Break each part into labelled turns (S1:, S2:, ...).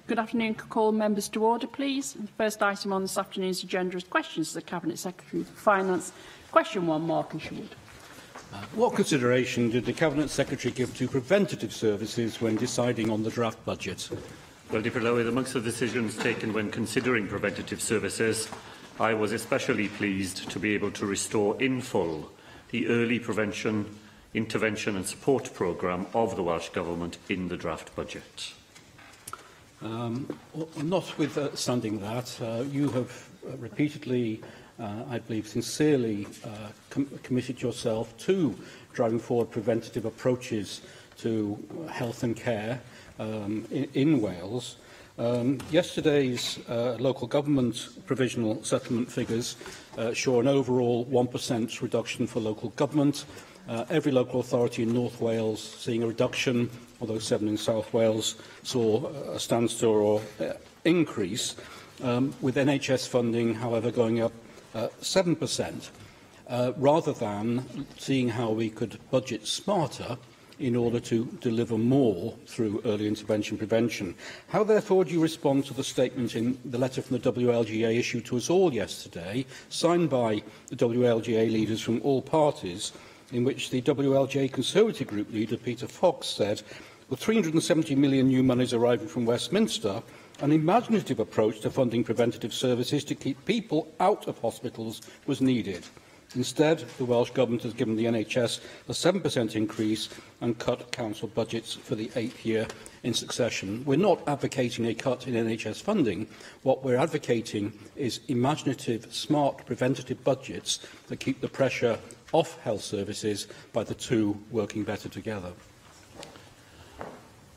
S1: Good afternoon. Could call members to order, please. The first item on this afternoon's agenda is questions to the Cabinet Secretary for Finance. Question 1, Mark Isherwood.
S2: What consideration did the Cabinet Secretary give to preventative services when deciding on the draft budget?
S3: Well, Deputy Lowell, amongst the decisions taken when considering preventative services, I was especially pleased to be able to restore in full the early prevention, intervention and support programme of the Welsh Government in the draft budget.
S2: Notwithstanding that, you have repeatedly, I believe sincerely, committed yourself to driving forward preventative approaches to health and care in Wales. Yesterday's local government provisional settlement figures show an overall 1% reduction for local government. Every local authority in North Wales seeing a reduction, although 7 in South Wales saw a standstill or increase, with NHS funding, however, going up 7%, rather than seeing how we could budget smarter in order to deliver more through early intervention prevention. How, therefore, do you respond to the statement in the letter from the WLGA issued to us all yesterday, signed by the WLGA leaders from all parties, in which the WLGA Conservative Group leader, Peter Fox, said, with 370 million new monies arriving from Westminster, an imaginative approach to funding preventative services to keep people out of hospitals was needed. Instead, the Welsh Government has given the NHS a 7% increase and cut council budgets for the 8th year in succession. We're not advocating a cut in NHS funding. What we're advocating is imaginative, smart, preventative budgets that keep the pressure off health services by the two working better together.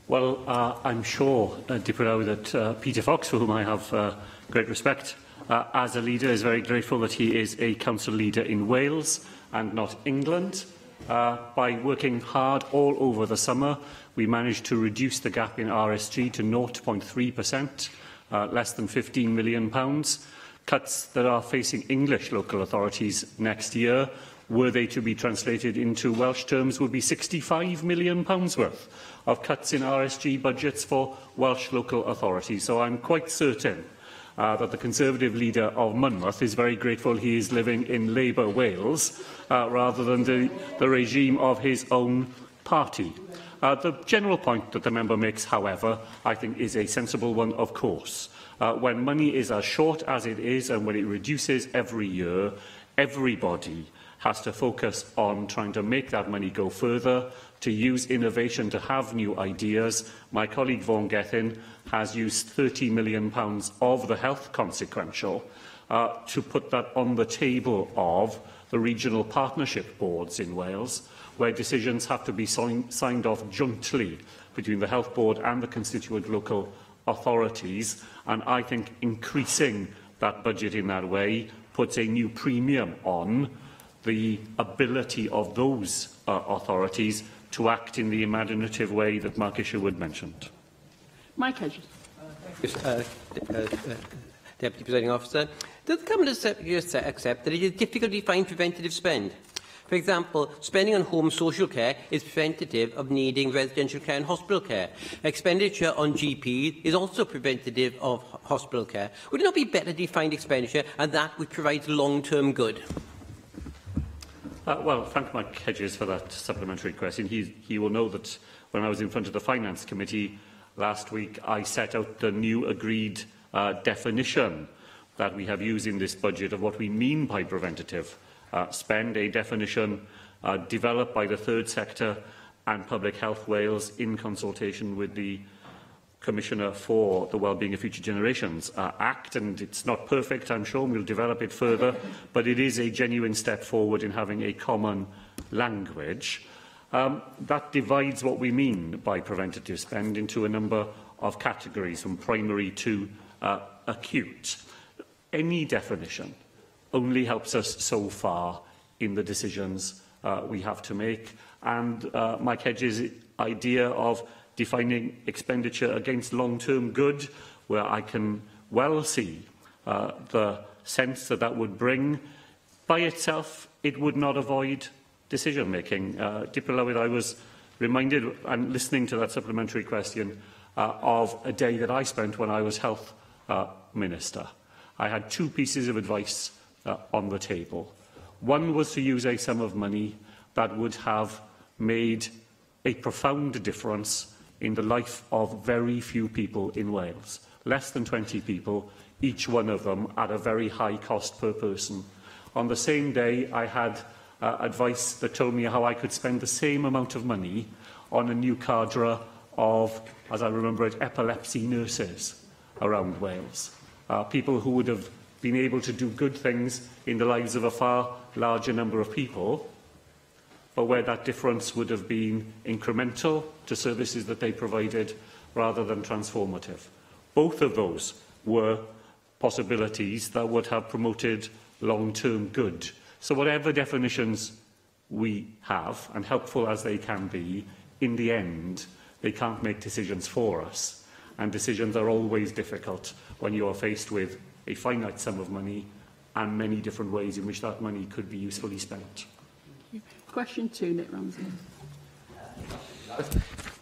S3: Well, I'm sure, Deputy Lowell, that Peter Fox, for whom I have great respect, as a leader, is very grateful that he is a council leader in Wales and not England. By working hard all over the summer, we managed to reduce the gap in RSG to 0.3%, less than £15 million. Cuts that are facing English local authorities next year, were they to be translated into Welsh terms, would be £65 million worth of cuts in RSG budgets for Welsh local authorities. So I'm quite certain that the Conservative leader of Monmouth is very grateful he is living in Labour Wales rather than the regime of his own party. The general point that the member makes, however, I think is a sensible one, of course. When money is as short as it is and when it reduces every year, everybody has to focus on trying to make that money go further, to use innovation to have new ideas. My colleague Vaughan Gethin has used £30 million of the health consequential to put that on the table of the regional partnership boards in Wales, where decisions have to be signed off jointly between the health board and the constituent local authorities. And I think increasing that budget in that way puts a new premium on the ability of those authorities to act in the imaginative way that Mark Isherwood mentioned.
S1: Mike Hedges.
S4: Deputy Presiding Officer, does the Cabinet Secretary accept that it is difficult to find preventative spend? For example, spending on home social care is preventative of needing residential care and hospital care. Expenditure on GPs is also preventative of hospital care. Would it not be better to find expenditure and that which provides long-term good?
S3: Well, thank Mike Hedges for that supplementary question. He will know that when I was in front of the Finance Committee last week, I set out the new agreed definition that we have used in this budget of what we mean by preventative spend, a definition developed by the third sector and Public Health Wales in consultation with the Commissioner for the Wellbeing of Future Generations Act, and it's not perfect, I'm sure, and we'll develop it further, but it is a genuine step forward in having a common language. That divides what we mean by preventative spend into a number of categories, from primary to acute. Any definition only helps us so far in the decisions we have to make, and Mike Hedges' idea of defining expenditure against long-term good, where I can well see the sense that that would bring. By itself, it would not avoid decision-making. Deputy Lowell, I was reminded, and listening to that supplementary question, of a day that I spent when I was Health Minister. I had two pieces of advice on the table. One was to use a sum of money that would have made a profound difference in the life of very few people in Wales. Less than 20 people, each one of them at a very high cost per person. On the same day, I had advice that told me how I could spend the same amount of money on a new cadre of, as I remember it, epilepsy nurses around Wales. People who would have been able to do good things in the lives of a far larger number of people, but where that difference would have been incremental to services that they provided rather than transformative. Both of those were possibilities that would have promoted long-term good. So whatever definitions we have, and helpful as they can be, in the end, they can't make decisions for us. And decisions are always difficult when you are faced with a finite sum of money and many different ways in which that money could be usefully spent.
S1: Question 2, Nick Ramsey.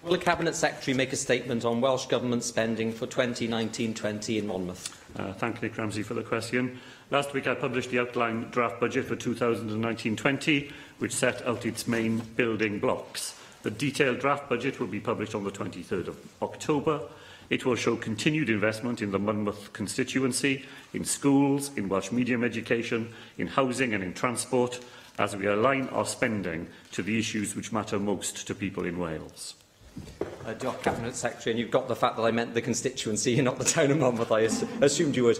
S5: Will the Cabinet Secretary make a statement on Welsh Government spending for 2019-20 in Monmouth?
S3: Thank Nick Ramsey for the question. Last week I published the outline draft budget for 2019-20, which set out its main building blocks. The detailed draft budget will be published on the 23rd of October. It will show continued investment in the Monmouth constituency, in schools, in Welsh medium education, in housing and in transport, as we align our spending to the issues which matter most to people in Wales.
S5: Cabinet Secretary, and you've got the fact that I meant the constituency, not the town of Monmouth, I assumed you would.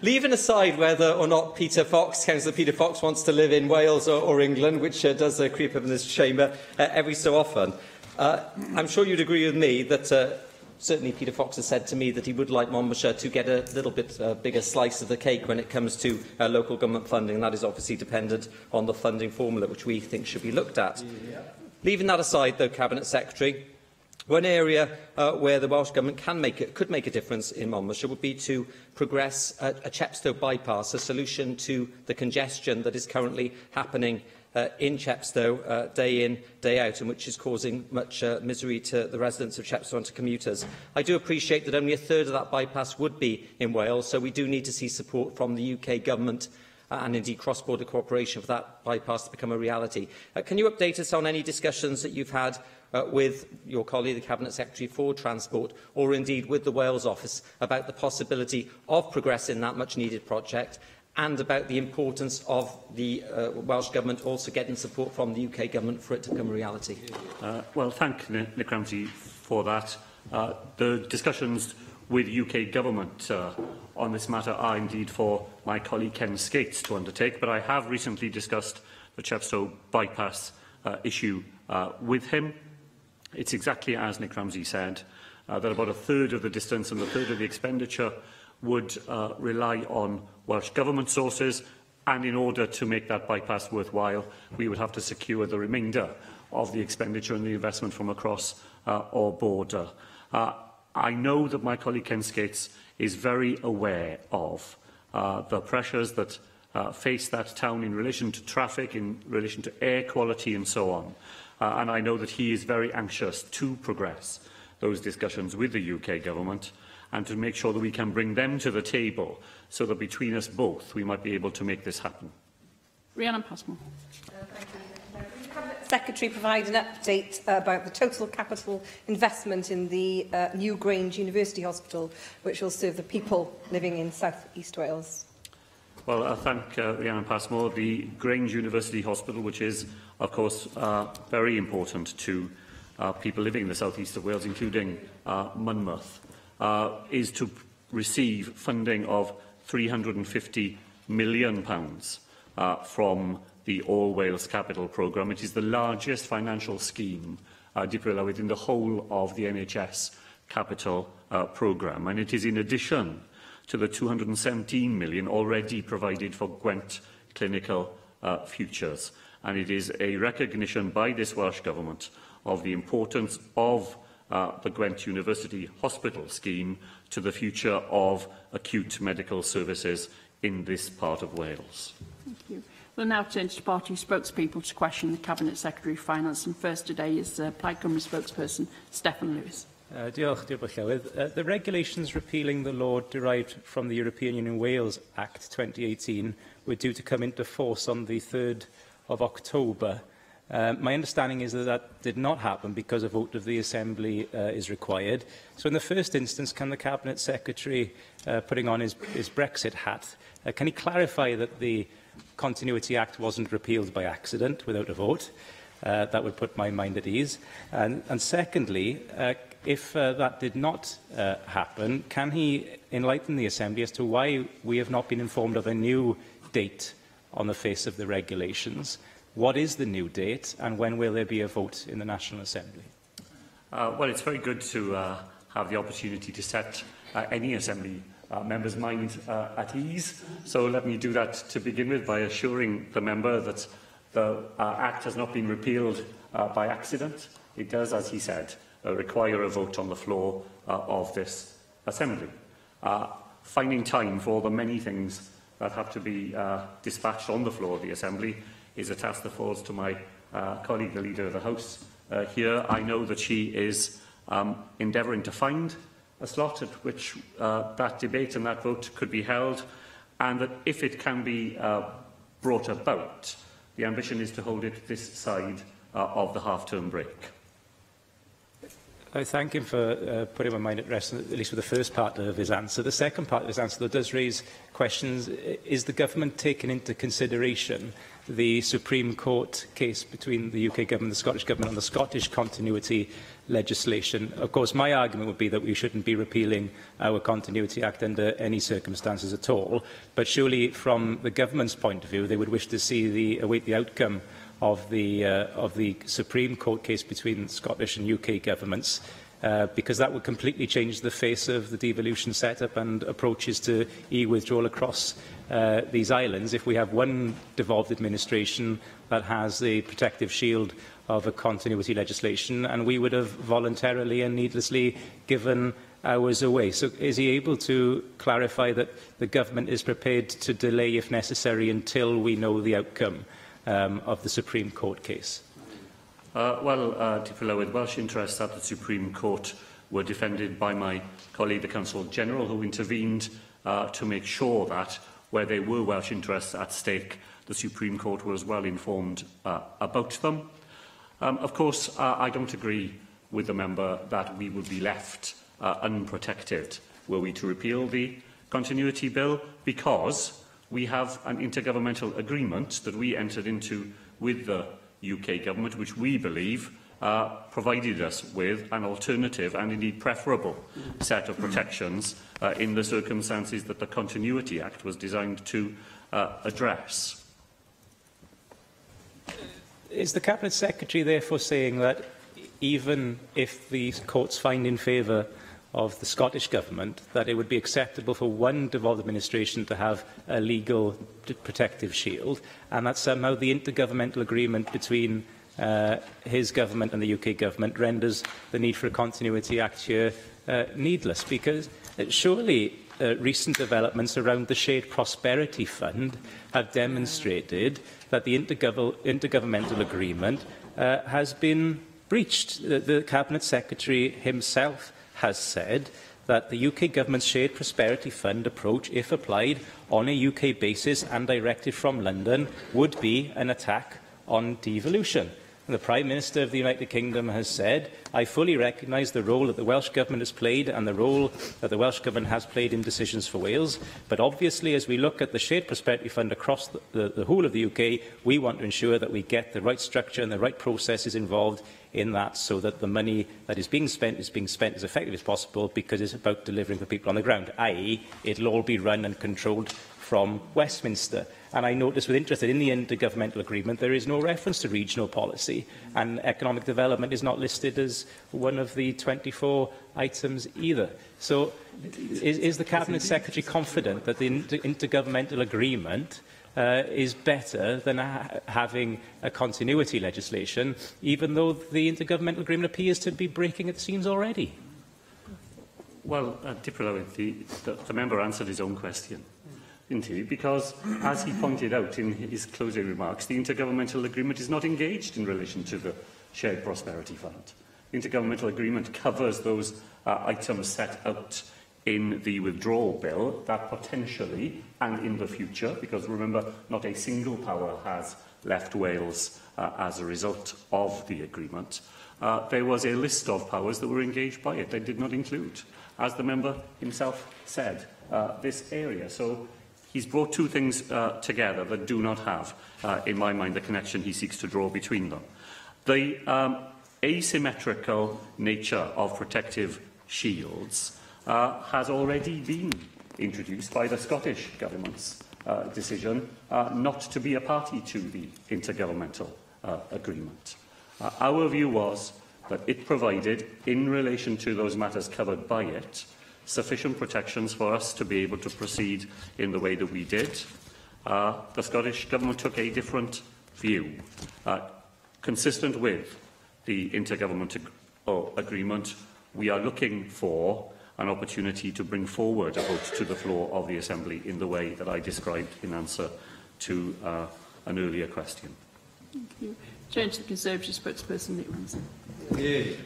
S5: Leaving aside whether or not Councillor Peter Fox wants to live in Wales or England, which does creep up in this chamber every so often, I'm sure you'd agree with me that certainly Peter Fox has said to me that he would like Monmouthshire to get a little bit bigger slice of the cake when it comes to local government funding, and that is obviously dependent on the funding formula, which we think should be looked at. Yeah. Leaving that aside, though, Cabinet Secretary, one area where the Welsh Government could make a difference in Monmouthshire would be to progress a Chepstow bypass, a solution to the congestion that is currently happening in Chepstow day in, day out, and which is causing much misery to the residents of Chepstow and to commuters. I do appreciate that only a third of that bypass would be in Wales, so we do need to see support from the UK Government and indeed cross-border cooperation for that bypass to become a reality. Can you update us on any discussions that you've had with your colleague, the Cabinet Secretary for Transport, or indeed with the Wales Office, about the possibility of progressing that much-needed project, and about the importance of the Welsh Government also getting support from the UK Government for it to become a reality?
S3: Well, thank Nick Ramsey for that. The discussions with UK Government on this matter are indeed for my colleague Ken Skates to undertake, but I have recently discussed the Chepstow bypass issue with him. It's exactly as Nick Ramsey said, that about a third of the distance and a third of the expenditure would rely on Welsh Government sources, and in order to make that bypass worthwhile, we would have to secure the remainder of the expenditure and the investment from across our border. I know that my colleague Ken Skates is very aware of the pressures that face that town in relation to traffic, in relation to air quality and so on. And I know that he is very anxious to progress those discussions with the UK Government and to make sure that we can bring them to the table so that between us both we might be able to make this happen.
S1: Rhiannon Passmore.
S6: Thank you. Will the Cabinet Secretary provide an update about the total capital investment in the new Grange University Hospital, which will serve the people living in South East Wales?
S3: Well, I thank Rhiannon Passmore. The Grange University Hospital, which is, of course, very important to people living in the South East of Wales, including Monmouth, is to receive funding of £350 million from the All Wales Capital Programme. It is the largest financial scheme within the whole of the NHS Capital Programme, and it is in addition to the £217 million already provided for Gwent Clinical Futures. And it is a recognition by this Welsh Government of the importance of the Gwent University Hospital scheme to the future of acute medical services in this part of Wales.
S1: Thank you. We'll now turn to party spokespeople to question the Cabinet Secretary for Finance, and first today is Plaid Cymru spokesperson Steffan Lewis.
S7: Diolch, Llywydd. The regulations repealing the law derived from the European Union Wales Act 2018 were due to come into force on the 3rd of October. My understanding is that that did not happen because a vote of the Assembly is required. So in the first instance, can the Cabinet Secretary, putting on his Brexit hat, can he clarify that the Continuity Act wasn't repealed by accident without a vote? That would put my mind at ease. And secondly, if that did not happen, can he enlighten the Assembly as to why we have not been informed of a new date on the face of the regulations? What is the new date, and when will there be a vote in the National Assembly?
S3: Well, it's very good to have the opportunity to set any Assembly member's mind at ease. So let me do that to begin with by assuring the member that the Act has not been repealed by accident. It does, as he said, require a vote on the floor of this Assembly. Finding time for all the many things that have to be dispatched on the floor of the Assembly is a task that falls to my colleague, the Leader of the House here. I know that she is endeavouring to find a slot at which that debate and that vote could be held, and that if it can be brought about, the ambition is to hold it this side of the half-term break.
S7: I thank him for putting my mind at rest, at least with the first part of his answer. The second part of his answer, though, does raise questions. Is the government taking into consideration the Supreme Court case between the UK government and the Scottish government on the Scottish continuity legislation? Of course, my argument would be that we shouldn't be repealing our Continuity Act under any circumstances at all. But surely, from the government's point of view, they would wish to await the outcome of the Supreme Court case between Scottish and UK governments, because that would completely change the face of the devolution setup and approaches to e-withdrawal across these islands if we have one devolved administration that has the protective shield of a continuity legislation, and we would have voluntarily and needlessly given ours away. So is he able to clarify that the government is prepared to delay, if necessary, until we know the outcome of the Supreme Court case?
S3: With Welsh interests at the Supreme Court were defended by my colleague, the Consul General, who intervened to make sure that where there were Welsh interests at stake, the Supreme Court was well informed about them. Of course, I don't agree with the member that we would be left unprotected were we to repeal the Continuity Bill, because we have an intergovernmental agreement that we entered into with the UK government, which we believe provided us with an alternative and indeed preferable set of protections in the circumstances that the Continuity Act was designed to address.
S7: Is the Cabinet Secretary therefore saying that even if the courts find in favour of the Scottish Government, that it would be acceptable for one devolved administration to have a legal protective shield, and that somehow the intergovernmental agreement between his government and the UK government renders the need for a Continuity Act here needless? Because surely recent developments around the Shared Prosperity Fund have demonstrated that the intergovernmental agreement has been breached. The Cabinet Secretary himself has said that the UK government's Shared Prosperity Fund approach, if applied on a UK basis and directed from London, would be an attack on devolution. And the Prime Minister of the United Kingdom has said, I fully recognise the role that the Welsh Government has played and the role that the Welsh Government has played in decisions for Wales. But obviously, as we look at the Shared Prosperity Fund across the whole of the UK, we want to ensure that we get the right structure and the right processes involved in that, so that the money that is being spent as effectively as possible, because it's about delivering for people on the ground, i.e. it'll all be run and controlled from Westminster. And I notice with interest that in the intergovernmental agreement there is no reference to regional policy, and economic development is not listed as one of the 24 items either. So is the Cabinet Secretary confident that the intergovernmental agreement is better than having a continuity legislation, even though the intergovernmental agreement appears to be breaking at the seams already?
S3: Well, the member answered his own question, didn't he? Because, as he pointed out in his closing remarks, the intergovernmental agreement is not engaged in relation to the Shared Prosperity Fund. The intergovernmental agreement covers those items set out in the withdrawal bill that potentially, and in the future, because remember, not a single power has left Wales as a result of the agreement, there was a list of powers that were engaged by it. They did not include, as the member himself said, this area. So he's brought two things together that do not have, in my mind, the connection he seeks to draw between them. The asymmetrical nature of protective shields has already been introduced by the Scottish Government's decision not to be a party to the intergovernmental agreement. Our view was that it provided, in relation to those matters covered by it, sufficient protections for us to be able to proceed in the way that we did. The Scottish Government took a different view, consistent with the intergovernmental agreement. We are looking for an opportunity to bring forward a vote to the floor of the Assembly in the way that I described in answer to an earlier question.
S1: Thank you. Turn to the Conservative spokesperson, Nick Ramsey.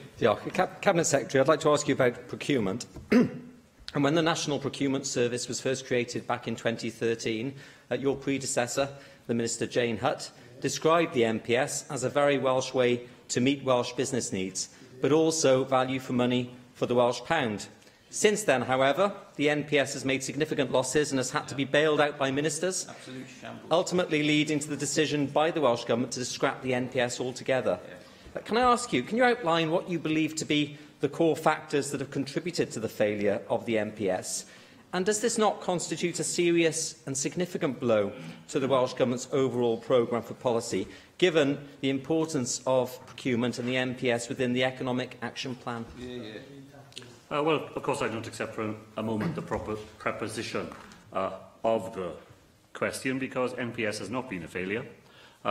S5: Cabinet Secretary, I'd like to ask you about procurement. And when the National Procurement Service was first created back in 2013, your predecessor, the Minister Jane Hutt, described the NPS as a very Welsh way to meet Welsh business needs, but also value for money for the Welsh pound. Since then, however, the NPS has made significant losses and has had to be bailed out by ministers, ultimately leading to the decision by the Welsh Government to scrap the NPS altogether. Can I ask you, can you outline what you believe to be the core factors that have contributed to the failure of the NPS? And does this not constitute a serious and significant blow to the Welsh Government's overall programme for policy, given the importance of procurement and the NPS within the Economic Action Plan?
S3: Well, of course, I don't accept for a moment the proper preposition of the question, because NPS has not been a failure.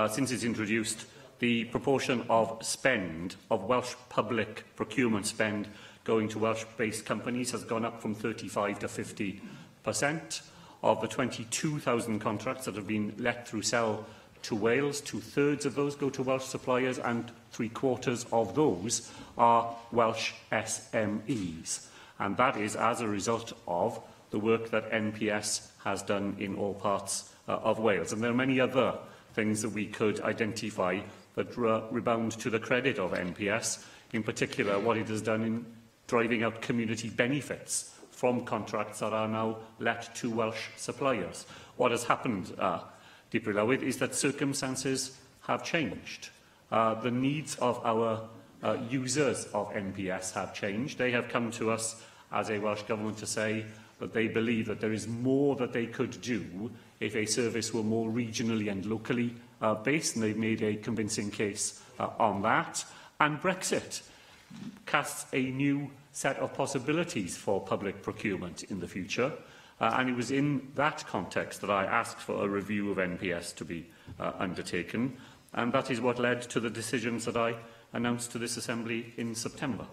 S3: Since it's introduced, the proportion of spend, of Welsh public procurement spend going to Welsh-based companies has gone up from 35 to 50%. Of the 22,000 contracts that have been let through Sell to Wales, 2/3 of those go to Welsh suppliers and 3/4 of those are Welsh SMEs. And that is as a result of the work that NPS has done in all parts of Wales. And there are many other things that we could identify that rebound to the credit of NPS, in particular what it has done in driving out community benefits from contracts that are now let to Welsh suppliers. What has happened, Deeper Lywyd, is that circumstances have changed. The needs of our users of NPS have changed. They have come to us as a Welsh Government to say that they believe that there is more that they could do if a service were more regionally and locally based, and they've made a convincing case on that. And Brexit casts a new set of possibilities for public procurement in the future. And it was in that context that I asked for a review of NPS to be undertaken. And that is what led to the decisions that I announced to this Assembly in September.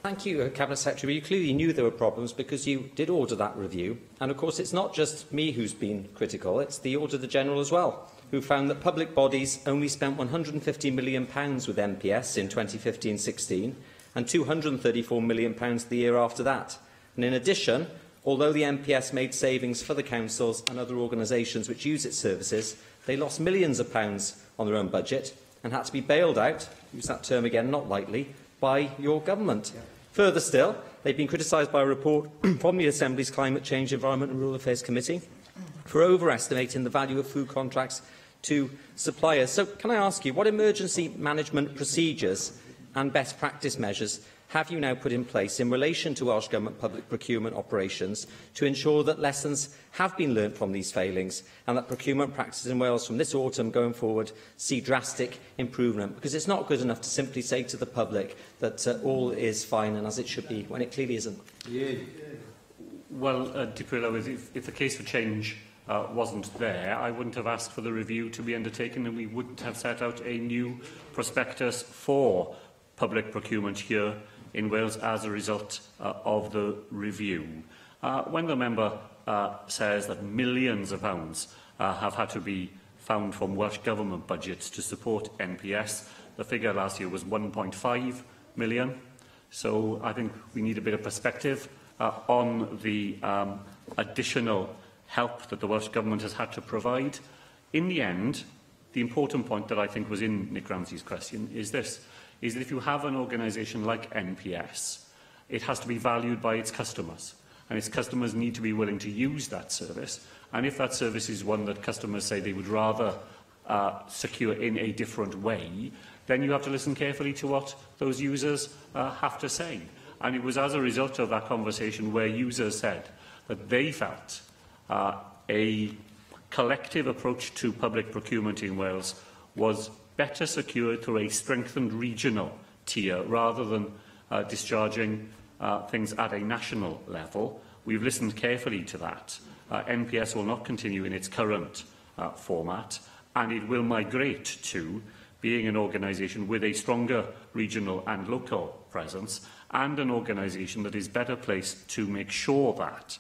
S5: Thank you, Cabinet Secretary. You clearly knew there were problems because you did order that review. And of course, it's not just me who's been critical, it's the Auditor General as well, who found that public bodies only spent £150 million with NPS in 2015-16 and £234 million the year after that. And in addition, although the NPS made savings for the councils and other organisations which use its services, they lost millions of pounds on their own budget and had to be bailed out, use that term again, not lightly, by your government. Yeah. Further still, they've been criticised by a report from the Assembly's Climate Change, Environment and Rural Affairs Committee for overestimating the value of food contracts to suppliers. So can I ask you, what emergency management procedures and best practice measures have you now put in place in relation to Welsh Government public procurement operations to ensure that lessons have been learnt from these failings and that procurement practices in Wales from this autumn going forward see drastic improvement? Because it's not good enough to simply say to the public that all is fine and as it should be, when it clearly isn't.
S3: Well, if the case for change wasn't there, I wouldn't have asked for the review to be undertaken, and we wouldn't have set out a new prospectus for public procurement here in Wales as a result of the review. When the member says that millions of pounds have had to be found from Welsh Government budgets to support NPS, the figure last year was 1.5 million. So I think we need a bit of perspective on the additional help that the Welsh Government has had to provide. In the end, the important point that I think was in Nick Ramsey's question is this, is that if you have an organisation like NPS, it has to be valued by its customers, and its customers need to be willing to use that service. And if that service is one that customers say they would rather secure in a different way, then you have to listen carefully to what those users have to say. And it was as a result of that conversation where users said that they felt a collective approach to public procurement in Wales was better secured through a strengthened regional tier rather than discharging things at a national level. We've listened carefully to that. NPS will not continue in its current format, and it will migrate to being an organisation with a stronger regional and local presence, and an organisation that is better placed to make sure that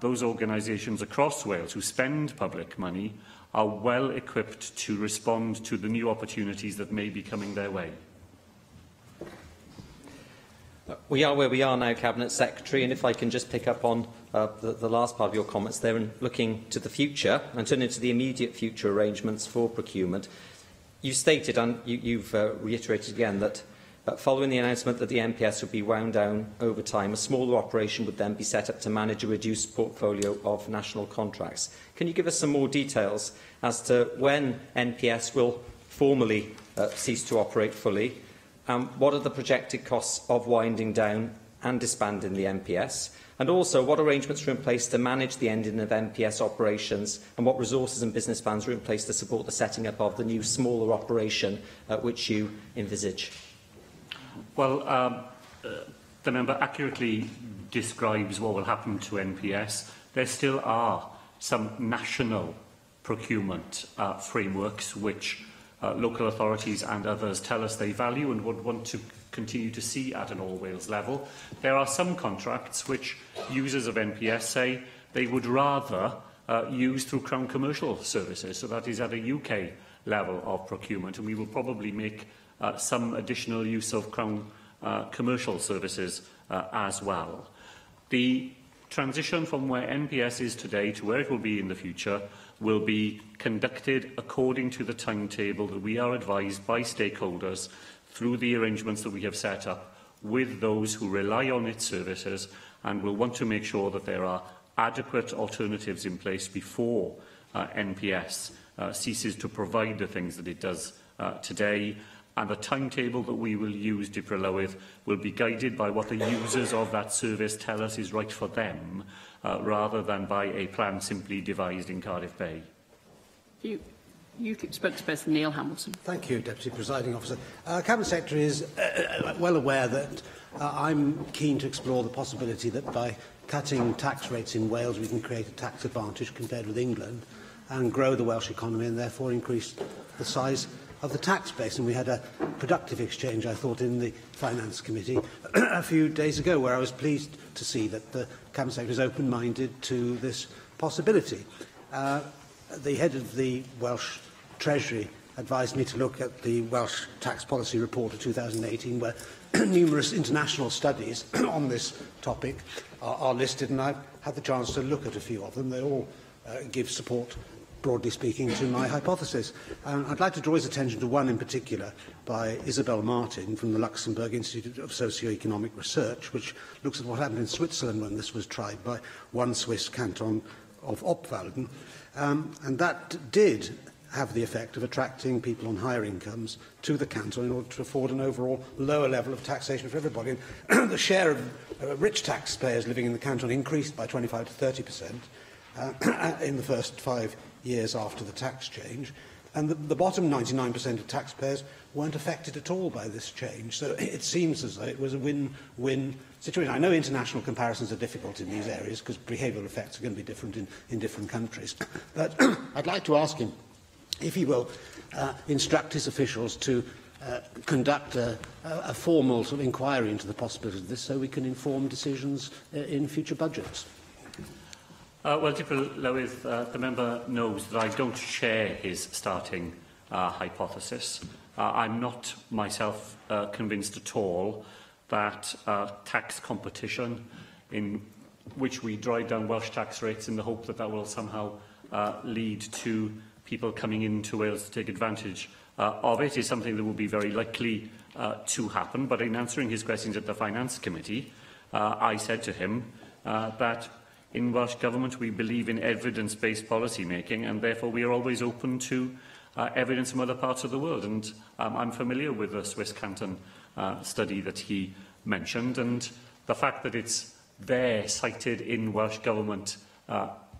S3: those organisations across Wales who spend public money are well equipped to respond to the new opportunities that may be coming their way.
S5: We are where we are now, Cabinet Secretary, and if I can just pick up on the last part of your comments there and looking to the future and turning to the immediate future arrangements for procurement, you stated and you've reiterated again that following the announcement that the NPS would be wound down over time, a smaller operation would then be set up to manage a reduced portfolio of national contracts. Can you give us some more details as to when NPS will formally cease to operate fully? What are the projected costs of winding down and disbanding the NPS? And also, what arrangements are in place to manage the ending of NPS operations, and what resources and business plans are in place to support the setting up of the new smaller operation which you envisage?
S3: Well, the member accurately describes what will happen to NPS. There still are some national procurement frameworks which local authorities and others tell us they value and would want to continue to see at an all-Wales level. There are some contracts which users of NPS say they would rather use through Crown Commercial Services, so that is at a UK level of procurement, and we will probably make some additional use of Crown Commercial Services as well. The transition from where NPS is today to where it will be in the future will be conducted according to the timetable that we are advised by stakeholders through the arrangements that we have set up with those who rely on its services, and will want to make sure that there are adequate alternatives in place before NPS ceases to provide the things that it does today. And the timetable that we will use, Dipra Lywydd, will be guided by what the users of that service tell us is right for them, rather than by a plan simply devised in Cardiff Bay.
S1: You spokesperson Neil Hamilton.
S8: Thank you, Deputy Presiding Officer. Cabinet Secretary is well aware that I'm keen to explore the possibility that by cutting tax rates in Wales we can create a tax advantage compared with England and grow the Welsh economy and therefore increase the size of the tax base. And we had a productive exchange, I thought, in the Finance Committee a few days ago, where I was pleased to see that the Cabinet Secretary is open-minded to this possibility. The head of the Welsh Treasury advised me to look at the Welsh Tax Policy Report of 2018, where numerous international studies on this topic are listed, and I've had the chance to look at a few of them. They all give support, broadly speaking, to my hypothesis. I'd like to draw his attention to one in particular by Isabel Martin from the Luxembourg Institute of Socio-Economic Research, which looks at what happened in Switzerland when this was tried by one Swiss canton of Obwalden. And that did have the effect of attracting people on higher incomes to the canton in order to afford an overall lower level of taxation for everybody. And the share of rich taxpayers living in the canton increased by 25 to 30% in the first 5 years after the tax change. And the bottom 99% of taxpayers weren't affected at all by this change. So it seems as though it was a win-win situation. I know international comparisons are difficult in these areas because behavioural effects are going to be different in different countries. But I'd like to ask him if he will instruct his officials to conduct a formal sort of inquiry into the possibility of this so we can inform decisions in future budgets.
S3: Well, Dipra Lywydd, the member knows that I don't share his starting hypothesis. I'm not myself convinced at all that tax competition in which we drive down Welsh tax rates in the hope that that will somehow lead to people coming into Wales to take advantage of it is something that will be very likely to happen. But in answering his questions at the Finance Committee, I said to him that in Welsh Government we believe in evidence-based policy making, and therefore we are always open to evidence from other parts of the world. And I'm familiar with the Swiss Canton study that he mentioned, and the fact that it's there cited in Welsh Government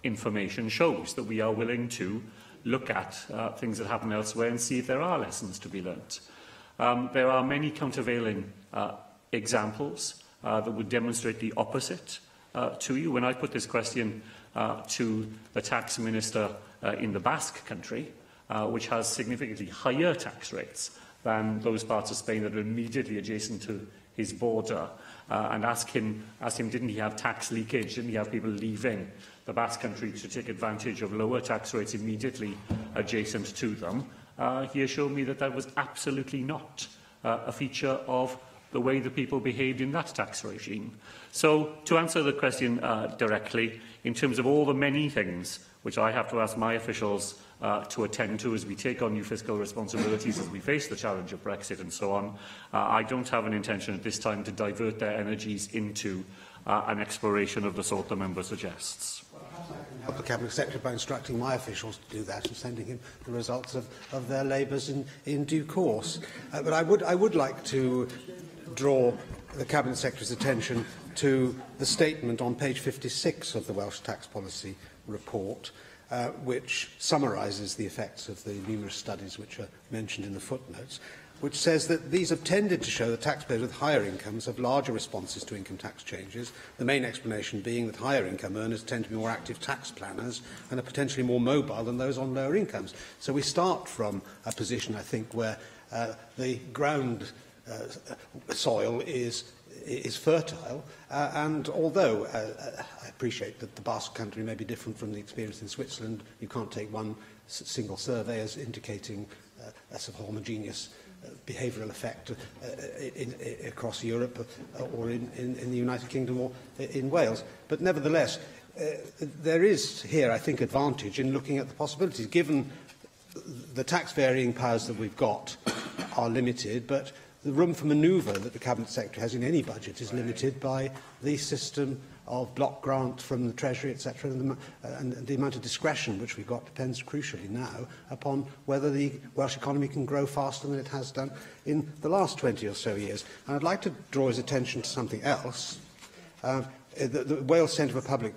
S3: information shows that we are willing to look at things that happen elsewhere and see if there are lessons to be learnt. There are many countervailing examples that would demonstrate the opposite to you. When I put this question to the tax minister in the Basque country, which has significantly higher tax rates than those parts of Spain that are immediately adjacent to his border, and asked him, didn't he have tax leakage? Didn't he have people leaving the Basque country to take advantage of lower tax rates immediately adjacent to them? He assured me that that was absolutely not a feature of the way the people behaved in that tax regime. So, to answer the question directly, in terms of all the many things which I have to ask my officials to attend to as we take on new fiscal responsibilities, as we face the challenge of Brexit and so on, I don't have an intention at this time to divert their energies into an exploration of the sort the member suggests.
S8: Perhaps I can help the Cabinet Secretary by instructing my officials to do that and sending him the results of their labours in due course. But I would like to draw the Cabinet Secretary's attention to the statement on page 56 of the Welsh Tax Policy Report, which summarises the effects of the numerous studies which are mentioned in the footnotes, which says that these have tended to show that taxpayers with higher incomes have larger responses to income tax changes, the main explanation being that higher income earners tend to be more active tax planners and are potentially more mobile than those on lower incomes. So we start from a position, I think, where the ground soil is fertile, and although I appreciate that the Basque country may be different from the experience in Switzerland, you can't take one single survey as indicating a sort of homogeneous behavioural effect across Europe or in the United Kingdom or in Wales. But nevertheless, there is here, I think, advantage in looking at the possibilities, given the tax varying powers that we've got are limited, but the room for manoeuvre that the Cabinet Secretary has in any budget is limited by the system of block grant from the Treasury, etc., and the amount of discretion which we've got depends crucially now upon whether the Welsh economy can grow faster than it has done in the last 20 or so years. And I'd like to draw his attention to something else. The Wales Centre for Public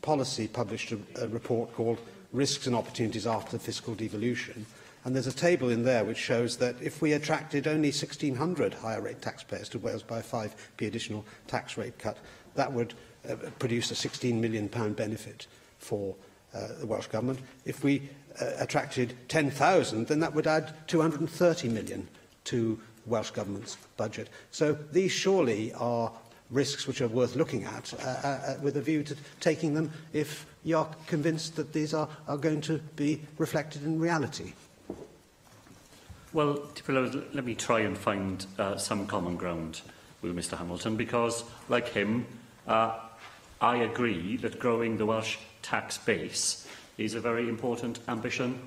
S8: Policy published a report called Risks and Opportunities After the Fiscal Devolution. And there's a table in there which shows that if we attracted only 1,600 higher rate taxpayers to Wales by a 5p additional tax rate cut, that would produce a £16 million benefit for the Welsh Government. If we attracted 10,000, then that would add 230 million to the Welsh Government's budget. So these surely are risks which are worth looking at with a view to taking them if you're convinced that these are going to be reflected in reality.
S3: Well, let me try and find some common ground with Mr Hamilton, because, like him, I agree that growing the Welsh tax base is a very important ambition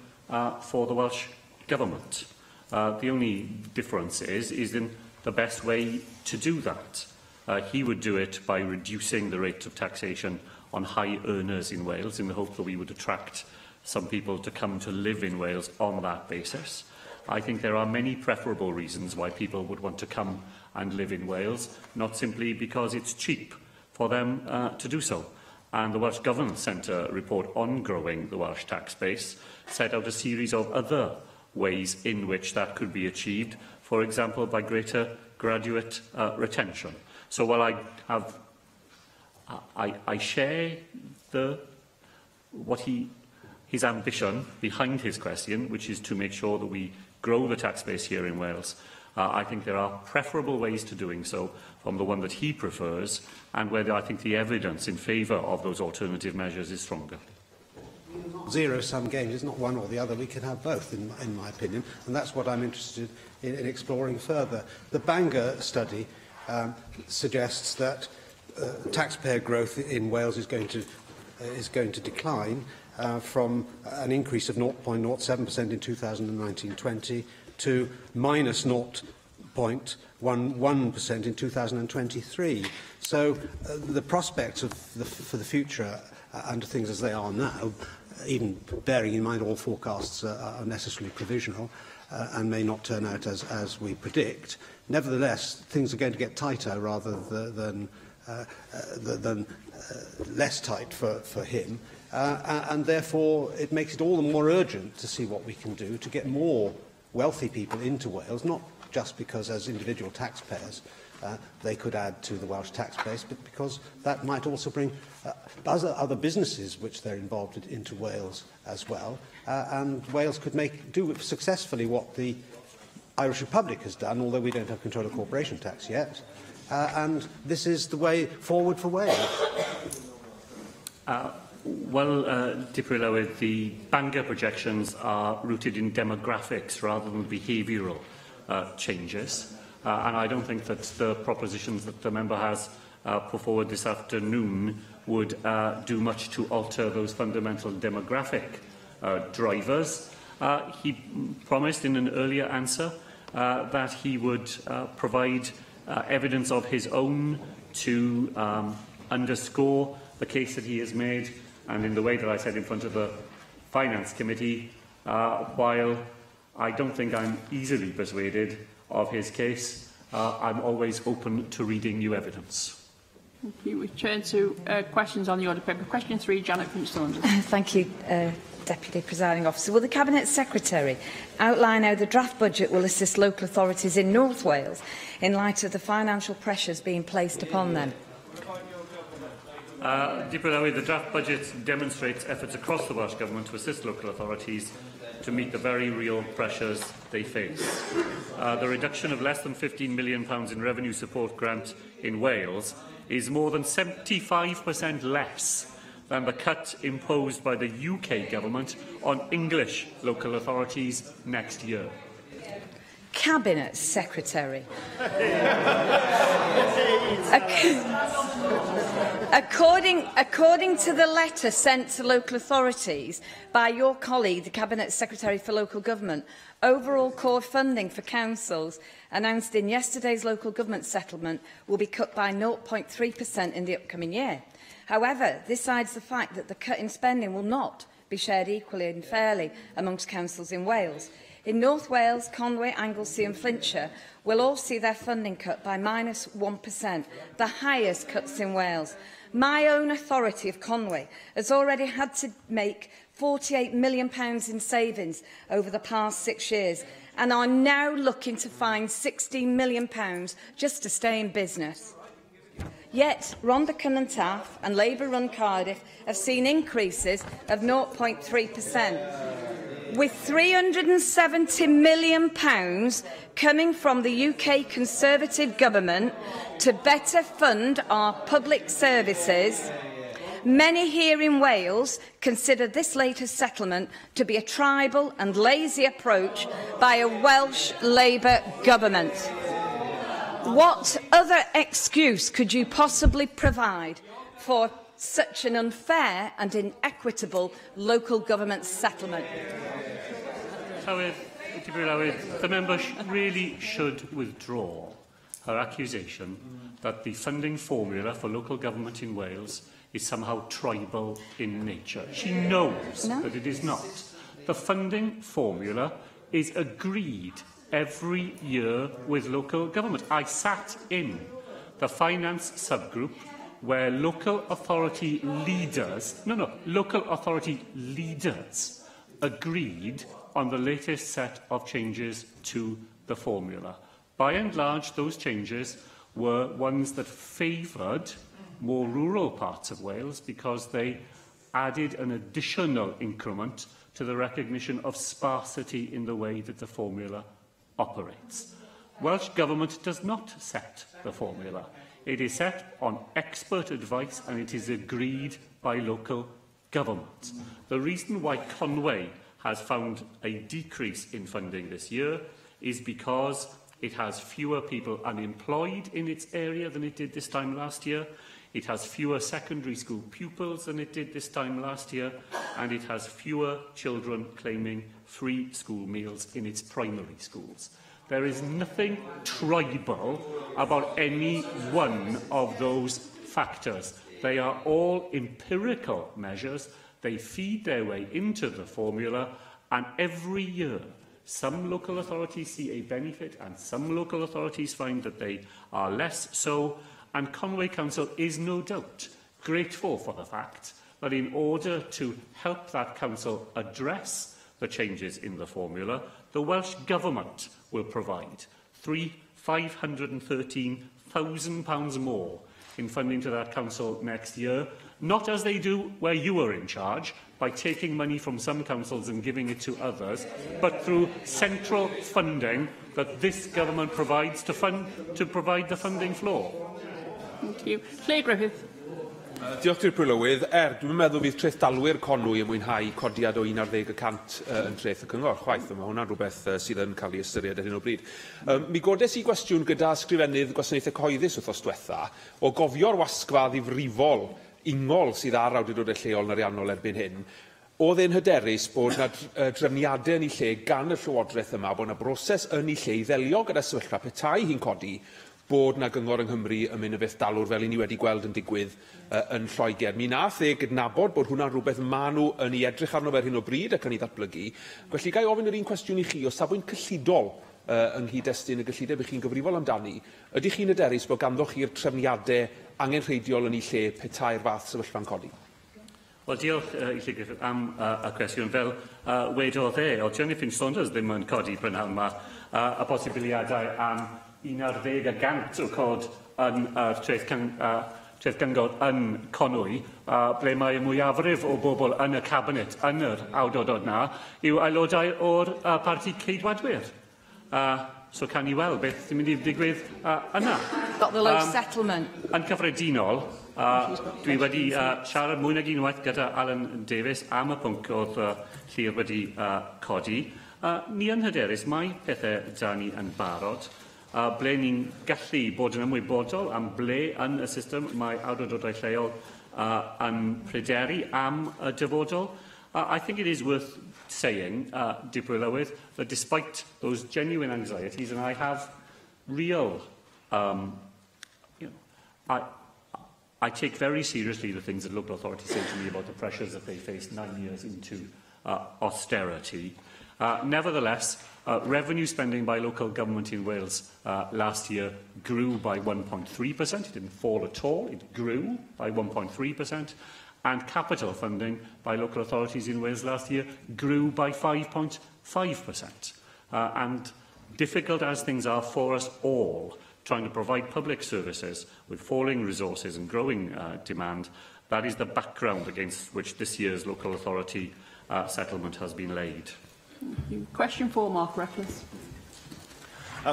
S3: for the Welsh Government. The only difference is in the best way to do that. He would do it by reducing the rate of taxation on high earners in Wales in the hope that we would attract some people to come to live in Wales on that basis. I think there are many preferable reasons why people would want to come and live in Wales, not simply because it's cheap for them to do so. And the Welsh Government Centre report on growing the Welsh tax base set out a series of other ways in which that could be achieved, for example, by greater graduate retention. So while I share his ambition behind his question, which is to make sure that we grow the tax base here in Wales, I think there are preferable ways to doing so from the one that he prefers, and where I think the evidence in favour of those alternative measures is stronger.
S8: Zero-sum game is not one or the other. We can have both, in my opinion, and that's what I'm interested in exploring further. The Bangor study suggests that taxpayer growth in Wales is going to decline from an increase of 0.07% in 2019-20 to minus 0.11% in 2023. So the prospects for the future under things as they are now, even bearing in mind all forecasts are necessarily provisional and may not turn out as we predict, nevertheless, things are going to get tighter rather than less tight for him. And therefore, it makes it all the more urgent to see what we can do to get more wealthy people into Wales, not just because as individual taxpayers they could add to the Welsh tax base, but because that might also bring other businesses which they're involved in into Wales as well. And Wales could do successfully what the Irish Republic has done, although we don't have control of corporation tax yet. And this is the way forward for Wales.
S3: Dipper-Lywydd, the Bangor projections are rooted in demographics rather than behavioural changes. And I don't think that the propositions that the member has put forward this afternoon would do much to alter those fundamental demographic drivers. He promised in an earlier answer that he would provide evidence of his own to underscore the case that he has made, and in the way that I said in front of the Finance Committee, while I don't think I'm easily persuaded of his case, I'm always open to reading new evidence.
S1: Thank you. We turn to questions on the order paper. Question 3, Janet Finch-Saunders.
S9: Thank you, Deputy Presiding Officer. Will the Cabinet Secretary outline how the draft budget will assist local authorities in North Wales in light of the financial pressures being placed upon them?
S3: The draft budget demonstrates efforts across the Welsh Government to assist local authorities to meet the very real pressures they face. The reduction of less than £15 million in revenue support grant in Wales is more than 75% less than the cut imposed by the UK Government on English local authorities next year.
S9: Cabinet Secretary. According to the letter sent to local authorities by your colleague, the Cabinet Secretary for Local Government, overall core funding for councils announced in yesterday's local government settlement will be cut by 0.3% in the upcoming year. However, this hides the fact that the cut in spending will not be shared equally and fairly amongst councils in Wales. In North Wales, Conwy, Anglesey and Flintshire will all see their funding cut by minus 1%, the highest cuts in Wales. My own authority of Conwy has already had to make £48 million in savings over the past 6 years and are now looking to find £16 million just to stay in business. Yet, Rhondda and Taff and Labour-run Cardiff have seen increases of 0.3%. With £370 million coming from the UK Conservative Government to better fund our public services, many here in Wales consider this latest settlement to be a tribal and lazy approach by a Welsh Labour government. What other excuse could you possibly provide for such an unfair and inequitable local government settlement?
S3: The member really should withdraw her accusation that the funding formula for local government in Wales is somehow tribal in nature. She knows that it is not. The funding formula is agreed every year with local government. I sat in the finance subgroup where local authority leaders agreed on the latest set of changes to the formula. By and large, those changes were ones that favoured more rural parts of Wales because they added an additional increment to the recognition of sparsity in the way that the formula operates. Welsh Government does not set the formula. It is set on expert advice and it is agreed by local government. The reason why Conwy has found a decrease in funding this year is because It has fewer people unemployed in its area than it did this time last year. It has fewer secondary school pupils than it did this time last year, and it has fewer children claiming free school meals in its primary schools. There is nothing tribal about any one of those factors. They are all empirical measures. They feed their way into the formula, and every year some local authorities see a benefit and some local authorities find that they are less so. And Conway Council is no doubt grateful for the fact that in order to help that council address the changes in the formula, the Welsh Government will provide £513,000 more in funding to that council next year, not as they do where you are in charge, by taking money from some councils and giving it to others, but through central funding that this government provides to provide the funding floor.
S1: Thank you. Claire Griffith.
S10: Diolch i'r Prylywydd. Dwi'n meddwl bydd treithdalwyr Conwy yn mwynhau codiad o 11% yn treth y cyngor. Chwaith, mae hwnna'n rhywbeth sydd yn cael ei ystyried ar hyn o bryd. Mi godes i gwestiwn gyda ysgrifennydd gwasanaethau cyhoeddus wrthos diwetha o gofio'r wasgfa ddifrifol ungol sydd ar awdurdodau lleol yn ariannol erbyn hyn. Oedd e'n hyderus bod yna drefniadau yn ei lle gan y Llywodraeth yma, bod yna broses yn ei lle i ddelio gyda sefyllfa petai hi'n codi, bod yna gyngor yng Nghymru yn mynd y beth dalwr fel ni wedi gweld yn digwydd yn Lloegr. Mi nath gydnabod bod hwnna'n rhywbeth maen nhw yn ei edrych arno fer hyn o bryd ac yn ei ddatblygu. Felly gai ofyn yr un cwestiwn i chi o safbwynt cyllidol yng nghyd-destun y gyllideb ych chi'n gyfrifol amdani. Ydych chi'n hyderus bod ganddoch chi'r trefniadau angenrheidiol yn ei lle petai'r fath sefyllfa'n codi?
S3: Wel, diolch i chi Griffith am y cwestiwn. Fel wedodd o Jennifer Saunders ddim yn codi prynhawn yma y posibiliadau am 11% o cod yn treth gyngor yn Conwy, ble mae y mwyafrif o bobl yn y cabinet yn yr awdurdod yna yw aelodau o'r parti Ceidwadwyr. So can i weld beth sy'n mynd i digwydd yna.
S9: Got the low settlement.
S3: Yn cyffredinol, dwi wedi siarad mwy nag unwaith gyda Alan Davies am y pwnc oedd Llyr wedi codi. Ni yn hyderus mae pethau da ni yn barod, ble ni'n gallu bod yn ymwybodol am ble yn y system mae awdurdodau lleol yn pryderu am y dyfodol. I think it is worth saying, Dipwylywydd, that despite those genuine anxieties, and I have real, I take very seriously the things that local authorities say to me about the pressures that they face 9 years into austerity. Nevertheless, revenue spending by local government in Wales last year grew by 1.3%. It didn't fall at all. It grew by 1.3%. And capital funding by local authorities in Wales last year grew by 5.5%. And difficult as things are for us all, trying to provide public services with falling resources and growing demand, that is the background against which this year's local authority settlement has been laid.
S1: Question 4, Mark Reckless.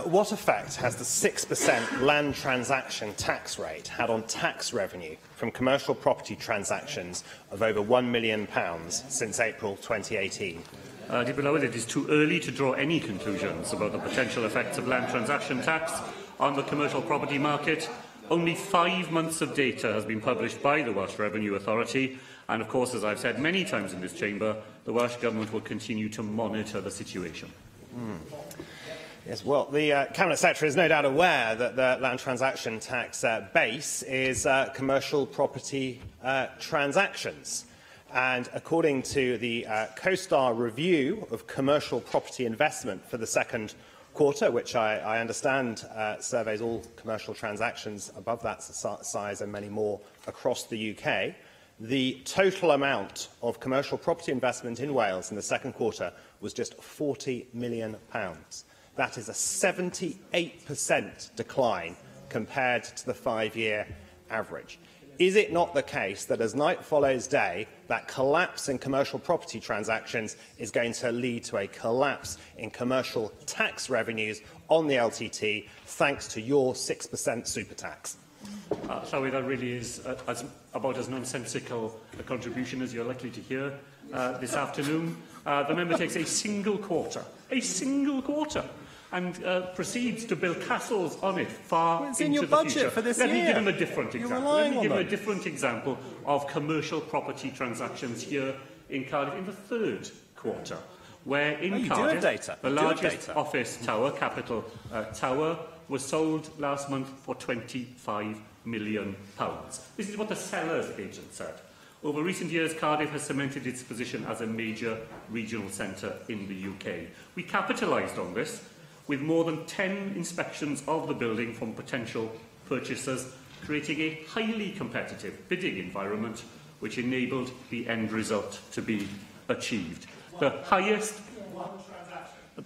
S11: What effect has the 6% land transaction tax rate had on tax revenue from commercial property transactions of over £1 million since April 2018?
S3: It is too early to draw any conclusions about the potential effects of land transaction tax on the commercial property market. Only 5 months of data has been published by the Welsh Revenue Authority, and of course, as I've said many times in this chamber, the Welsh Government will continue to monitor the situation.
S11: Yes, well, the Cabinet Secretary is no doubt aware that the land transaction tax base is commercial property transactions. And according to the CoStar review of commercial property investment for the second quarter, which I understand surveys all commercial transactions above that size and many more across the UK, the total amount of commercial property investment in Wales in the second quarter was just £40 million. That is a 78% decline compared to the 5-year average. Is it not the case that as night follows day, that collapse in commercial property transactions is going to lead to a collapse in commercial tax revenues on the LTT, thanks to your 6% super tax?
S3: Llywyd, that really is about as nonsensical a contribution as you're likely to hear and proceeds to build castles on it far
S11: it's
S3: into
S11: in your
S3: the
S11: budget
S3: future.
S11: for this
S3: Let me
S11: year.
S3: give him a different
S11: You're
S3: example.
S11: relying
S3: Let me
S11: on
S3: give him a
S11: them.
S3: different example of commercial property transactions here in Cardiff in the third quarter, where in
S11: you do have
S3: Cardiff,
S11: data.
S3: the
S11: You do have
S3: largest
S11: data.
S3: office tower, Capital Tower, was sold last month for £25 million. This is what the seller's agent said. Over recent years, Cardiff has cemented its position as a major regional centre in the UK. We capitalised on this with more than 10 inspections of the building from potential purchasers, creating a highly competitive bidding environment which enabled the end result to be achieved. The highest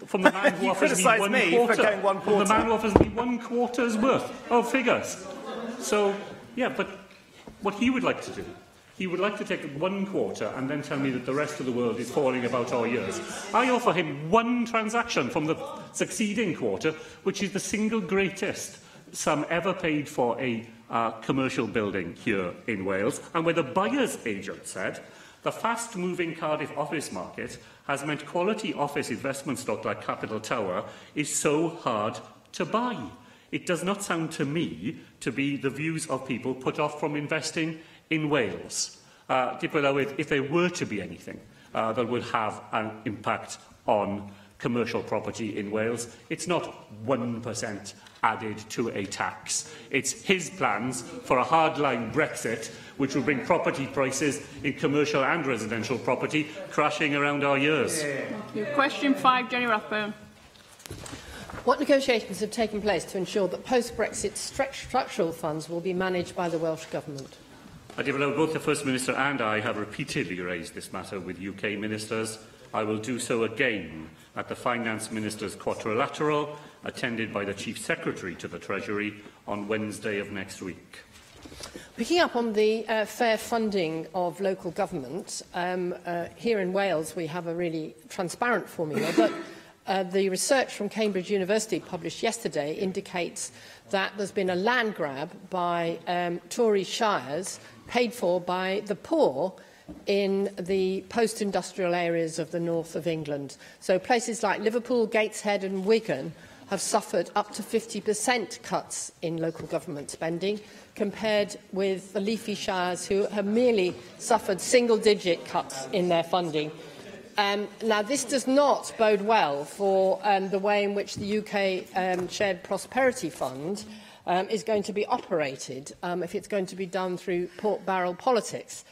S3: from the man who
S11: You
S3: offers me
S11: criticise
S3: one
S11: me
S3: quarter.
S11: for going one
S3: From the
S11: quarter.
S3: man who offers me 1 quarter's worth of figures. So, yeah, but what he would like to do, he would like to take 1 quarter and then tell me that the rest of the world is falling about our ears. I offer him 1 transaction from the succeeding quarter, which is the single greatest sum ever paid for a commercial building here in Wales, and where the buyer's agent said the fast-moving Cardiff office market has meant quality office investment stock like Capital Tower is so hard to buy. It does not sound to me to be the views of people put off from investing in Wales. If there were to be anything that would have an impact on commercial property in Wales, it's not 1% added to a tax. It's his plans for a hardline Brexit, which will bring property prices in commercial and residential property crashing around our ears.
S1: Thank you. Question 5, Jenny Rathbone.
S12: What negotiations have taken place to ensure that post-Brexit structural funds will be managed by the Welsh Government?
S3: Both the First Minister and I have repeatedly raised this matter with UK ministers. I will do so again at the Finance Minister's Quadrilateral, attended by the Chief Secretary to the Treasury on Wednesday of next week.
S12: Picking up on the fair funding of local government, here in Wales we have a really transparent formula, but the research from Cambridge University published yesterday indicates that there's been a land grab by Tory shires paid for by the poor in the post-industrial areas of the north of England. So places like Liverpool, Gateshead and Wigan have suffered up to 50% cuts in local government spending, compared with the leafy shires who have merely suffered single-digit cuts in their funding. Now, this does not bode well for the way in which the UK Shared Prosperity Fund is going to be operated if it's going to be done through pork-barrel politics.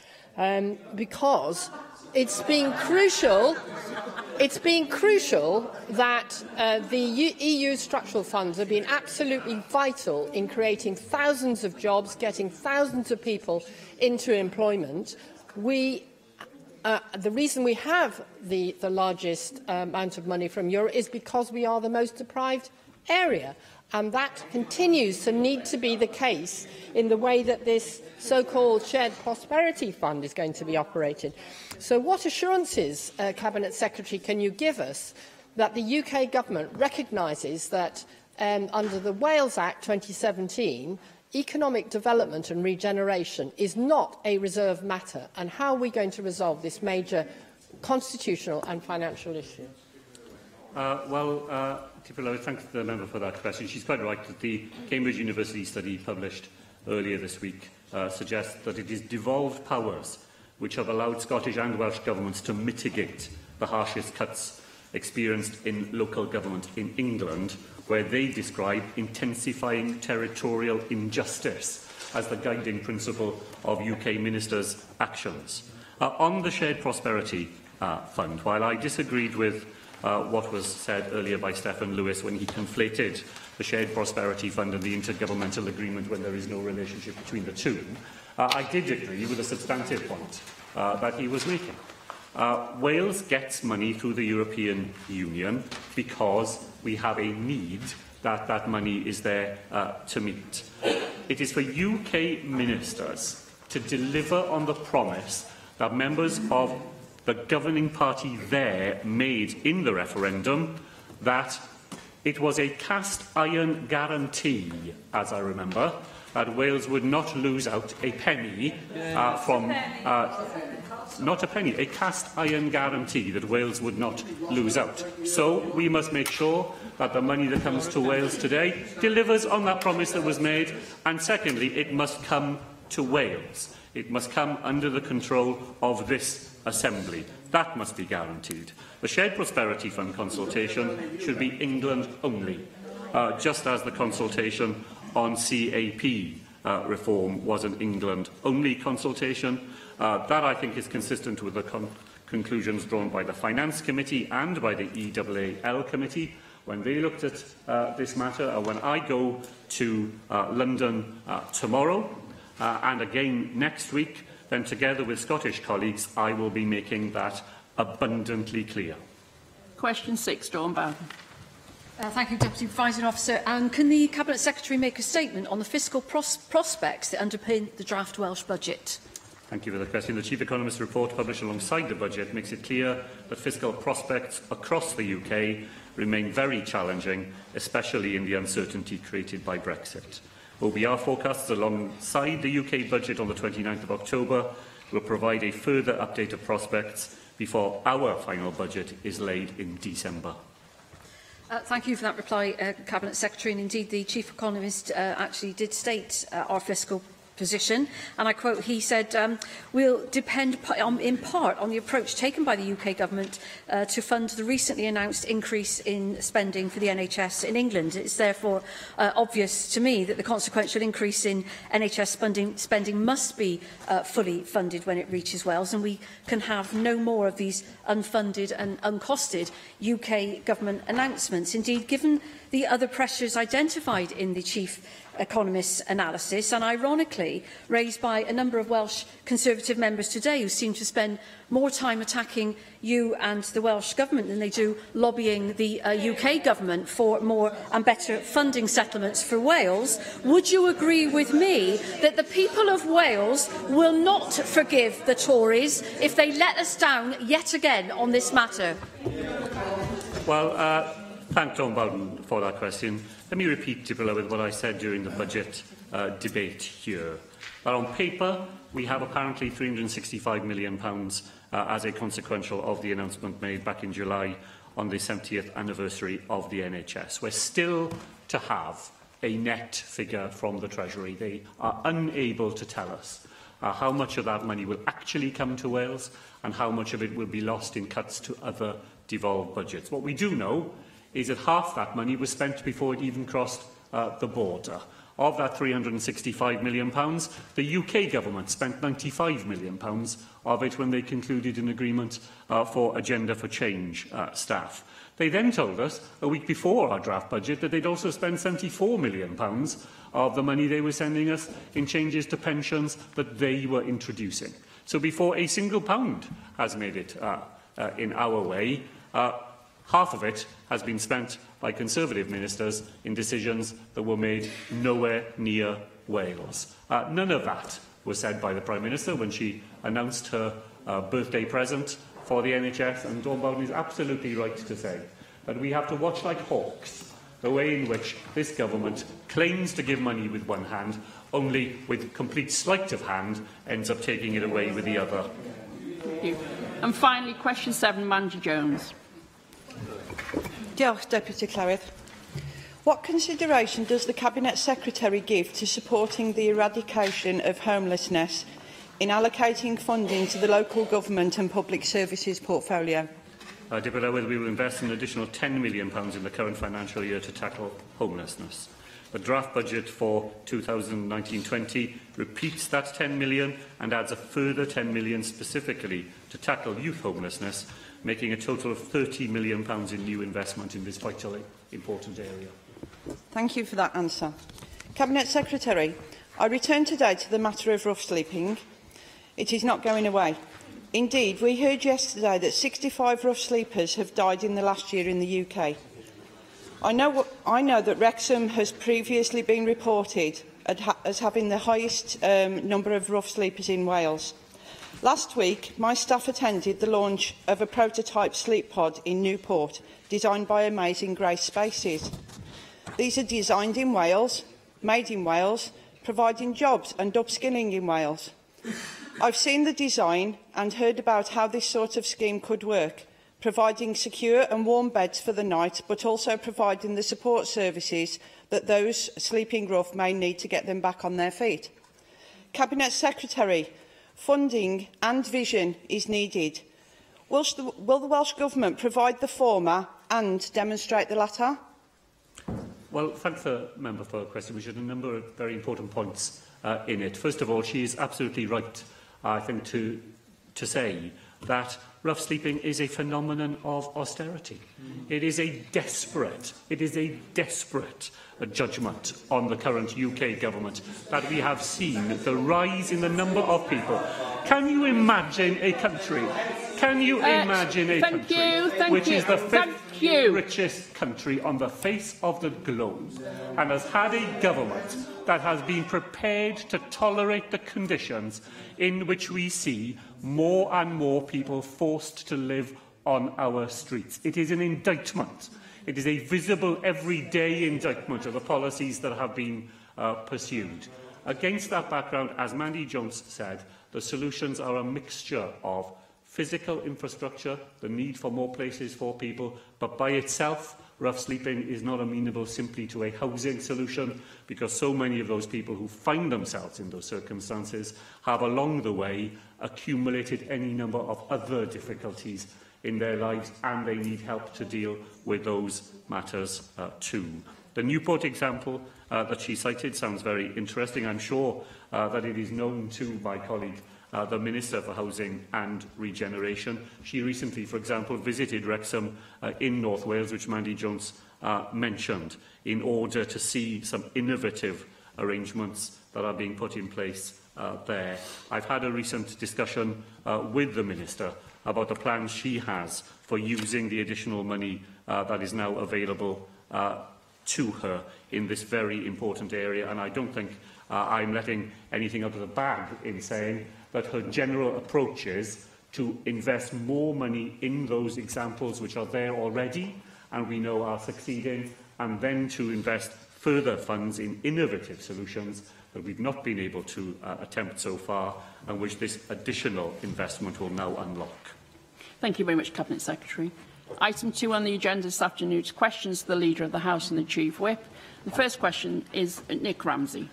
S12: Because it's been crucial that the EU structural funds have been absolutely vital in creating thousands of jobs, getting thousands of people into employment. The reason we have the largest amount of money from Europe is because we are the most deprived area. And that continues to need to be the case in the way that this so-called Shared Prosperity Fund is going to be operated. So what assurances, Cabinet Secretary, can you give us that the UK Government recognises that under the Wales Act 2017, economic development and regeneration is not a reserved matter, and how are we going to resolve this major constitutional and financial issue?
S3: I thank the member for that question. She's quite right that the Cambridge University study published earlier this week suggests that it is devolved powers which have allowed Scottish and Welsh governments to mitigate the harshest cuts experienced in local government in England, where they describe intensifying territorial injustice as the guiding principle of UK ministers' actions. On the Shared Prosperity Fund, while I disagreed with what was said earlier by Stephen Lewis when he conflated the Shared Prosperity Fund and the Intergovernmental Agreement when there is no relationship between the two, I did agree with a substantive point that he was making. Wales gets money through the European Union because we have a need that money is there to meet. It is for UK ministers to deliver on the promise that members of the governing party there made in the referendum, that it was a cast iron guarantee, as I remember, that Wales would not lose out a penny not a penny, a cast iron guarantee that Wales would not lose out. So we must make sure that the money that comes to Wales today delivers on that promise that was made, and secondly, it must come to Wales. It must come under the control of this Assembly. That must be guaranteed. The Shared Prosperity Fund consultation should be England only, just as the consultation on CAP reform was an England-only consultation. That, I think, is consistent with the conclusions drawn by the Finance Committee and by the EAAL Committee when they looked at this matter. When I go to London tomorrow and again next week, then together with Scottish colleagues, I will be making that abundantly clear.
S1: Question 6, Dawn Bowden.
S13: Thank you, Deputy Presiding Officer. And can the Cabinet Secretary make a statement on the fiscal prospects that underpin the draft Welsh budget?
S3: Thank you for the question. The Chief Economist's report published alongside the budget makes it clear that fiscal prospects across the UK remain very challenging, especially in the uncertainty created by Brexit. OBR forecasts alongside the UK budget on the 29th of October will provide a further update of prospects before our final budget is laid in December.
S13: Thank you for that reply, Cabinet Secretary. And indeed, the Chief Economist actually did state our fiscal position, and I quote, he said, will depend in part on the approach taken by the UK Government to fund the recently announced increase in spending for the NHS in England. It's therefore obvious to me that the consequential increase in NHS spending must be fully funded when it reaches Wales, and we can have no more of these unfunded and uncosted UK Government announcements. Indeed, given the other pressures identified in the Chief Economist's analysis, and ironically raised by a number of Welsh Conservative members today who seem to spend more time attacking you and the Welsh Government than they do lobbying the UK Government for more and better funding settlements for Wales, would you agree with me that the people of Wales will not forgive the Tories if they let us down yet again on this matter?
S3: Well, thank Dawn Bowden for that question. Let me repeat, with what I said during the budget debate here. That on paper, we have apparently £365 million as a consequential of the announcement made back in July on the 70th anniversary of the NHS. We're still to have a net figure from the Treasury. They are unable to tell us how much of that money will actually come to Wales and how much of it will be lost in cuts to other devolved budgets. What we do know is that half that money was spent before it even crossed the border. Of that £365 million, the UK Government spent £95 million of it when they concluded an agreement for Agenda for Change staff. They then told us, a week before our draft budget, that they'd also spent £74 million of the money they were sending us in changes to pensions that they were introducing. So before a single pound has made it in our way, half of it has been spent by Conservative ministers in decisions that were made nowhere near Wales. None of that was said by the Prime Minister when she announced her birthday present for the NHS, and Dawn Bowden is absolutely right to say that we have to watch like hawks the way in which this government claims to give money with one hand, only with complete sleight of hand ends up taking it away with the other.
S1: Thank you. And finally, question 7, Manager Jones.
S14: Diolch, Deputy Clwydd. What consideration does the Cabinet Secretary give to supporting the eradication of homelessness in allocating funding to the local government and public services portfolio?
S3: Deputy Llywydd, we will invest an additional £10 million in the current financial year to tackle homelessness. The draft budget for 2019-20 repeats that £10 million and adds a further £10 million specifically to tackle youth homelessness, making a total of £30 million in new investment in this vitally important area.
S14: Thank you for that answer. Cabinet Secretary, I return today to the matter of rough sleeping. It is not going away. Indeed, we heard yesterday that 65 rough sleepers have died in the last year in the UK. I know that Wrexham has previously been reported as having the highest number of rough sleepers in Wales. Last week, my staff attended the launch of a prototype sleep pod in Newport, designed by Amazing Grace Spaces. These are designed in Wales, made in Wales, providing jobs and upskilling in Wales. I've seen the design and heard about how this sort of scheme could work, providing secure and warm beds for the night, but also providing the support services that those sleeping rough may need to get them back on their feet. Cabinet Secretary, funding and vision is needed. Will the Welsh Government provide the former and demonstrate the latter?
S3: Well, thank the member for the question, which had a number of very important points in it. First of all, she is absolutely right, I think, to say that rough sleeping is a phenomenon of austerity. It is a desperate judgment on the current UK government that we have seen the rise in the number of people. Can you imagine a country? Can you imagine a country which is the fifth richest country on the face of the globe and has had a government that has been prepared to tolerate the conditions in which we see more and more people forced to live on our streets? It is an indictment. It is a visible, everyday indictment of the policies that have been pursued. Against that background, as Mandy Jones said, the solutions are a mixture of physical infrastructure, the need for more places for people, but by itself, rough sleeping is not amenable simply to a housing solution, because so many of those people who find themselves in those circumstances have along the way accumulated any number of other difficulties in their lives, and they need help to deal with those matters too. The Newport example that she cited sounds very interesting. I'm sure that it is known to my colleague, the Minister for Housing and Regeneration. She recently, for example, visited Wrexham in North Wales, which Mandy Jones mentioned, in order to see some innovative arrangements that are being put in place there. I've had a recent discussion with the Minister about the plans she has for using the additional money that is now available to her in this very important area, and I don't think I'm letting anything out of the bag in saying that her general approach is to invest more money in those examples which are there already and we know are succeeding, and then to invest further funds in innovative solutions that we've not been able to attempt so far, and which this additional investment will now unlock.
S1: Thank you very much, Cabinet Secretary. Item 2 on the agenda this afternoon is questions to the Leader of the House and the Chief Whip. The first question is Nick Ramsey.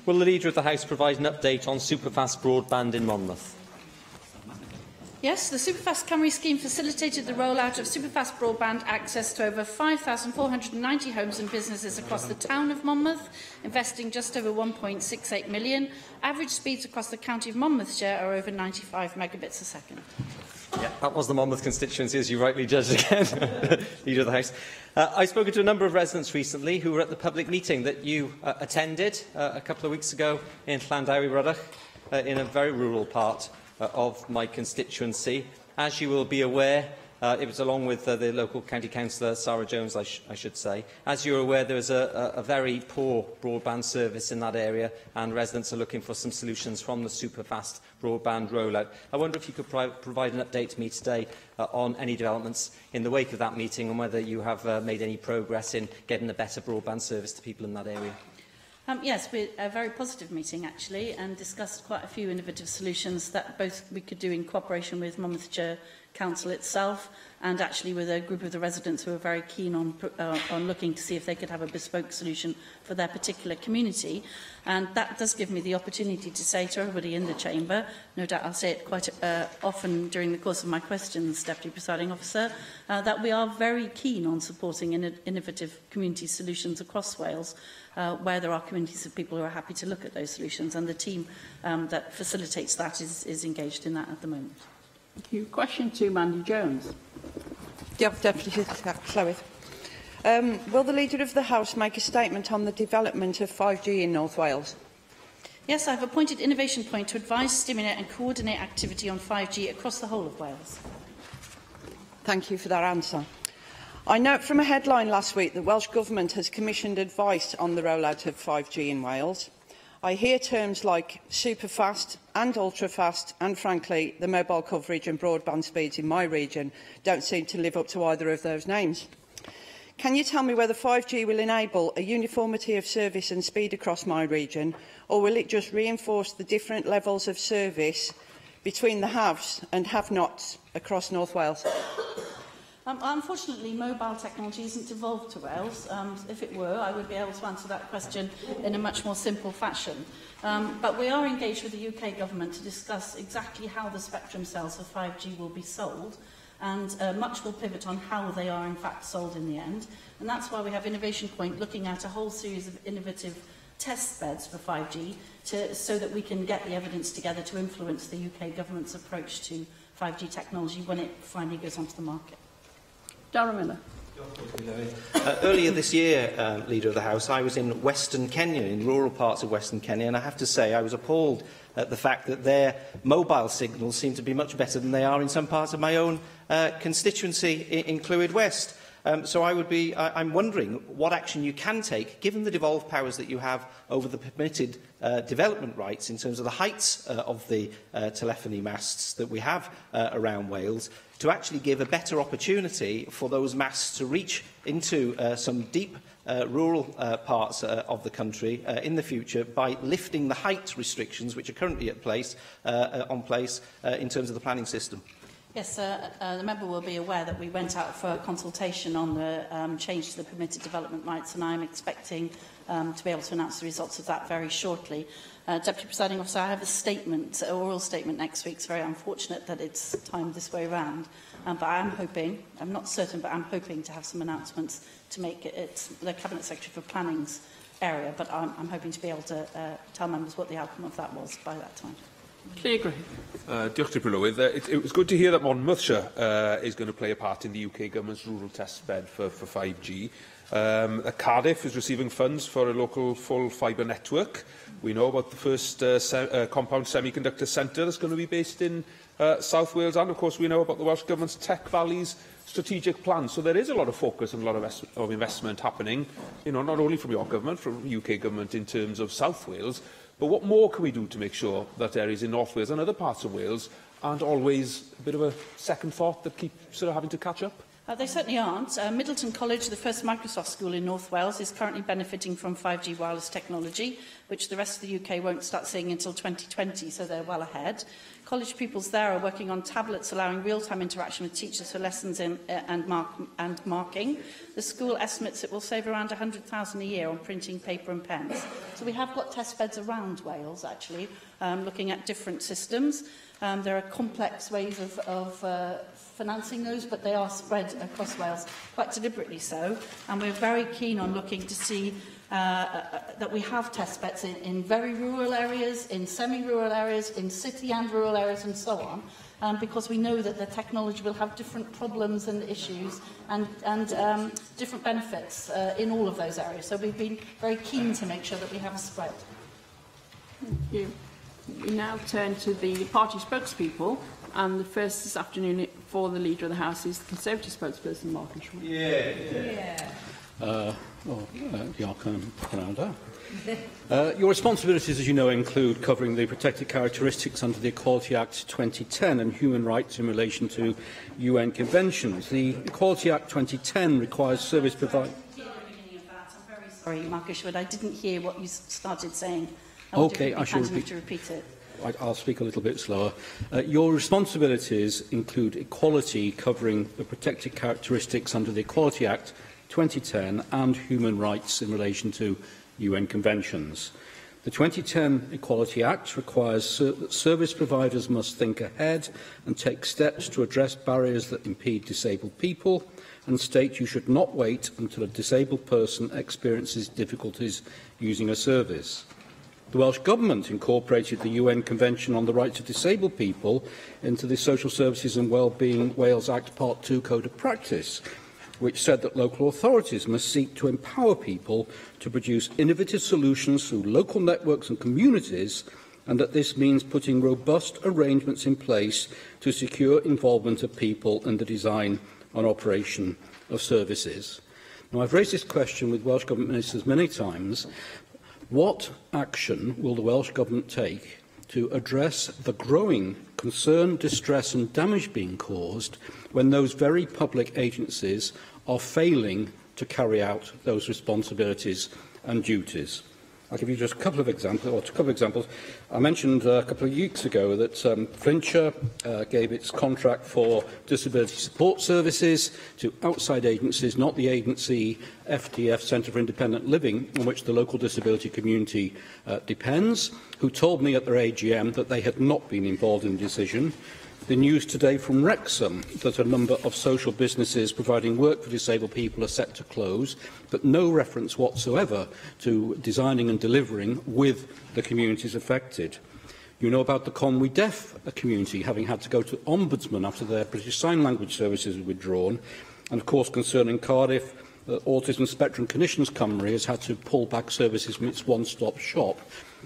S5: Will the Leader of the House provide an update on superfast broadband in Monmouth?
S13: Yes, the Superfast Cymru scheme facilitated the rollout of superfast broadband access to over 5,490 homes and businesses across the town of Monmouth, investing just over £1.68 million. Average speeds across the county of Monmouthshire are over 95 megabits a second.
S5: Yeah, that was the Monmouth constituency, as you rightly judged again, Leader of the House. I've spoken to a number of residents recently who were at the public meeting that you attended a couple of weeks ago in Llandowie Rhydach, in a very rural part of my constituency. As you will be aware, it was along with the local county councillor, Sarah Jones, I should say. As you're aware, there is a very poor broadband service in that area, and residents are looking for some solutions from the superfast broadband rollout. I wonder if you could provide an update to me today on any developments in the wake of that meeting, and whether you have made any progress in getting a better broadband service to people in that area.
S13: Yes, we had a very positive meeting, actually, and discussed quite a few innovative solutions that both we could do in cooperation with Monmouthshire Council itself, and actually with a group of the residents who are very keen on looking to see if they could have a bespoke solution for their particular community. And that does give me the opportunity to say to everybody in the chamber, no doubt I'll say it quite often during the course of my questions, Deputy Presiding Officer, that we are very keen on supporting innovative community solutions across Wales, where there are communities of people who are happy to look at those solutions, and the team that facilitates that is engaged in that at the moment.
S1: Thank you. Question to Mandy Jones.
S14: Deputy Llywydd. Will the Leader of the House make a statement on the development of 5G in North Wales?
S13: Yes, I've appointed Innovation Point to advise, stimulate and coordinate activity on 5G across the whole of Wales.
S14: Thank you for that answer. I note from a headline last week that Welsh Government has commissioned advice on the rollout of 5G in Wales. I hear terms like superfast and ultrafast, and frankly, the mobile coverage and broadband speeds in my region don't seem to live up to either of those names. Can you tell me whether 5G will enable a uniformity of service and speed across my region, or will it just reinforce the different levels of service between the haves and have-nots across North Wales?
S15: Unfortunately, mobile technology isn't evolved to Wales. If it were, I would be able to answer that question in a much more simple fashion. But we are engaged with the UK Government to discuss exactly how the spectrum cells for 5G will be sold, and much will pivot on how they are in fact sold in the end. And that's why we have Innovation Point looking at a whole series of innovative test beds for 5G so that we can get the evidence together to influence the UK Government's approach to 5G technology when it finally goes onto the market.
S1: Darren Miller.
S16: Earlier this year, Leader of the House, I was in Western Kenya, in rural parts of Western Kenya, and I have to say I was appalled at the fact that their mobile signals seem to be much better than they are in some parts of my own constituency in Clwyd West. So I'm wondering what action you can take, given the devolved powers that you have over the permitted development rights in terms of the heights of the telephony masts that we have around Wales, to actually give a better opportunity for those masts to reach into some deep rural parts of the country in the future by lifting the height restrictions which are currently in place in terms of the planning system.
S15: Yes, the member will be aware that we went out for a consultation on the change to the permitted development rights, and I'm expecting to be able to announce the results of that very shortly. Deputy Presiding Officer, I have a statement, an oral statement next week. It's very unfortunate that it's timed this way round, but I am hoping, I'm not certain, but I'm hoping to have some announcements to make it the Cabinet Secretary for Planning's area, but I'm hoping to be able to tell members what the outcome of that was by that time.
S1: Diolch,
S10: Prylywydd. It was good to hear that Monmouthshire is going to play a part in the UK Government's rural test bed for 5G. Cardiff is receiving funds for a local full fibre network. We know about the first compound semiconductor centre that's going to be based in South Wales, and of course we know about the Welsh Government's Tech Valleys strategic plan. So there is a lot of focus and a lot of investment happening, not only from your government, from UK Government in terms of South Wales, but what more can we do to make sure that areas in North Wales and other parts of Wales aren't always a bit of a second thought that keep sort of having to catch up?
S15: They certainly aren't. Middleton College, the first Microsoft school in North Wales, is currently benefiting from 5G wireless technology, which the rest of the UK won't start seeing until 2020, so they're well ahead. College pupils there are working on tablets allowing real-time interaction with teachers for lessons and marking. The school estimates it will save around £100,000 a year on printing paper and pens. So we have got test beds around Wales, actually, looking at different systems. There are complex ways of financing those, but they are spread across Wales, quite deliberately so. And we're very keen on looking to see that we have test beds in very rural areas, in semi-rural areas, in city and rural areas, and so on, because we know that the technology will have different problems and issues and different benefits in all of those areas. So we've been very keen to make sure that we have a spread.
S1: Thank you. We now turn to the party spokespeople, and the first this afternoon for the Leader of the House is the Conservative spokesperson, Mark Shaw.
S2: Your responsibilities, as you know, include covering the protected characteristics under the Equality Act 2010 and human rights in relation to UN conventions. The Equality Act 2010 requires service providers...
S15: Sorry, Mark Ishwood, I didn't hear what you started saying.
S2: Okay, I shall
S15: repeat it.
S2: I'll speak a little bit slower. Your responsibilities include equality, covering the protected characteristics under the Equality Act 2010 and human rights in relation to UN conventions. The 2010 Equality Act requires that service providers must think ahead and take steps to address barriers that impede disabled people, and state you should not wait until a disabled person experiences difficulties using a service. The Welsh Government incorporated the UN Convention on the Rights of Disabled People into the Social Services and Wellbeing Wales Act Part 2 Code of Practice, which said that local authorities must seek to empower people to produce innovative solutions through local networks and communities, and that this means putting robust arrangements in place to secure involvement of people in the design and operation of services. Now, I've raised this question with Welsh Government ministers many times. What action will the Welsh Government take to address the growing concern, distress and damage being caused when those very public agencies are failing to carry out those responsibilities and duties. I'll give you just a couple of examples. I mentioned a couple of weeks ago that Flintshire gave its contract for disability support services to outside agencies, not the agency FDF, Centre for Independent Living, on which the local disability community depends, who told me at their AGM that they had not been involved in the decision. The news today from Wrexham that a number of social businesses providing work for disabled people are set to close, but no reference whatsoever to designing and delivering with the communities affected. You know about the Conwy Deaf community having had to go to Ombudsman after their British Sign Language services were withdrawn. And of course, concerning Cardiff, Autism Spectrum Clinicians Cymru has had to pull back services from its one-stop shop,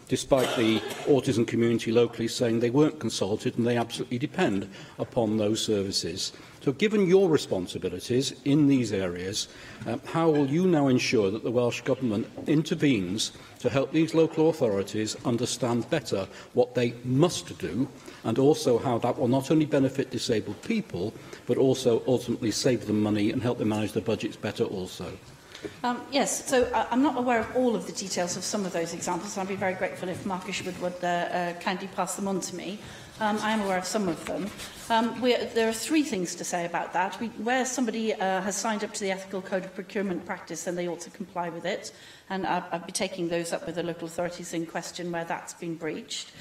S2: despite the autism community locally saying they weren't consulted and they absolutely depend upon those services. So given your responsibilities in these areas, how will you now ensure that the Welsh Government intervenes to help these local authorities understand better what they must do, and also how that will not only benefit disabled people, but also ultimately save them money and help them manage their budgets better also?
S15: Yes, so I'm not aware of all of the details of some of those examples, and I'd be very grateful if Mark Isherwood would kindly pass them on to me. I am aware of some of them. There are three things to say about that. Where somebody has signed up to the Ethical Code of Procurement Practice, then they ought to comply with it, and I'll be taking those up with the local authorities in question where that's been breached.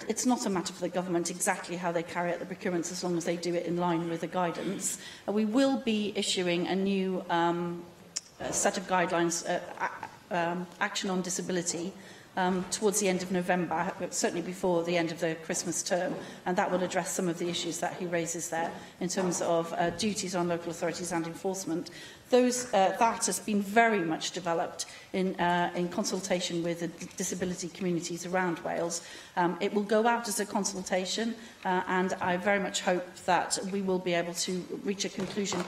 S15: It's not a matter for the government exactly how they carry out the procurements as long as they do it in line with the guidance. We will be issuing a new set of guidelines, action on disability, towards the end of November, certainly before the end of the Christmas term, and that will address some of the issues that he raises there in terms of duties on local authorities and enforcement. That has been very much developed in consultation with the disability communities around Wales. It will go out as a consultation, and I very much hope that we will be able to reach a conclusion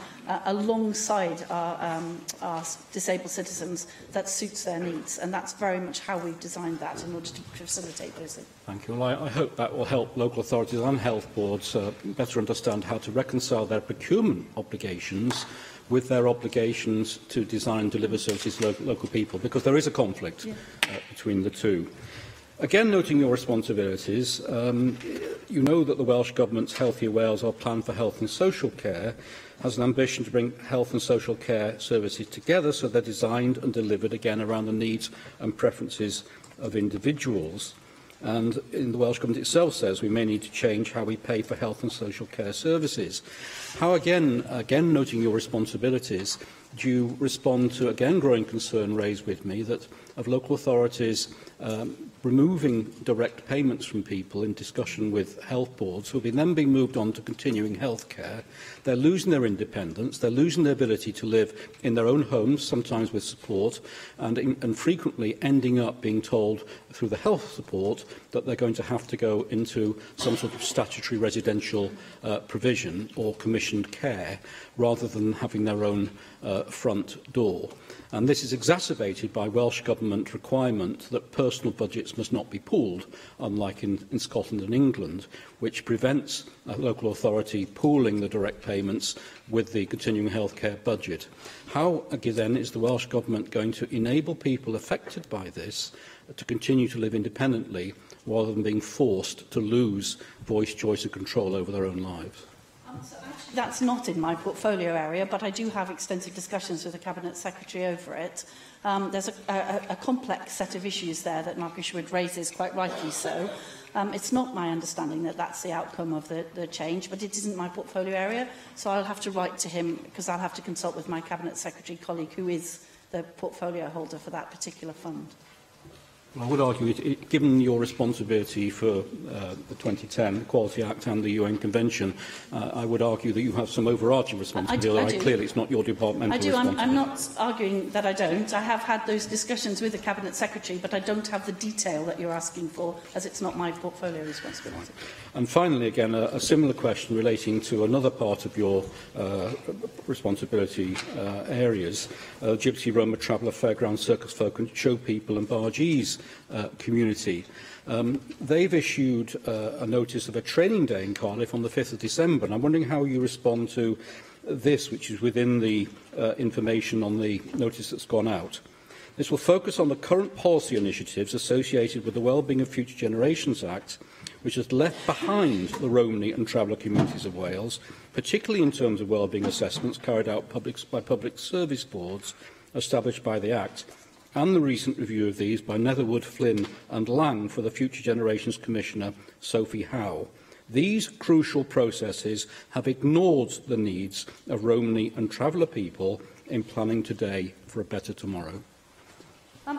S15: alongside our disabled citizens that suits their needs, and that's very much how we've designed that in order to facilitate those things.
S2: Thank you. Well, I hope that will help local authorities and health boards better understand how to reconcile their procurement obligations with their obligations to design and deliver services to local people, because there is a conflict between the two. Again, noting your responsibilities, you know that the Welsh Government's Healthier Wales, our plan for health and social care, has an ambition to bring health and social care services together so they're designed and delivered again around the needs and preferences of individuals. And in the Welsh Government itself says we may need to change how we pay for health and social care services. How, again noting your responsibilities, do you respond to, again, growing concern raised with me that of local authorities removing direct payments from people in discussion with health boards who have then been moved on to continuing health care? They're losing their independence, they're losing their ability to live in their own homes, sometimes with support, and frequently ending up being told through the health support that they're going to have to go into some sort of statutory residential provision or commissioned care rather than having their own front door. And this is exacerbated by Welsh Government requirement that personal budgets must not be pooled, unlike in Scotland and England, which prevents a local authority pooling the direct payments with the continuing healthcare budget. How, then, is the Welsh Government going to enable people affected by this to continue to live independently rather than being forced to lose voice, choice and control over their own lives?
S15: That's not in my portfolio area, but I do have extensive discussions with the Cabinet Secretary over it. There's a complex set of issues there that Mark Isherwood raises, quite rightly so. It's not my understanding that that's the outcome of the change, but it isn't my portfolio area, so I'll have to write to him because I'll have to consult with my Cabinet Secretary colleague who is the portfolio holder for that particular fund.
S2: I would argue, given your responsibility for the 2010 Equality Act and the UN Convention, I would argue that you have some overarching responsibility. Clearly, it's not your departmental responsibility.
S15: I'm not arguing that I don't. I have had those discussions with the Cabinet Secretary, but I don't have the detail that you're asking for, as it's not my portfolio responsibility.
S2: And finally, again, a similar question relating to another part of your responsibility areas, Gypsy, Roma, Traveller, Fairground, Circus Folk and Show People and Bargees community. They've issued a notice of a training day in Cardiff on the 5th of December, and I'm wondering how you respond to this, which is within the information on the notice that's gone out. This will focus on the current policy initiatives associated with the Wellbeing of Future Generations Act, which has left behind the Romney and Traveller communities of Wales, particularly in terms of wellbeing assessments carried out by public service boards established by the Act, and the recent review of these by Netherwood, Flynn and Lang for the Future Generations Commissioner, Sophie Howe. These crucial processes have ignored the needs of Romney and Traveller people in planning today for a better tomorrow.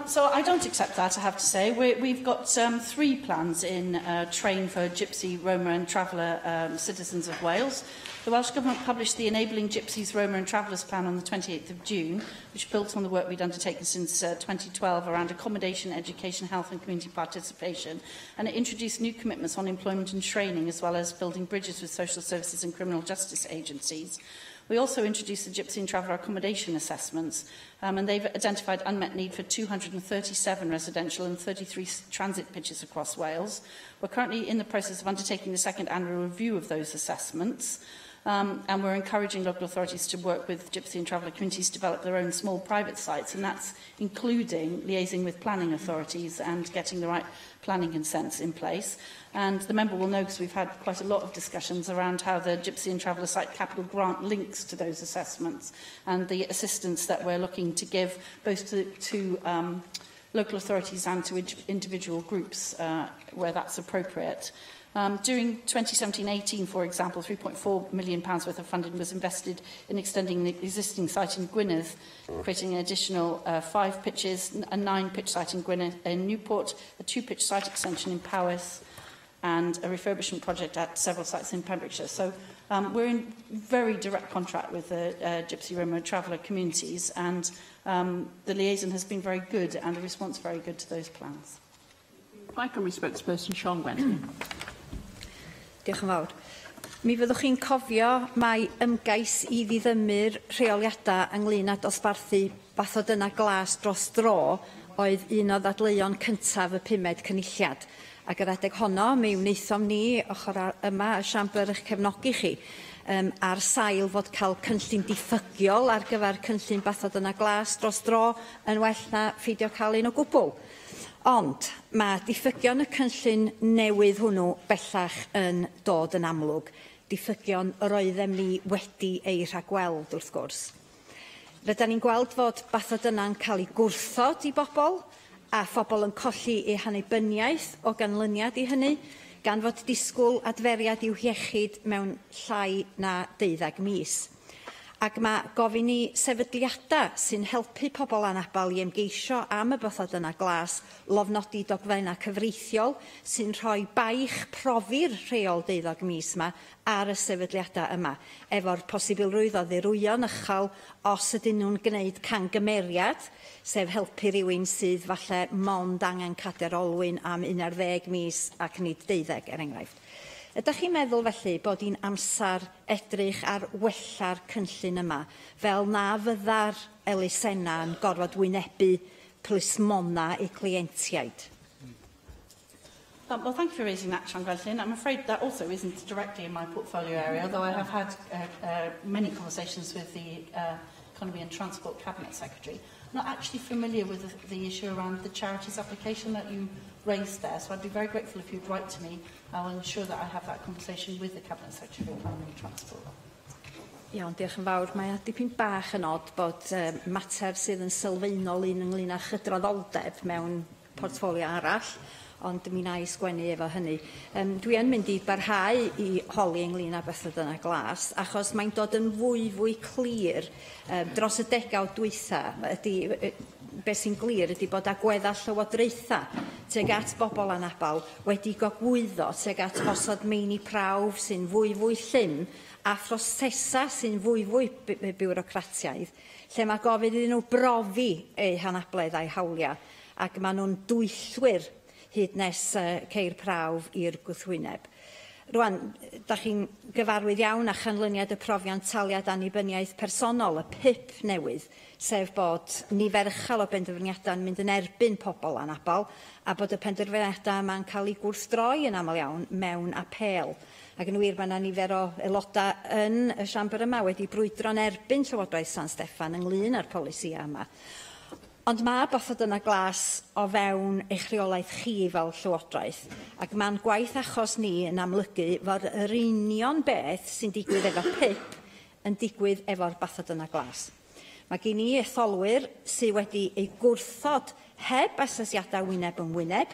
S15: So I don't accept that, I have to say. We've got 3 plans in train for Gypsy, Roma and Traveller citizens of Wales. The Welsh Government published the Enabling Gypsies, Roma and Travellers plan on the 28th of June, which built on the work we'd undertaken since 2012 around accommodation, education, health and community participation. And it introduced new commitments on employment and training, as well as building bridges with social services and criminal justice agencies. We also introduced the Gypsy and Traveller accommodation assessments, and they've identified unmet need for 237 residential and 33 transit pitches across Wales. We're currently in the process of undertaking the second annual review of those assessments, and we're encouraging local authorities to work with Gypsy and Traveller communities to develop their own small private sites, and that's including liaising with planning authorities and getting the right planning consents in place. And the member will know, because we've had quite a lot of discussions around how the Gypsy and Traveller Site Capital Grant links to those assessments and the assistance that we're looking to give both to local authorities and to individual groups where that's appropriate. During 2017-18, for example, £3.4 million worth of funding was invested in extending the existing site in Gwynedd, creating an additional 5 pitches, a 9-pitch site in Gwynedd, in Newport, a 2-pitch site extension in Powys, and a refurbishment project at several sites in Pembrokeshire. So we're in very direct contact with the Gypsy, Roma and Traveller communities, and the liaison has been very good and the response very good to those plans.
S1: Microphone spokesperson Siôn Gwenllian.
S17: Diolch yn fawr. Mi fyddwch chi'n cofio mai ymgais I ddiddymu'r rheoliadau ynglŷn â dosbarthu bathodynau glas dros dro oedd un o ddadleuon cyntaf y 5 cynulliad. Ac yr adeg honno, mi wnaethom ni ochr yma y siambr eich cefnogi chi ar sail fod cael cynllun diffygiol ar gyfer cynllun bathodynau glas dros dro yn well na pheidio cael un o gwbl. Ond mae diffygion y cynllun newydd hwnnw bellach yn dod yn amlwg. Diffygion yr oeddem ni wedi ei rhagweld wrth gwrs. Rydyn ni'n gweld fod bathodynau'n cael ei gwrthod I bobl a phobl yn colli eu hannibyniaeth o ganlyniad I hynny, gan fod disgwyl adferiad i'w iechyd mewn llai na 12 mis. Ac mae gofyn I sefydliadau sy'n helpu pobl anabal I ymgeisio am y bathodynau glas lofnodi dogfennau cyfreithiol sy'n rhoi baich profi'r rheol 12 mis yma ar y sefydliadau yma, efo'r posibilrwydd o ddirwyon ychal os ydyn nhw'n gwneud cangymeriad, sef helpu rhywun sydd falle mond angen cader olwyn am 11 mis ac nid 12 enghraifft. Ydych chi'n meddwl felly bod hi'n amser edrych ar wella'r cynllun yma, fel na fydda'r elusennau yn gorfod wynebu plismona eu clientiaid?
S15: Well, thank you for raising that, Siôn Gwenllian. I'm afraid that also isn't directly in my portfolio area, although I have had many conversations with the Economy and Transport Cabinet Secretary. I'm not actually familiar with the issue around the charities application that you raised there, so I'd be very grateful if you'd write to me. I will ensure that I have that conversation with the Cabinet Secretary for Economy and Transport.
S17: Iawn, diolch yn fawr. Mae dipyn bach yn od bod mater sydd yn sylfaenol un ynglŷn â chydraddoldeb mewn portfolio arall, ond mi na I sgwennu efo hynny. Dwi yn mynd I barhau I holi ynglŷn â bathodynau glas, achos mae'n dod yn fwy clir dros y degawd dwytha. Beth sy'n glir ydy bod agweddau llywodraethau tuag at bobl anabal wedi gogwyddo tuag at osod meini prawf sy'n fwy llym a phrosesa sy'n fwy biwrocratiaidd, lle mae gofyn iddyn nhw brofi eu hanabledd a'u hawliau, ac maen nhw'n dwyllwyr hyd nes ceir prawf i'r gwrthwyneb. Rwan, da chi'n gyfarwydd iawn â chanlyniad y profiant taliad annibyniaeth personol, y PIP newydd, sef bod nifer uchel o benderfyniadau yn mynd yn erbyn pobl anabal, a bod y penderfyniadau yma'n cael eu gwrthdroi yn aml iawn mewn apel. Ac yn wir, mae yna nifer o aelodau yn y siambr yma wedi brwydro'n erbyn Llywodraeth San Steffan ynglŷn â'r polisia yma. Ond mae bathodyn yna glas o fewn eich rheolaeth chi fel Llywodraeth, ac mae'n gwaith achos ni yn amlygu fod yr union beth sy'n digwydd efo PIP yn digwydd efo'r bathodyn yna glas. Mae gen i etholwyr sydd wedi ei gwrthod heb asesiadau wyneb yn wyneb,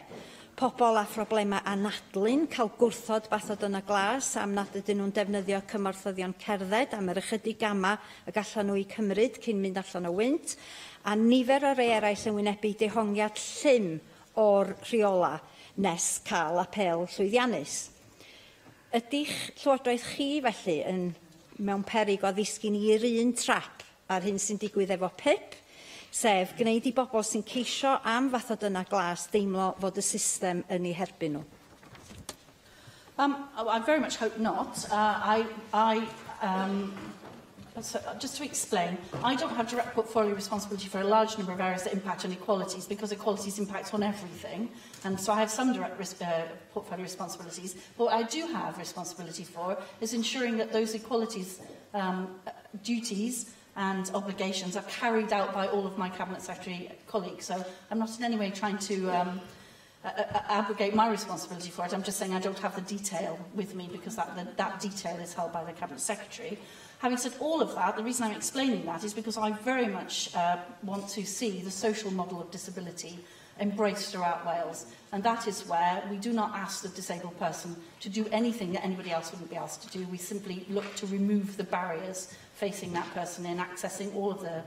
S17: pobl a phroblema anadlu'n cael gwrthod bathodyn yna glas am nad ydyn nhw'n defnyddio cymorthyddion cerdded am yr ychydig gama y gallan nhw i cymryd cyn mynd allan o wynt, a nifer o rei eraill yn wynebu dehongiad llym o'r rheola nes cael apel llwyddiannus. Ydych Llywodraeth chi felly yn mewn peryg o ddisgyn i'r un trap ar hyn sy'n digwydd efo PIP, sef gwneud i bobl sy'n ceisio am fathod yna glas deimlo fod y system yn ei herbyn nhw?
S15: I very much hope not. So, just to explain, I don't have direct portfolio responsibility for a large number of areas that impact on equalities, because equalities impact on everything, and so I have some direct portfolio responsibilities. But what I do have responsibility for is ensuring that those equalities duties and obligations are carried out by all of my Cabinet Secretary colleagues. So I'm not in any way trying to abrogate my responsibility for it. I'm just saying I don't have the detail with me, because that detail is held by the Cabinet Secretary. Having said all of that, the reason I'm explaining that is because I very much want to see the social model of disability embraced throughout Wales. And that is where we do not ask the disabled person to do anything that anybody else wouldn't be asked to do. We simply look to remove the barriers facing that person in accessing all of the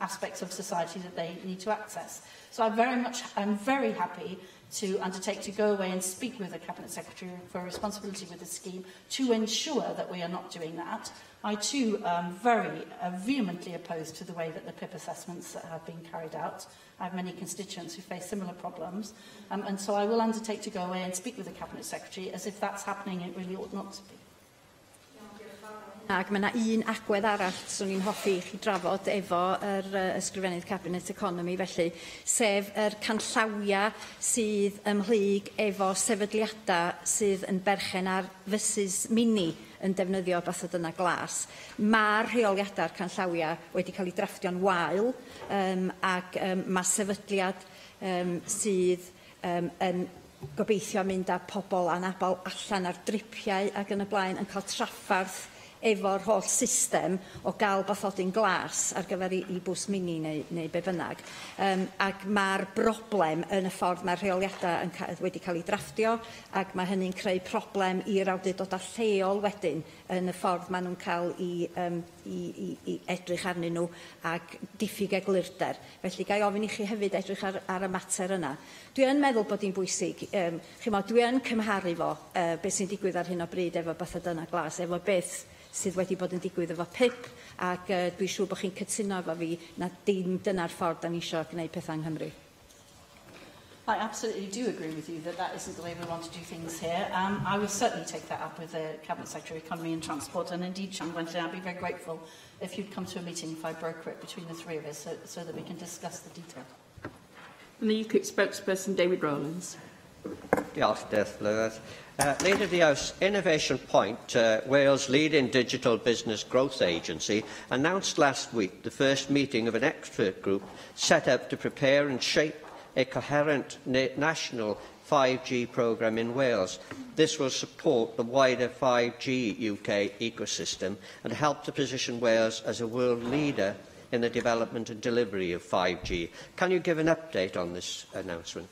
S15: aspects of society that they need to access. So I'm very happy to undertake to go away and speak with the Cabinet Secretary for responsibility with the scheme to ensure that we are not doing that. I too am very vehemently opposed to the way that the PIP assessments have been carried out. I have many constituents who face similar problems, and so I will undertake to go away and speak with the Cabinet Secretary as if that's happening. It really ought not to be.
S17: Ac mae yna un agwedd arall swn i'n hoffi chi drafod efo yr ysgrifennydd Cabinet Economy felly, sef yr canllawia sydd ymhlug efo sefydliadau sydd yn berchen ar fysys mini yn defnyddio bathod yna glas. Mae'r rheoliadau'r canllawia wedi cael ei drafftio'n wael, ac mae sefydliad sydd yn gobeithio mynd â pobl anabal allan ar dripiau ac yn y blaen yn cael traffarth efo'r holl system o gael bathodyn glas ar gyfer i bws mini neu be bynnag. Ac mae'r broblem yn y ffordd mae'r rheoliadau wedi cael ei drafftio, ac mae hynny'n creu problem i'r awdurdodau lleol wedyn yn y ffordd maen nhw'n cael i edrych arnyn nhw ac diffyg eglurder. Felly, gai ofyn i chi hefyd edrych ar y mater yna. Dwi yn meddwl bod hi'n bwysig. Dwi yn cymharu fo beth sy'n digwydd ar hyn o bryd efo bathod yna glas, efo beth sydd wedi bod yn digwydd efo PIP, ac dwi'n siŵr bod chi'n cytuno efo fi na dim dyna'r ffordd da ni eisiau gwneud pethau yng Nghymru.
S15: I absolutely do agree with you that that isn't the way we want to do things here. I will certainly take that up with the Cabinet Secretary of Economy and Transport, and indeed, Sian Gwenllian, I'd be very grateful if you'd come to a meeting if I broker it between the three of us so that we can discuss the detail.
S1: And the UKIP spokesperson, David Rowlands.
S18: Diolch, Death Lewis. Leader of the House, Innovation Point, Wales' leading digital business growth agency, announced last week the first meeting of an expert group set up to prepare and shape a coherent national 5G programme in Wales. This will support the wider 5G UK ecosystem and help to position Wales as a world leader in the development and delivery of 5G. Can you give an update on this announcement,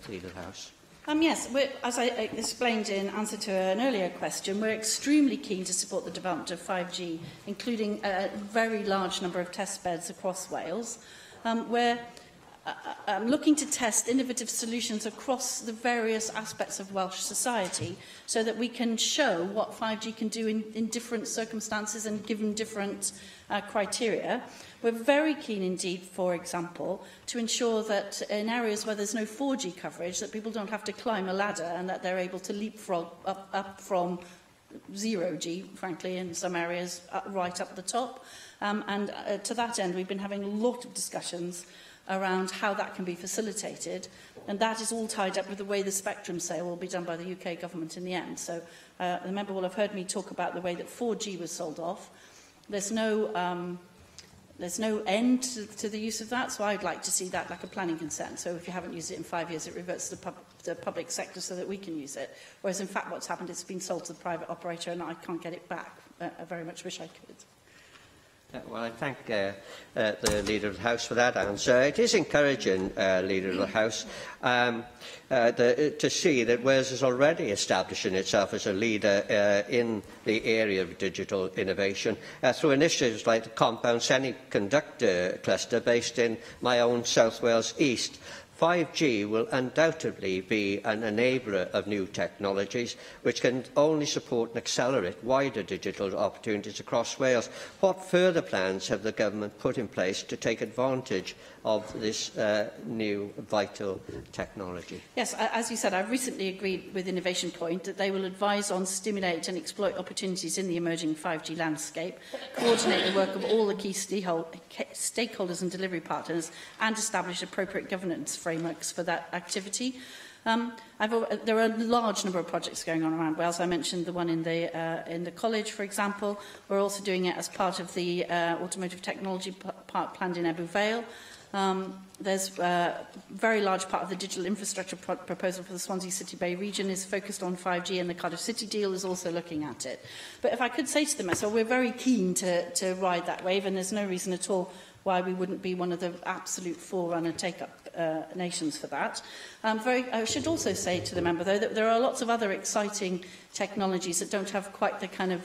S18: Leader of the House?
S15: Yes, as I explained in answer to an earlier question, we're extremely keen to support the development of 5G, including a very large number of test beds across Wales. We're looking to test innovative solutions across the various aspects of Welsh society so that we can show what 5G can do in different circumstances and given different criteria. We're very keen indeed, for example, to ensure that in areas where there's no 4G coverage, that people don't have to climb a ladder and that they're able to leapfrog up from 0G, frankly, in some areas, right up the top. To that end, we've been having a lot of discussions around how that can be facilitated, and that is all tied up with the way the spectrum sale will be done by the UK government in the end. So the member will have heard me talk about the way that 4G was sold off. There's no end to the use of that, so I'd like to see that like a planning consent. So if you haven't used it in 5 years, it reverts to the public sector so that we can use it. Whereas in fact what's happened is it's been sold to the private operator and I can't get it back. I very much wish I could.
S18: Well, I thank the Leader of the House for that answer. It is encouraging, Leader of the House, to see that Wales is already establishing itself as a leader in the area of digital innovation through initiatives like the Compound Semiconductor Cluster based in my own South Wales East. 5G will undoubtedly be an enabler of new technologies, which can only support and accelerate wider digital opportunities across Wales. What further plans have the government put in place to take advantage of this new vital technology?
S15: Yes, as you said, I've recently agreed with Innovation Point that they will advise on, stimulate and exploit opportunities in the emerging 5G landscape, coordinate the work of all the key stakeholders and delivery partners, and establish appropriate governance frameworks for that activity. There are a large number of projects going on around Wales. I mentioned the one in the college, for example. We're also doing it as part of the automotive technology park planned in Ebbw Vale. There's a very large part of the digital infrastructure proposal for the Swansea City Bay region is focused on 5G, and the Cardiff City deal is also looking at it. But if I could say to them, so we're very keen to ride that wave, and there's no reason at all why we wouldn't be one of the absolute forerunner take-up nations for that. I should also say to the member, though, that there are lots of other exciting technologies that don't have quite the kind of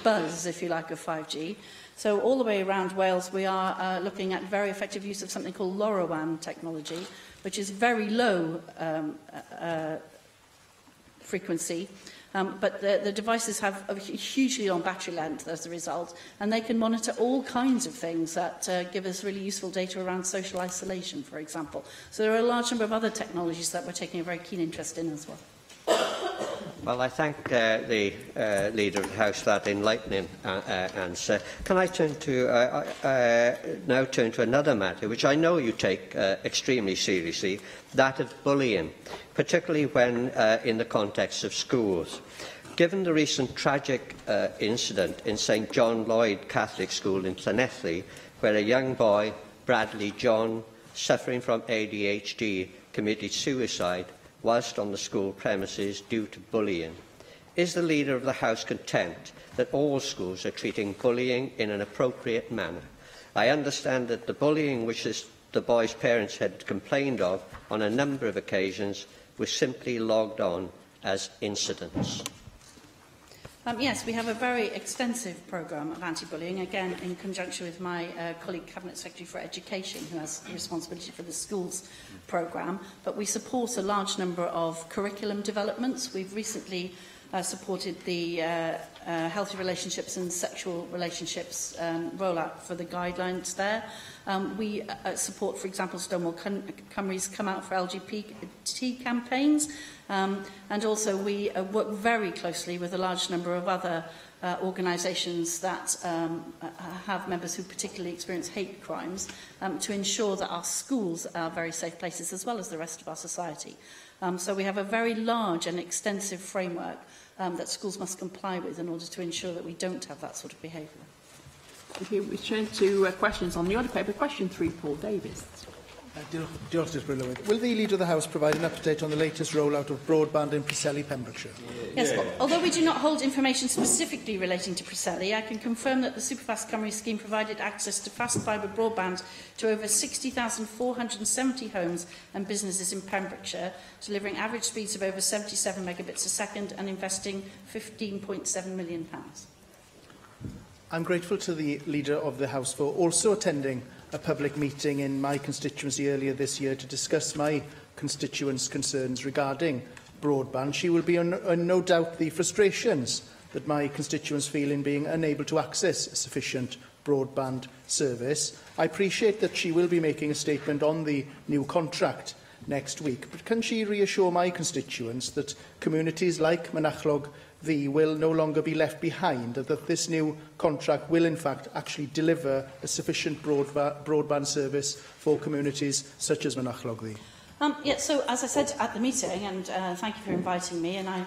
S15: buzz, if you like, of 5G. So all the way around Wales, we are looking at very effective use of something called LoRaWAN technology, which is very low frequency, but the devices have a hugely long battery length as a result, and they can monitor all kinds of things that give us really useful data around social isolation, for example. So there are a large number of other technologies that we're taking a very keen interest in as well.
S18: Well, I thank the Leader of the House for that enlightening answer. Can I turn to, now turn to another matter, which I know you take extremely seriously, that of bullying, particularly when in the context of schools. Given the recent tragic incident in St John Lloyd Catholic School in Llanelli, where a young boy, Bradley John, suffering from ADHD, committed suicide whilst on the school premises due to bullying, is the Leader of the House content that all schools are treating bullying in an appropriate manner? I understand that the bullying which the boy's parents had complained of on a number of occasions was simply logged on as incidents.
S15: Yes, we have a very extensive programme of anti-bullying, again in conjunction with my colleague Cabinet Secretary for Education, who has responsibility for the schools programme. But we support a large number of curriculum developments. We've recently supported the healthy relationships and sexual relationships rollout for the guidelines there. We support, for example, Stonewall Cymru's Come Out for LGBT campaigns, and also we work very closely with a large number of other organisations that have members who particularly experience hate crimes to ensure that our schools are very safe places as well as the rest of our society. So we have a very large and extensive framework that schools must comply with in order to ensure that we don't have that sort of behaviour.
S1: Thank you. We turn to questions on the order paper. Question 3, Paul Davis.
S19: Will the Leader of the House provide an update on the latest rollout of broadband in Preseli, Pembrokeshire?
S15: Yes, although we do not hold information specifically relating to Preseli, I can confirm that the Superfast Cymru scheme provided access to fast fibre broadband to over 60,470 homes and businesses in Pembrokeshire, delivering average speeds of over 77 megabits a second and investing £15.7 million.
S19: I'm grateful to the Leader of the House for also attending a public meeting in my constituency earlier this year to discuss my constituents' concerns regarding broadband. She will be no doubt the frustrations that my constituents feel in being unable to access a sufficient broadband service. I appreciate that she will be making a statement on the new contract next week, but can she reassure my constituents that communities like Mynachlog V will no longer be left behind, and that this new contract will in fact actually deliver a sufficient broadband service for communities such as Mynachlog V?
S15: So as I said at the meeting, and thank you for inviting me, and I,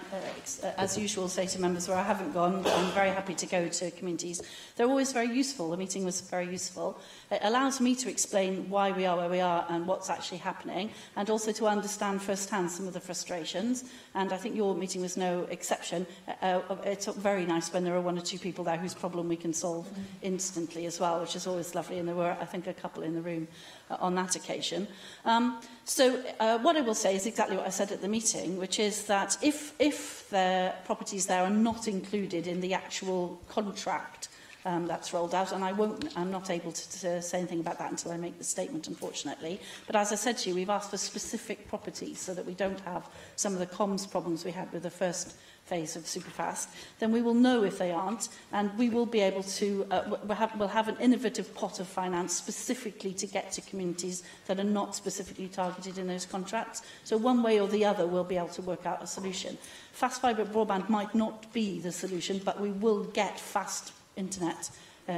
S15: as usual, say to members where I haven't gone, I'm very happy to go to communities. They're always very useful. The meeting was very useful. It allows me to explain why we are where we are and what's actually happening, and also to understand firsthand some of the frustrations. And I think your meeting was no exception. It's very nice when there are one or two people there whose problem we can solve instantly as well, which is always lovely. And there were, I think, a couple in the room on that occasion. What I will say is exactly what I said at the meeting, which is that if the properties there are not included in the actual contract that's rolled out, and I'm not able to say anything about that until I make the statement, unfortunately. But as I said to you, we've asked for specific properties so that we don't have some of the comms problems we had with the first phase of Superfast. Then we will know if they aren't, and we will be able to, we'll have an innovative pot of finance specifically to get to communities that are not specifically targeted in those contracts. So one way or the other, we'll be able to work out a solution. Fast fibre broadband might not be the solution, but we will get fast internet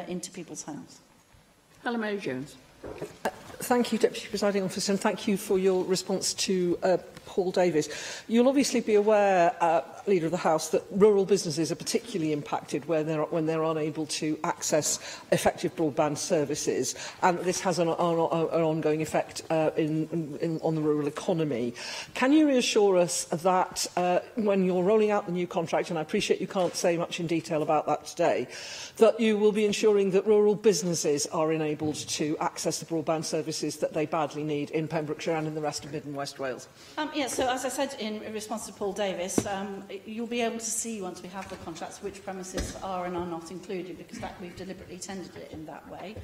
S15: into people's homes.
S1: Helen Mary Jones.
S20: Thank you, Deputy Presiding Officer, and thank you for your response to Paul Davies. You'll obviously be aware, Leader of the House, that rural businesses are particularly impacted when they're unable to access effective broadband services, and this has an ongoing effect on the rural economy. Can you reassure us that when you're rolling out the new contract, and I appreciate you can't say much in detail about that today, that you will be ensuring that rural businesses are enabled to access the broadband services that they badly need in Pembrokeshire and in the rest of Mid and West Wales?
S15: So as I said in response to Paul Davies, you'll be able to see once we have the contracts which premises are and are not included, because we've deliberately tendered it in that way.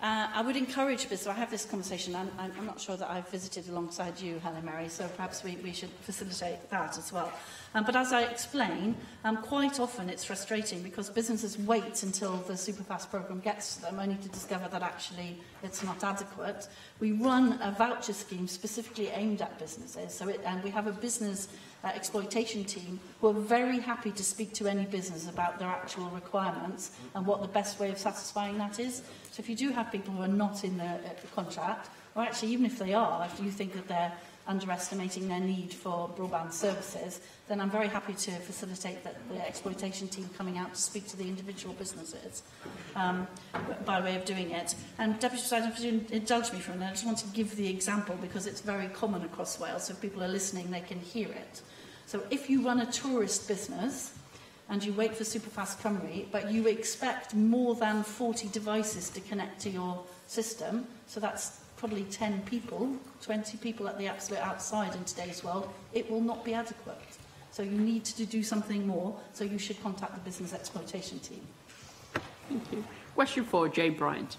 S15: I would encourage business. I have this conversation, and I'm not sure that I've visited alongside you, Helen Mary, so perhaps we should facilitate that as well. But as I explain, quite often it's frustrating because businesses wait until the Superfast programme gets to them, only to discover that actually it's not adequate. We run a voucher scheme specifically aimed at businesses, and we have a business exploitation team who are very happy to speak to any business about their actual requirements and what the best way of satisfying that is. So if you do have people who are not in the contract, or actually even if they are, if you think that they're underestimating their need for broadband services, then I'm very happy to facilitate the exploitation team coming out to speak to the individual businesses by way of doing it. And Deputy President, if you indulge me for a minute, I just want to give the example because it's very common across Wales, so if people are listening they can hear it. So if you run a tourist business and you wait for Superfast Cymru, but you expect more than 40 devices to connect to your system, so that's probably 10 people, 20 people at the absolute outside in today's world, it will not be adequate. So you need to do something more, so you should contact the business exploitation team.
S1: Thank you. Question 4, Jay Bryant.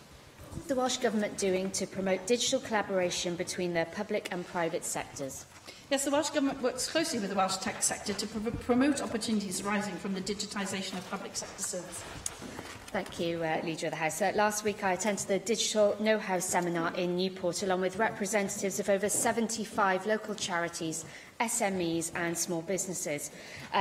S21: What is the Welsh Government doing to promote digital collaboration between their public and private sectors?
S15: Yes, the Welsh Government works closely with the Welsh tech sector to promote opportunities arising from the digitisation of public sector services.
S21: Thank you, Leader of the House. Last week I attended the Digital Know-How Seminar in Newport, along with representatives of over 75 local charities, SMEs and small businesses.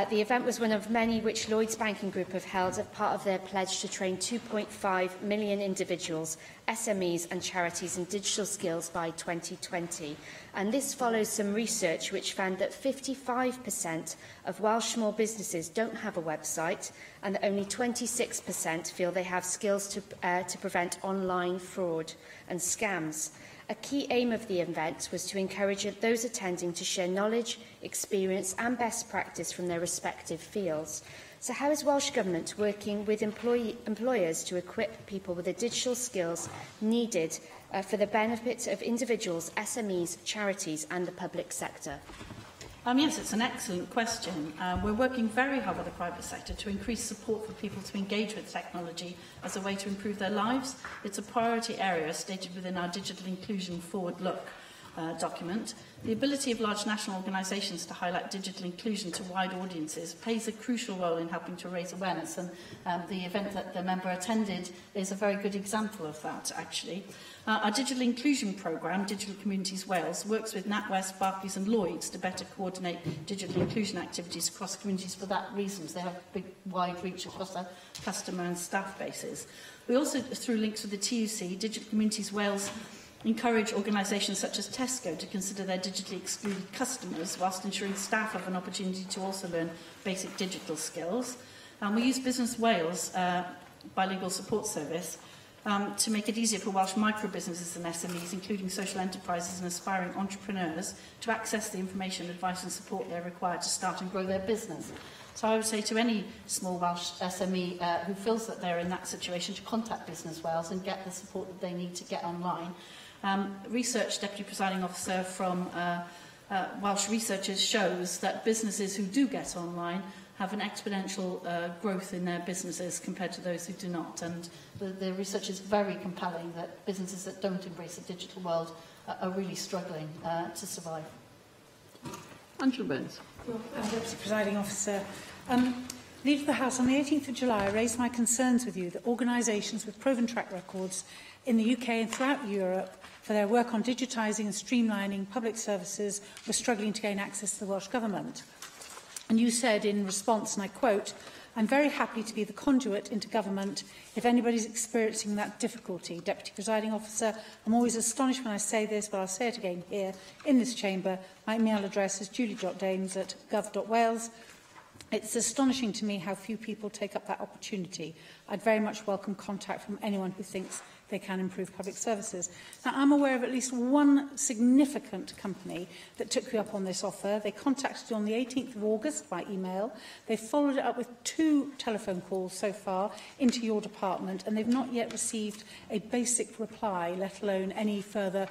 S21: The event was one of many which Lloyds Banking Group have held as part of their pledge to train 2.5 million individuals, SMEs and charities in digital skills by 2020. And this follows some research which found that 55% of Welsh small businesses don't have a website, and that only 26% feel they have skills to prevent online fraud and scams. A key aim of the event was to encourage those attending to share knowledge, experience and best practice from their respective fields. So how is Welsh Government working with employers to equip people with the digital skills needed for the benefit of individuals, SMEs, charities and the public sector?
S15: Yes, it's an excellent question. We're working very hard with the private sector to increase support for people to engage with technology as a way to improve their lives. It's a priority area stated within our Digital Inclusion Forward Look document. The ability of large national organisations to highlight digital inclusion to wide audiences plays a crucial role in helping to raise awareness, and the event that the member attended is a very good example of that, actually. Our digital inclusion programme, Digital Communities Wales, works with NatWest, Barclays and Lloyds to better coordinate digital inclusion activities across communities for that reason. They have a big, wide reach across our customer and staff bases. We also, through links with the TUC, Digital Communities Wales encourage organisations such as Tesco to consider their digitally excluded customers whilst ensuring staff have an opportunity to also learn basic digital skills. We use Business Wales Bilingual Support Service to make it easier for Welsh micro-businesses and SMEs, including social enterprises and aspiring entrepreneurs, to access the information, advice and support they're required to start and grow their business. So I would say to any small Welsh SME who feels that they're in that situation to contact Business Wales and get the support that they need to get online. Research, Deputy Presiding Officer, from Welsh researchers shows that businesses who do get online have an exponential growth in their businesses compared to those who do not. And the research is very compelling that businesses that don't embrace the digital world are really struggling to survive.
S1: Angela Burns.
S4: Deputy Presiding Officer, Leader of the House, on the 18th of July, I raised my concerns with you that organisations with proven track records in the UK and throughout Europe for their work on digitising and streamlining public services were struggling to gain access to the Welsh Government. And you said in response, and I quote, "I'm very happy to be the conduit into government if anybody's experiencing that difficulty." Deputy Presiding Officer, I'm always astonished when I say this, but I'll say it again here in this chamber. My email address is julie.dames@gov.wales. It's astonishing to me how few people take up that opportunity. I'd very much welcome contact from anyone who thinks they can improve public services. Now, I'm aware of at least one significant company that took you up on this offer. They contacted you on the 18th of August by email. They followed it up with 2 telephone calls so far into your department, and they've not yet received a basic reply, let alone any further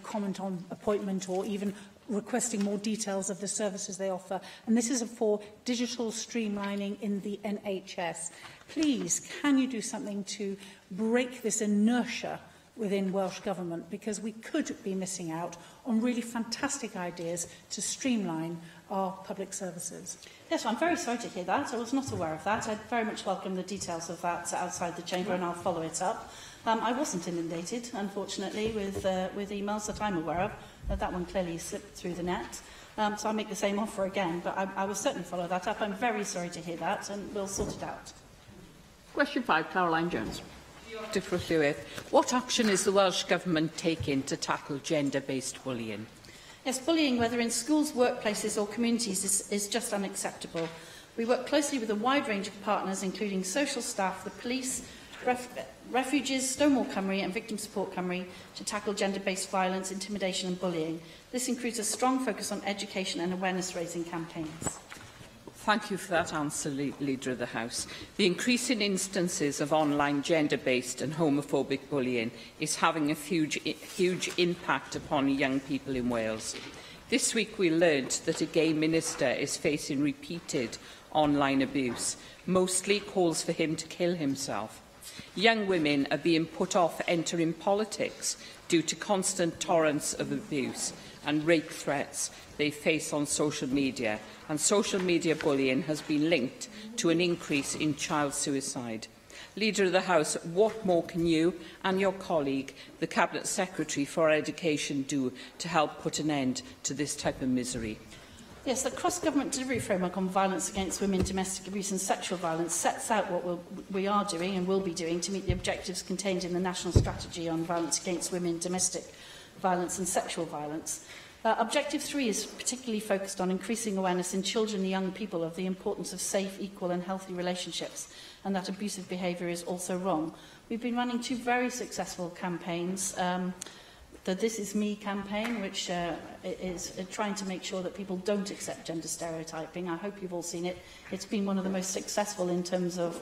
S4: comment on appointment or even requesting more details of the services they offer. And this is for digital streamlining in the NHS. Please, can you do something to break this inertia within Welsh Government? Because we could be missing out on really fantastic ideas to streamline our public services.
S15: Yes, I'm very sorry to hear that. I was not aware of that. I'd very much welcome the details of that outside the chamber, and I'll follow it up. I wasn't inundated, unfortunately, with emails that I'm aware of. That one clearly slipped through the net. So I'll make the same offer again, but I will certainly follow that up. I'm very sorry to hear that, and we'll sort it out.
S1: Question 5, Caroline Jones.
S22: Dr Llywydd, what action is the Welsh Government taking to tackle gender-based bullying?
S15: Yes, bullying, whether in schools, workplaces or communities, is just unacceptable. We work closely with a wide range of partners, including social staff, the police, Refuges, Stonewall Cymru and Victim Support Cymru to tackle gender-based violence, intimidation and bullying. This includes a strong focus on education and awareness-raising campaigns.
S22: Thank you for that answer, Leader of the House. The increasing instances of online gender-based and homophobic bullying is having a huge impact upon young people in Wales. This week we learnt that a gay minister is facing repeated online abuse, mostly calls for him to kill himself. Young women are being put off entering politics due to constant torrents of abuse and rape threats they face on social media, and social media bullying has been linked to an increase in child suicide. Leader of the House, what more can you and your colleague, the Cabinet Secretary for Education, do to help put an end to this type of misery?
S15: Yes, the cross-government delivery framework on violence against women, domestic abuse and sexual violence sets out what we are doing and will be doing to meet the objectives contained in the National Strategy on Violence Against Women, Domestic Violence and Sexual Violence. Objective 3 is particularly focused on increasing awareness in children and young people of the importance of safe, equal and healthy relationships, and that abusive behaviour is also wrong. We've been running 2 very successful campaigns. The This Is Me campaign, which is trying to make sure that people don't accept gender stereotyping. I hope you've all seen it. It's been one of the most successful in terms of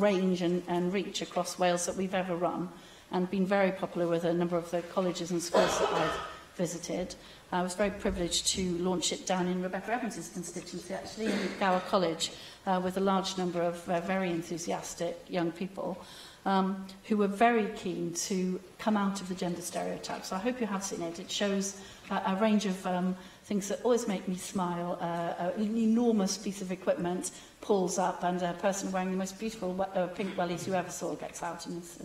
S15: range and reach across Wales that we've ever run, and been very popular with a number of the colleges and schools that I've visited. I was very privileged to launch it down in Rebecca Evans' constituency, actually, in Gower College, with a large number of very enthusiastic young people who were very keen to come out of the gender stereotypes. So I hope you have seen it. It shows a range of things that always make me smile. An enormous piece of equipment pulls up, and a person wearing the most beautiful pink wellies you ever saw gets out and is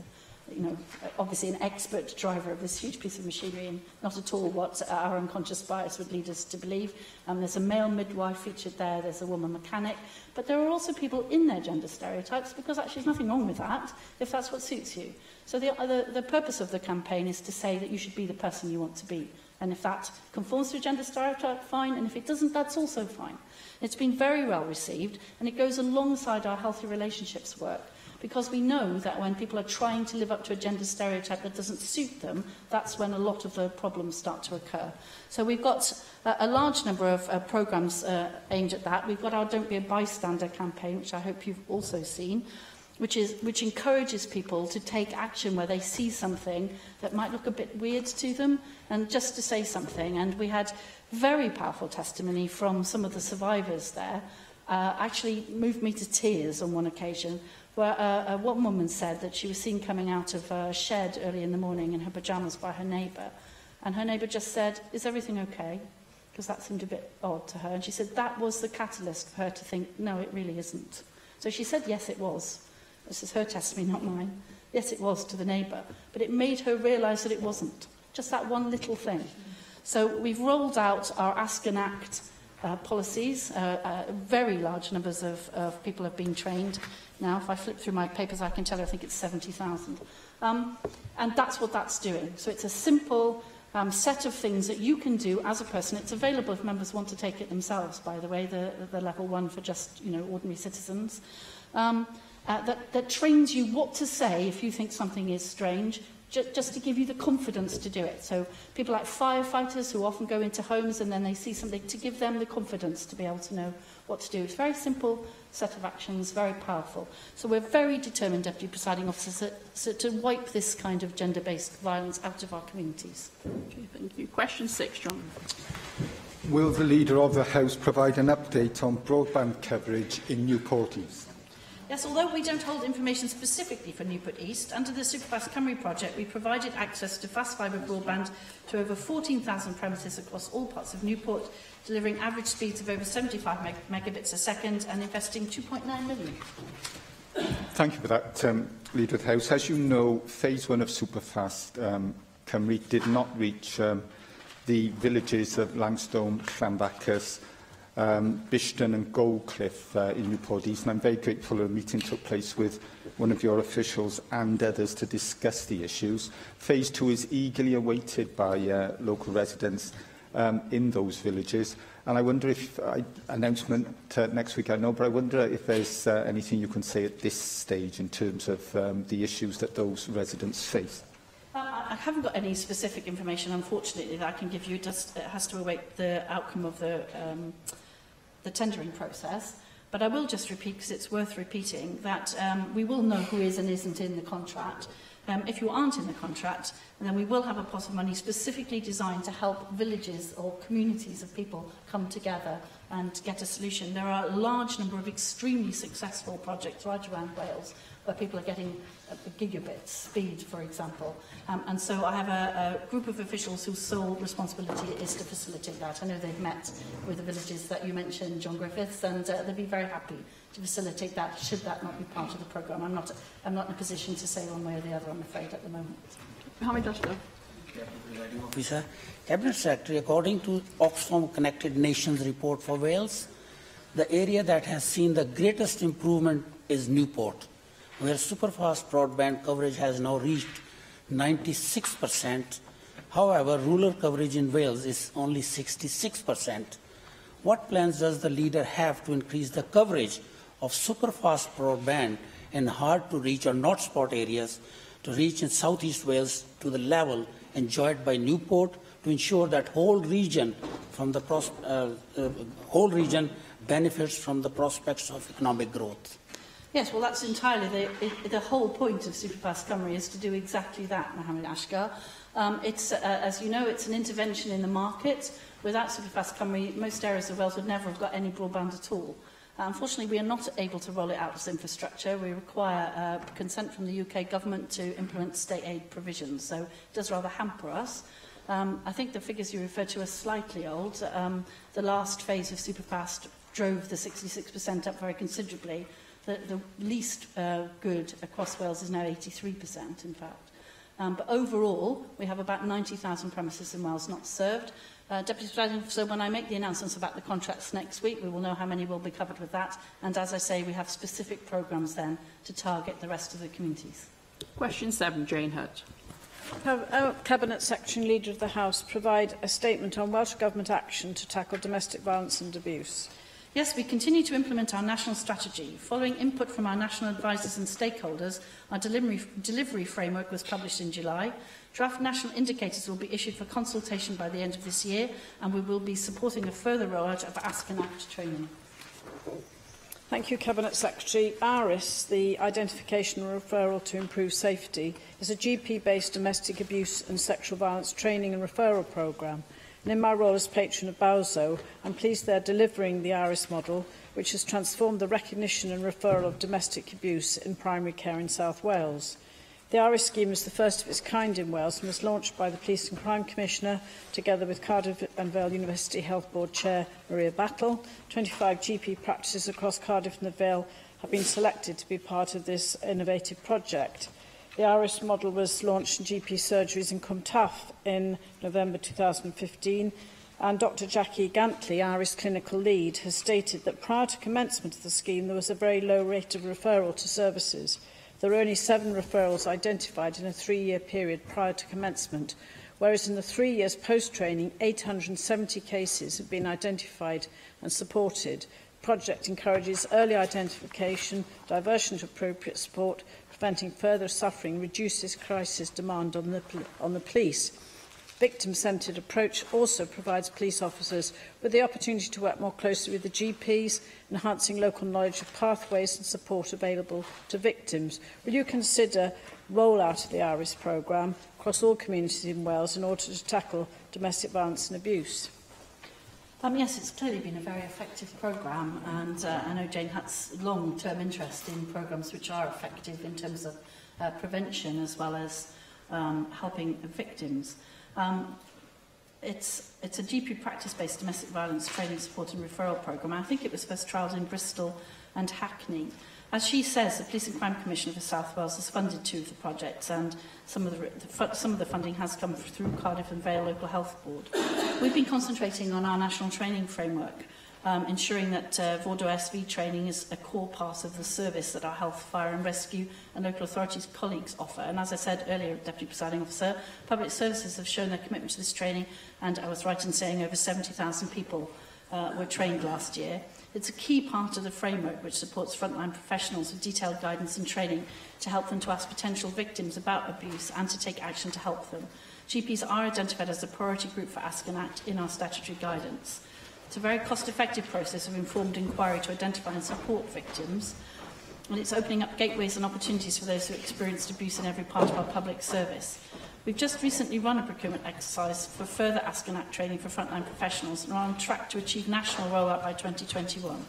S15: obviously an expert driver of this huge piece of machinery, and not at all what our unconscious bias would lead us to believe. There's a male midwife featured there, there's a woman mechanic, but there are also people in their gender stereotypes, because actually there's nothing wrong with that, if that's what suits you. So the purpose of the campaign is to say that you should be the person you want to be. And if that conforms to a gender stereotype, fine, and if it doesn't, that's also fine. It's been very well received, and it goes alongside our healthy relationships work, because we know that when people are trying to live up to a gender stereotype that doesn't suit them, that's when a lot of the problems start to occur. So we've got a large number of programmes aimed at that. We've got our Don't Be a Bystander campaign, which I hope you've also seen, which encourages people to take action where they see something that might look a bit weird to them, and just to say something. And we had very powerful testimony from some of the survivors there, actually moved me to tears on one occasion, where one woman said that she was seen coming out of a shed early in the morning in her pyjamas by her neighbour. And her neighbour just said, "Is everything okay?" Because that seemed a bit odd to her. And she said that was the catalyst for her to think, no, it really isn't. So she said, yes, it was. This is her testimony, not mine. Yes, it was to the neighbour. But it made her realise that it wasn't. Just that one little thing. So we've rolled out our Ask and Act policies. Very large numbers of people have been trained. Now, if I flip through my papers, I can tell you I think it's 70,000. And that's what that's doing. So it's a simple set of things that you can do as a person. It's available if members want to take it themselves, by the way, the level 1 for just ordinary citizens. That trains you what to say if you think something is strange, just to give you the confidence to do it. So people like firefighters who often go into homes and then they see something, to give them the confidence to be able to know what to do. It's a very simple set of actions, very powerful. So we're very determined, Deputy Presiding Officer, to wipe this kind of gender-based violence out of our communities.
S1: Okay, thank you. Question 6, John.
S6: Will the Leader of the House provide an update on broadband coverage in Newport East?
S15: Yes, although we don't hold information specifically for Newport East, under the Superfast Cymru project, we provided access to fast fibre broadband to over 14,000 premises across all parts of Newport, delivering average speeds of over 75 megabits a second and investing £2.9 million.
S6: Thank you for that, Leader of the House. As you know, Phase 1 of Superfast Cymru did not reach the villages of Langstone, Llanbacus, Bishton and Goldcliff in Newport East, and I'm very grateful a meeting took place with one of your officials and others to discuss the issues. Phase 2 is eagerly awaited by local residents in those villages, and I wonder if, announcement next week I know, but I wonder if there's anything you can say at this stage in terms of the issues that those residents face.
S15: I haven't got any specific information, unfortunately, that I can give you. It has to await the outcome of the tendering process. But I will just repeat, because it's worth repeating, that we will know who is and isn't in the contract. If you aren't in the contract, then we will have a pot of money specifically designed to help villages or communities of people come together and get a solution. There are a large number of extremely successful projects right around Wales where people are getting gigabit speed, for example. And so I have a group of officials whose sole responsibility is to facilitate that. I know they've met with the villages that you mentioned, John Griffiths, and they'd be very happy to facilitate that, should that not be part of the programme. I'm not in a position to say one way or the other, I'm afraid, at the moment.
S1: Mohammed Ashraf.
S7: Officer, Cabinet Secretary, according to Oxfam Connected Nations report for Wales, the area that has seen the greatest improvement is Newport, where superfast broadband coverage has now reached 96%. However, rural coverage in Wales is only 66%. What plans does the leader have to increase the coverage of superfast broadband in hard-to-reach or not-spot areas to reach in South East Wales to the level enjoyed by Newport, to ensure that whole region benefits from the prospects of economic growth?
S15: Yes, well, that's entirely the whole point of Superfast Cymru is to do exactly that, Mohammed Ashgar. As you know, it's an intervention in the market. Without Superfast Cymru, most areas of Wales would never have got any broadband at all. Unfortunately, we are not able to roll it out as infrastructure. We require consent from the UK government to implement state aid provisions, so it does rather hamper us. I think the figures you referred to are slightly old. The last phase of Superfast drove the 66% up very considerably. The least good across Wales is now 83%, in fact. But overall, we have about 90,000 premises in Wales not served. Deputy Presiding Officer, when I make the announcements about the contracts next week, we will know how many will be covered with that. And as I say, we have specific programmes then to target the rest of the communities.
S1: Question 7, Jane Hutt.
S4: Cabinet Secretary and Leader of the House provide a statement on Welsh Government action to tackle domestic violence and abuse.
S15: Yes, we continue to implement our national strategy. Following input from our national advisors and stakeholders, our delivery framework was published in July. Draft national indicators will be issued for consultation by the end of this year, and we will be supporting a further rollout of Ask and Act training.
S4: Thank you, Cabinet Secretary. ARIS, the Identification and Referral to Improve Safety, is a GP-based domestic abuse and sexual violence training and referral programme. And in my role as patron of BAWZO, I'm pleased they're delivering the ARIS model, which has transformed the recognition and referral of domestic abuse in primary care in South Wales. The ARIS scheme is the first of its kind in Wales and was launched by the Police and Crime Commissioner, together with Cardiff and Vale University Health Board Chair Maria Battle. 25 GP practices across Cardiff and the Vale have been selected to be part of this innovative project. The ARIS model was launched in GP surgeries in Cwmtaf in November 2015, and Dr Jackie Gantley, ARIS clinical lead, has stated that prior to commencement of the scheme there was a very low rate of referral to services. There were only 7 referrals identified in a 3-year period prior to commencement, whereas in the 3 years post-training, 870 cases have been identified and supported. The project encourages early identification, diversion to appropriate support, preventing further suffering, reduces crisis demand on the police. Victim-centred approach also provides police officers with the opportunity to work more closely with the GPs, enhancing local knowledge of pathways and support available to victims. Will you consider rollout of the ARIS programme across all communities in Wales in order to tackle domestic violence and abuse?
S15: Yes, it's clearly been a very effective programme, and I know Jane Hutt's long-term interest in programmes which are effective in terms of prevention as well as helping victims. It's a GP practice-based domestic violence training, support and referral programme. I think it was first trialled in Bristol and Hackney. As she says, the Police and Crime Commissioner for South Wales has funded 2 of the projects, and some of the funding has come through Cardiff and Vale Local Health Board. We've been concentrating on our national training framework, ensuring that Vordo SV training is a core part of the service that our health, fire and rescue and local authorities colleagues offer. And as I said earlier, Deputy Presiding Officer, public services have shown their commitment to this training, and I was right in saying over 70,000 people were trained last year. It's a key part of the framework which supports frontline professionals with detailed guidance and training to help them to ask potential victims about abuse and to take action to help them. GPs are identified as a priority group for Ask and Act in our statutory guidance. It's a very cost-effective process of informed inquiry to identify and support victims, and it's opening up gateways and opportunities for those who experienced abuse in every part of our public service. We've just recently run a procurement exercise for further Ask and Act training for frontline professionals and are on track to achieve national rollout by 2021.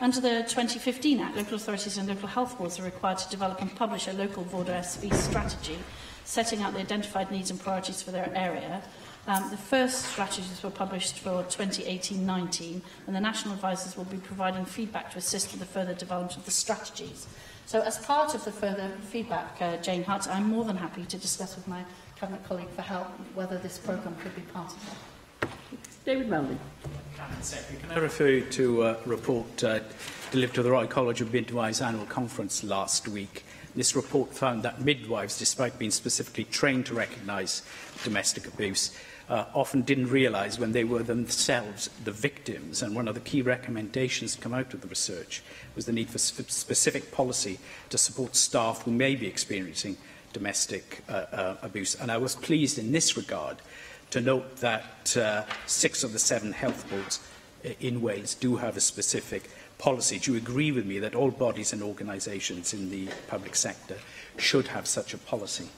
S15: Under the 2015 Act, local authorities and local health boards are required to develop and publish a local Vordo SV strategy, setting out the identified needs and priorities for their area. The first strategies were published for 2018-19, and the national advisors will be providing feedback to assist with the further development of the strategies. So as part of the further feedback, Jane Hutt, I'm more than happy to discuss with my Cabinet colleague for help whether this programme could be part of that.
S1: David Melding.
S8: Cabinet Secretary, can I refer you to a report delivered to the Royal College of Midwives annual conference last week? This report found that midwives, despite being specifically trained to recognise domestic abuse, often didn't realise when they were themselves the victims. And one of the key recommendations to come out of the research was the need for specific policy to support staff who may be experiencing domestic abuse. And I was pleased in this regard to note that 6 of the 7 health boards in Wales do have a specific policy. Do you agree with me that all bodies and organisations in the public sector should have such a policy?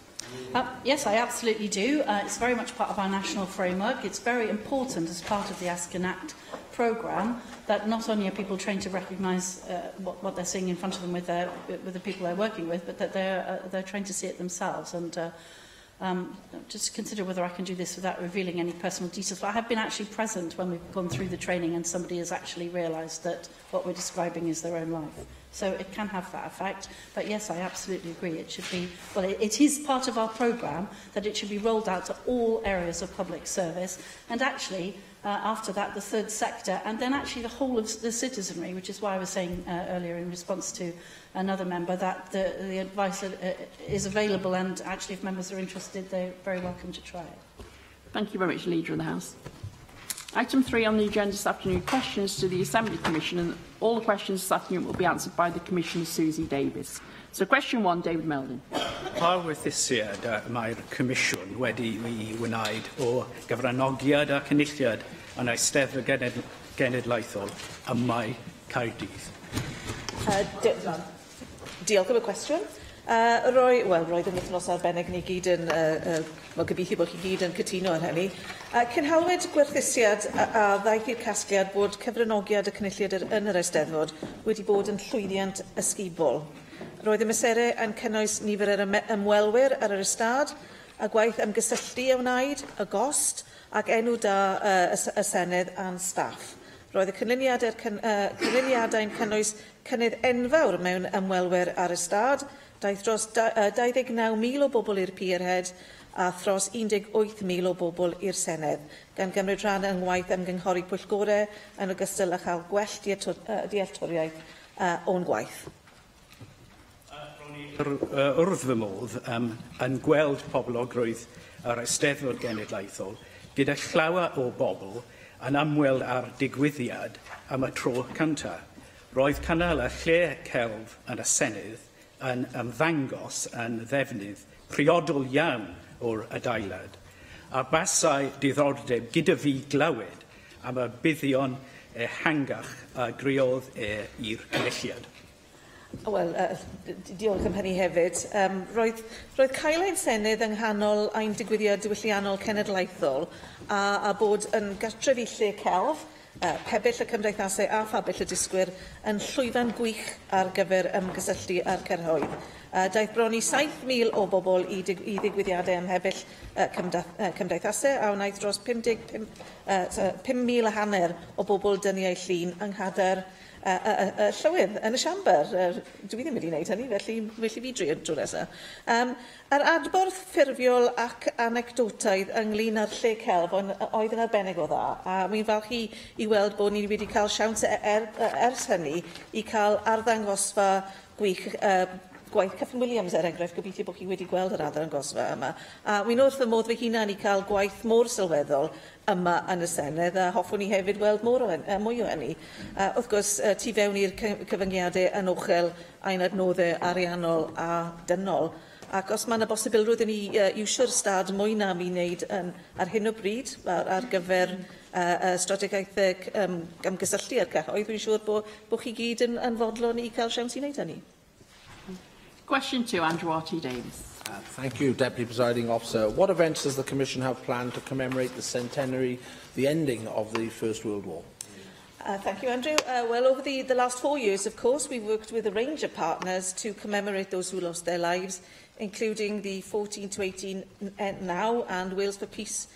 S15: Yes, I absolutely do. It's very much part of our national framework. It's very important as part of the Ask and Act programme that not only are people trained to recognise what they're seeing in front of them with the people they're working with, but that they're trained to see it themselves. And just consider whether I can do this without revealing any personal details. But I have been actually present when we've gone through the training and somebody has actually realised that what we're describing is their own life. So it can have that effect. But yes, I absolutely agree. It should be, well, it is part of our programme that it should be rolled out to all areas of public service. And actually, after that, the third sector, and then actually the whole of the citizenry, which is why I was saying earlier in response to another member that the advice is available, and actually if members are interested, they're very welcome to try it.
S1: Thank you very much, Leader of the House. Item 3 on the agenda this afternoon, questions to the Assembly Commission, and all the questions this afternoon will be answered by the Commissioner Susie Davies. So question 1, David Meldon.
S8: Pa werthusiad mae'r Comisiwn wedi ei wneud o gyfranogiad a cynulliad yn Eisteddfod Genedlaethol ym Mae Caerdydd?
S9: Diolch am y cwestiwn. Roedd yn wythnos arbennig ni gyd yn, gobeithio bod chi gyd yn cytuno ar hynny. Cynhalwyd gwerthusiad a ddaeth i'r casgliad bod cyfranogiad y cynulliad yn yr Eisteddfod wedi bod yn llwyddiant ysgubol. Roedd y mesurau yn cynnwys nifer yr ymwelwyr ar yr ystad, a gwaith ymgysylltu a wnaed, y gost, ac enw da y Senedd a'n staff. Roedd y cynlyniadau'n cynnwys cynnydd enfawr mewn ymwelwyr ar y stad, daeth dros 29,000 o bobl i'r Peerhead a thros 18,000 o bobl i'r Senedd, gan gymryd rhan yn waith ymgynghori pwyllgorau yn ogystal â chael gwell dealltwriaeth o'n gwaith.
S8: Wrth fy modd yn gweld poblogrwydd yr Eisteddfod Genedlaethol gyda llawer o bobl yn ymweld â'r digwyddiad am y tro cyntaf. Roedd cynnal y lle celf yn y Senedd yn ymddangos yn ddefnydd priodol iawn o'r adeilad, a basau diddordeb gyda fi glywed am y buddion ehangach a griodd i'r cynulliad.
S9: Wel, diolch am hynny hefyd. Roedd cael ein Senedd yng nghanol ein digwyddiad diwylliannol cenedlaethol a bod yn gartref i lle celf, pebyll y cymdeithasau a phabyll y disgwyr yn llwyfan gwych ar gyfer ymgysylltu a'r cyrhoedd. Daeth bron i 7,000 o bobl i ddigwyddiadau ym mhebyll cymdeithasau a wnaeth dros 5,500 o bobl dyniau llun yng nghadair y llywydd yn y siamber. Dwi ddim wedi gwneud hynny, felly fi drio drwy nesaf. Yr adborth ffurfiol ac anecdotaidd ynglyn â'r lle celf oedd yn arbennig o dda, a mi'n falch i weld bod ni wedi cael siawns ers hynny i cael arddangosfa gwych gwaith Cyffin Williams, enghraifft, gobeithio bod chi wedi gweld yr arddangosfa yma. A mi'n wrth fy modd fy hunan i cael gwaith môr sylweddol yma yn y Senedd, a hoffwn ni hefyd weld mwy o hynny. Wrth gwrs, tu fewn i'r cyfyngiadau yn ochl a'n adnoddau ariannol a dynol. Ac os mae yna bosibilrwydd i ni iwsio'r stad mwy na mi wneud ar hyn o bryd ar gyfer strategaethau ymgysylltu ar cyhoedd, dwi'n siŵr bod chi gyd yn fodlon i cael siawns i wneud hynny.
S1: Question 2, Andrew R.T. Davies.
S11: Thank you, Deputy Presiding Officer. What events does the Commission have planned to commemorate the centenary, the ending of the First World War?
S9: Thank you, Andrew. Well, over the last 4 years, of course, we've worked with a range of partners to commemorate those who lost their lives, including the 14 to 18 now and Wales for Peace,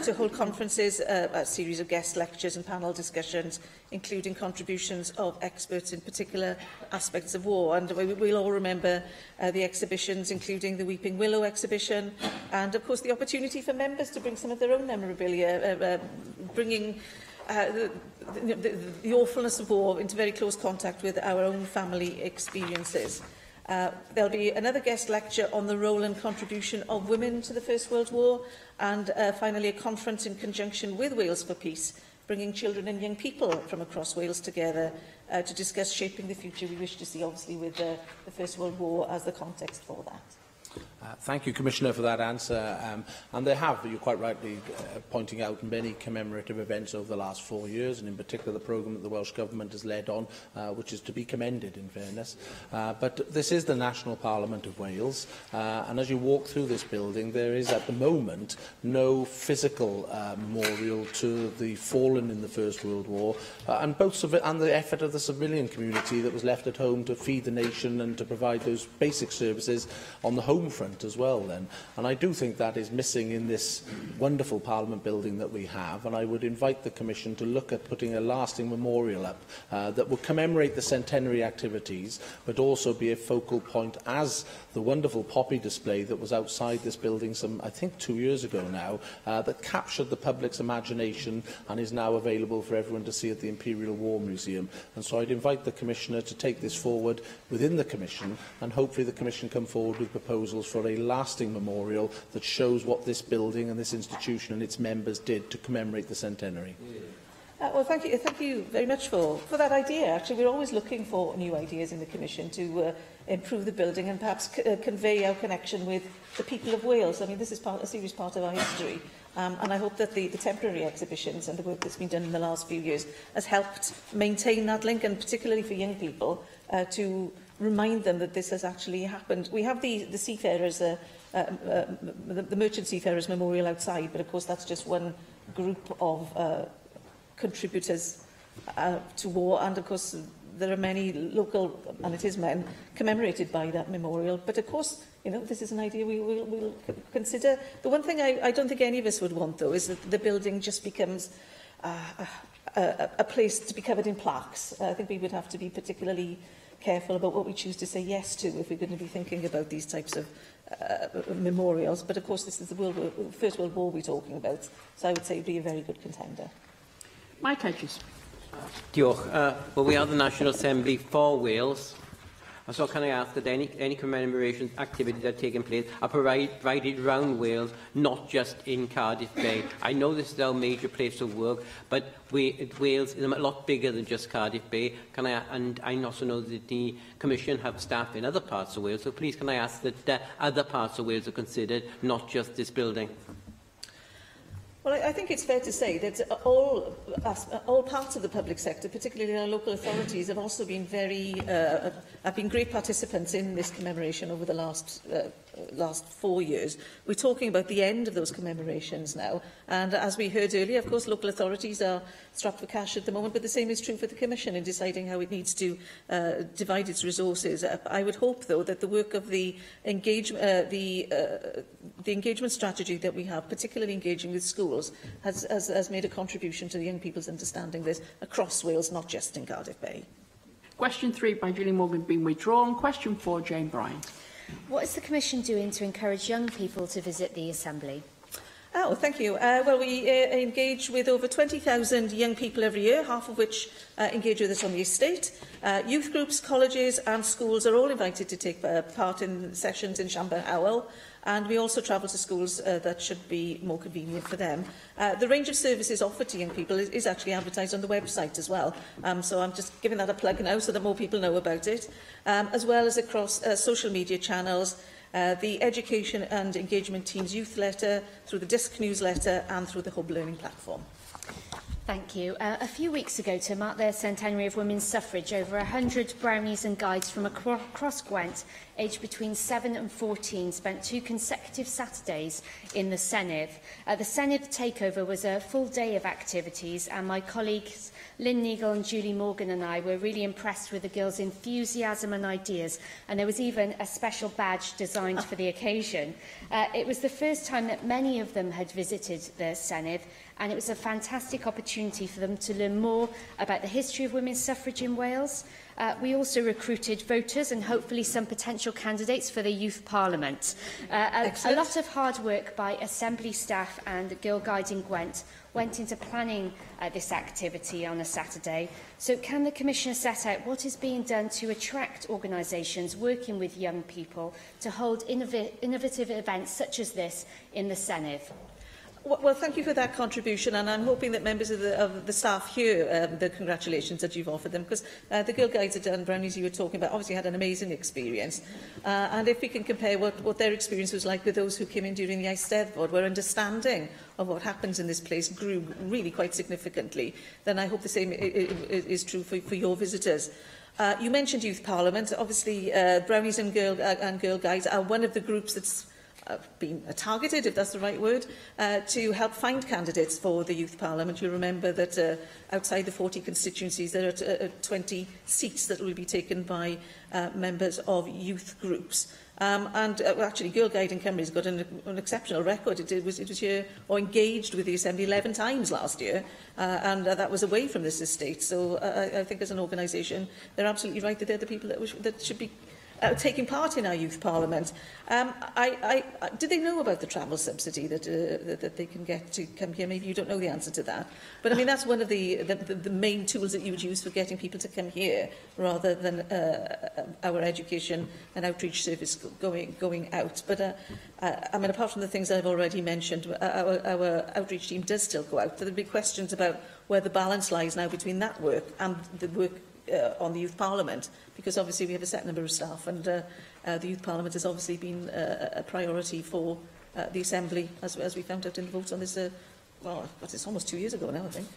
S9: to hold conferences, a series of guest lectures and panel discussions, including contributions of experts in particular aspects of war. And we'll all remember the exhibitions, including the Weeping Willow exhibition, and of course the opportunity for members to bring some of their own memorabilia, bringing the awfulness of war into very close contact with our own family experiences. There'll be another guest lecture on the role and contribution of women to the First World War, and finally a conference in conjunction with Wales for Peace, bringing children and young people from across Wales together to discuss shaping the future we wish to see, obviously with the First World War as the context for that.
S11: Thank you, Commissioner, for that answer. And there have, you're quite rightly pointing out, many commemorative events over the last 4 years, and in particular the programme that the Welsh Government has led on, which is to be commended, in fairness. But this is the National Parliament of Wales, and as you walk through this building, there is at the moment no physical memorial to the fallen in the First World War, and the effort of the civilian community that was left at home to feed the nation and to provide those basic services on the home front as well then. And I do think that is missing in this wonderful Parliament building that we have, and I would invite the Commission to look at putting a lasting memorial up that will commemorate the centenary activities, but also be a focal point as the wonderful poppy display that was outside this building I think 2 years ago now, that captured the public's imagination and is now available for everyone to see at the Imperial War Museum. And so I'd invite the Commissioner to take this forward within the Commission, and hopefully the Commission come forward with proposals for a lasting memorial that shows what this building and this institution and its members did to commemorate the centenary.
S9: Well, thank you very much for that idea. Actually, we're always looking for new ideas in the Commission to improve the building and perhaps convey our connection with the people of Wales. I mean, this is a serious part of our history. And I hope that the temporary exhibitions and the work that's been done in the last few years has helped maintain that link, and particularly for young people, to remind them that this has actually happened. We have the seafarers, the Merchant Seafarers Memorial outside, but of course that's just one group of contributors to war, and of course there are many local, and it is men, commemorated by that memorial. But of course, you know, this is an idea we'll consider. The one thing I don't think any of us would want, though, is that the building just becomes a place to be covered in plaques. I think we would have to be particularly careful about what we choose to say yes to if we're going to be thinking about these types of memorials. But of course, this is the First World War we're talking about, so I would say it would be a very good contender.
S1: Mike Hedges.
S3: Diolch. Well, we are the National Assembly for Wales. So can I ask that any commemoration activities that are taking place are provided around Wales, not just in Cardiff Bay? I know this is our major place of work, but Wales is a lot bigger than just Cardiff Bay. And I also know that the Commission have staff in other parts of Wales, so please can I ask that other parts of Wales are considered, not just this building?
S9: Well, I think it's fair to say that all parts of the public sector, particularly our local authorities, have also been have been great participants in this commemoration over the last 4 years. We're talking about the end of those commemorations now, and as we heard earlier, of course, local authorities are strapped for cash at the moment, but the same is true for the Commission in deciding how it needs to divide its resources. I would hope, though, that the work of the engagement strategy that we have, particularly engaging with schools, has made a contribution to the young people's understanding this across Wales, not just in Cardiff Bay.
S1: Question 3 by Julie Morgan being withdrawn. Question 4, Jane Bryan.
S21: What is the Commission doing to encourage young people to visit the Assembly?
S9: Oh, thank you. Well, we engage with over 20,000 young people every year, half of which engage with us on the estate. Youth groups, colleges and schools are all invited to take part in sessions in Llanber Howell, and we also travel to schools that should be more convenient for them. The range of services offered to young people is actually advertised on the website as well, so I'm just giving that a plug now so that more people know about it, as well as across social media channels, the Education and Engagement Team's youth letter, through the DISC newsletter and through the Hub Learning platform.
S21: Thank you. A few weeks ago, to mark their centenary of women's suffrage, over 100 brownies and guides from across Gwent, aged between 7 and 14, spent 2 consecutive Saturdays in the Senedd. The Senedd takeover was a full day of activities, and my colleagues Lynn Neagle and Julie Morgan and I were really impressed with the girls' enthusiasm and ideas, and there was even a special badge designed for the occasion. It was the first time that many of them had visited the Senedd, and it was a fantastic opportunity for them to learn more about the history of women's suffrage in Wales. We also recruited voters and hopefully some potential candidates for the Youth Parliament. A lot of hard work by Assembly staff and Girl Guiding Gwent went into planning this activity on a Saturday. So can the Commissioner set out what is being done to attract organisations working with young people to hold innovative events such as this in the Senedd?
S9: Well, thank you for that contribution, and I'm hoping that members of the staff hear the congratulations that you've offered them, because the Girl Guides at Dun Brownies you were talking about obviously had an amazing experience. And if we can compare what their experience was like with those who came in during the Eisteddfod, where understanding of what happens in this place grew really quite significantly, then I hope the same is true for your visitors. You mentioned Youth Parliament. Obviously, Brownies and Girl Guides are one of the groups that's been targeted, if that's the right word, to help find candidates for the Youth Parliament. You remember that outside the 40 constituencies there are 20 seats that will be taken by members of youth groups. Actually, Girl Guide in Cymru has got an exceptional record. It was here or engaged with the Assembly 11 times last year, and that was away from this estate. So I think as an organisation, they're absolutely right that they're the people that should be taking part in our Youth Parliament. Did they know about the travel subsidy that they can get to come here? Maybe you don't know the answer to that. But I mean, that's one of the main tools that you would use for getting people to come here, rather than our education and outreach service going out. But I mean, apart from the things I've already mentioned, our outreach team does still go out. There'll be questions about where the balance lies now between that work and the work on the Youth Parliament, because obviously we have a set number of staff, and the Youth Parliament has obviously been a priority for the Assembly, as we found out in the votes on this, well, it's almost 2 years ago now, I think.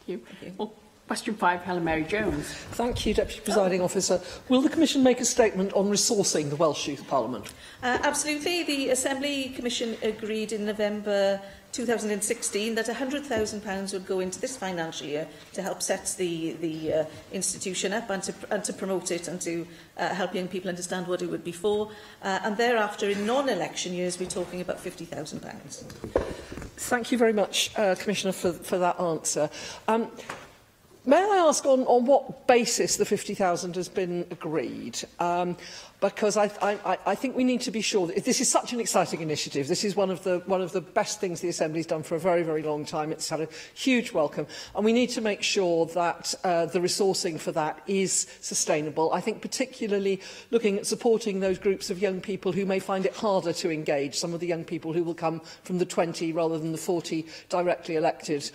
S1: Thank you. Well, question 5, Helen Mary Jones.
S20: Thank you, Deputy Presiding Officer. Will the Commission make a statement on resourcing the Welsh Youth Parliament?
S9: Absolutely. The Assembly Commission agreed in November 2016 that £100,000 would go into this financial year to help set the institution up and to promote it and to help young people understand what it would be for. And thereafter, in non-election years, we're talking about £50,000.
S20: Thank you very much, Commissioner, for that answer. May I ask on what basis the 50,000 has been agreed? Because I think we need to be sure that this is such an exciting initiative. This is one of the best things the Assembly's done for a very, very long time. It's had a huge welcome, and we need to make sure that the resourcing for that is sustainable. I think particularly looking at supporting those groups of young people who may find it harder to engage, some of the young people who will come from the 20 rather than the 40 directly elected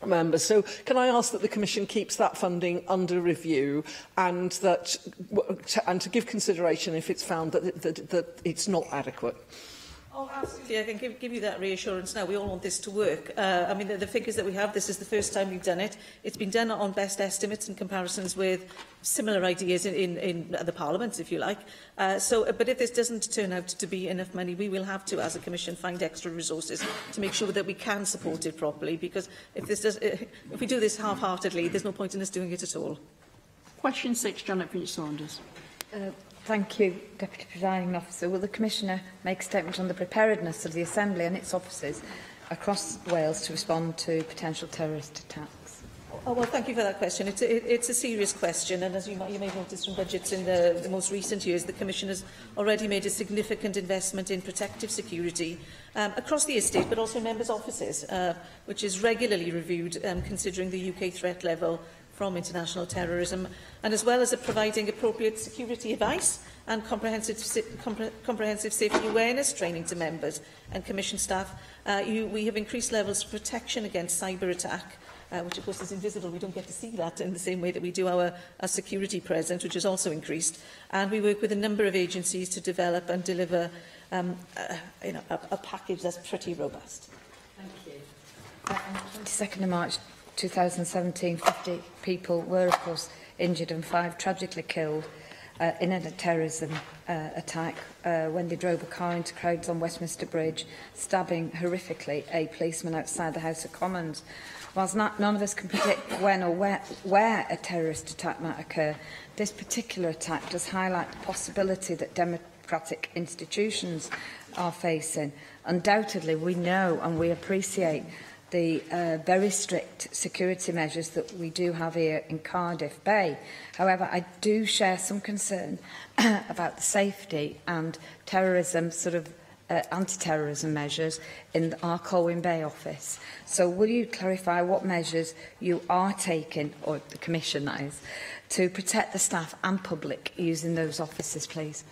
S20: members. So can I ask that the Commission keeps that funding under review, and to give consideration if it's found that it's not adequate?
S9: Oh, absolutely. I can give you that reassurance now. We all want this to work. I mean, the figures that we have, this is the first time we've done it. It's been done on best estimates and comparisons with similar ideas in the Parliament, if you like. But if this doesn't turn out to be enough money, we will have to, as a Commission, find extra resources to make sure that we can support it properly. Because if we do this half-heartedly, there's no point in us doing it at all.
S1: Question 6, Janet Finch-Saunders.
S5: Thank you, Deputy Presiding Officer. Will the Commissioner make a statement on the preparedness of the Assembly and its offices across Wales to respond to potential terrorist attacks?
S9: Oh, well, thank you for that question. It's a serious question, and as you may have noticed from budgets in the most recent years, the Commission has already made a significant investment in protective security across the estate, but also in members' offices, which is regularly reviewed considering the UK threat level from international terrorism, and as well as providing appropriate security advice and comprehensive safety awareness training to members and Commission staff. We have increased levels of protection against cyber attack, which of course is invisible. We don't get to see that in the same way that we do our security presence, which has also increased. And we work with a number of agencies to develop and deliver a package that's pretty robust.
S5: Thank you. On 22nd of March 2017, 50 people were, of course, injured and 5 tragically killed in a terrorism attack when they drove a car into crowds on Westminster Bridge, stabbing horrifically a policeman outside the House of Commons. Whilst none of us can predict when or where a terrorist attack might occur, this particular attack does highlight the possibility that democratic institutions are facing. Undoubtedly, we know and we appreciate the very strict security measures that we do have here in Cardiff Bay. However, I do share some concern about the safety and terrorism, anti-terrorism measures in our Colwyn Bay office. So will you clarify what measures you are taking, or the Commission that is, to protect the staff and public using those offices, please?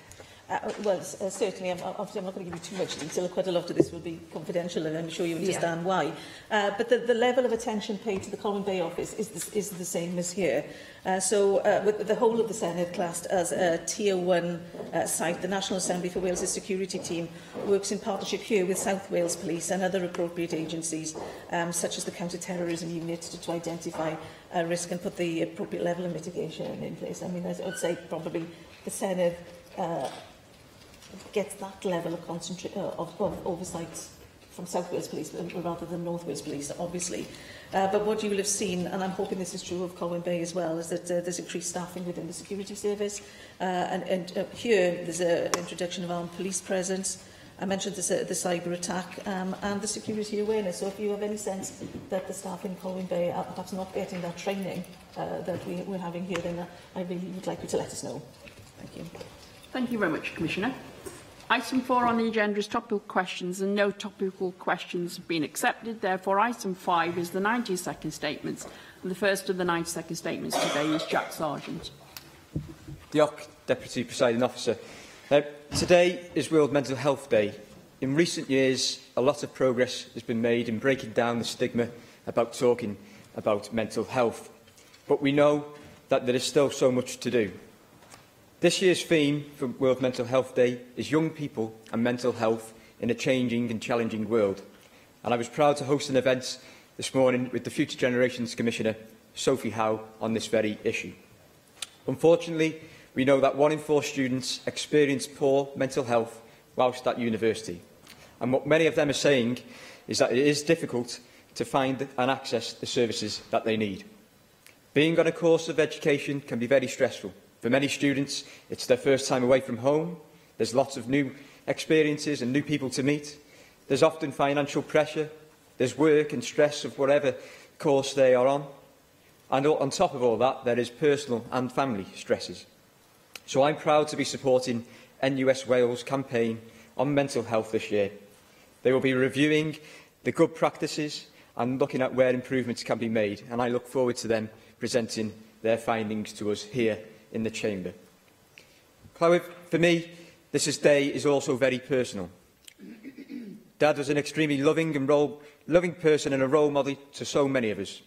S9: Certainly, obviously I'm not going to give you too much detail. Quite a lot of this will be confidential, and I'm sure you understand why. But the level of attention paid to the Colwyn Bay office is the same as here. With the whole of the Senedd classed as a Tier 1 site, the National Assembly for Wales' security team works in partnership here with South Wales Police and other appropriate agencies, such as the Counter-Terrorism Unit, to identify risk and put the appropriate level of mitigation in place. I mean, I would say probably the Senedd gets that level of oversight from South Wales Police rather than North Wales Police, obviously. But what you will have seen, and I'm hoping this is true of Colwyn Bay as well, is that there's increased staffing within the security service. Here, there's an introduction of armed police presence. I mentioned the cyber attack and the security awareness. So if you have any sense that the staff in Colwyn Bay are perhaps not getting that training that we're having here, then I really would like you to let us know. Thank you.
S1: Thank you very much, Commissioner. Item 4 on the agenda is topical questions, and no topical questions have been accepted. Therefore, item 5 is the 90-second statements. And the first of the 90-second statements today is Jack Sargent.
S12: Diolch, Deputy Presiding Officer. Today is World Mental Health Day. In recent years, a lot of progress has been made in breaking down the stigma about talking about mental health. But we know that there is still so much to do. This year's theme for World Mental Health Day is young people and mental health in a changing and challenging world. And I was proud to host an event this morning with the Future Generations Commissioner, Sophie Howe, on this very issue. Unfortunately, we know that 1 in 4 students experience poor mental health whilst at university. And what many of them are saying is that it is difficult to find and access the services that they need. Being on a course of education can be very stressful. For many students, it's their first time away from home. There's lots of new experiences and new people to meet. There's often financial pressure. There's work and stress of whatever course they are on. And on top of all that, there is personal and family stresses. So I'm proud to be supporting NUS Wales' campaign on mental health this year. They will be reviewing the good practices and looking at where improvements can be made, and I look forward to them presenting their findings to us here in the Chamber. However, for me, this day is also very personal. Dad was an extremely loving person and a role model to so many of us.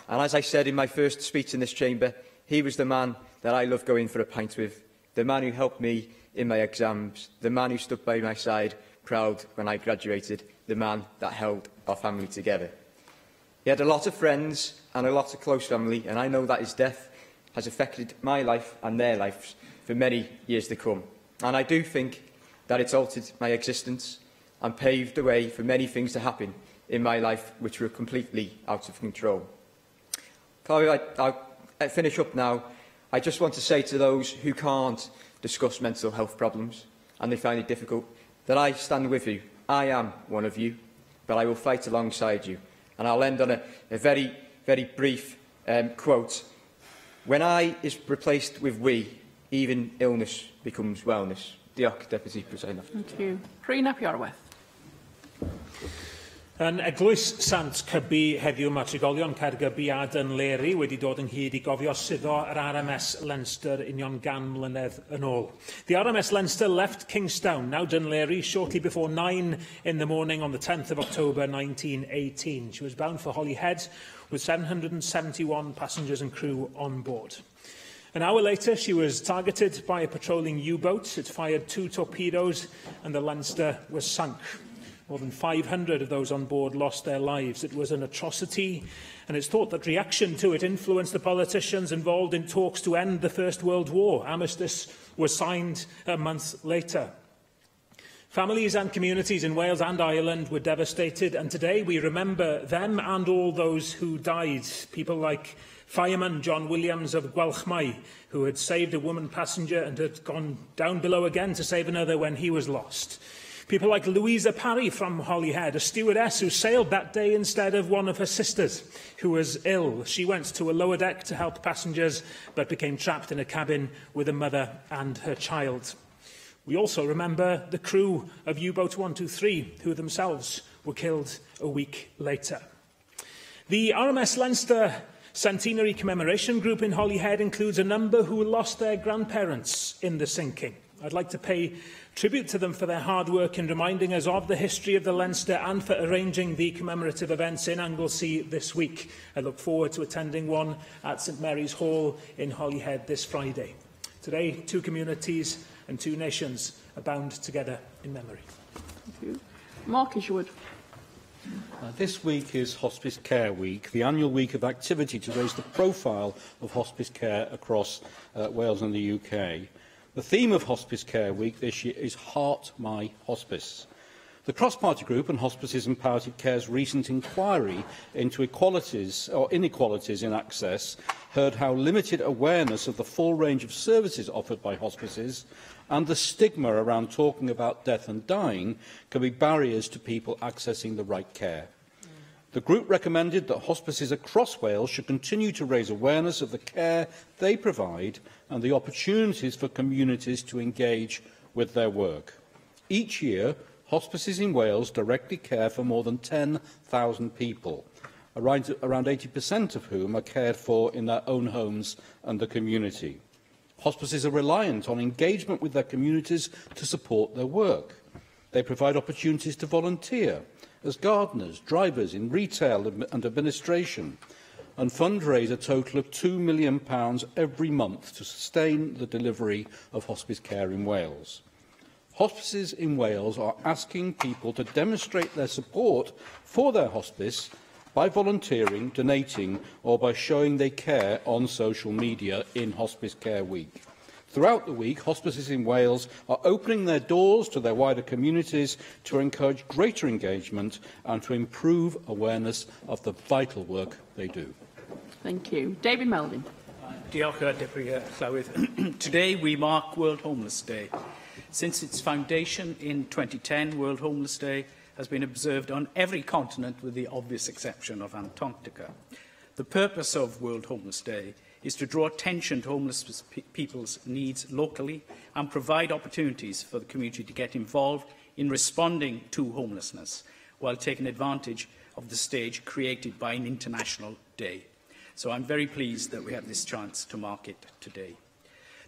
S12: And as I said in my first speech in this Chamber, he was the man that I loved going for a pint with, the man who helped me in my exams, the man who stood by my side, proud when I graduated, the man that held our family together. He had a lot of friends and a lot of close family, and I know that his death has affected my life and their lives for many years to come. And I do think that it's altered my existence and paved the way for many things to happen in my life which were completely out of control. I'll finish up now. I just want to say to those who can't discuss mental health problems and they find it difficult, that I stand with you. I am one of you, but I will fight alongside you. And I'll end on a very, very brief quote. When I is replaced with we, even illness becomes wellness. Diolch, Deputy Presiding Officer.
S1: Thank you. Rhys ap Iorwerth.
S13: Yn eglwys Sant Cybi heddiw mae trigolion Caergybi a Dunleary wedi dod ynghyd i gofio suddo yr RMS Leinster union 100 mlynedd yn ôl. The RMS Leinster left Kingstown, now Dunleary, shortly before 9 in the morning on the 10th of October 1918. She was bound for Holyhead with 771 passengers and crew on board. An hour later, she was targeted by a patrolling U-boat. It fired 2 torpedoes and the Leinster was sunk. More than 500 of those on board lost their lives. It was an atrocity, and it's thought that reaction to it influenced the politicians involved in talks to end the First World War. Armistice was signed a month later. Families and communities in Wales and Ireland were devastated, and today we remember them and all those who died. People like fireman John Williams of Gwalchmai, who had saved a woman passenger and had gone down below again to save another when he was lost. People like Louisa Parry from Holyhead, a stewardess who sailed that day instead of one of her sisters, who was ill. She went to a lower deck to help passengers, but became trapped in a cabin with a mother and her child. We also remember the crew of U-boat 123, who themselves were killed a week later. The RMS Leinster Centenary Commemoration Group in Holyhead includes a number who lost their grandparents in the sinking. I'd like to pay tribute to them for their hard work in reminding us of the history of the Leinster and for arranging the commemorative events in Anglesey this week. I look forward to attending one at St Mary's Hall in Holyhead this Friday. Today, 2 communities and 2 nations are bound together in memory.
S1: Thank you. Mark Isherwood.
S2: This week is Hospice Care Week, the annual week of activity to raise the profile of hospice care across Wales and the UK. The theme of Hospice Care Week this year is Heart My Hospice. The cross-party group and Hospices and Palliative Care's recent inquiry into inequalities in access heard how limited awareness of the full range of services offered by hospices and the stigma around talking about death and dying can be barriers to people accessing the right care. The group recommended that hospices across Wales should continue to raise awareness of the care they provide and the opportunities for communities to engage with their work. Each year, hospices in Wales directly care for more than 10,000 people, around 80% of whom are cared for in their own homes and the community. Hospices are reliant on engagement with their communities to support their work. They provide opportunities to volunteer as gardeners, drivers in retail and administration, and fundraise a total of £2 million every month to sustain the delivery of hospice care in Wales. Hospices in Wales are asking people to demonstrate their support for their hospice by volunteering, donating, or by showing they care on social media in Hospice Care Week. Throughout the week, hospices in Wales are opening their doors to their wider communities to encourage greater engagement and to improve awareness of the vital work they do.
S1: Thank you. David Melding.
S8: Diolch, Deputy Llywydd. Today we mark World Homeless Day. Since its foundation in 2010, World Homeless Day has been observed on every continent with the obvious exception of Antarctica. The purpose of World Homeless Day is to draw attention to homeless people's needs locally and provide opportunities for the community to get involved in responding to homelessness while taking advantage of the stage created by an international day. So I'm very pleased that we have this chance to mark it today.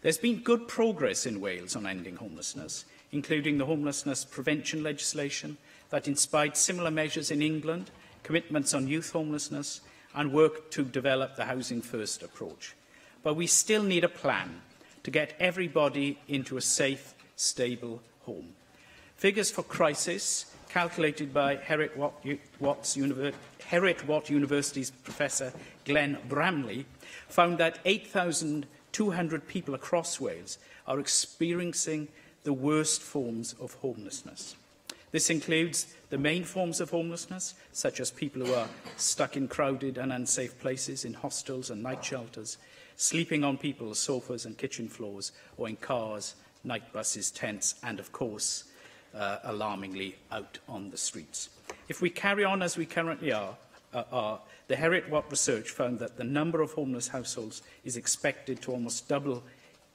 S8: There's been good progress in Wales on ending homelessness, including the homelessness prevention legislation that inspired similar measures in England, commitments on youth homelessness, and work to develop the Housing First approach. But we still need a plan to get everybody into a safe, stable home. Figures for crisis, calculated by Heriot-Watt University's Professor Glenn Bramley, found that 8,200 people across Wales are experiencing the worst forms of homelessness. This includes the main forms of homelessness, such as people who are stuck in crowded and unsafe places in hostels and night shelters, sleeping on people's sofas and kitchen floors, or in cars, night buses, tents, and, of course, alarmingly, out on the streets. If we carry on as we currently are, the Heriot-Watt research found that the number of homeless households is expected to almost double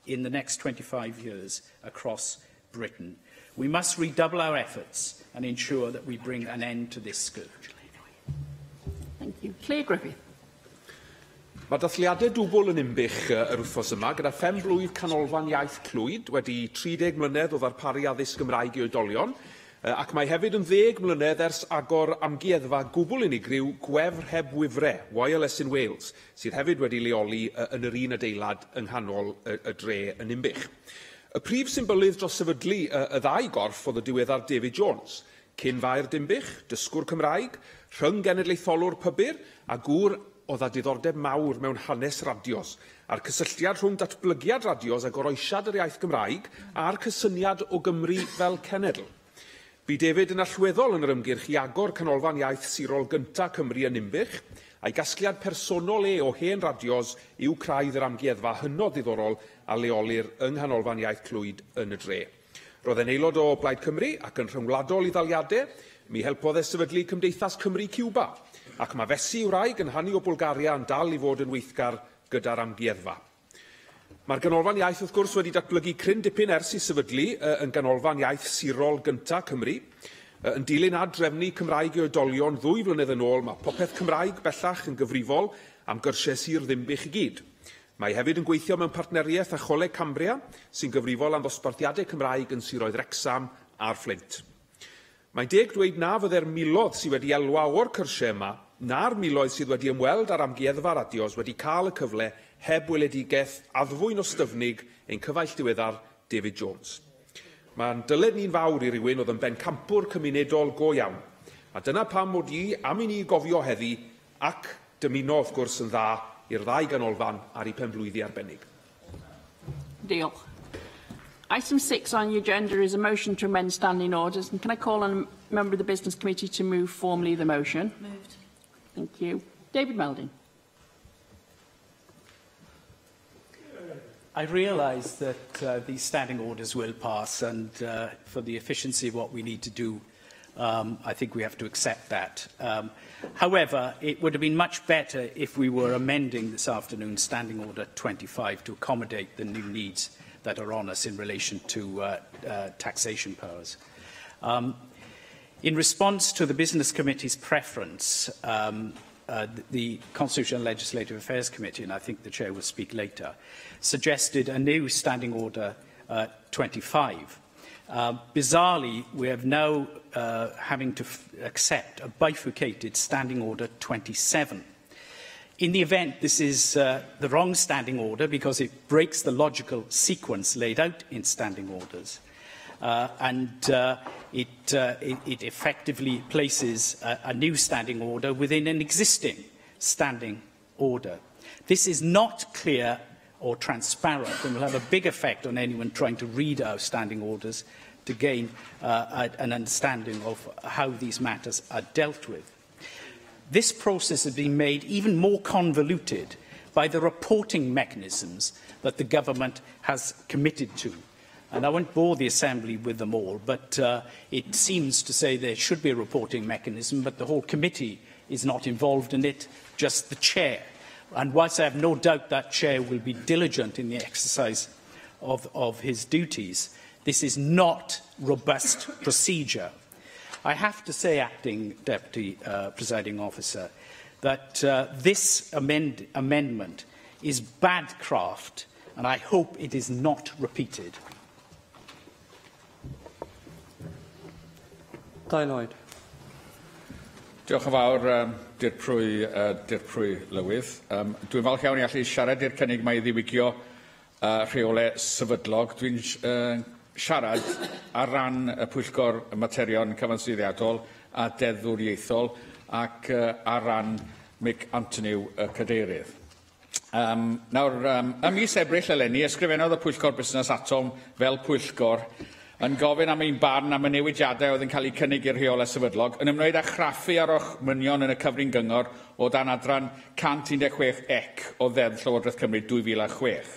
S8: in the next 25 years across Britain. We must redouble our efforts and ensure that we bring an end to this scourge.
S1: Thank you. Claire Griffith.
S10: Mae dathliadau dwbl yn umbych yr wythnos yma gyda 5 blwydd canolfan iaith Clwyd wedi 30 mlynedd o ddarparu addysg Gymraeg i oedolion ac mae hefyd yn 10 mlynedd ers agor amgueddfa gwbl unigryw Gwefr Heb Wifre, Wireless in Wales, sydd hefyd wedi leoli yn yr un adeilad yng nghanol y dre yn umbych. Y prif symbolydd dros sefydlu y ddau gorff oedd y diweddar David Jones, cyn-fair Dimbych, dysgwr Cymraeg, rhyng genedlaetholwr pybyr a gŵr oedd â diddordeb mawr mewn hanes radios, a'r cysylltiad rhwng datblygiad radios a goroesiad yr iaith Gymraeg a'r cysyniad o Gymru fel cenedl. Bu David yn allweddol yn yr ymgyrch i agor canolfan iaith sirol gyntaf Cymru yn Umbych, a'i gasgliad personol o hen radios i'w craidd yr amgueddfa hynod ddiddorol a leolir yng nghanolfan iaith Clwyd yn y dre. Roedd e'n aelod o Blaid Cymru ac yn rhyngwladol i ddaliadau, mi helpodd sefydlu Cymdeithas Cymru Cuba, ac mae fesu wraig yn hanu o Bwlgaria yn dal i fod yn weithgar gyda'r amgueddfa. Mae'r ganolfan iaith wrth gwrs wedi datblygu cryn dipyn ers i sefydlu yn ganolfan iaith sirol gyntaf Cymru. Yn dilyn adrefnu Cymraeg i oedolion 2 flynedd yn ôl, mae popeth Cymraeg bellach yn gyfrifol am gyrsiau sir Ddimbych i gyd. Mae hefyd yn gweithio mewn partneriaeth â Choleg Cambria, sy'n gyfrifol am ddosbarthiadau Cymraeg yn siroedd Wrecsam a'r Fflint. Mae'n deg dweud na fydde'r miloedd sydd wedi elwa o'r cyrsiau yma, na'r miloedd sydd wedi ymweld â'r amgueddfa radios wedi cael y cyfle heb weledigaeth addfwyn o styfnig ein cyfaill diweddar David Jones. Mae'n dyled ni'n fawr i rywun oedd yn bencampwr cymunedol go iawn, a dyna pam mod i am i ni gofio heddi ac dymuno wrth gwrs yn dda i'r ddau ganolfan ar ei penblwyddi arbennig.
S1: Diolch. Item 6 on the agenda is a motion to amend standing orders. And can I call on a member of the Business Committee to move formally the motion?
S15: Moved.
S1: Thank you. David Melding.
S8: I realise that these standing orders will pass, and for the efficiency of what we need to do, I think we have to accept that. However, it would have been much better if we were amending this afternoon Standing Order 25 to accommodate the new needs that are on us in relation to taxation powers. In response to the Business Committee's preference, the Constitutional and Legislative Affairs Committee, and I think the Chair will speak later, suggested a new Standing Order 25. Bizarrely, we are now having to accept a bifurcated Standing Order 27. In the event, this is the wrong standing order because it breaks the logical sequence laid out in standing orders. It effectively places a new standing order within an existing standing order. This is not clear or transparent and will have a big effect on anyone trying to read our standing orders to gain an understanding of how these matters are dealt with. This process has been made even more convoluted by the reporting mechanisms that the government has committed to. And I won't bore the Assembly with them all, but it seems to say there should be a reporting mechanism, but the whole committee is not involved in it, just the Chair. And whilst I have no doubt that Chair will be diligent in the exercise of his duties, this is not robust procedure. I have to say, Acting Deputy Presiding Officer, that this amendment is bad craft, and I hope it is not repeated.
S14: Dai Lloyd.
S16: Diolch yn fawr, Dirprwy Lywydd. Dwi'n falch iawn i allu siarad i'r cynnig mae i ddiwygio rheolau sefydlog. Dwi'n siarad ar ran y Pwyllgor Materion Cyfanswyddiadol a Deddfwriaethol ac ar ran Mick Antoniw y Cadeirydd. Nawr, ym mis Ebrill eleni, ysgrifennodd y Pwyllgor Busnes Atom fel Pwyllgor yn gofyn am ein barn am y newidiadau oedd yn cael eu cynnig i'r rheolau sefydlog yn ymwneud â chraffu ar ochmynion yn y cyfrin gyngor o dan adran 116 ec o Ddeddf Llywodraeth Cymru 2006.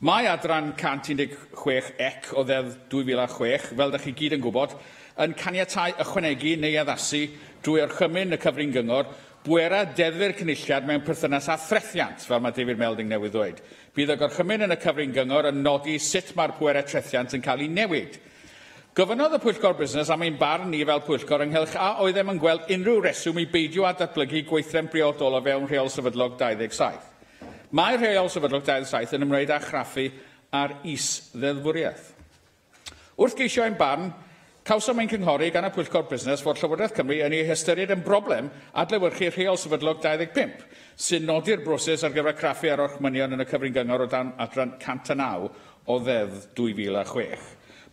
S16: Mae adran 116 ec o Ddeddf 2006, fel ydych chi gyd yn gwybod, yn caniatáu ychwanegu neu addasu drwy orchymyn y cyfrin gyngor bwera deddfu'r cynulliad mewn perthynas â threthiant, fel mae David Melding newydd ddweud. Bydd y gorchymyn yn y cyfrin gyngor yn nodi sut mae'r pwerau trethiant yn cael ei newid. Gofynnodd y Pwyllgor Busnes am ein barn ni fel Pwyllgor ynghylch a oeddem yn gweld unrhyw reswm i beidio â datblygu gweithrem briodol o fewn rheol sefydlog 27. Mae'r rheol sefydlog 27 yn ymwneud â chraffu ar is-ddeddfwriaeth. Wrth geisio ein barn, cawsom ein cynghori gan y Pwyllgor Busnes fod Llywodraeth Cymru yn ei hystyried yn broblem adlewyrchu rheol sefydlog 25, sy'n nodi'r broses ar gyfer craffu ar orchmynion yn y cyfrin gyngor o dan adran 109 o Ddeddf 2006.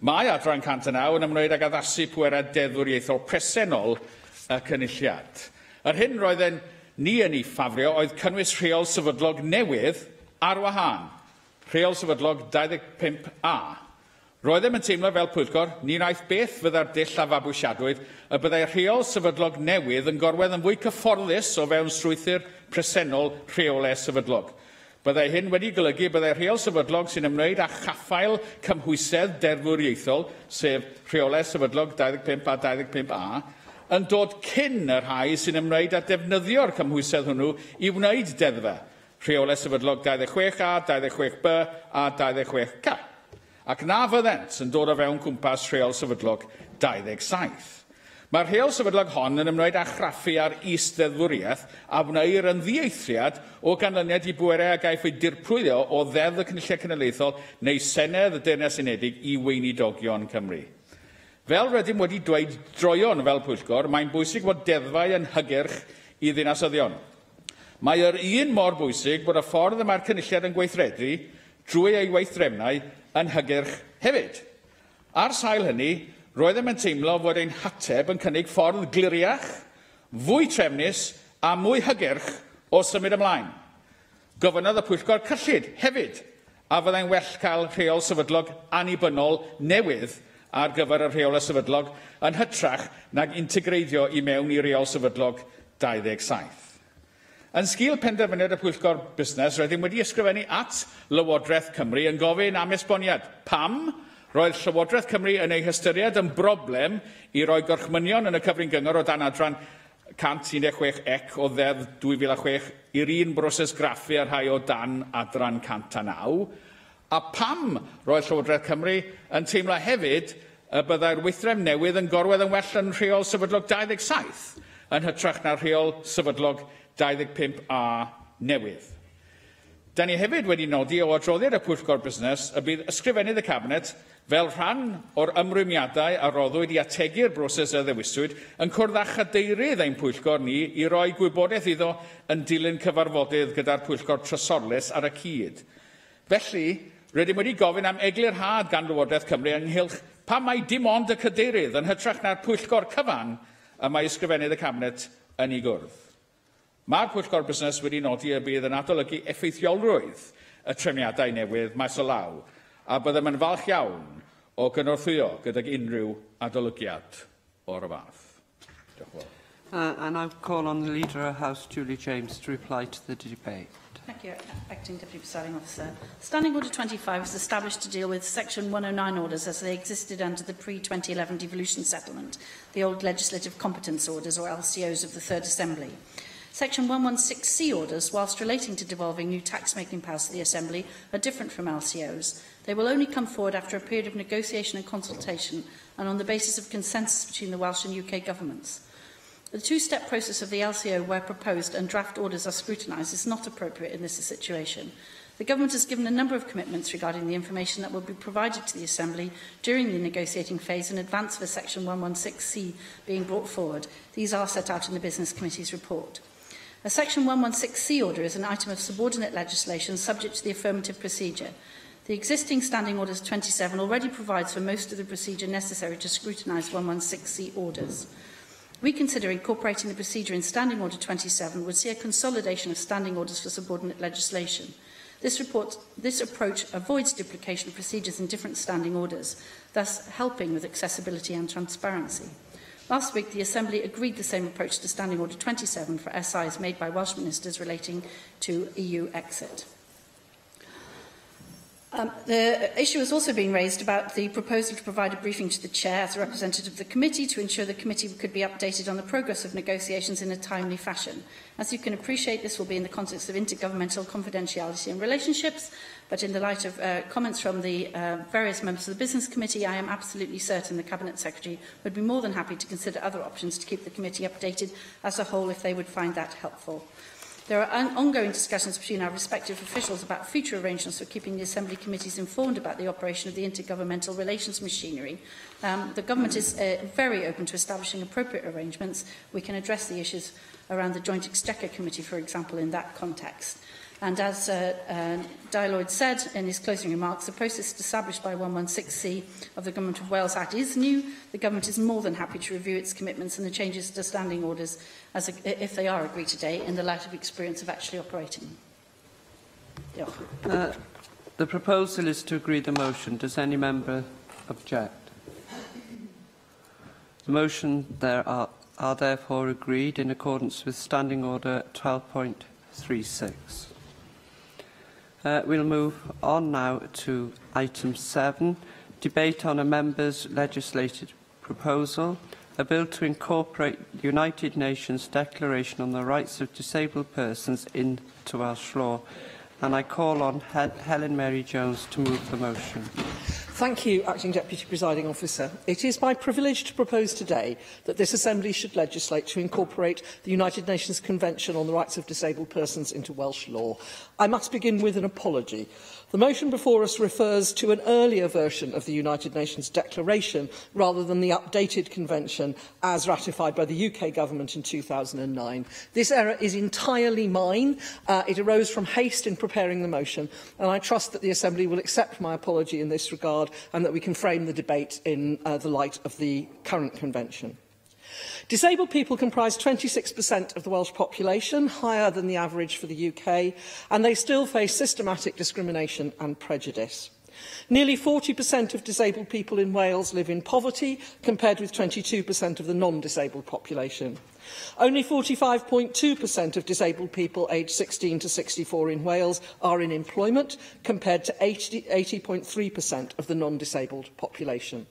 S16: Mae adran 109 yn ymwneud ag addasu pwerau deddfwriaethol presennol y cynulliad. Yr hyn roedden ni yn ei ffafrio oedd cynnwys rheol sefydlog newydd ar wahân, rheol sefydlog 25A. Roeddem yn teimlo fel Pwyllgor, ni'n aeth beth fydda'r dull a fabwysiadwyd y byddai rheol sefydlog newydd yn gorwedd yn fwy cyfforddus o fewn strwythur presennol rheolau sefydlog. Byddai hyn wedi golygu byddai rheol sefydlog sy'n ymwneud â chaffael cymhwysedd deddfwriaethol, sef rheolau sefydlog 25 a 25A, yn dod cyn yr rhai sy'n ymwneud â defnyddio'r cymhwysedd hwnnw i wneud deddfa, rheolau sefydlog 26A, 26B a 26C. Ac na fyddent yn dod o fewn cwmpas rheol sefydlog 27. Mae'r rheol sefydlog hon yn ymwneud â chraffu ar is-ddeddfwriaeth a wneir yn ddieithriad o ganlyniad i bwerau a gaiff ei dirprwyddo o ddeddf y Cynulliau Cenedlaethol neu Senedd y Deyrnas Unedig i weinidogion Cymru. Fel rydym wedi dweud droion fel pwyllgor, mae'n bwysig bod deddfau yn hygyrch i ddinasyddion. Mae'r un mor bwysig bod y ffordd y mae'r cynulliad yn gweithredu drwy ei weithrefnau yn hygyrch hefyd. Ar sail hynny, roeddem yn teimlo fod ein hateb yn cynnig ffordd gliriach, fwy trefnus a mwy hygyrch o symud ymlaen. Gofynodd y pwyllgor cyllid hefyd a fyddai'n well cael rheol sefydlog annibynnol newydd ar gyfer y rheol sefydlog yn hytrach nag integreiddio i mewn i reol sefydlog 27. Yn sgil penderfyniad y pwyllgor busnes, roeddym wedi ysgrifennu at Lywodraeth Cymru yn gofyn am esboniad. Pam? Roedd Llywodraeth Cymru yn ei hystyried yn broblem i roi gorchmynion yn y cyfrin gyngor o dan adran 116 o ddeddf 2006 i'r un broses graffu a rhai o dan adran 109. A pam roedd Llywodraeth Cymru yn teimlo hefyd y byddai'r weithrem newydd yn gorwedd yn well yn rheol sefydlog 27 yn hytrach na'r rheol sefydlog 25A newydd. Da ni hefyd wedi nodi o adroddiad y pwyllgor busnes y bydd ysgrifennydd y Cabinet fel rhan o'r ymrwymiadau a roddwyd i ategu'r broses y ddewiswyd yn cwrdd â chadeirydd ein pwyllgor ni i roi gwybodaeth iddo yn dilyn cyfarfodydd gyda'r pwyllgor trysorlus ar y cyd. Felly, rydym wedi gofyn am eglurhad gan Lywodraeth Cymru ynghylch pam mai dim ond y cadeirydd yn hytrach na'r pwyllgor cyfan y mae ysgrifennydd y Cabinet yn ei gwrdd. Mae'r pwyllgor busnes wedi nodi y bydd yn adolygu effeithiolrwydd y trefniadau newydd maes o law, a byddem yn falch iawn o gynorthwyo gydag unrhyw adolygiad o'r fath. Diolch yn fawr.
S14: And I call on the Leader of the House, Julie James, to reply to the debate.
S15: Thank you, Acting Deputy Presiding Officer. Standing Order 25 is established to deal with Section 109 orders as they existed under the pre-2011 devolution settlement, the old Legislative Competence Orders, or LCOs, of the Third Assembly. Section 116C orders, whilst relating to devolving new tax-making powers to the Assembly, are different from LCOs. They will only come forward after a period of negotiation and consultation and on the basis of consensus between the Welsh and UK governments. The two-step process of the LCO, where proposed and draft orders are scrutinised, is not appropriate in this situation. The Government has given a number of commitments regarding the information that will be provided to the Assembly during the negotiating phase in advance of a Section 116C being brought forward. These are set out in the Business Committee's report. A Section 116C order is an item of subordinate legislation subject to the affirmative procedure. The existing Standing Orders 27 already provides for most of the procedure necessary to scrutinise 116C orders. We consider incorporating the procedure in Standing Order 27 would see a consolidation of standing orders for subordinate legislation. This approach avoids duplication of procedures in different standing orders, thus helping with accessibility and transparency. Last week, the Assembly agreed the same approach to Standing Order 27 for SIs made by Welsh ministers relating to EU exit. The issue has also been raised about the proposal to provide a briefing to the Chair as a representative of the committee to ensure the committee could be updated on the progress of negotiations in a timely fashion. As you can appreciate, this will be in the context of intergovernmental confidentiality and relationships, but in the light of comments from the various members of the Business Committee, I am absolutely certain the Cabinet Secretary would be more than happy to consider other options to keep the committee updated as a whole if they would find that helpful. There are ongoing discussions between our respective officials about future arrangements for keeping the Assembly committees informed about the operation of the intergovernmental relations machinery. The Government is very open to establishing appropriate arrangements. We can address the issues around the Joint Exchequer Committee, for example, in that context. And as Lloyd said in his closing remarks, the process established by 116C of the Government of Wales Act is new. The Government is more than happy to review its commitments and the changes to standing orders if they are agreed today in the light of experience of actually operating.
S14: The proposal is to agree the motion. Does any member object? The motion are therefore agreed in accordance with Standing Order 12.36. We'll move on now to item 7, debate on a member's legislative proposal, a bill to incorporate the United Nations Declaration on the Rights of Disabled Persons into Welsh law. And I call on Helen Mary Jones to move the motion.
S20: Thank you, Acting Deputy Presiding Officer. It is my privilege to propose today that this Assembly should legislate to incorporate the United Nations Convention on the Rights of Disabled Persons into Welsh law. I must begin with an apology. The motion before us refers to an earlier version of the United Nations Declaration rather than the updated convention as ratified by the UK Government in 2009. This error is entirely mine. It arose from haste in preparing the motion, and I trust that the Assembly will accept my apology in this regard and that we can frame the debate in the light of the current convention. Disabled people comprise 26% of the Welsh population, higher than the average for the UK, and they still face systematic discrimination and prejudice. Nearly 40% of disabled people in Wales live in poverty, compared with 22% of the non-disabled population. Only 45.2% of disabled people aged 16 to 64 in Wales are in employment, compared to 80.3% of the non-disabled population.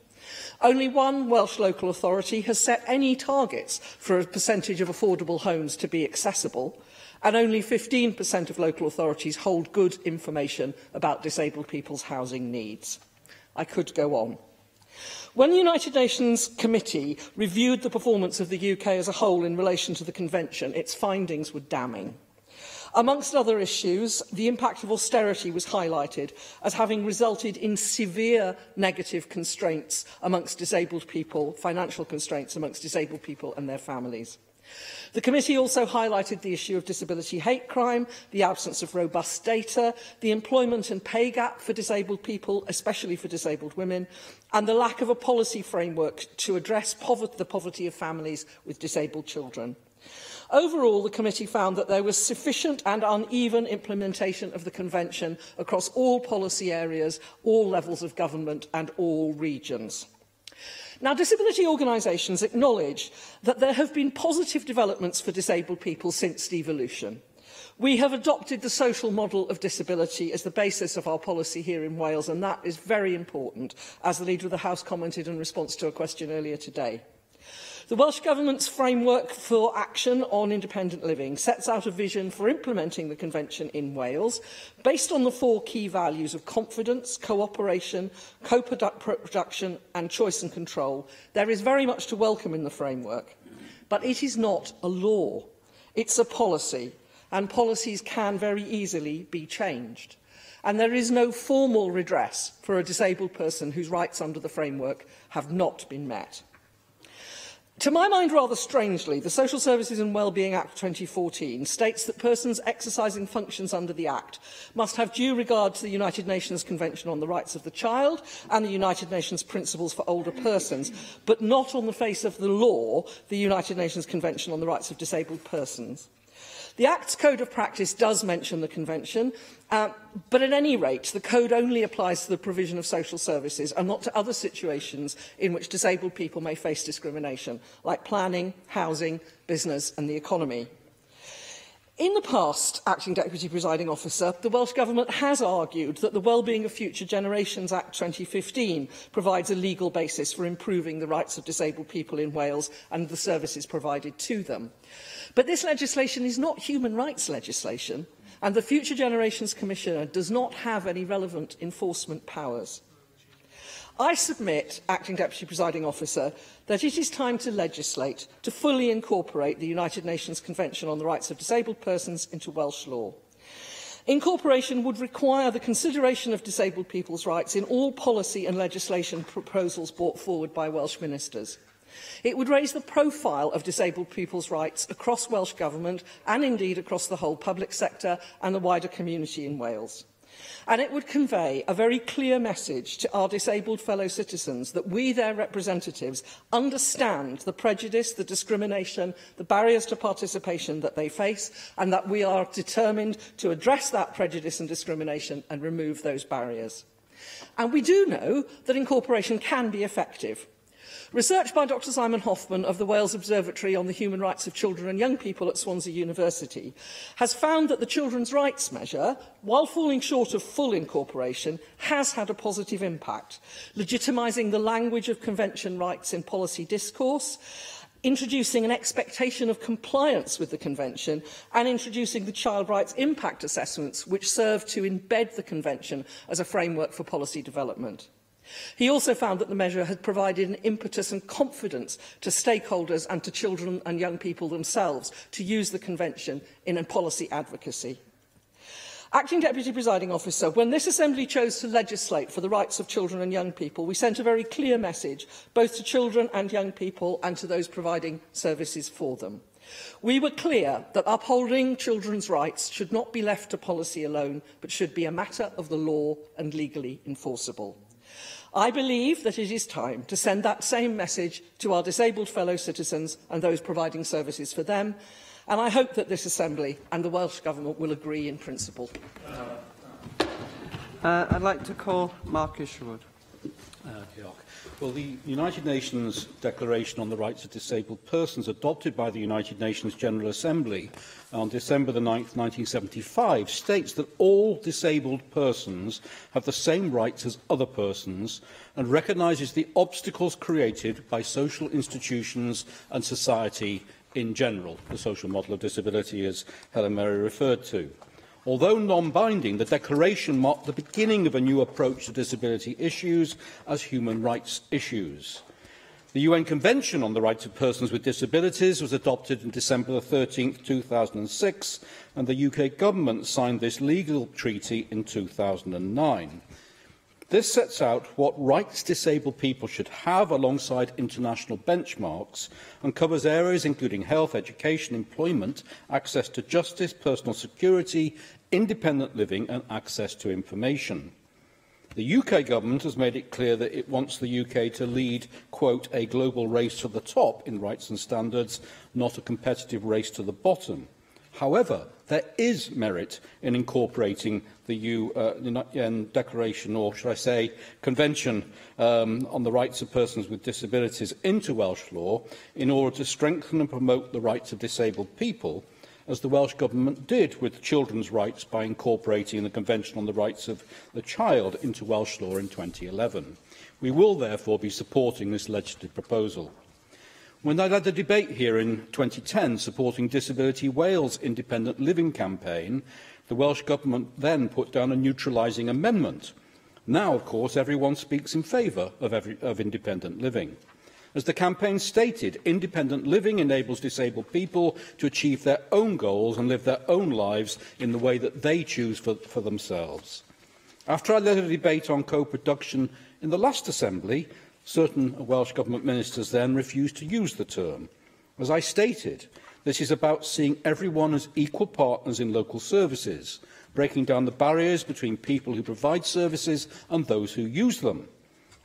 S20: Only one Welsh local authority has set any targets for a percentage of affordable homes to be accessible, and only 15% of local authorities hold good information about disabled people's housing needs. I could go on. When the United Nations Committee reviewed the performance of the UK as a whole in relation to the Convention, its findings were damning. Amongst other issues, the impact of austerity was highlighted as having resulted in severe negative constraints amongst disabled people, financial constraints amongst disabled people and their families. The committee also highlighted the issue of disability hate crime, the absence of robust data, the employment and pay gap for disabled people, especially for disabled women, and the lack of a policy framework to address the poverty of families with disabled children. Overall, the committee found that there was sufficient and uneven implementation of the Convention across all policy areas, all levels of government and all regions. Now, disability organisations acknowledge that there have been positive developments for disabled people since devolution. We have adopted the social model of disability as the basis of our policy here in Wales, and that is very important, as the Leader of the House commented in response to a question earlier today. The Welsh Government's framework for action on independent living sets out a vision for implementing the Convention in Wales based on the 4 key values of confidence, cooperation, co-production and choice and control. There is very much to welcome in the framework, but it is not a law. It's a policy, and policies can very easily be changed. And there is no formal redress for a disabled person whose rights under the framework have not been met. To my mind, rather strangely, the Social Services and Wellbeing Act 2014 states that persons exercising functions under the Act must have due regard to the United Nations Convention on the Rights of the Child and the United Nations Principles for Older Persons, but not on the face of the law, the United Nations Convention on the Rights of Disabled Persons. The Act's Code of Practice does mention the Convention, but at any rate, the Code only applies to the provision of social services and not to other situations in which disabled people may face discrimination, like planning, housing, business and the economy. In the past, Acting Deputy Presiding Officer, the Welsh Government has argued that the Wellbeing of Future Generations Act 2015 provides a legal basis for improving the rights of disabled people in Wales and the services provided to them. But this legislation is not human rights legislation, and the Future Generations Commissioner does not have any relevant enforcement powers. I submit, Acting Deputy Presiding Officer, that it is time to legislate to fully incorporate the United Nations Convention on the Rights of Disabled Persons into Welsh law. Incorporation would require the consideration of disabled people's rights in all policy and legislation proposals brought forward by Welsh ministers. It would raise the profile of disabled people's rights across Welsh Government and indeed across the whole public sector and the wider community in Wales. And it would convey a very clear message to our disabled fellow citizens that we, their representatives, understand the prejudice, the discrimination, the barriers to participation that they face, and that we are determined to address that prejudice and discrimination and remove those barriers. And we do know that incorporation can be effective. Research by Dr Simon Hoffman of the Wales Observatory on the Human Rights of Children and Young People at Swansea University has found that the Children's Rights Measure, while falling short of full incorporation, has had a positive impact, legitimising the language of Convention rights in policy discourse, introducing an expectation of compliance with the Convention, and introducing the Child Rights Impact Assessments, which serve to embed the Convention as a framework for policy development. He also found that the measure had provided an impetus and confidence to stakeholders and to children and young people themselves to use the Convention in policy advocacy. Acting Deputy Presiding Officer, when this Assembly chose to legislate for the rights of children and young people, we sent a very clear message, both to children and young people and to those providing services for them. We were clear that upholding children's rights should not be left to policy alone, but should be a matter of the law and legally enforceable. I believe that it is time to send that same message to our disabled fellow citizens and those providing services for them, and I hope that this Assembly and the Welsh Government will agree in principle.
S14: I'd like to call Mark Isherwood.
S2: Well, the United Nations Declaration on the Rights of Disabled Persons, adopted by the United Nations General Assembly on December the 9th, 1975, states that all disabled persons have the same rights as other persons and recognises the obstacles created by social institutions and society in general, the social model of disability, as Helen Mary referred to. Although non-binding, the Declaration marked the beginning of a new approach to disability issues as human rights issues. The UN Convention on the Rights of Persons with Disabilities was adopted on December 13, 2006, and the UK Government signed this legal treaty in 2009. This sets out what rights disabled people should have alongside international benchmarks and covers areas including health, education, employment, access to justice, personal security, independent living and access to information. The UK Government has made it clear that it wants the UK to lead, quote, a global race to the top in rights and standards, not a competitive race to the bottom. However, there is merit in incorporating the UN Declaration, or should I say Convention on the Rights of Persons with Disabilities into Welsh law in order to strengthen and promote the rights of disabled people, as the Welsh Government did with children's rights by incorporating the Convention on the Rights of the Child into Welsh law in 2011. We will therefore be supporting this legislative proposal. When I led the debate here in 2010 supporting Disability Wales' independent living campaign, the Welsh Government then put down a neutralising amendment. Now, of course, everyone speaks in favour of independent living. As the campaign stated, independent living enables disabled people to achieve their own goals and live their own lives in the way that they choose for themselves. After I led a debate on co-production in the last Assembly, certain Welsh Government ministers then refused to use the term. As I stated, this is about seeing everyone as equal partners in local services, breaking down the barriers between people who provide services and those who use them.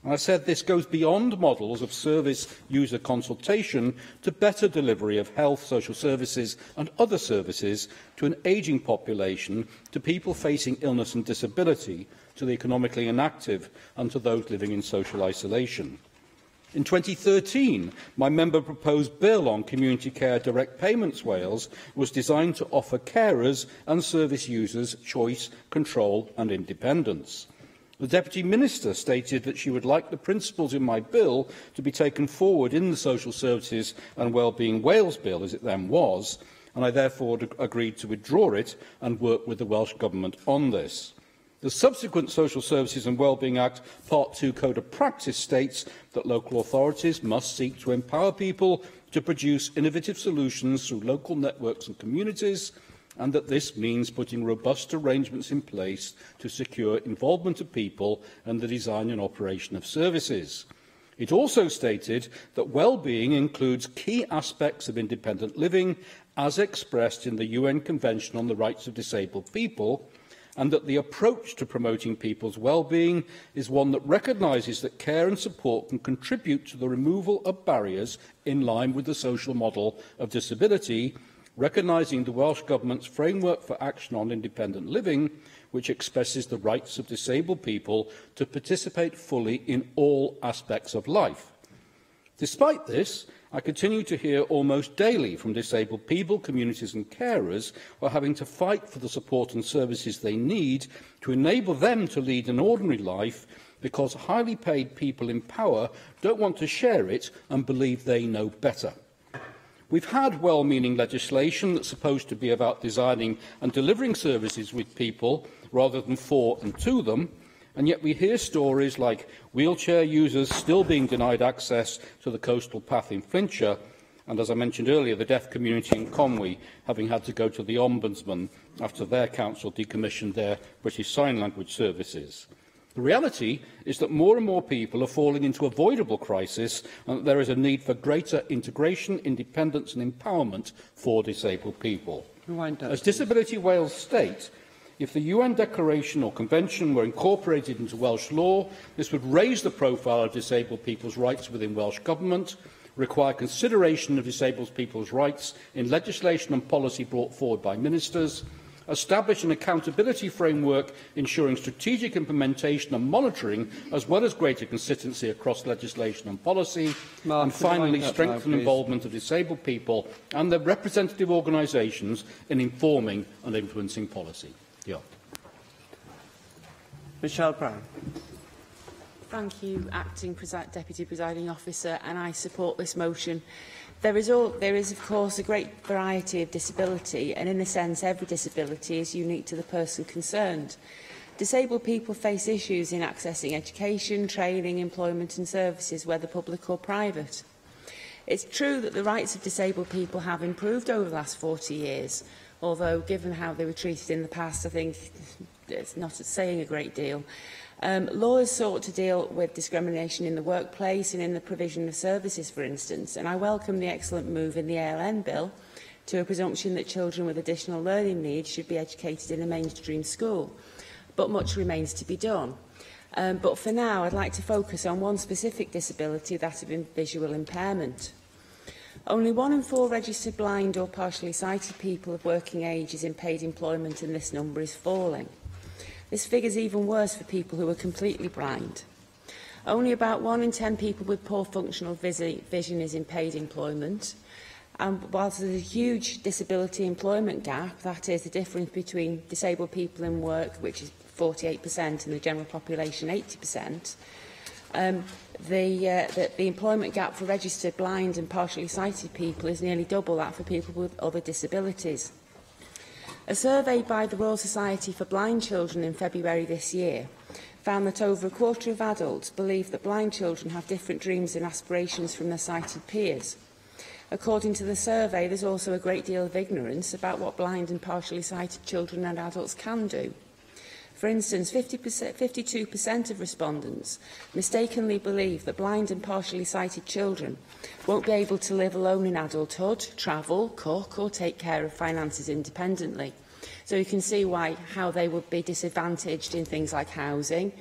S2: And I said this goes beyond models of service user consultation to better delivery of health, social services and other services to an ageing population, to people facing illness and disability, to the economically inactive and to those living in social isolation. In 2013, my member-proposed bill on Community Care Direct Payments Wales was designed to offer carers and service users choice, control and independence. The Deputy Minister stated that she would like the principles in my bill to be taken forward in the Social Services and Wellbeing Wales Bill, as it then was, and I therefore agreed to withdraw it and work with the Welsh Government on this. The subsequent Social Services and Wellbeing Act Part 2 Code of Practice states that local authorities must seek to empower people to produce innovative solutions through local networks and communities, and that this means putting robust arrangements in place to secure involvement of people and the design and operation of services. It also stated that well-being includes key aspects of independent living as expressed in the UN Convention on the Rights of Disabled People, and that the approach to promoting people's well-being is one that recognises that care and support can contribute to the removal of barriers in line with the social model of disability, recognising the Welsh Government's framework for action on independent living, which expresses the rights of disabled people to participate fully in all aspects of life. Despite this, I continue to hear almost daily from disabled people, communities and carers who are having to fight for the support and services they need to enable them to lead an ordinary life because highly paid people in power don't want to share it and believe they know better. We've had well-meaning legislation that's supposed to be about designing and delivering services with people rather than for and to them, And yet we hear stories like wheelchair users still being denied access to the coastal path in Flintshire, and, as I mentioned earlier, the deaf community in Conwy having had to go to the Ombudsman after their council decommissioned their British Sign Language services. The reality is that more and more people are falling into avoidable crisis, and that there is a need for greater integration, independence and empowerment for disabled people. As Disability Wales state, if the UN Declaration or Convention were incorporated into Welsh law, this would raise the profile of disabled people's rights within Welsh Government, require consideration of disabled people's rights in legislation and policy brought forward by ministers, establish an accountability framework ensuring strategic implementation and monitoring, as well as greater consistency across legislation and policy, and finally strengthen involvement of disabled people and their representative organisations in informing and influencing policy.
S14: Michelle Brown.
S17: Thank you, Acting Deputy Presiding Officer, and I support this motion. There is, of course, a great variety of disability, and in a sense, every disability is unique to the person concerned. Disabled people face issues in accessing education, training, employment and services, whether public or private. It's true that the rights of disabled people have improved over the last 40 years, although, given how they were treated in the past, I think it's not saying a great deal. Law is sought to deal with discrimination in the workplace and in the provision of services, for instance, and I welcome the excellent move in the ALN bill to a presumption that children with additional learning needs should be educated in a mainstream school. But much remains to be done. But for now, I'd like to focus on one specific disability, that of visual impairment. Only 1 in 4 registered blind or partially sighted people of working age is in paid employment, and this number is falling. This figure is even worse for people who are completely blind. Only about 1 in 10 people with poor functional vision is in paid employment. And whilst there's a huge disability employment gap, that is the difference between disabled people in work, which is 48%, and the general population 80%, the employment gap for registered blind and partially sighted people is nearly double that for people with other disabilities. A survey by the Royal Society for Blind Children in February this year found that over a quarter of adults believe that blind children have different dreams and aspirations from their sighted peers. According to the survey, there's also a great deal of ignorance about what blind and partially sighted children and adults can do. For instance, 52% of respondents mistakenly believe that blind and partially sighted children won't be able to live alone in adulthood, travel, cook or take care of finances independently. So you can see how they would be disadvantaged in things like housing,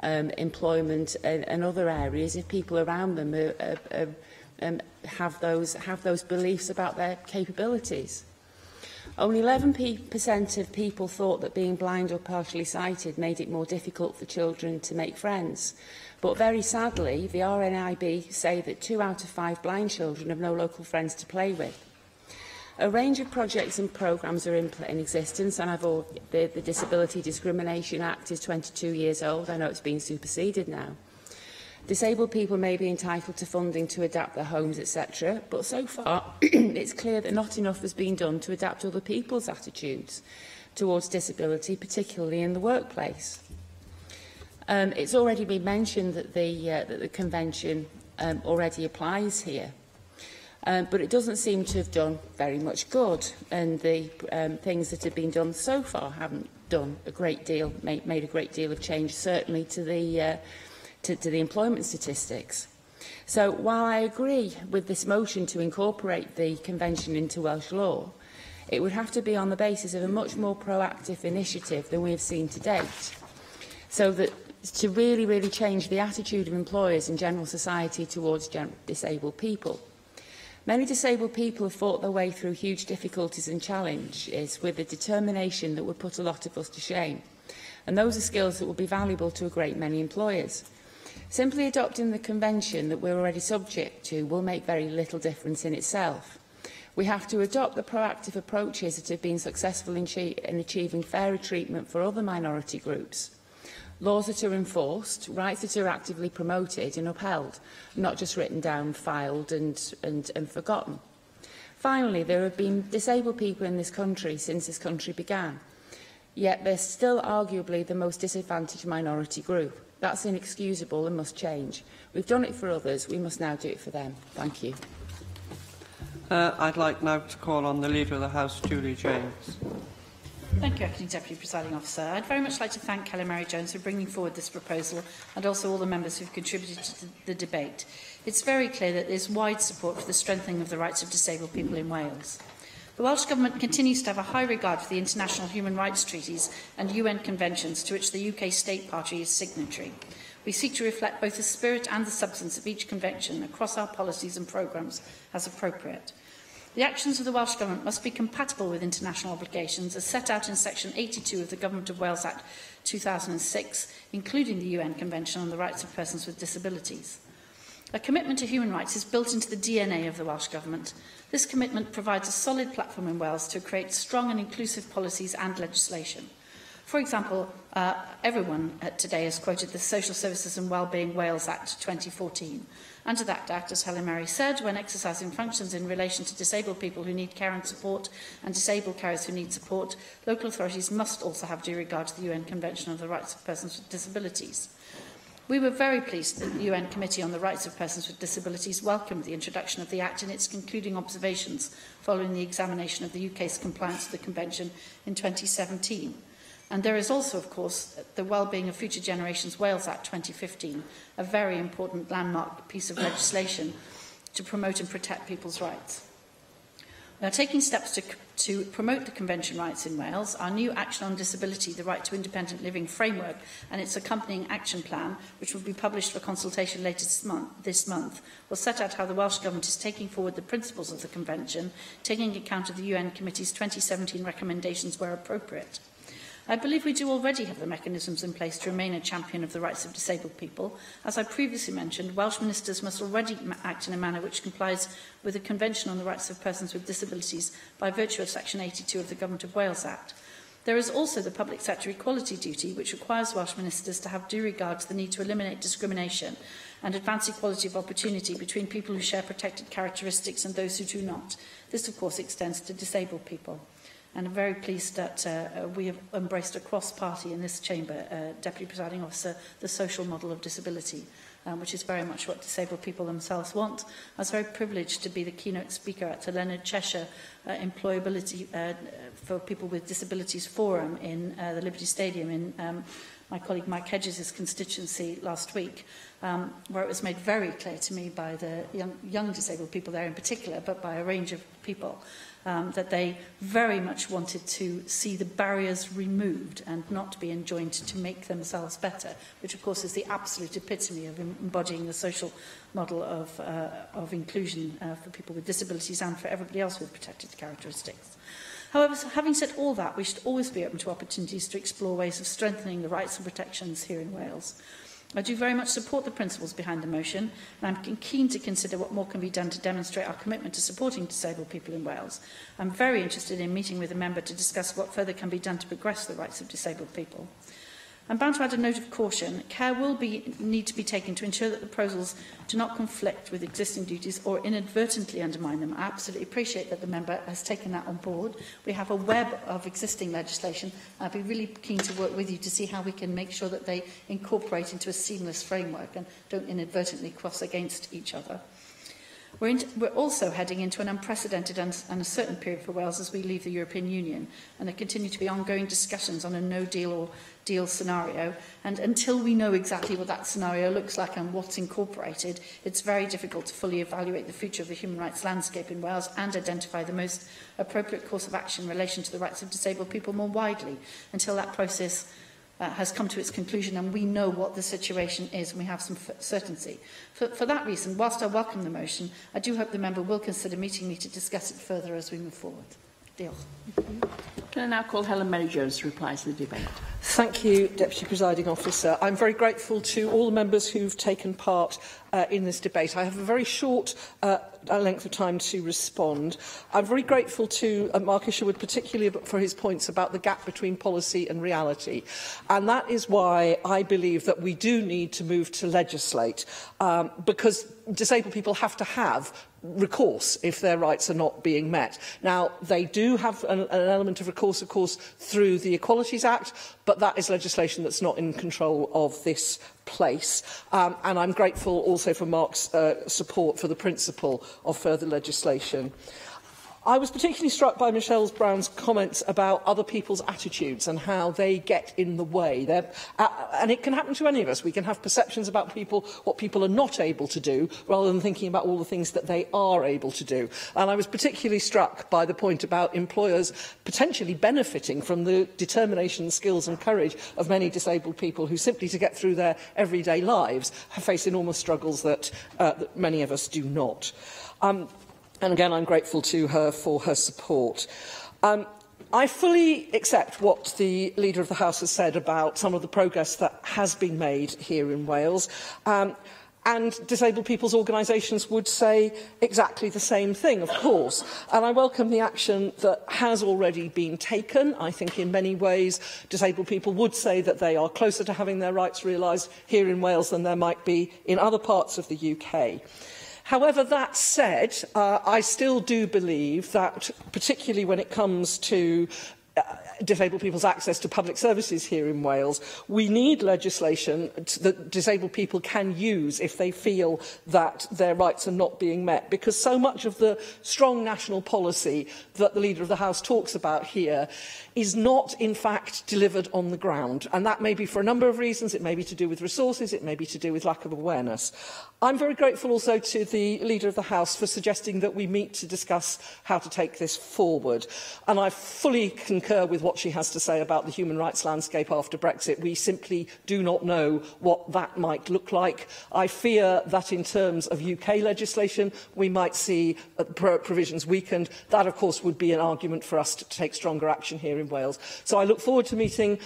S17: employment and other areas if people around them have those beliefs about their capabilities. Only 11% of people thought that being blind or partially sighted made it more difficult for children to make friends. But very sadly, the RNIB say that 2 out of 5 blind children have no local friends to play with. A range of projects and programmes are in existence, and the Disability Discrimination Act is 22 years old. I know it's been superseded now. Disabled people may be entitled to funding to adapt their homes, etc. But so far, it's clear that not enough has been done to adapt other people's attitudes towards disability, particularly in the workplace. It's already been mentioned that the Convention already applies here. But it doesn't seem to have done very much good, and the things that have been done so far haven't done a great deal, made a great deal of change, certainly to the employment statistics. So while I agree with this motion to incorporate the Convention into Welsh law, it would have to be on the basis of a much more proactive initiative than we have seen to date, so that to really change the attitude of employers and general society towards disabled people. Many disabled people have fought their way through huge difficulties and challenges with a determination that would put a lot of us to shame, and those are skills that will be valuable to a great many employers. Simply adopting the Convention that we're already subject to will make very little difference in itself. We have to adopt the proactive approaches that have been successful in achieving fairer treatment for other minority groups. Laws that are enforced, rights that are actively promoted and upheld, not just written down, filed and forgotten. Finally, there have been disabled people in this country since this country began. yet they're still arguably the most disadvantaged minority group. That's inexcusable and must change. We've done it for others, we must now do it for them. Thank you.
S14: I'd like now to call on the Leader of the House, Julie James.
S15: Thank you, Acting Deputy Presiding Officer. I'd very much like to thank Helen Mary-Jones for bringing forward this proposal and also all the members who have contributed to the debate. It's very clear that there is wide support for the strengthening of the rights of disabled people in Wales. The Welsh Government continues to have a high regard for the international human rights treaties and UN conventions to which the UK state party is signatory. We seek to reflect both the spirit and the substance of each convention across our policies and programmes as appropriate. The actions of the Welsh Government must be compatible with international obligations as set out in Section 82 of the Government of Wales Act 2006, including the UN Convention on the Rights of Persons with Disabilities. A commitment to human rights is built into the DNA of the Welsh Government. This commitment provides a solid platform in Wales to create strong and inclusive policies and legislation. For example, everyone today has quoted the Social Services and Wellbeing Wales Act 2014. Under that Act, as Helen Mary said, when exercising functions in relation to disabled people who need care and support and disabled carers who need support, local authorities must also have due regard to the UN Convention on the Rights of Persons with Disabilities. We were very pleased that the UN Committee on the Rights of Persons with Disabilities welcomed the introduction of the Act in its concluding observations following the examination of the UK's compliance with the Convention in 2017. And there is also, of course, the Wellbeing of Future Generations Wales Act 2015, a very important landmark piece of legislation to promote and protect people's rights. We are taking steps to promote the Convention rights in Wales. Our new Action on Disability, the Right to Independent Living framework and its accompanying action plan, which will be published for consultation later this month, will set out how the Welsh Government is taking forward the principles of the Convention, taking account of the UN Committee's 2017 recommendations where appropriate. I believe we do already have the mechanisms in place to remain a champion of the rights of disabled people. As I previously mentioned, Welsh ministers must already act in a manner which complies with the Convention on the Rights of Persons with Disabilities by virtue of Section 82 of the Government of Wales Act. There is also the public sector equality duty, which requires Welsh ministers to have due regard to the need to eliminate discrimination and advance equality of opportunity between people who share protected characteristics and those who do not. This, of course, extends to disabled people. And I'm very pleased that we have embraced across party in this chamber, Deputy Presiding Officer, the social model of disability, which is very much what disabled people themselves want. I was very privileged to be the keynote speaker at the Leonard Cheshire Employability for People with Disabilities Forum in the Liberty Stadium in my colleague Mike Hedges' constituency last week, where it was made very clear to me by the young disabled people there in particular, but by a range of people, that they very much wanted to see the barriers removed and not be enjoined to make themselves better, which of course is the absolute epitome of embodying the social model of inclusion for people with disabilities and for everybody else with protected characteristics. However, having said all that, we should always be open to opportunities to explore ways of strengthening the rights and protections here in Wales. I do very much support the principles behind the motion, and I'm keen to consider what more can be done to demonstrate our commitment to supporting disabled people in Wales. I'm very interested in meeting with a member to discuss what further can be done to progress the rights of disabled people. I'm bound to add a note of caution. Care will need to be taken to ensure that the proposals do not conflict with existing duties or inadvertently undermine them. I absolutely appreciate that the member has taken that on board. We have a web of existing legislation. I'd be really keen to work with you to see how we can make sure that they incorporate into a seamless framework and don't inadvertently cross against each other. We're also heading into an unprecedented and uncertain period for Wales as we leave the European Union, and there continue to be ongoing discussions on a no-deal or deal scenario. And until we know exactly what that scenario looks like and what's incorporated, it's very difficult to fully evaluate the future of the human rights landscape in Wales and identify the most appropriate course of action in relation to the rights of disabled people more widely until that process has come to its conclusion and we know what the situation is and we have some certainty. For that reason, whilst I welcome the motion, I do hope the member will consider meeting me to discuss it further as we move forward. Diolch.
S1: Can I now call Helen Mary-Jones to reply to the debate?
S20: Thank you, Deputy Presiding Officer. I'm very grateful to all the members who've taken part in this debate. I have a very short length of time to respond. I'm very grateful to Mark Isherwood, particularly for his points about the gap between policy and reality. And that is why I believe that we do need to move to legislate, because disabled people have to have recourse if their rights are not being met. Now, they do have an element of recourse course, through the Equalities Act, but that is legislation that's not in control of this place. And I'm grateful also for Mark's support for the principle of further legislation. I was particularly struck by Michelle Brown's comments about other people's attitudes and how they get in the way. And it can happen to any of us. We can have perceptions about people, what people are not able to do, rather than thinking about all the things that they are able to do. And I was particularly struck by the point about employers potentially benefiting from the determination, skills and courage of many disabled people who, simply to get through their everyday lives, face enormous struggles that many of us do not. And again, I'm grateful to her for her support. I fully accept what the Leader of the House has said about some of the progress that has been made here in Wales. And disabled people's organisations would say exactly the same thing, of course. And I welcome the action that has already been taken. I think in many ways disabled people would say that they are closer to having their rights realised here in Wales than there might be in other parts of the UK. However, that said, I still do believe that, particularly when it comes to disabled people's access to public services here in Wales, we need legislation that disabled people can use if they feel that their rights are not being met, because so much of the strong national policy that the Leader of the House talks about here is not, in fact, delivered on the ground. And that may be for a number of reasons. It may be to do with resources. It may be to do with lack of awareness. I'm very grateful also to the Leader of the House for suggesting that we meet to discuss how to take this forward. And I fully concur with what she has to say about the human rights landscape after Brexit. We simply do not know what that might look like. I fear that in terms of UK legislation, we might see provisions weakened. That, of course, would be an argument for us to take stronger action here in Wales. So I look forward to meeting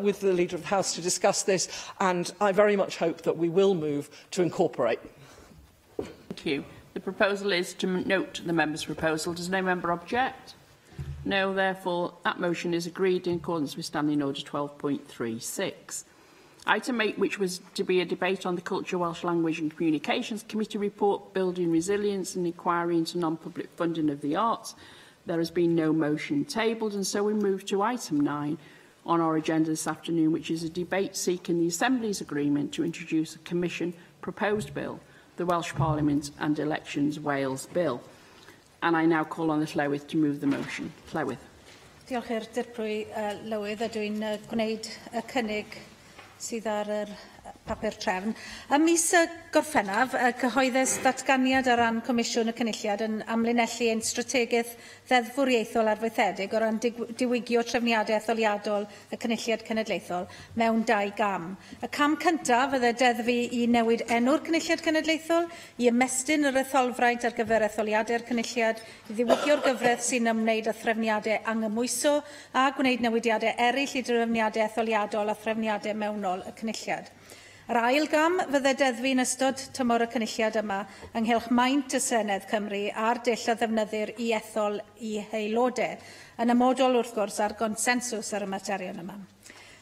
S20: with the Leader of the House to discuss this, and I very much hope that we will move to incorporate.
S1: Thank you. The proposal is to note the member's proposal. Does no member object? No, therefore, that motion is agreed in accordance with Standing Order 12.36. Item 8, which was to be a debate on the Culture, Welsh Language and Communications Committee report, Building Resilience and Inquiry into Non-Public Funding of the Arts. There has been no motion tabled, and so we move to item 9 on our agenda this afternoon, which is a debate seeking the Assembly's agreement to introduce a Commission proposed bill, the Welsh Parliament and Elections Wales Bill. And I now call on the Llywydd to move the motion. Llywydd.
S4: Diolch i'r dirprwy Llywydd, a dwi'n gwneud y cynnig sydd ar yr papur trefn. Ym mis Gorffennaf, cyhoeddus ddatganiad ar ran Comisiwn y Cynulliad yn amlinellu ein strategaeth ddeddfwriaethol arfaethedig o ran diwygio trefniadau etholiadol y Cynulliad Cenedlaethol mewn 2 gam. Y cam cyntaf fydde deddfu i newid enw'r Cynulliad Cenedlaethol, i ymestyn yr etholfraint ar gyfer etholiadau'r Cynulliad, i ddiwygio'r gyfraith sy'n ymwneud â threfniadau angymwyso a gwneud newidiadau eraill i drefniadau etholiadol a threfniadau mewnol y Cynulliad. Yr ail gam fydde deddfu yn ystod tymor y Cynulliad yma ynghylch maint y Senedd Cymru a'r dull a ddefnyddir i ethol i aelodau, yn ymodol wrth gwrs ar gonsensws ar y materion yma.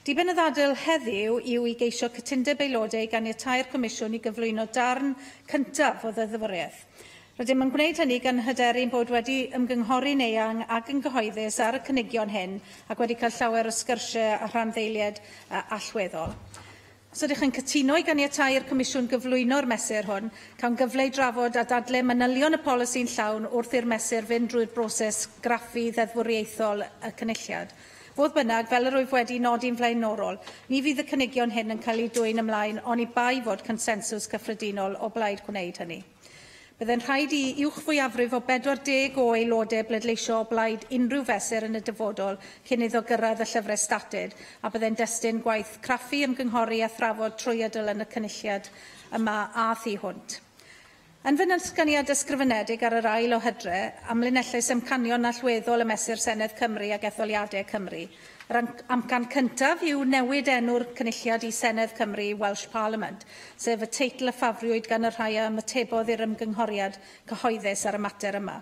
S4: Dibyn y ddadl heddiw yw i geisio cytundeb aelodau gan i'r Comisiwn i gyflwyno darn cyntaf o ddeddfwriaeth. Rydym yn gwneud hynny gan hyderu'n bod wedi ymgynghori'n eang ac yn gyhoeddus ar y cynigion hyn ac wedi cael llawer o sgyrsiau a rhanddeiliad allweddol. Os ydych yn cytuno i ganiatáu'r Comisiwn gyflwyno'r mesur hwn, cawn gyfle i drafod a dadlau manylion y polisi'n llawn wrth i'r mesur fynd drwy'r broses graffu ddeddfwriaethol y Cynulliad. Fodd bynnag, fel yr wyf wedi nodi'n flaenorol, ni fydd y cynigion hyn yn cael eu dwyn ymlaen, ond i bai fod consensws cyffredinol o blaid gwneud hynny. Byddai'n rhaid i uwch fwyafrif o 40 o aelodau bleidleisio o blaid unrhyw fesur yn y dyfodol cyn iddo gyrraedd y llyfrau statud, a byddai'n destun gwaith craffu ymgynghori a thrafod trwyadl yn y Cynulliad yma a thu hwnt. Yn fy natganiad ysgrifenedig ar yr ail o hydre, amlinellus amcanion allweddol y mesur Senedd Cymru ac etholiadau Cymru. Yr amcan cyntaf yw newid enw'r Cynulliad i Senedd Cymru Welsh Parliament, sef y teitl y ffafriwyd gan y rhai ymatebodd i'r ymgynghoriad cyhoeddus ar y mater yma.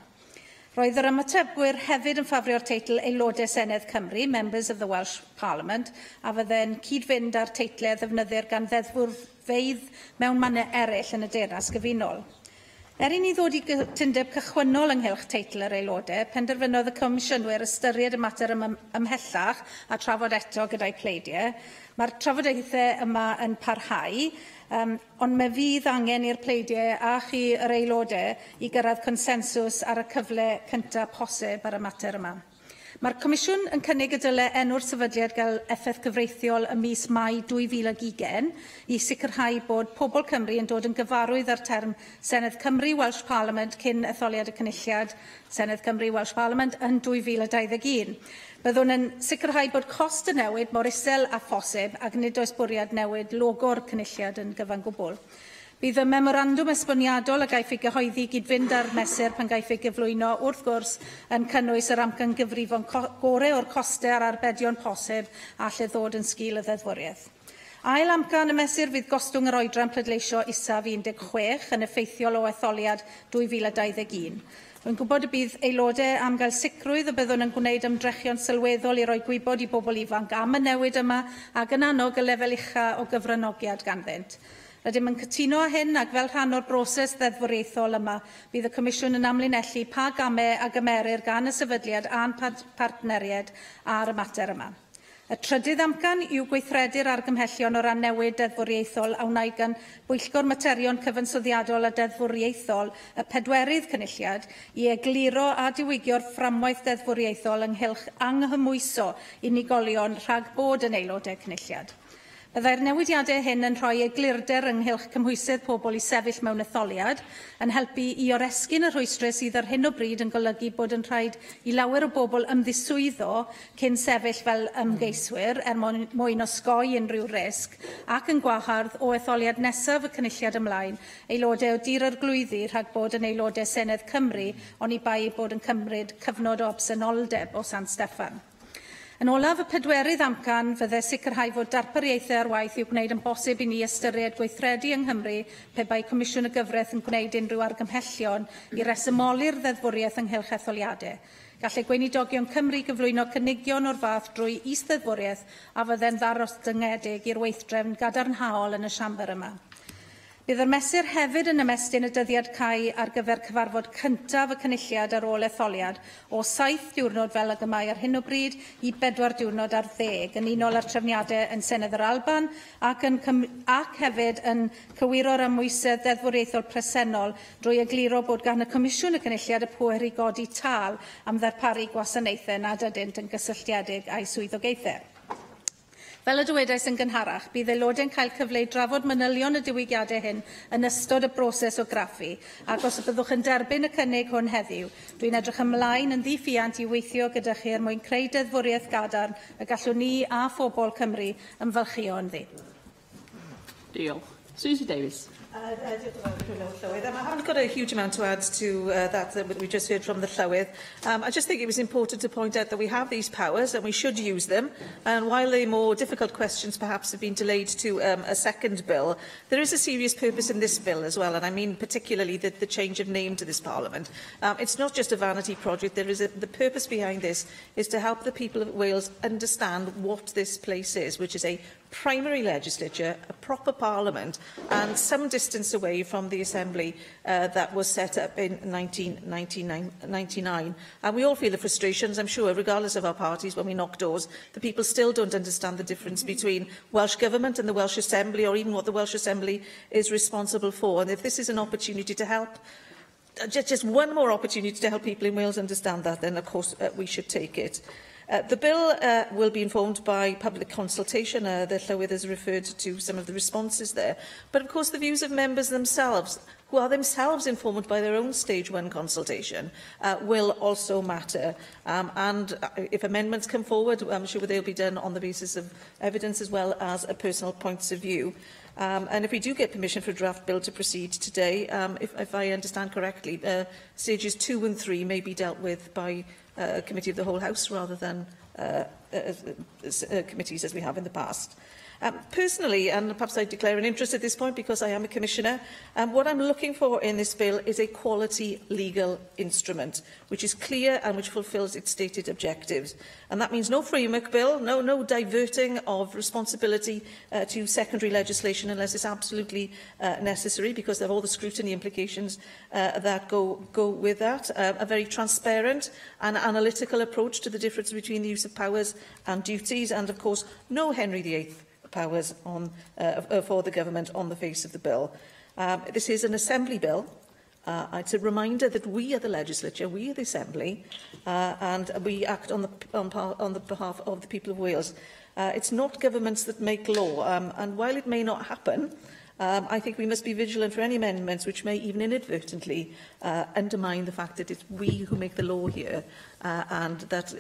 S4: Roedd yr ymatebwyr hefyd yn ffafrio'r teitl aelodau Senedd Cymru, Members of the Welsh Parliament, a fydde'n cyd-fynd â'r teitlau ddefnyddir gan ddeddfwrfeydd mewn mannau eraill yn y Deyrnas Gyfunol. I ni ddod i gytundeb cychwynnol ynghylch teitl yr aelodau, penderfynodd y Comisiynwyr ystyried y mater ymhellach a trafod eto gyda'i pleidiau. Mae'r trafodaethau yma yn parhau, ond mae fydd angen i'r pleidiau a chi yr aelodau i gyrraedd consensws ar y cyfle cyntaf posib ar y mater yma. Mae'r Comisiwn yn cynnig y dyle enw'r sefydliad gael effaith gyfreithiol ym mis Mai 2020 i sicrhau bod pobl Cymru yn dod yn gyfarwydd ar term Senedd Cymru Welsh Parliament cyn etholiad y cynulliad Senedd Cymru Welsh Parliament yn 2021. Byddwn yn sicrhau bod cost y newid mor isel a phosib ac nid oes bwriad newid logo'r cynulliad yn gyfan gwbl. Bydd y memorandwm esboniadol a gaiff ei gyhoeddi gyd-fynd ar mesur pan gaiff ei gyflwyno wrth gwrs yn cynnwys yr amcan gyfrifon gorau o'r costau a'r arbedion posib a lle ddod yn sgil y ddeddfwriaeth. Ail amcan y mesur fydd gostwng yr oedran pleidleisio isaf 16 yn effeithiol o etholiad 2021. Rwy'n gwybod y bydd aelodau am gael sicrwydd y byddwn yn gwneud ymdrechion sylweddol i roi gwybod i bobl ifanc am y newid yma ac yn annog y lefel ucha o gyfranogiad ganddynt. Rydym yn cytuno â hyn ac fel rhan o'r broses ddeddfwriaethol yma, bydd y Comisiwn yn amlinellu pa gamau a gymerir gan y sefydliad a'n partneriaid ar y mater yma. Y trydydd amcan yw gweithredu'r argymhellion o ran newid deddfwriaethol a wnaed gan Bwyllgor Materion Cyfansoddiadol a Deddfwriaethol y pedwerydd cynulliad i egluro a diwygio'r fframwaith deddfwriaethol ynghylch anghymwyso unigolion rhag bod yn aelodau cynulliad. Byddai'r newidiadau hyn yn rhoi eglurder ynghylch cymhwysydd pobl i sefyll mewn etholiad, yn helpu i oresgyn y rhwystrau sydd ar hyn o bryd yn golygu bod yn rhaid i lawer o bobl ymddiswyddo cyn sefyll fel ymgeiswyr mwyn osgoi unrhyw risg, ac yn gwahardd o etholiad nesaf y cynulliad ymlaen, aelodau o dir yr glwyddi rhag bod yn aelodau Senedd Cymru, ond i bai bod yn cymryd cyfnod o absenoldeb o San Steffan. Yn olaf y pedwerydd amcan, fydde sicrhau fod darpariaethau ar waith i'w gwneud yn bosib i ni ystyried gweithredu yng Nghymru pe bai Comisiwn y Gyfraith yn gwneud unrhyw argymhellion i resymoli'r ddeddfwriaeth ynghylch etholiadau. Gallai Gweinidogion Cymru gyflwyno cynigion o'r fath drwy is-ddeddfwriaeth a fydde'n ddarostyngedig i'r weithdrefn gadarnhaol yn y siambr yma. Bydd yr mesur hefyd yn ymestyn y dyddiad cau ar gyfer cyfarfod cyntaf y cynulliad ar ôl etholiad o 7 diwrnod fel y gymau ar hyn o bryd i 4 diwrnod ar 10 yn unol â'r trefniadau yn Senedd yr Alban ac hefyd yn cywiro'r ymwysedd deddfwriaethol presennol drwy egluro bod gan y Comisiwn y Cynulliad y pŵer i godi tâl am ddarparu gwasanaethau nad ydynt yn gysylltiedig â'i swyddogaethau. Fel y dywedais yn gynharach, bydd aelodau'n cael cyfle i drafod manylion y diwygiadau hyn yn ystod y broses o graffu, ac os byddwch yn derbyn y cynnig hwn heddiw, dwi'n edrych ymlaen yn ddiffiant i weithio gyda chi er mwyn creu deddfwriaeth gadarn y gallwn ni a phobl Cymru ymfalchio ynddi.
S1: Diolch. Susie Davies.
S9: I haven't got a huge amount to add to that we just heard from the Llywydd. I just think it was important to point out that we have these powers and we should use them. And while the more difficult questions perhaps have been delayed to a second bill, there is a serious purpose in this bill as well. And I mean particularly the change of name to this Parliament. It's not just a vanity project. The purpose behind this is to help the people of Wales understand what this place is, which is a primary legislature, a proper parliament, and some distance away from the Assembly that was set up in 1999. And we all feel the frustrations, I'm sure, regardless of our parties, when we knock doors. The people still don't understand the difference between Welsh Government and the Welsh Assembly, or even what the Welsh Assembly is responsible for. And if this is an opportunity to help, just one more opportunity to help people in Wales understand that, then of course we should take it. The bill will be informed by public consultation. The Llywydd has referred to some of the responses there. But of course the views of members themselves, who are themselves informed by their own Stage 1 consultation, will also matter. And if amendments come forward, I'm sure they'll be done on the basis of evidence as well as personal points of view. And if we do get permission for a draft bill to proceed today, if I understand correctly, stages 2 and 3 may be dealt with by Committee of the Whole House rather than committees as we have in the past. Personally, and perhaps I declare an interest at this point because I am a Commissioner, what I'm looking for in this bill is a quality legal instrument, which is clear and which fulfils its stated objectives. And that means no framework bill, no diverting of responsibility to secondary legislation unless it's absolutely necessary, because of all the scrutiny implications that go with that. A very transparent and analytical approach to the difference between the use of powers and duties, and of course no Henry VIII powers for the government on the face of the bill. This is an Assembly bill. It's a reminder that we are the legislature, we are the Assembly, and we act on the behalf of the people of Wales. It's not governments that make law, and while it may not happen, I think we must be vigilant for any amendments which may even inadvertently undermine the fact that it's we who make the law here, and that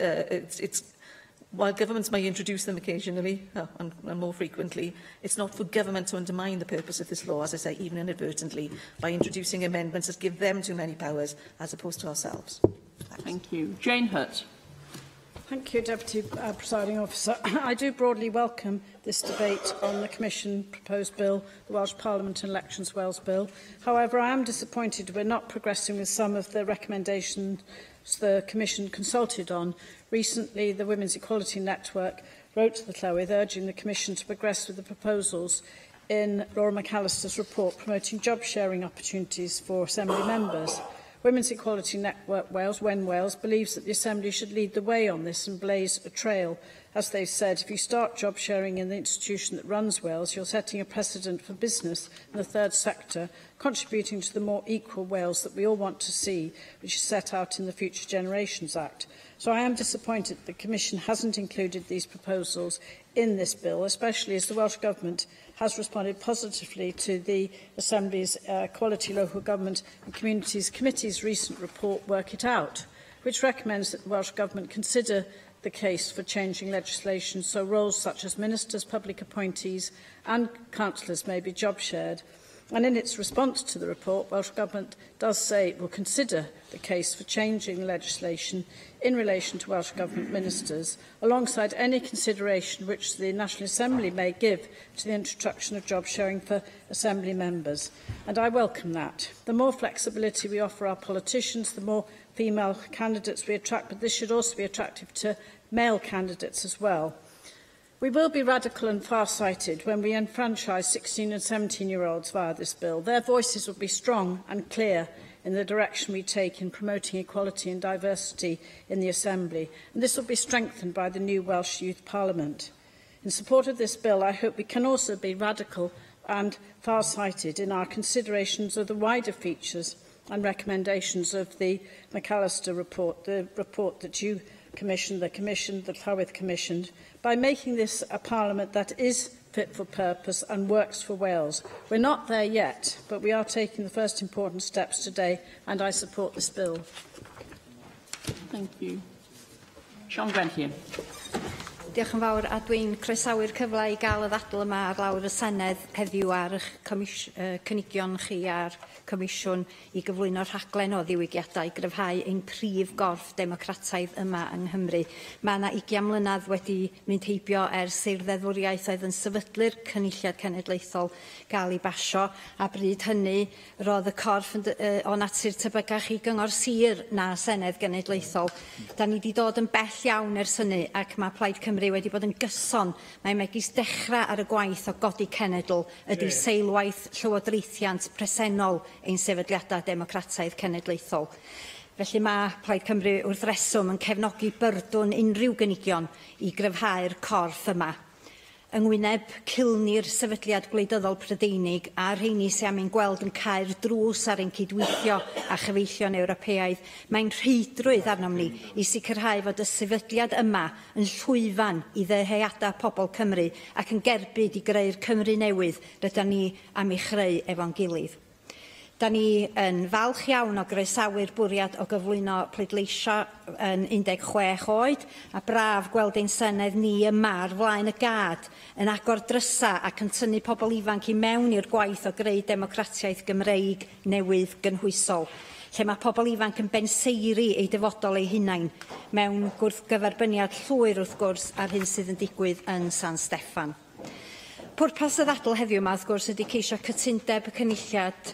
S9: while governments may introduce them occasionally, and more frequently, it's not for government to undermine the purpose of this law, as I say, even inadvertently, by introducing amendments that give them too many powers, as opposed to ourselves.
S1: Thank you. Jane Hutt.
S4: Thank you, Deputy Presiding Officer. I do broadly welcome this debate on the Commission proposed bill, the Welsh Parliament and Elections Wales Bill. However, I am disappointed we're not progressing with some of the recommendations the Commission consulted on. Recently, the Women's Equality Network wrote to the Llywydd urging the Commission to progress with the proposals in Laura McAllister's report promoting job sharing opportunities for Assembly members. Women's Equality Network Wales, WEN Wales, believes that the Assembly should lead the way on this and blaze a trail. As they said, if you start job sharing in the institution that runs Wales, you're setting a precedent for business and the third sector, contributing to the more equal Wales that we all want to see, which is set out in the Future Generations Act. So I am disappointed that the Commission hasn't included these proposals in this bill, especially as the Welsh Government has responded positively to the Assembly's Quality Local Government and Communities Committee's recent report, Work It Out, which recommends that the Welsh Government consider the case for changing legislation so roles such as ministers, public appointees and councillors may be job shared. And in its response to the report, Welsh Government does say it will consider the case for changing legislation in relation to Welsh Government ministers, alongside any consideration which the National Assembly may give to the introduction of job sharing for Assembly members. And I welcome that. The more flexibility we offer our politicians, the more female candidates we attract, but this should also be attractive to male candidates as well. We will be radical and far-sighted when we enfranchise 16 and 17-year-olds via this bill. Their voices will be strong and clear in the direction we take in promoting equality and diversity in the Assembly, and this will be strengthened by the new Welsh Youth Parliament. In support of this bill, I hope we can also be radical and far-sighted in our considerations of the wider features and recommendations of the McAllister report, the report that you commissioned, the Llywydd commissioned, by making this a Parliament that is fit for purpose and works for Wales. We're not there yet, but we are taking the first important steps today, and I support this bill.
S1: Thank you. Siôn Gwenllian.
S18: Diolch yn fawr, a dwi'n croesawu'r cyfle I gael y ddadl yma ar lawr y Senedd heddiw ar eich cynigion chi a'r Comisiwn I gyflwyno rhaglen o ddiwygiadau I gryfhau ein prif gorff democrataidd yma yng Nghymru. Mae yna 20 mlynedd wedi mynd heibio ers i'r ddeddfwriaeth oedd yn sefydlu'r Cynulliad Cenedlaethol gael I basio, a bryd hynny roedd y corff o natur tebygach I gyngor sir na Senedd Genedlaethol. Da ni wedi dod yn bell iawn ers hynny, ac mae Plaid Cymru wedi bod yn gyson. Mae megis dechrau ar y gwaith o godi cenedl ydy seilwaith llywodraethiant presennol ein sefydliadau democrataidd cenedlaethol. Felly mae Plaid Cymru wrth reswm yn cefnogi byrdwn unrhyw gynigion I gryfhau'r corff yma. Yng Ngwyneb, cilni'r sefydliad gwleidyddol Prydeinig a rheini sy'n am ein gweld yn cael drws ar ein cydweithio a chyfeillion Ewropeaidd, mae'n rheidrwydd arnom ni I sicrhau fod y sefydliad yma yn llwyfan I ddeheuadau pobl Cymru ac yn gerbyd I greu'r Cymru newydd rydyn ni am ei chreu efo'n gilydd. Da ni yn falch iawn o groesawu'r bwriad o gyflwyno pleidleisio yn 16 oed, a braf gweld ein Senedd ni yma ar flaen y gad yn agor drysa ac yn tynnu pobl ifanc I mewn i'r gwaith o greu democratiaeth Gymreig newydd gynhwysol, lle mae pobl ifanc yn benseiri ei dyfodol eu hunain mewn gwrthgyferbyniad llwyr wrth gwrs ar hyn sydd yn digwydd yn San Steffan. Pwrpas y ddadl heddiw yma, wrth gwrs, ydy ceisio cytundeb y cynulliad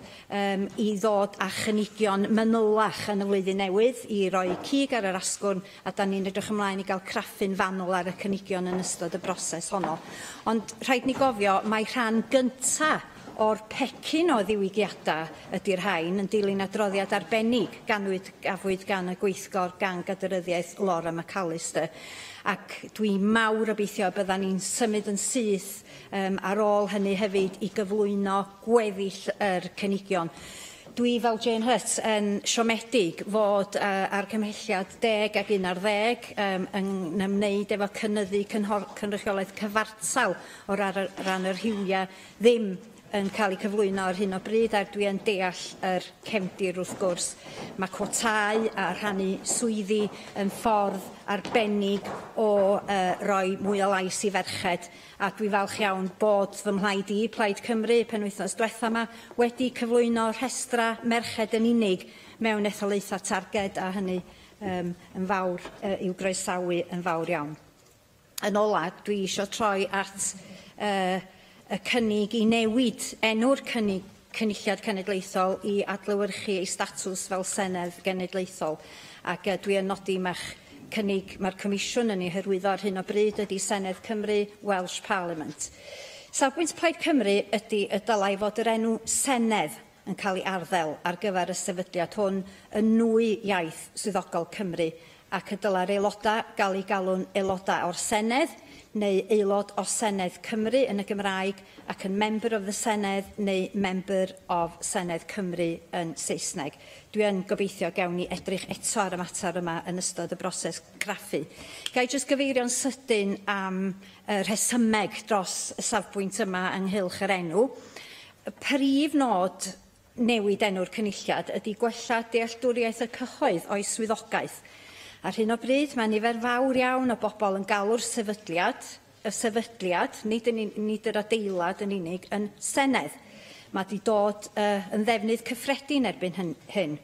S18: i ddod â chynigion manylach yn y flwyddyn newydd i roi cig ar yr asgwrn, a da ni'n edrych ymlaen i gael craffu'n fanwl ar y cynigion yn ystod y broses honno. Ond rhaid ni gofio, mae rhan gyntaf o'r pecyn o ddiwygiadau ydy'r rhain yn dilyn adroddiad arbennig gafwyd gan y gweithgor gang gadyryddiaeth Laura McAllister. Ac dwi'n mawr obeithio byddan ni'n symud yn syth ar ôl hynny hefyd i gyflwyno gweddill yr cynigion. Dwi fel Jane Hutt yn siomedig fod ar cymhelliad 10 ac 11 yn ymwneud efo cynyddu cynrychiolaeth cyfartal o ran yr rhywiau ddim yn cael eu cyflwyno ar hyn o bryd, a dwi yn deall yr cefndir wrth gwrs. Mae cwotau a rhannu swyddi yn ffordd arbennig o roi mwy o lais i ferched, a dwi falch iawn bod fy mhlaid i, Plaid Cymru, penwythnos diwetha yma, wedi cyflwyno rhestra merched yn unig mewn etholaethau targed, a hynny yn fawr i'w groesawu yn fawr iawn. Yn ola, dwi eisiau troi at y cynnig i newid enw'r cynulliad cenedlaethol i adlewyrchu ei statws fel Senedd Genedlaethol. Ac dwi yn nodi mae'r Comisiwn yn ei hyrwyddo ar hyn o bryd ydy Senedd Cymru, Welsh Parliament. Safbwynt Plaid Cymru ydy y dylai fod yr enw Senedd yn cael ei arddel ar gyfer y sefydliad hwn yn nwy iaith swyddogol Cymru, ac y dyla'r aelodau gael ei galw'n aelodau o'r Senedd, neu aelod o Senedd Cymru yn y Gymraeg, ac yn Member of the Senedd neu Member of Senedd Cymru yn Saesneg. Dwi yn gobeithio gawn ni edrych eto ar y mater yma yn ystod y broses craffu. Gai jyst gyfeirio'n sydyn am rhesymeg dros y safbwynt yma ynghylch yr enw. Y prif nod newid enw'r cynulliad ydy gwella dealltwriaeth y cyhoedd o'i swyddogaeth. Ar hyn o bryd, mae nifer fawr iawn o bobl yn galw'r sefydliad, nid yr adeilad yn unig, yn Senedd. Mae wedi dod yn ddefnydd cyffredin erbyn hyn.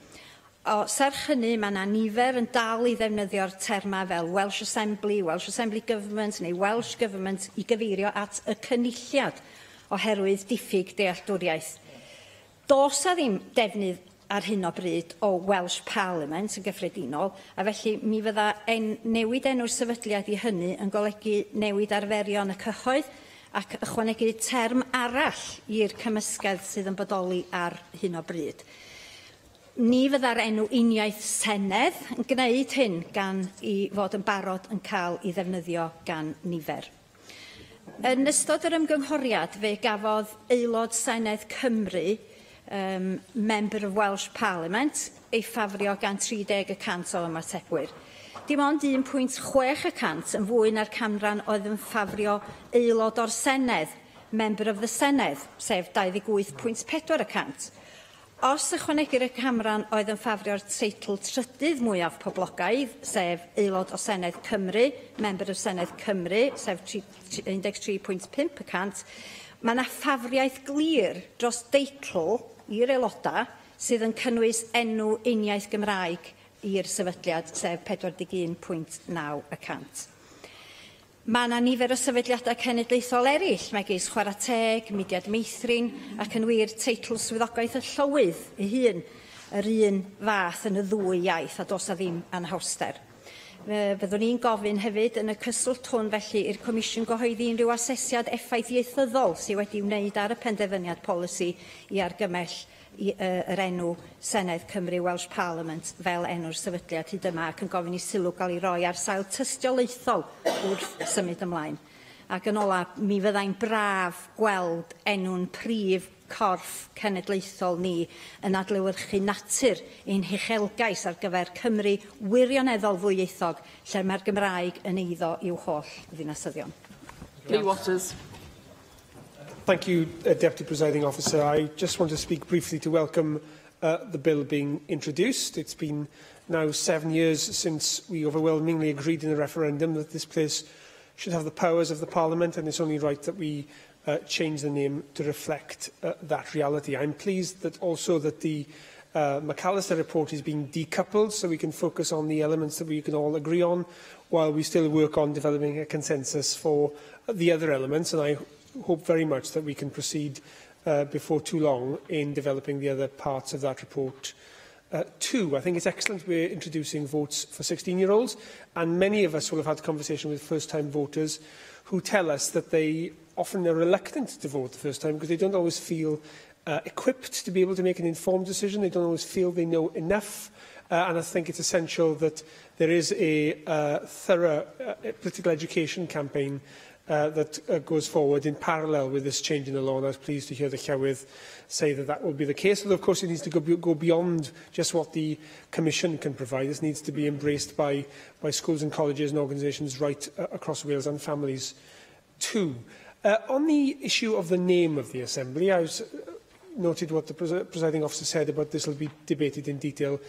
S18: Serch hynny, mae yna nifer yn dal i ddefnyddio'r terma fel Welsh Assembly Government neu Welsh Government i gyfeirio at y cynulliad oherwydd diffyg dealltwriaeth. Does a ddim defnydd ar hyn o bryd o Welsh Parliament yn gyffredinol, a felly mi fydda newid enw'r sefydliad i hynny yn golygu newid arferion y cyhoedd ac ychwanegu term arall i'r cymysgedd sydd yn bodoli ar hyn o bryd. Ni fydda'r enw uniaith Senedd yn gwneud hyn gan i fod yn barod yn cael ei ddefnyddio gan nifer. Yn ystod yr ymgynghoriad, fe gafodd aelod Senedd Cymru Member of Welsh Parliament ei ffafrio gan 30% o ymatebwyr. Dim ond 1.6% yn fwy na'r camran oedd yn ffafrio aelod o'r Senedd, Member of the Senedd, sef 28.4%. Os ychwanegir y camran oedd yn ffafrio'r teitl trydydd mwyaf poblogaidd, sef aelod o Senedd Cymru, Member of Senedd Cymru, sef 13.5%, mae yna ffafriaeth glir dros deitl i'r aelodau sydd yn cynnwys enw uniaith Gymraeg i'r sefydliad, sef 41.9%. Mae yna nifer o sefydliadau cenedlaethol eraill, megis Chwarae Teg, Mudiad Meithrin, ac yn wir teitl swyddogaeth y llywydd ei hun, yr un fath yn y ddwy iaith, a dos a ddim anhawster. Byddwn ni'n gofyn hefyd yn y cyswllt hwn felly i'r Comisiwn gyhoeddi unrhyw asesiad effaith ieithyddol sydd wedi wneud ar y penderfyniad polisi i argymell yr enw Senedd Cymru Welsh Parliament fel enw'r sefydliad hyd yma, ac yn gofyn i sylw gael ei roi ar sail tystiolaethol wrth symud ymlaen. Ac yn ola, mi fyddai'n braf gweld enw'n prif corff cenedlaethol ni yn adlewyrchu natur ein hechelgais ar gyfer Cymru wirioneddol ddwyieithog, lle mae'r Gymraeg yn eiddo i'w holl ddinasyddion.
S1: Lee Waters.
S19: Thank you, Deputy Presiding Officer. I just want to speak briefly to welcome the bill being introduced. It's been now 7 years since we overwhelmingly agreed in a referendum that this place should have the powers of the Parliament, and it's only right that we change the name to reflect that reality. I'm pleased that also that the McAllister report is being decoupled so we can focus on the elements that we can all agree on while we still work on developing a consensus for the other elements. And I hope very much that we can proceed before too long in developing the other parts of that report too. I think it's excellent we're introducing votes for 16-year-olds, and many of us will have had a conversation with first-time voters who tell us that they often are reluctant to vote the first time because they don't always feel equipped to be able to make an informed decision. They don't always feel they know enough. And I think it's essential that there is a thorough political education campaign that goes forward in parallel with this change in the law. And I was pleased to hear the Llywydd say that that will be the case. Although, of course, it needs to go beyond just what the Commission can provide. This needs to be embraced by schools and colleges and organisations right across Wales and families too. On the issue of the name of the Assembly, I was noted what the presiding officer said about this will be debated in detail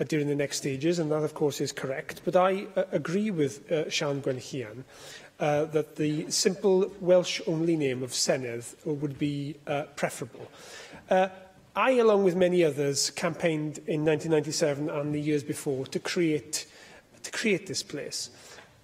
S19: during the next stages, and that, of course, is correct. But I agree with Sian Gwenllian that the simple Welsh-only name of Senedd would be preferable. I, along with many others, campaigned in 1997 and the years before to create this place.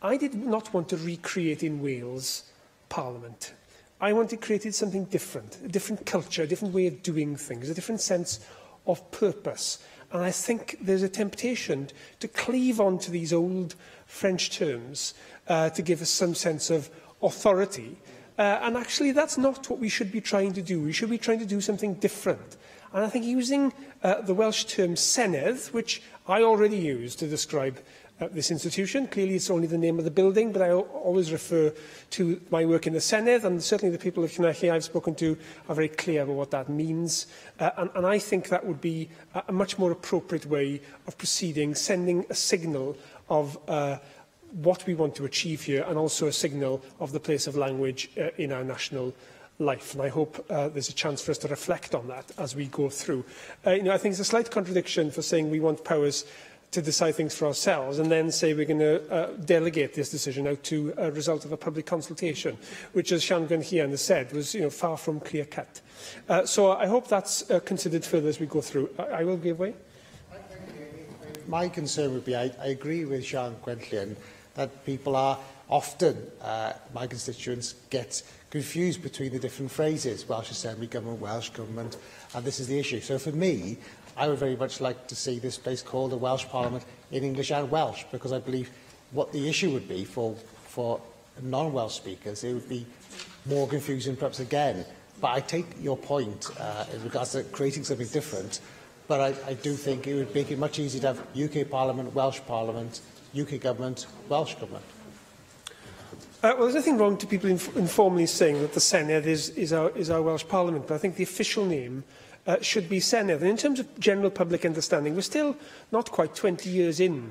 S19: I did not want to recreate in Wales Parliament. I wanted created something different, a different culture, a different way of doing things, a different sense of purpose. And I think there's a temptation to cleave onto these old French terms to give us some sense of authority. And actually, that's not what we should be trying to do. We should be trying to do something different. And I think using the Welsh term Senedd, which I already use to describe this institution. Clearly, it's only the name of the building, but I always refer to my work in the Senedd, and certainly the people of Llanelli I've spoken to are very clear about what that means. And I think that would be a much more appropriate way of proceeding, sending a signal of what we want to achieve here, and also a signal of the place of language in our national life. And I hope there's a chance for us to reflect on that as we go through. I think it's a slight contradiction for saying we want powers to decide things for ourselves and then say we're going to delegate this decision out to a result of a public consultation, which, as Sian Gwenllian has said, was far from clear-cut. So I hope that's considered further as we go through. I will give way.
S6: My concern would be, I agree with Sian Gwenllian that people are often, my constituents, get confused between the different phrases, Welsh Assembly, Government, Welsh Government, and this is the issue. So for me, I would very much like to see this place called a Welsh Parliament in English and Welsh, because I believe what the issue would be for non-Welsh speakers, it would be more confusing perhaps again. But I take your point in regards to creating something different, but I do think it would make it much easier to have UK Parliament, Welsh Parliament, UK Government, Welsh Government.
S19: Well, there's nothing wrong to people informally saying that the Senedd is our Welsh Parliament, but I think the official name should be Senedd. And in terms of general public understanding, we're still not quite 20 years in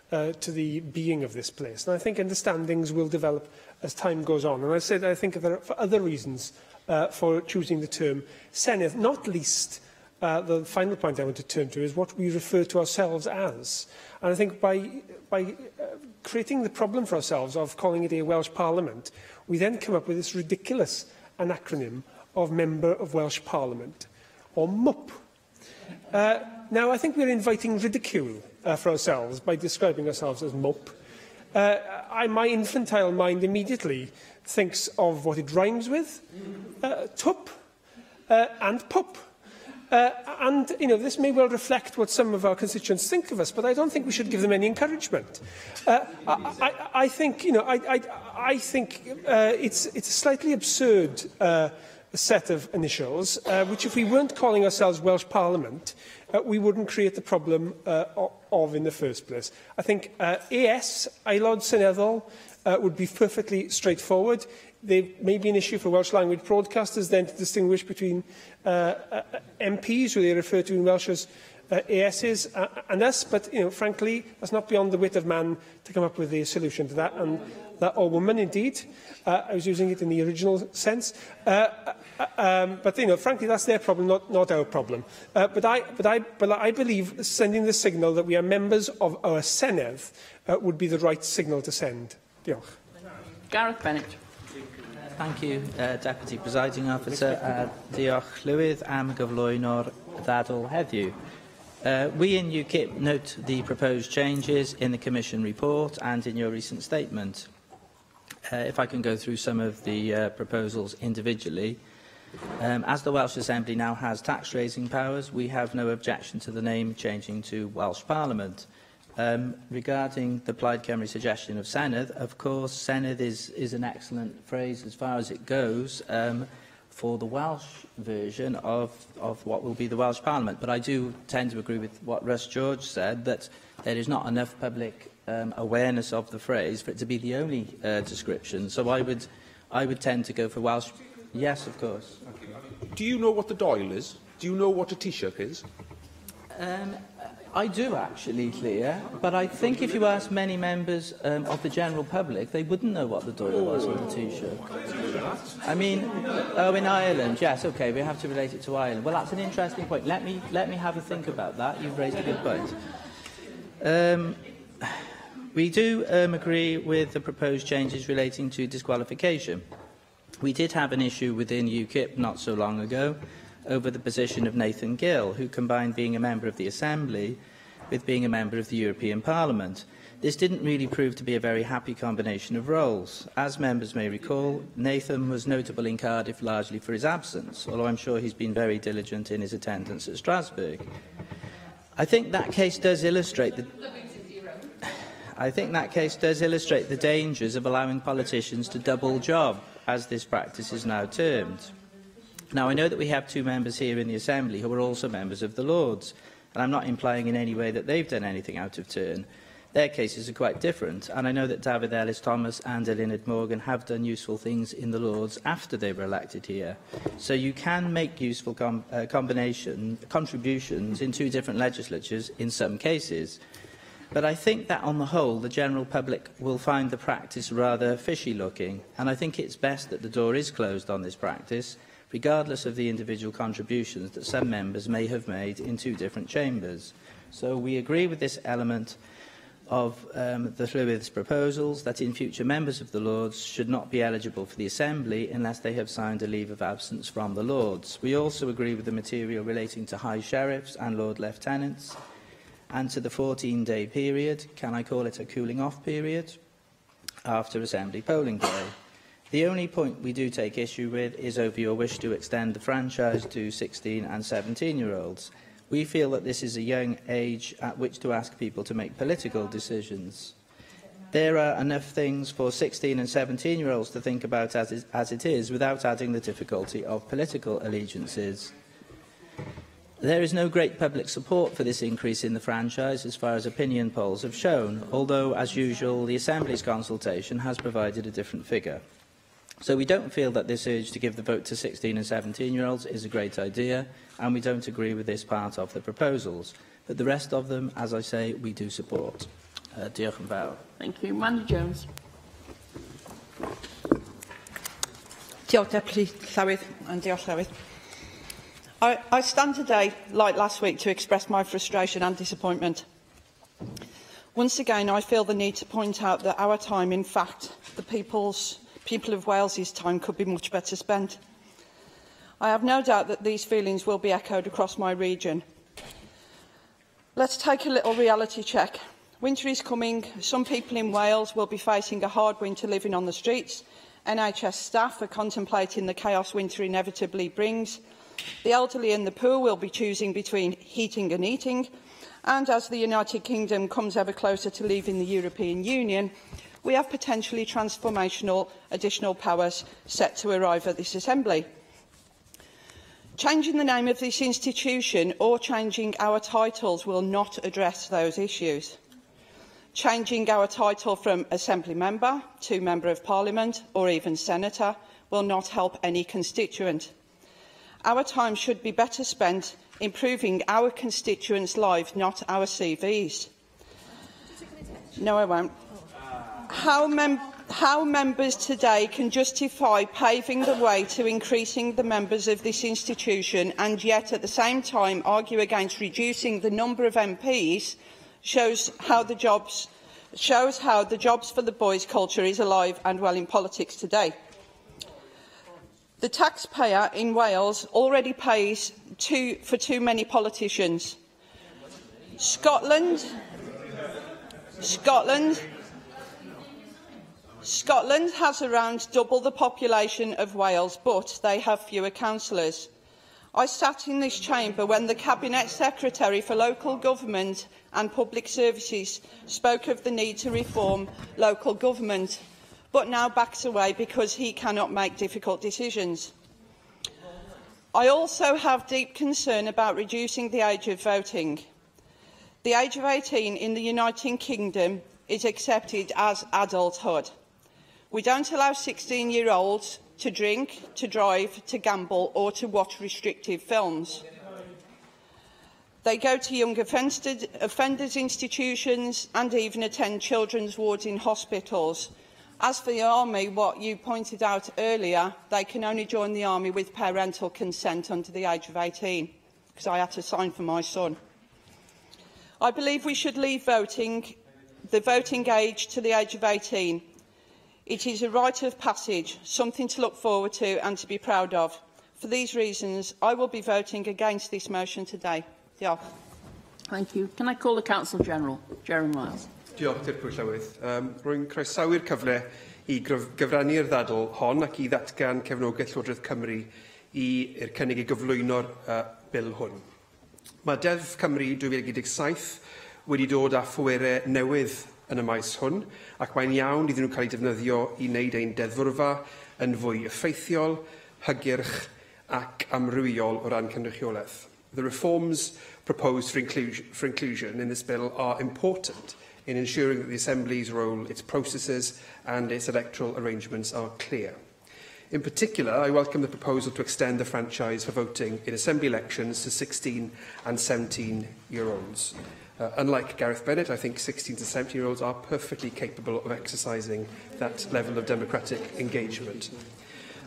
S19: to the being of this place. And I think understandings will develop as time goes on. And I said I think there are other reasons for choosing the term Senedd, not least the final point I want to turn to is what we refer to ourselves as. And I think by creating the problem for ourselves of calling it a Welsh Parliament, we then come up with this ridiculous acronym of Member of Welsh Parliament, or MWP. Now, I think we're inviting ridicule for ourselves by describing ourselves as MWP. My infantile mind immediately thinks of what it rhymes with, tup and pup. And this may well reflect what some of our constituents think of us, but I don't think we should give them any encouragement. I think it's a slightly absurd set of initials, which, if we weren't calling ourselves Welsh Parliament, we wouldn't create the problem of in the first place. I think AS, Aelod Seneddol, would be perfectly straightforward. There may be an issue for Welsh language broadcasters then to distinguish between MPs, who they refer to in Welsh as ASs, and us, but frankly, that's not beyond the wit of man to come up with a solution to that, or woman indeed. I was using it in the original sense. But frankly, that's their problem, not our problem. But I believe sending the signal that we are members of our Senedd would be the right signal to send. Diolch.
S1: Gareth Bennett.
S22: Thank you, Deputy Presiding Officer. Diolch Llywydd am gyflwyno'r ddadl heddiw. We in UKIP note the proposed changes in the Commission report and in your recent statement. if I can go through some of the proposals individually. As the Welsh Assembly now has tax-raising powers, we have no objection to the name changing to Welsh Parliament. Regarding the Plaid Cymru suggestion of Senedd, of course, Senedd is an excellent phrase as far as it goes for the Welsh version of what will be the Welsh Parliament. But I do tend to agree with what Russ George said, that there is not enough public awareness of the phrase for it to be the only description. So I would tend to go for Welsh. Yes, of course.
S10: Do you know what the Dáil is? Do you know what a Taoiseach is?
S22: I do actually, Clea, but I think if you ask many members of the general public, they wouldn't know what the Dáil was or the Taoiseach. I mean, in Ireland, yes, okay, we have to relate it to Ireland. Well, that's an interesting point. Let me have a think about that. You've raised a good point. We do agree with the proposed changes relating to disqualification. We did have an issue within UKIP not so long ago over the position of Nathan Gill, who combined being a member of the Assembly with being a member of the European Parliament. This didn't really prove to be a very happy combination of roles. As members may recall, Nathan was notable in Cardiff largely for his absence, although I'm sure he's been very diligent in his attendance at Strasbourg. I think that case does illustrate the dangers of allowing politicians to double job, as this practice is now termed. Now, I know that we have two members here in the Assembly who are also members of the Lords, and I'm not implying in any way that they've done anything out of turn. Their cases are quite different, and I know that David Ellis-Thomas and Eluned Morgan have done useful things in the Lords after they were elected here. So you can make useful contributions in two different legislatures in some cases. But I think that, on the whole, the general public will find the practice rather fishy-looking, and I think it's best that the door is closed on this practice, regardless of the individual contributions that some members may have made in two different chambers. So we agree with this element of the Llywydd's proposals, that in future members of the Lords should not be eligible for the Assembly unless they have signed a leave of absence from the Lords. We also agree with the material relating to High Sheriffs and Lord Lieutenants, and to the 14-day period, can I call it a cooling-off period, after Assembly polling day. The only point we do take issue with is over your wish to extend the franchise to 16 and 17-year-olds. We feel that this is a young age at which to ask people to make political decisions. There are enough things for 16 and 17-year-olds to think about as it is, without adding the difficulty of political allegiances. There is no great public support for this increase in the franchise, as far as opinion polls have shown, although, as usual, the Assembly's consultation has provided a different figure. So we don't feel that this urge to give the vote to 16 and 17-year-olds is a great idea, and we don't agree with this part of the proposals. But the rest of them, as I say, we do support. Diolch yn fawr.
S1: Thank you. Mandy Jones.
S7: Diolch, Deputy Llywydd, and diolch Llywydd. I stand today, like last week, to express my frustration and disappointment. Once again, I feel the need to point out that our time, in fact, the people of Wales's time, could be much better spent. I have no doubt that these feelings will be echoed across my region. Let's take a little reality check. Winter is coming. Some people in Wales will be facing a hard winter living on the streets. NHS staff are contemplating the chaos winter inevitably brings. The elderly and the poor will be choosing between heating and eating. And as the United Kingdom comes ever closer to leaving the European Union, we have potentially transformational additional powers set to arrive at this Assembly. Changing the name of this institution or changing our titles will not address those issues. Changing our title from Assembly Member to Member of Parliament or even Senator will not help any constituent. Our time should be better spent improving our constituents' lives, not our CVs. No, I won't. How members today can justify paving the way to increasing the members of this institution and yet at the same time argue against reducing the number of MPs shows how the jobs for the boys culture is alive and well in politics today. The taxpayer in Wales already pays for too many politicians. Scotland Scotland has around double the population of Wales, but they have fewer councillors. I sat in this chamber when the Cabinet Secretary for Local Government and Public Services spoke of the need to reform local government, but now backs away because he cannot make difficult decisions. I also have deep concern about reducing the age of voting. The age of 18 in the United Kingdom is accepted as adulthood. We don't allow 16-year-olds to drink, to drive, to gamble or to watch restrictive films. They go to young offenders institutions and even attend children's wards in hospitals. As for the army, what you pointed out earlier, they can only join the army with parental consent under the age of 18, because I had to sign for my son. I believe we should leave the voting age to the age of 18. It is a rite of passage, something to look forward to and to be proud of. For these reasons, I will be voting against this motion today. Diolch.
S1: Thank you. Can I call the Council General, Jeremy Miles?
S3: Diolch, Dirprwy Llywydd. Rwy'n croesawu'r cyfle i gyfrannu'r ddadl hon ac i ddatgan cefnogaeth Llywodraeth Cymru i'r cynnig i gyflwyno'r bil hwn. Mae Deddf Cymru 2017 wedi dod â phwerau newydd yn y maes hwn, ac mae'n iawn iddyn nhw cael eu defnyddio i wneud ein deddfwrfa yn fwy effeithiol, hygyrch ac amrywiol o ran cynrychiolaeth. The reforms proposed for inclusion in this bill are important in ensuring that the Assembly's role, its processes and its electoral arrangements are clear. In particular, I welcome the proposal to extend the franchise for voting in Assembly elections to 16 and 17-year-olds. Unlike Gareth Bennett, I think 16 to 17-year-olds are perfectly capable of exercising that level of democratic engagement.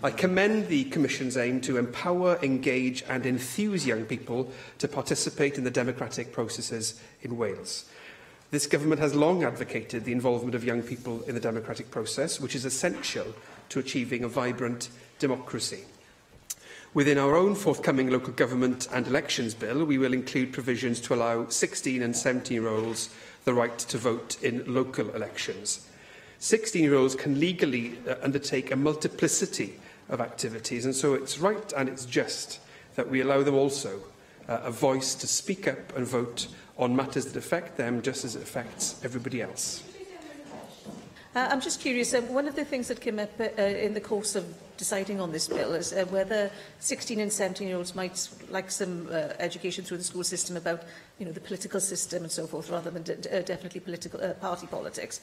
S3: I commend the Commission's aim to empower, engage and enthuse young people to participate in the democratic processes in Wales. This government has long advocated the involvement of young people in the democratic process, which is essential to achieving a vibrant democracy. Within our own forthcoming local government and elections bill, we will include provisions to allow 16 and 17-year-olds the right to vote in local elections. 16-year-olds can legally undertake a multiplicity of activities, and so it's right and it's just that we allow them also a voice to speak up and vote on matters that affect them just as it affects everybody else.
S9: I'm just curious, one of the things that came up in the course of deciding on this bill is whether 16 and 17-year-olds might like some education through the school system about, the political system and so forth, rather than definitely political party politics.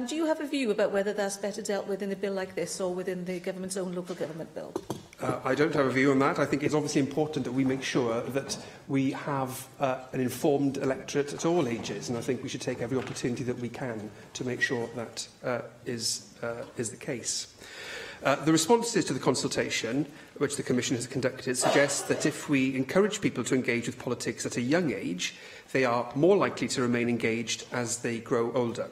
S9: Do you have a view about whether that's better dealt with in a bill like this or within the government's own local government bill?
S3: I don't have a view on that. I think it's obviously important that we make sure that we have an informed electorate at all ages, and I think we should take every opportunity that we can to make sure that is the case. The responses to the consultation, which the Commission has conducted, suggest that if we encourage people to engage with politics at a young age, they are more likely to remain engaged as they grow older.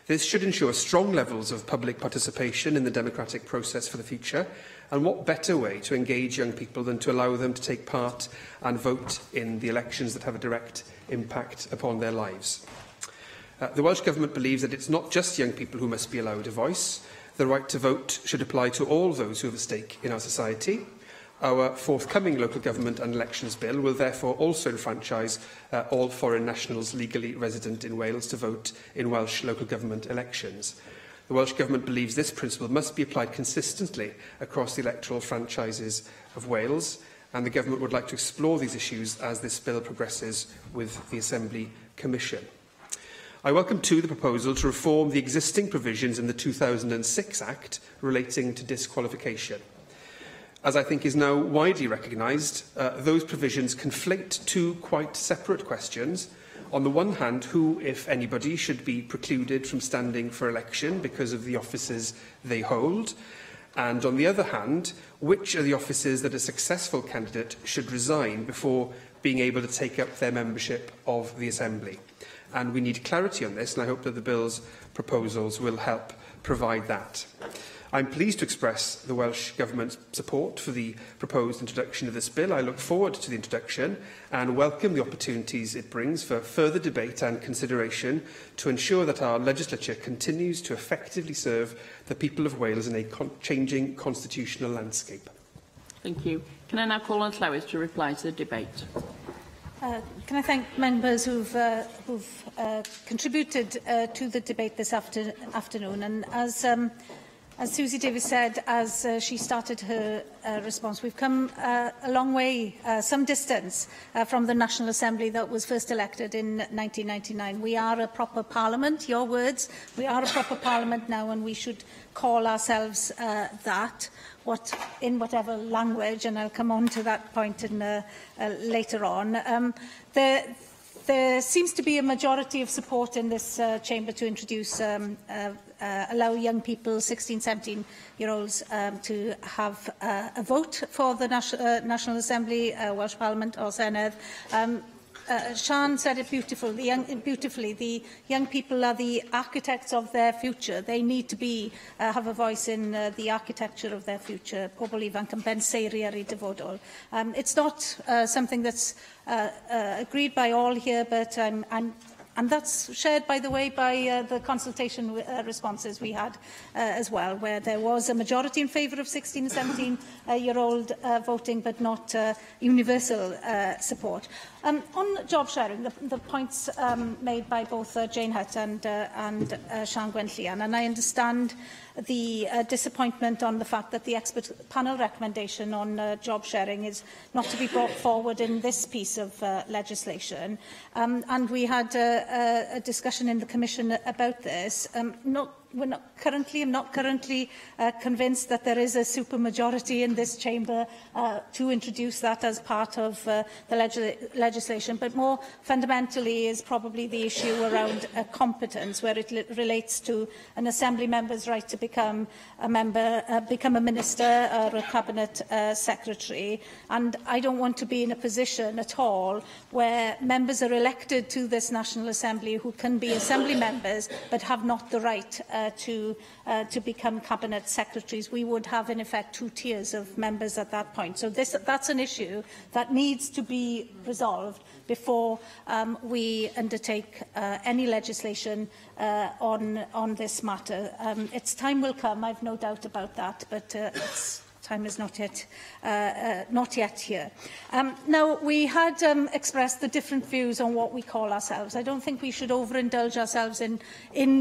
S3: This should ensure strong levels of public participation in the democratic process for the future, and what better way to engage young people than to allow them to take part and vote in the elections that have a direct impact upon their lives. The Welsh Government believes that it's not just young people who must be allowed a voice. The right to vote should apply to all those who have a stake in our society. Our forthcoming local government and elections bill will therefore also enfranchise all foreign nationals legally resident in Wales to vote in Welsh local government elections. The Welsh Government believes this principle must be applied consistently across the electoral franchises of Wales, and the Government would like to explore these issues as this bill progresses with the Assembly Commission. I welcome too the proposal to reform the existing provisions in the 2006 Act relating to disqualification. As I think is now widely recognised, those provisions conflate two quite separate questions. On the one hand, who, if anybody, should be precluded from standing for election because of the offices they hold, and on the other hand, which are the offices that a successful candidate should resign before being able to take up their membership of the Assembly. And we need clarity on this, and I hope that the bill's proposals will help provide that. I'm pleased to express the Welsh Government's support for the proposed introduction of this bill. I look forward to the introduction and welcome the opportunities it brings for further debate and consideration to ensure that our legislature continues to effectively serve the people of Wales in a changing constitutional landscape.
S1: Thank you. Can I now call on Lewis to reply to the debate?
S4: Can I thank members who've contributed to the debate this afternoon? And as Susie Davis said, as she started her response, we've come a long way, some distance from the National Assembly that was first elected in 1999. We are a proper parliament, your words. We are a proper parliament now, and we should call ourselves that, in whatever language, and I'll come on to that point later on. There seems to be a majority of support in this chamber to introduce, allow young people, 16, 17-year-olds, to have a vote for the National Assembly, Welsh Parliament or Senedd. Sian said it beautifully. The young people are the architects of their future. They need to have a voice in the architecture of their future. Pobl ifanc yn benseiri ar ei dyfodol. It's not something that's agreed by all here, but and that's shared, by the way, by the consultation responses we had as well, where there was a majority in favour of 16 and 17-year-old voting, but not universal support. On job sharing, the points made by both Jane Hutt and Sian Gwenllian, and I understand the disappointment on the fact that the expert panel recommendation on job sharing is not to be brought forward in this piece of legislation. And we had a discussion in the Commission about this. I'm not currently convinced that there is a supermajority in this chamber to introduce that as part of the legislation, but more fundamentally is probably the issue around competence, where it relates to an Assembly member's right to become a minister or a cabinet secretary. And I don't want to be in a position at all where members are elected to this National Assembly who can be Assembly members but have not the right to become cabinet secretaries. We would have, in effect, two tiers of members at that point. So that's an issue that needs to be resolved before we undertake any legislation on this matter. Its time will come, I've no doubt about that, but its time is not yet here. Now, we had expressed the different views on what we call ourselves. I don't think we should overindulge ourselves in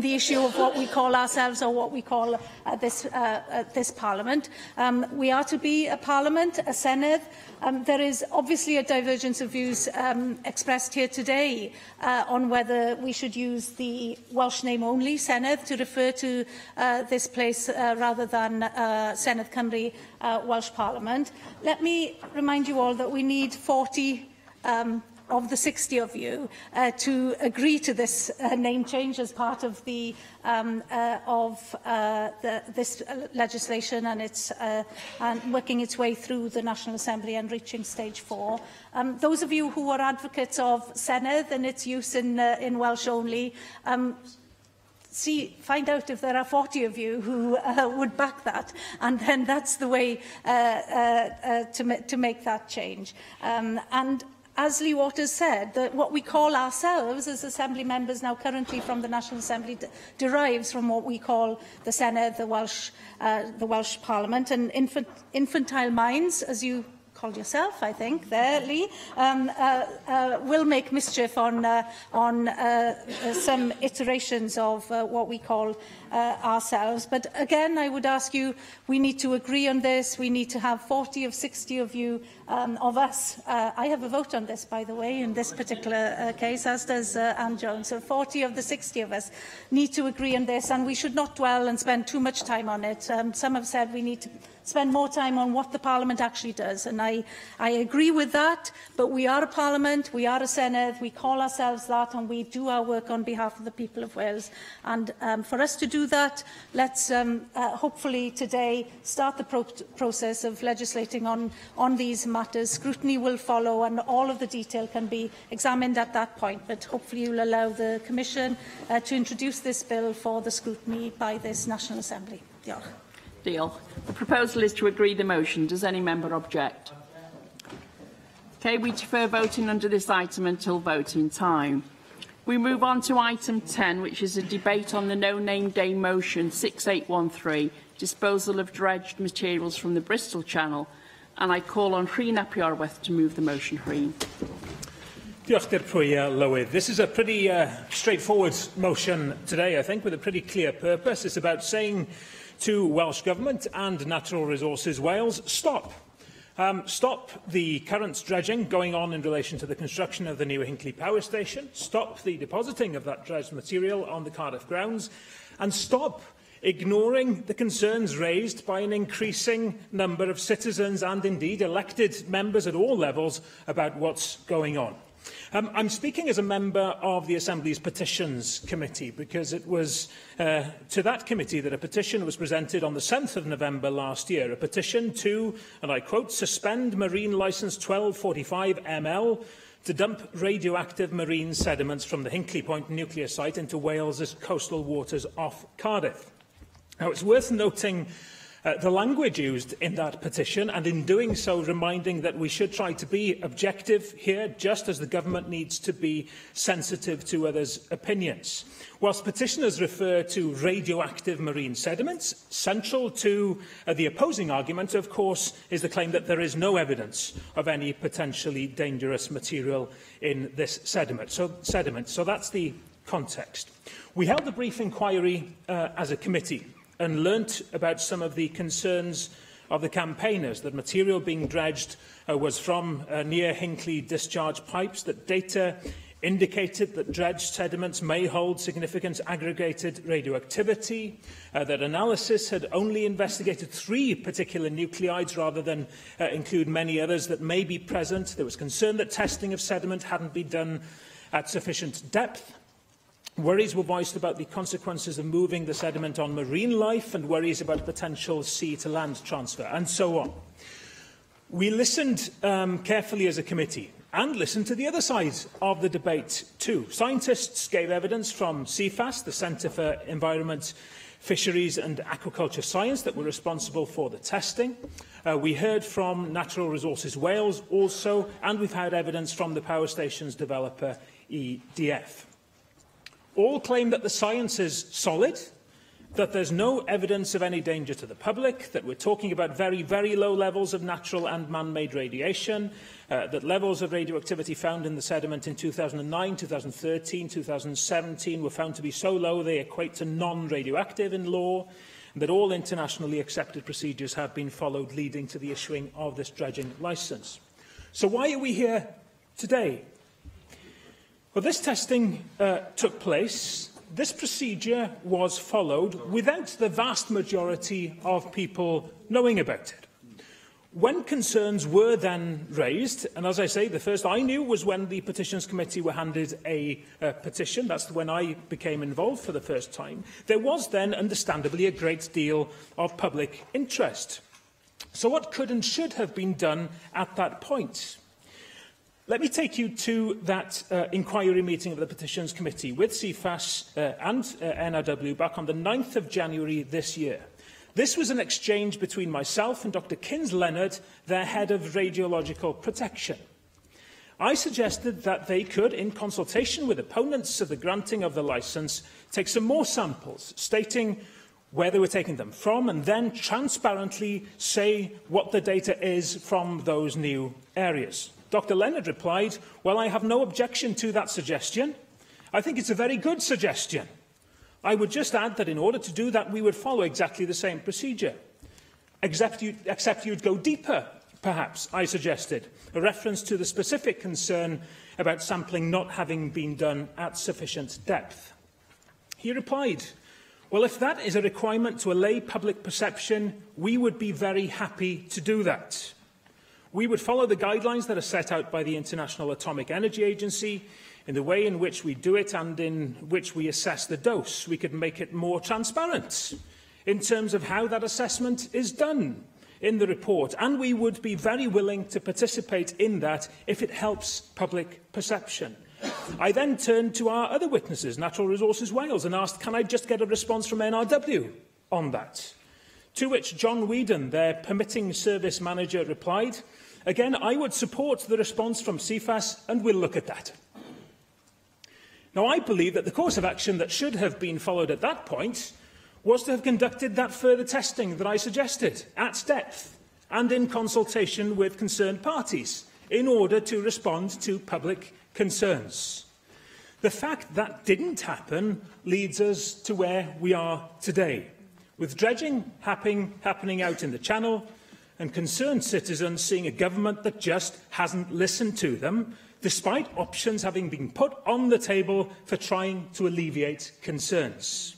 S4: the issue of what we call ourselves or what we call this Parliament. We are to be a Parliament, a Senedd. There is obviously a divergence of views expressed here today on whether we should use the Welsh name only, Senedd, to refer to this place rather than Senedd Cymru, Welsh Parliament. Let me remind you all that we need 40 of the 60 of you to agree to this name change as part of the this legislation, and it's working its way through the National Assembly and reaching stage 4. Those of you who are advocates of Senedd and its use in Welsh only, find out if there are 40 of you who would back that, and then that's the way to make that change. And as Lee Waters said, that what we call ourselves as Assembly members now currently from the National Assembly derives from what we call the Senedd, the Welsh Parliament, and infantile minds, as you called yourself, I think, there, Lee, will make mischief on some iterations of what we call ourselves. But again, I would ask you, we need to agree on this. We need to have 40 of 60 of you, of us. I have a vote on this, by the way, in this particular case, as does Anne Jones. So 40 of the 60 of us need to agree on this, and we should not dwell and spend too much time on it. Some have said we need to spend more time on what the Parliament actually does, and I agree with that, but we are a Parliament, we are a Senedd, we call ourselves that, and we do our work on behalf of the people of Wales. And for us to do that, let's hopefully today start the process of legislating on these matters. Scrutiny will follow, and all of the detail can be examined at that point, but hopefully you'll allow the Commission to introduce this bill for the scrutiny by this National Assembly. Diolch.
S1: Deal. The proposal is to agree the motion. Does any member object? Okay, we defer voting under this item until voting time. We move on to item 10, which is a debate on the no-name day motion 6813, disposal of dredged materials from the Bristol Channel. And I call on Rhyn ap Iorwerth to move the motion. Rhyn.
S13: Diolch Dir Pwy, Lywydd. This is a pretty straightforward motion today, I think, with a pretty clear purpose. It's about saying to Welsh Government and Natural Resources Wales, stop. Stop the current dredging going on in relation to the construction of the new Hinkley Power Station, stop the depositing of that dredged material on the Cardiff grounds, and stop ignoring the concerns raised by an increasing number of citizens and indeed elected members at all levels about what's going on. I'm speaking as a member of the Assembly's Petitions Committee because it was to that committee that a petition was presented on the 7th of November last year, a petition to, and I quote, suspend Marine Licence 1245 ML to dump radioactive marine sediments from the Hinkley Point nuclear site into Wales's coastal waters off Cardiff. Now, it's worth noting the language used in that petition, and in doing so reminding that we should try to be objective here, just as the government needs to be sensitive to others' opinions. Whilst petitioners refer to radioactive marine sediments, central to the opposing argument, of course, is the claim that there is no evidence of any potentially dangerous material in this sediment. So that's the context. We held a brief inquiry as a committee and learnt about some of the concerns of the campaigners, that material being dredged was from near Hinkley discharge pipes, that data indicated that dredged sediments may hold significant aggregated radioactivity, that analysis had only investigated 3 particular nuclides rather than include many others that may be present. There was concern that testing of sediment hadn't been done at sufficient depth. Worries were voiced about the consequences of moving the sediment on marine life and worries about potential sea-to-land transfer, and so on. We listened carefully as a committee and listened to the other side of the debate too. Scientists gave evidence from CFAS, the Centre for Environment, Fisheries and Aquaculture Science, that were responsible for the testing. We heard from Natural Resources Wales also, and we've had evidence from the power station's developer, EDF. All claim that the science is solid, that there's no evidence of any danger to the public, that we're talking about very, very low levels of natural and man-made radiation, that levels of radioactivity found in the sediment in 2009, 2013, 2017 were found to be so low they equate to non-radioactive in law, and that all internationally accepted procedures have been followed, leading to the issuing of this dredging licence. So why are we here today? Well, this testing took place. This procedure was followed without the vast majority of people knowing about it. When concerns were then raised, and as I say, the first I knew was when the Petitions Committee were handed a petition. That's when I became involved for the first time. There was then, understandably, a great deal of public interest. So what could and should have been done at that point? Let me take you to that inquiry meeting of the Petitions Committee with CFAS and NRW back on the 9th of January this year. This was an exchange between myself and Dr. Kins-Leonard, their head of radiological protection. I suggested that they could, in consultation with opponents of the granting of the licence, take some more samples, stating where they were taking them from, and then transparently say what the data is from those new areas. Dr. Leonard replied, well, I have no objection to that suggestion. I think it's a very good suggestion. I would just add that in order to do that, we would follow exactly the same procedure. Except you'd go deeper, perhaps, I suggested, a reference to the specific concern about sampling not having been done at sufficient depth. He replied, well, if that is a requirement to allay public perception, we would be very happy to do that. We would follow the guidelines that are set out by the International Atomic Energy Agency in the way in which we do it and in which we assess the dose. We could make it more transparent in terms of how that assessment is done in the report, and we would be very willing to participate in that if it helps public perception. I then turned to our other witnesses, Natural Resources Wales, and asked, can I just get a response from NRW on that? To which John Whedon, their permitting service manager, replied, "Again, I would support the response from CFAS and we'll look at that." Now, I believe that the course of action that should have been followed at that point was to have conducted that further testing that I suggested at depth and in consultation with concerned parties in order to respond to public concerns. The fact that didn't happen leads us to where we are today, with dredging happening out in the Channel and concerned citizens seeing a government that just hasn't listened to them, despite options having been put on the table for trying to alleviate concerns.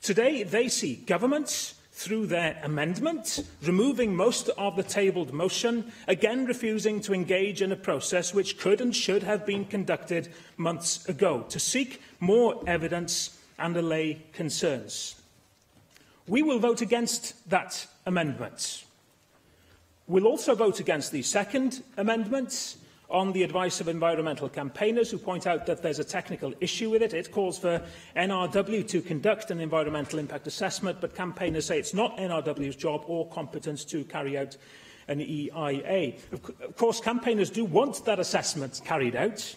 S13: Today, they see government, through their amendment, removing most of the tabled motion, again refusing to engage in a process which could and should have been conducted months ago, to seek more evidence and allay concerns. We will vote against that amendment. We'll also vote against the second amendment on the advice of environmental campaigners who point out that there's a technical issue with it. It calls for NRW to conduct an environmental impact assessment, but campaigners say it's not NRW's job or competence to carry out an EIA. Of course, campaigners do want that assessment carried out,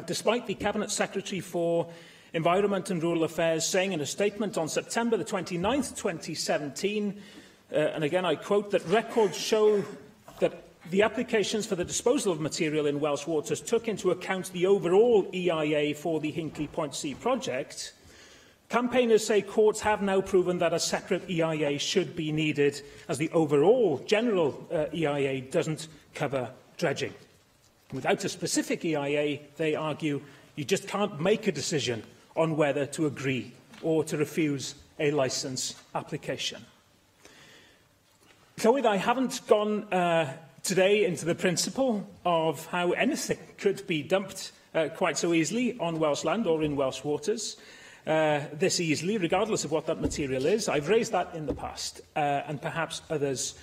S13: despite the Cabinet Secretary for Environment and Rural Affairs saying in a statement on September the 29th, 2017, and again I quote, that records show that the applications for the disposal of material in Welsh waters took into account the overall EIA for the Hinkley Point C project. Campaigners say courts have now proven that a separate EIA should be needed, as the overall general EIA doesn't cover dredging. Without a specific EIA, they argue, you just can't make a decision on whether to agree or to refuse a licence application. Llywydd, I haven't gone today into the principle of how anything could be dumped quite so easily on Welsh land or in Welsh waters, this easily, regardless of what that material is. I've raised that in the past, and perhaps others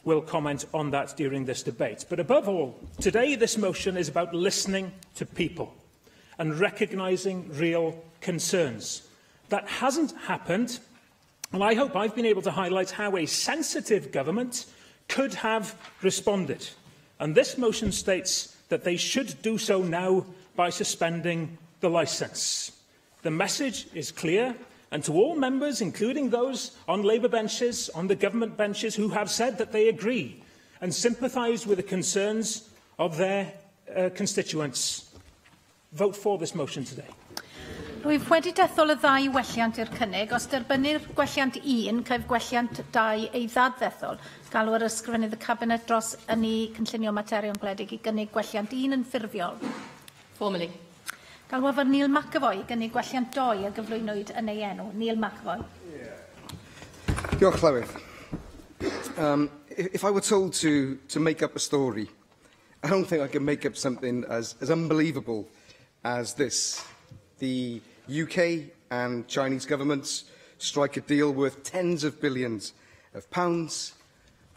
S13: will comment on that during this debate. But above all, today this motion is about listening to people and recognising real concerns. That hasn't happened, and I hope I've been able to highlight how a sensitive government could have responded. And this motion states that they should do so now by suspending the licence. The message is clear, and to all members, including those on Labour benches, on the government benches, who have said that they agree and sympathise with the concerns of their constituents, vote for this motion today.
S11: Rwyf wedi dethol y ddau welliant i'r cynnig. Os derbynir gwelliant 1, cael gwelliant 2 ei ddadfethol. Galw'r ysgrifennydd y Cabinet dros ynni cynllunio materion gwledig i gynnig gwelliant 1 yn ffurfiol. Formally. Galw'r fod Neil McAvoy i gynnig gwelliant 2 a gyflwynwyd yn ei enw. Neil McAvoy.
S21: Diolch, Llywydd. If I were told to make up a story, I don't think I can make up something as unbelievable as this. The UK and Chinese governments strike a deal worth tens of billions of pounds,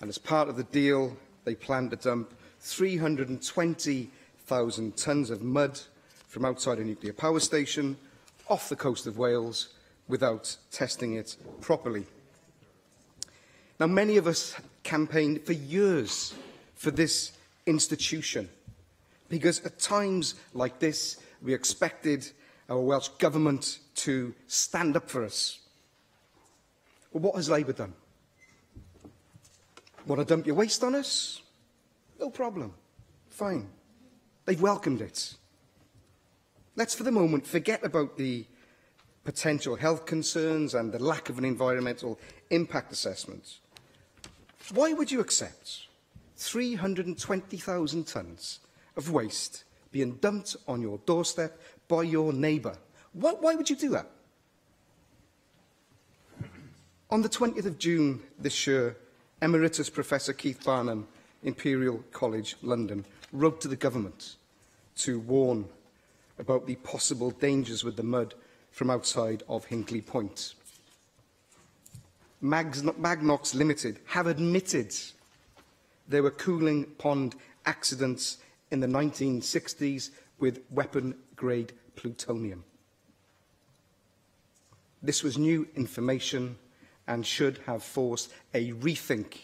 S21: and as part of the deal, they plan to dump 320,000 tonnes of mud from outside a nuclear power station off the coast of Wales without testing it properly. Now, many of us campaigned for years for this institution, because at times like this, we expected our Welsh Government to stand up for us. Well, what has Labour done? Want to dump your waste on us? No problem. Fine. They've welcomed it. Let's for the moment forget about the potential health concerns and the lack of an environmental impact assessment. Why would you accept 320,000 tonnes of waste being dumped on your doorstep by your neighbour? Why would you do that? On the 20th of June this year, Emeritus Professor Keith Barnum, Imperial College, London, wrote to the government to warn about the possible dangers with the mud from outside of Hinkley Point. Magnox Limited have admitted there were cooling pond accidents in the 1960s with weapon-grade plutonium. This was new information, and should have forced a rethink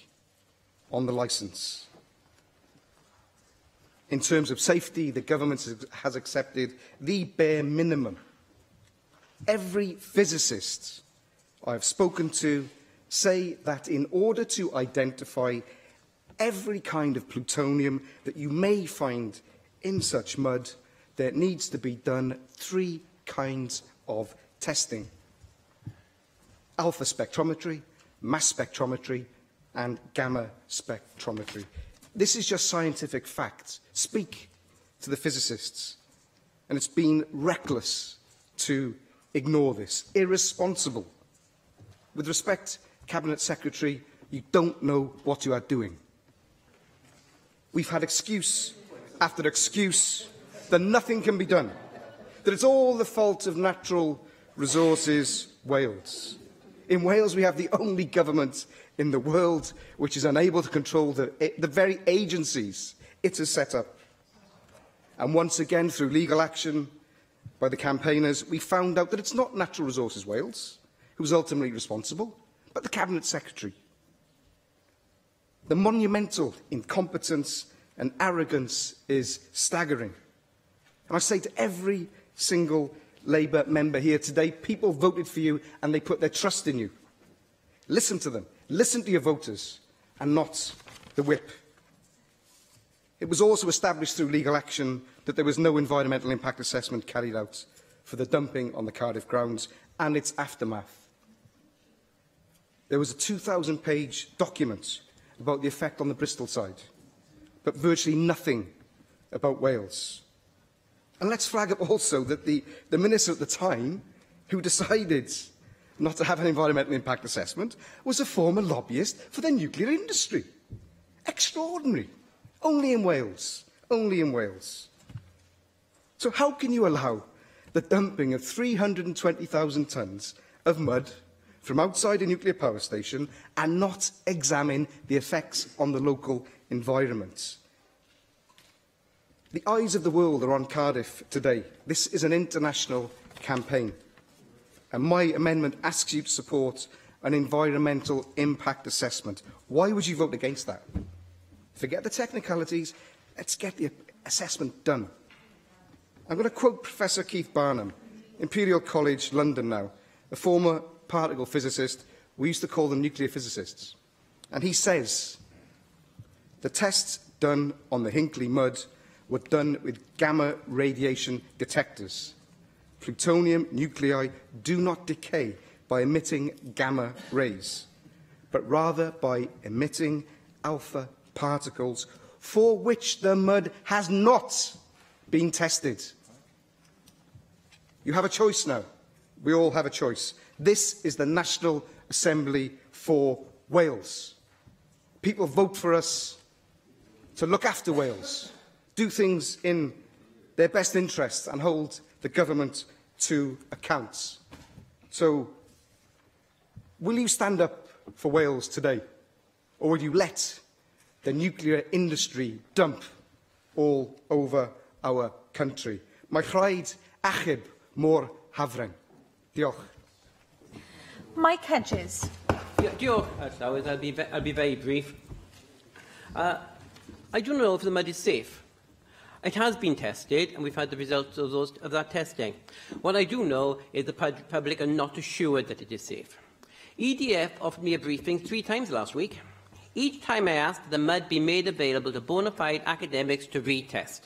S21: on the licence. In terms of safety, the government has accepted the bare minimum. Every physicist I have spoken to say that in order to identify every kind of plutonium that you may find in such mud, there needs to be done 3 kinds of testing: alpha spectrometry, mass spectrometry, and gamma spectrometry. This is just scientific fact. Speak to the physicists. And it's been reckless to ignore this, irresponsible. With respect, Cabinet Secretary, you don't know what you are doing. We've had excuse after excuse that nothing can be done, that it's all the fault of Natural Resources Wales. In Wales, we have the only government in the world which is unable to control the very agencies it has set up. And once again, through legal action by the campaigners, we found out that it's not Natural Resources Wales who's ultimately responsible, but the Cabinet Secretary. The monumental incompetence and arrogance is staggering. And I say to every single Labour member here today, people voted for you and they put their trust in you. Listen to them. Listen to your voters and not the whip. It was also established through legal action that there was no environmental impact assessment carried out for the dumping on the Cardiff grounds and its aftermath. There was a 2,000-page document about the effect on the Bristol side, but virtually nothing about Wales. And let's flag up also that the minister at the time who decided not to have an environmental impact assessment was a former lobbyist for the nuclear industry. Extraordinary. Only in Wales. Only in Wales. So how can you allow the dumping of 320,000 tonnes of mud from outside a nuclear power station and not examine the effects on the local environment? The eyes of the world are on Cardiff today. This is an international campaign. And my amendment asks you to support an environmental impact assessment. Why would you vote against that? Forget the technicalities. Let's get the assessment done. I'm going to quote Professor Keith Barnum, Imperial College, London now, a former particle physicist. We used to call them nuclear physicists. And he says, the tests done on the Hinckley mud were done with gamma radiation detectors. Plutonium nuclei do not decay by emitting gamma rays, but rather by emitting alpha particles for which the mud has not been tested. You have a choice now. We all have a choice. This is the National Assembly for Wales. People vote for us to look after Wales, do things in their best interests and hold the government to account. So, will you stand up for Wales today? Or will you let the nuclear industry dump all over our country? Mae rhaid achub mor hafren. Diolch.
S11: Mike Hedges.
S5: Diolch, Llywyd. I'll be very brief. I don't know if the mud is safe. It has been tested, and we've had the results of that testing. What I do know is the public are not assured that it is safe. EDF offered me a briefing 3 times last week. Each time I asked that the mud be made available to bona fide academics to retest.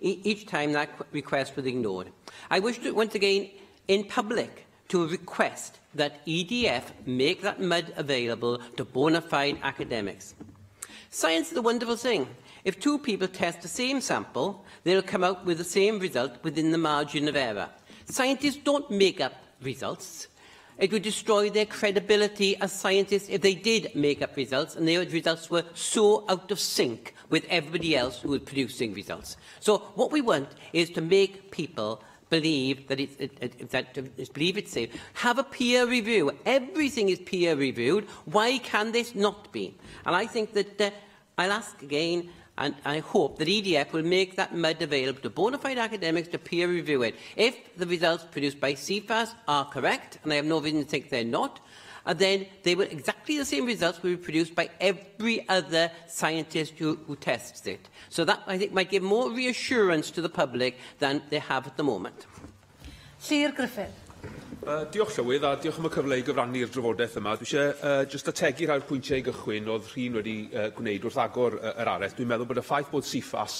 S5: Each time that request was ignored. I wish to, once again, in public, to request that EDF make that mud available to bona fide academics. Science is a wonderful thing. If 2 people test the same sample, they'll come out with the same result within the margin of error. Scientists don't make up results. It would destroy their credibility as scientists if they did make up results and their results were so out of sync with everybody else who was producing results. So what we want is to make people believe that it's safe. Have a peer review. Everything is peer reviewed. Why can this not be? And I think that I'll ask again, and I hope that EDF will make that mud available to bona fide academics to peer review it. If the results produced by CFAS are correct, and I have no reason to think they're not, and then they will exactly the same results will be produced by every other scientist who tests it. So that, I think, might give more reassurance to the public than they have at the moment.
S11: Llyr Griffith.
S10: Diolch Llywydd, a diolch am y cyfle i gyfrannu'r drafodaeth yma. Dwi eisiau just ategu rhai'r pwyntiau i gychwyn oedd rhywun wedi gwneud wrth agor yr areth. Dwi'n meddwl bod y ffaith bod CIFAS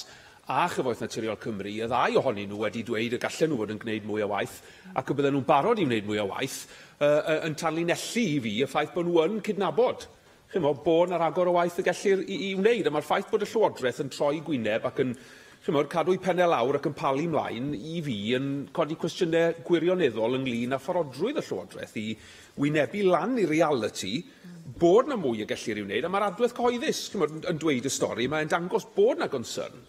S10: a Chyfoeth Naturiol Cymru, y ddau ohonyn nhw wedi dweud y gallen nhw fod yn gwneud mwy o waith, ac y bydden nhw'n barod i wneud mwy o waith, yn tanlinellu i fi y ffaith bod nhw yn cydnabod. Chymo, bod yna'r agor o waith y gellir i wneud, a mae'r ffaith bod y Llywodraeth yn troi gwyneb ac yn cadw i pennau lawr ac yn palu mlaen i fi yn codi cwestiynau gwirioneddol ynglyn â pharodrwydd y Llywodraeth i wynebu lan i reality bod yna mwy y gellir i wneud, a mae'r adwaith cyhoeddus yn dweud y stori, mae'n dangos bod yna concern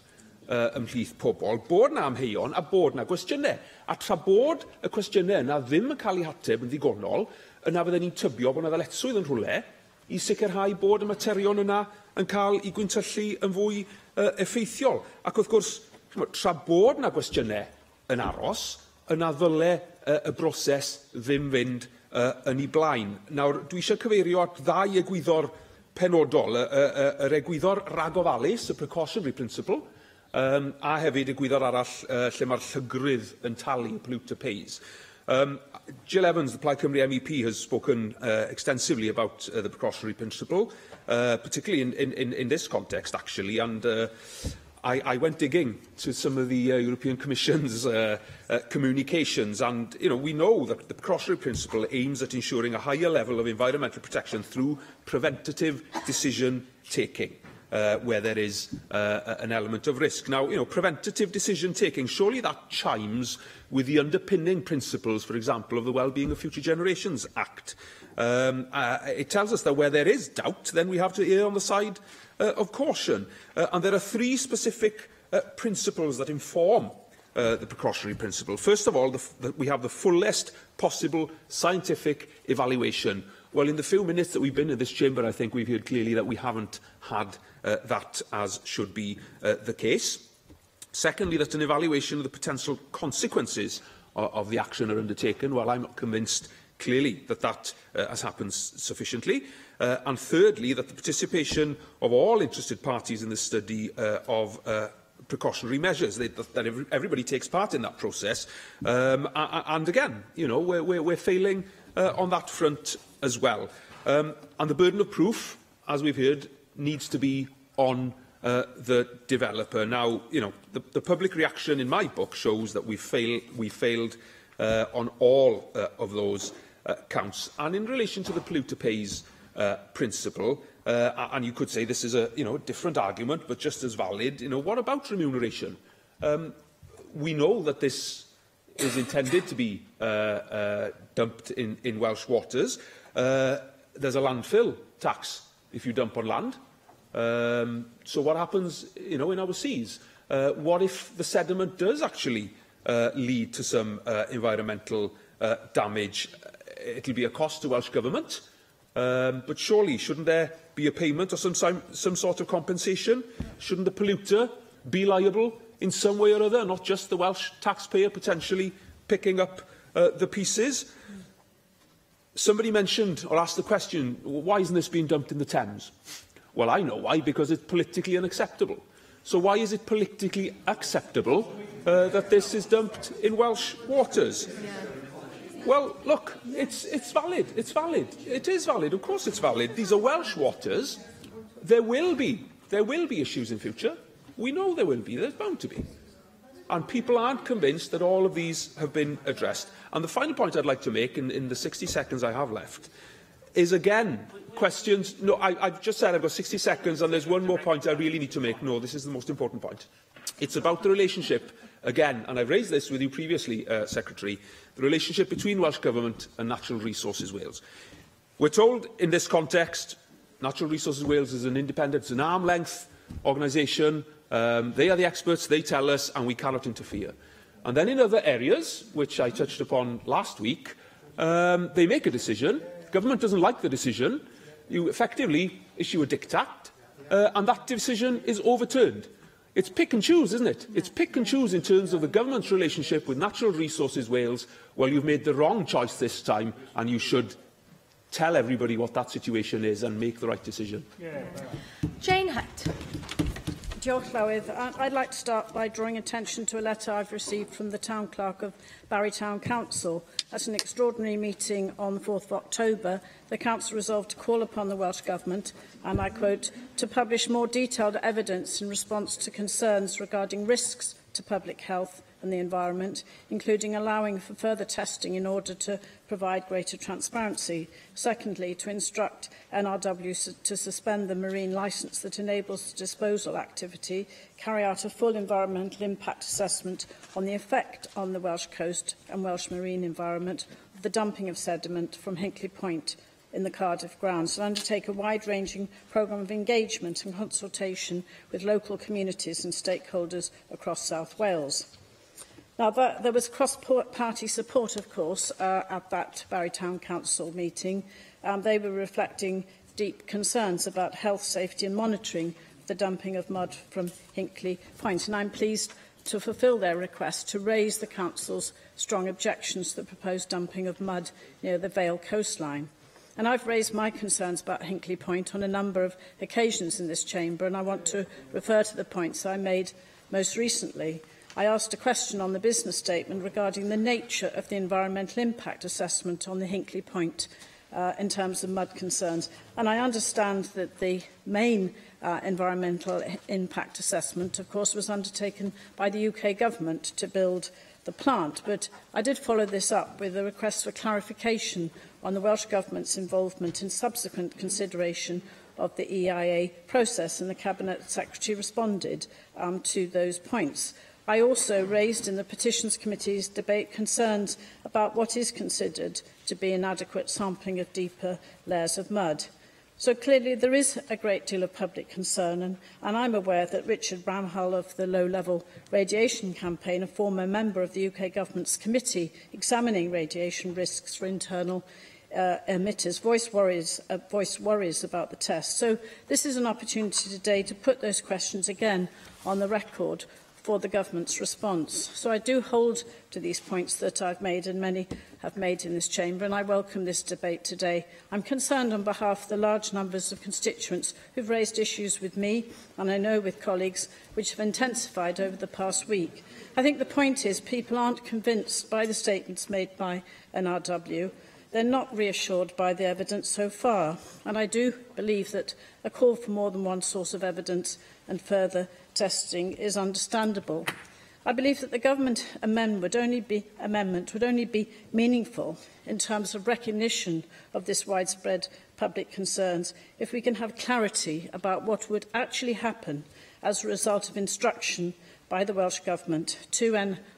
S10: ymhlith pobl, bod yna amheuon a bod yna gwestiynau. A tra bod y cwestiynau yna ddim yn cael eu hateb yn ddigonol, yna fydden ni'n tybio bod yna ddyletswydd yn rhywle i sicrhau bod y materion yna yn cael eu gwyntyllu yn fwy effeithiol. Ac wrth gwrs, tra bod yna gwestiynau yn aros, yna ddyle y broses ddim fynd yn ei blaen. Nawr, dwi eisiau cyfeirio at ddau egwyddor penodol, yr egwyddor ragofalus, y precautionary principle, a hefyd egwyddor arall lle mae'r llygrydd yn talu, polluter pays. Jill Evans, the Plaid Cymru MEP, has spoken extensively about the precautionary principle, particularly in this context, actually, and I went digging to some of the European Commission's communications, and we know that the precautionary principle aims at ensuring a higher level of environmental protection through preventative decision-taking. Where there is an element of risk. Now, preventative decision-taking, surely that chimes with the underpinning principles, for example, of the Wellbeing of Future Generations Act. It tells us that where there is doubt, then we have to err on the side of caution. And there are three specific principles that inform the precautionary principle. First of all, we have the fullest possible scientific evaluation. Well, in the few minutes that we've been in this chamber, I think we've heard clearly that we haven't had that as should be the case. Secondly, that an evaluation of the potential consequences of the action are undertaken. Well, I'm not convinced clearly that that has happened sufficiently. And thirdly, that the participation of all interested parties in the study of precautionary measures, that everybody takes part in that process. And again, we're failing on that front as well. And the burden of proof, as we've heard, needs to be on the developer. Now, the public reaction in my book shows that we failed on all of those counts. And in relation to the polluter pays principle, and you could say this is a different argument, but just as valid, what about remuneration? We know that this is intended to be dumped in Welsh waters. There's a landfill tax if you dump on land. So what happens, in our seas? What if the sediment does actually lead to some environmental damage? It'll be a cost to Welsh Government, but surely shouldn't there be a payment or some sort of compensation? Shouldn't the polluter be liable in some way or other, not just the Welsh taxpayer potentially picking up the pieces? Somebody mentioned or asked the question, why isn't this being dumped in the Thames? Well, I know why, because it's politically unacceptable. So why is it politically acceptable that this is dumped in Welsh waters? Well, look, it's valid. It's valid. It is valid. Of course it's valid. These are Welsh waters. There will be issues in future. We know there will be. There's bound to be. And people aren't convinced that all of these have been addressed. And the final point I'd like to make in the 60 seconds I have left is, again, questions. No, I've just said I've got 60 seconds, and there's one more point I really need to make. No, this is the most important point. It's about the relationship, again, and I've raised this with you previously, Secretary, the relationship between Welsh Government and Natural Resources Wales. We're told in this context, Natural Resources Wales is an independent, it's an arm-length organisation. They are the experts, they tell us, and we cannot interfere. And then in other areas, which I touched upon last week, they make a decision. Government doesn't like the decision. You effectively issue a diktat, and that decision is overturned. It's pick and choose, isn't it? It's pick and choose in terms of the government's relationship with Natural Resources Wales. Well, you've made the wrong choice this time, and you should tell everybody what that situation is and make the right decision.
S11: Jane Hutt.
S8: Diolch, Llywydd. I'd like to start by drawing attention to a letter I've received from the Town Clerk of Barry Town Council. At an extraordinary meeting on the 4th of October, the Council resolved to call upon the Welsh Government, and I quote, to publish more detailed evidence in response to concerns regarding risks to public health and the environment, including allowing for further testing in order to provide greater transparency. Secondly, to instruct NRW to suspend the marine licence that enables the disposal activity, carry out a full environmental impact assessment on the effect on the Welsh coast and Welsh marine environment of the dumping of sediment from Hinkley Point in the Cardiff grounds, and undertake a wide-ranging programme of engagement and consultation with local communities and stakeholders across South Wales. Now, there was cross-party support, of course, at that Barry Town Council meeting. They were reflecting deep concerns about health, safety and monitoring of the dumping of mud from Hinkley Point, and I'm pleased to fulfil their request to raise the Council's strong objections to the proposed dumping of mud near the Vale coastline. And I've raised my concerns about Hinkley Point on a number of occasions in this chamber, and I want to refer to the points I made most recently. I asked a question on the business statement regarding the nature of the environmental impact assessment on the Hinkley Point in terms of mud concerns. And I understand that the main environmental impact assessment, of course, was undertaken by the UK government to build the plant. But I did follow this up with a request for clarification on the Welsh Government's involvement in subsequent consideration of the EIA process, and the Cabinet Secretary responded to those points. I also raised in the Petitions Committee's debate concerns about what is considered to be inadequate sampling of deeper layers of mud. So clearly there is a great deal of public concern, and I'm aware that Richard Bramhall of the Low Level Radiation Campaign, a former member of the UK Government's committee examining radiation risks for internal emitters, voiced worries about the test. So this is an opportunity today to put those questions again on the record for the Government's response. So I do hold to these points that I've made and many have made in this chamber, and I welcome this debate today. I'm concerned on behalf of the large numbers of constituents who've raised issues with me, and I know with colleagues, which have intensified over the past week. I think the point is people aren't convinced by the statements made by NRW. They're not reassured by the evidence so far, and I do believe that a call for more than one source of evidence and further testing is understandable. I believe that the government amendment would only be meaningful in terms of recognition of this widespread public concerns if we can have clarity about what would actually happen as a result of instruction by the Welsh Government to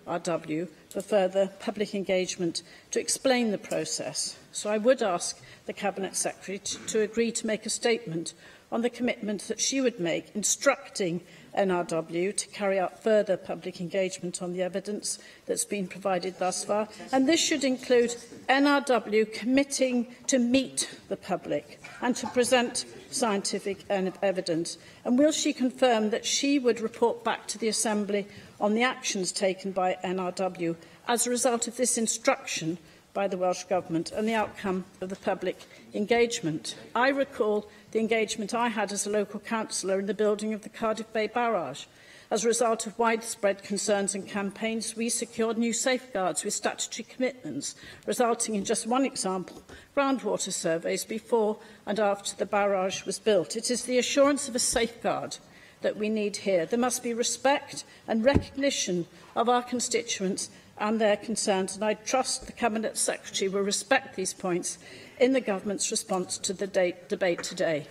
S8: NRW for further public engagement to explain the process. So I would ask the Cabinet Secretary to agree to make a statement on the commitment that she would make instructing NRW to carry out further public engagement on the evidence that's been provided thus far. And this should include NRW committing to meet the public and to present scientific evidence. And will she confirm that she would report back to the Assembly on the actions taken by NRW as a result of this instruction by the Welsh Government and the outcome of the public engagement? I recall the engagement I had as a local councillor in the building of the Cardiff Bay Barrage. As a result of widespread concerns and campaigns, we secured new safeguards with statutory commitments, resulting in just one example, groundwater surveys before and after the barrage was built. It is the assurance of a safeguard that we need here. There must be respect and recognition of our constituents and their concerns, and I trust the Cabinet Secretary will respect these points in the Government's response to the debate today.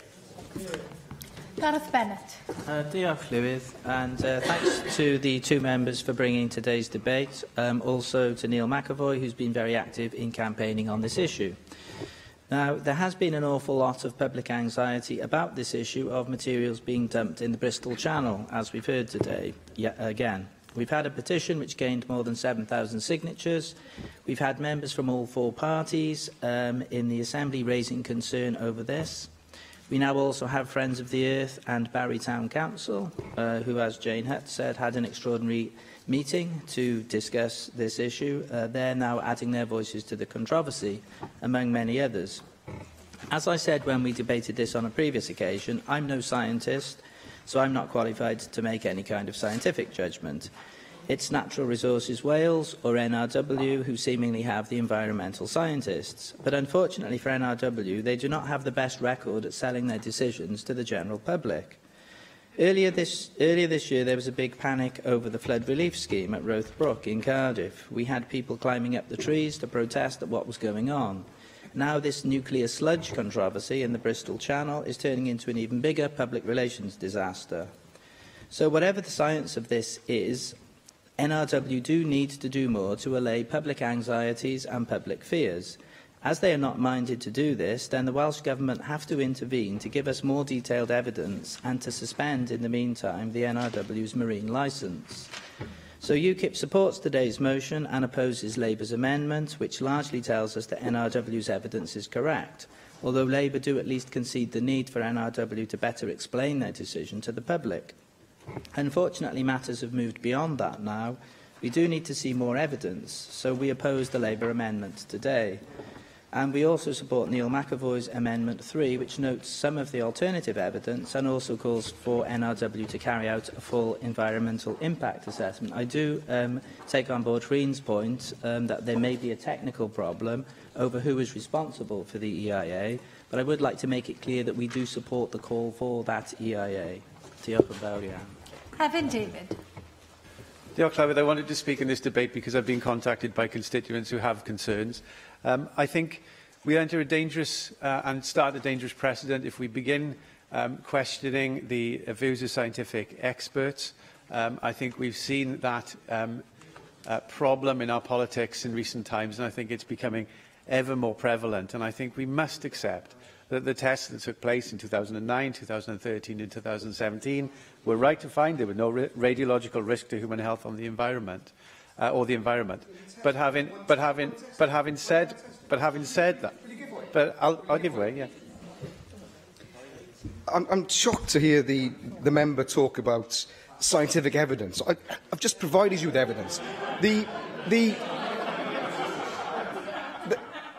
S11: Gareth Bennett.
S22: Diolch, Llywydd, and thanks to the two members for bringing today's debate, also to Neil McAvoy, who's been very active in campaigning on this issue. Now, there has been an awful lot of public anxiety about this issue of materials being dumped in the Bristol Channel, as we've heard today, yet again. We've had a petition which gained more than 7,000 signatures. We've had members from all four parties in the Assembly raising concern over this. We now also have Friends of the Earth and Barry Town Council, who, as Jane Hutt said, had an extraordinary meeting to discuss this issue. They're now adding their voices to the controversy, among many others. As I said when we debated this on a previous occasion, I'm no scientist, so I'm not qualified to make any kind of scientific judgment. It's Natural Resources Wales or NRW who seemingly have the environmental scientists. But unfortunately for NRW, they do not have the best record at selling their decisions to the general public. Earlier this year, there was a big panic over the flood relief scheme at Rothbrook in Cardiff. We had people climbing up the trees to protest at what was going on. Now this nuclear sludge controversy in the Bristol Channel is turning into an even bigger public relations disaster. So whatever the science of this is, NRW do need to do more to allay public anxieties and public fears. As they are not minded to do this, then the Welsh Government have to intervene to give us more detailed evidence and to suspend, in the meantime, the NRW's marine licence. So UKIP supports today's motion and opposes Labour's amendment, which largely tells us that NRW's evidence is correct, although Labour do at least concede the need for NRW to better explain their decision to the public. Unfortunately, matters have moved beyond that now. We do need to see more evidence, so we oppose the Labour amendment today. And we also support Neil McAvoy's Amendment 3, which notes some of the alternative evidence and also calls for NRW to carry out a full environmental impact assessment. I do take on board Reen's point that there may be a technical problem over who is responsible for the EIA, but I would like to make it clear that we do support the call for that EIA. Diolch yn fawr iawn.
S11: Evan David.
S12: Diolch, Llywyd. I wanted to speak in this debate because I've been contacted by constituents who have concerns. I think we enter a dangerous and start a dangerous precedent if we begin questioning the views of scientific experts. I think we've seen that problem in our politics in recent times, and I think it's becoming ever more prevalent. And I think we must accept that the tests that took place in 2009, 2013 and 2017 were right to find there was no radiological risk to human health on the environment, or the environment. But having said that, but I'll give way, yeah.
S21: I'm shocked to hear the member talk about scientific evidence. I've just provided you with evidence.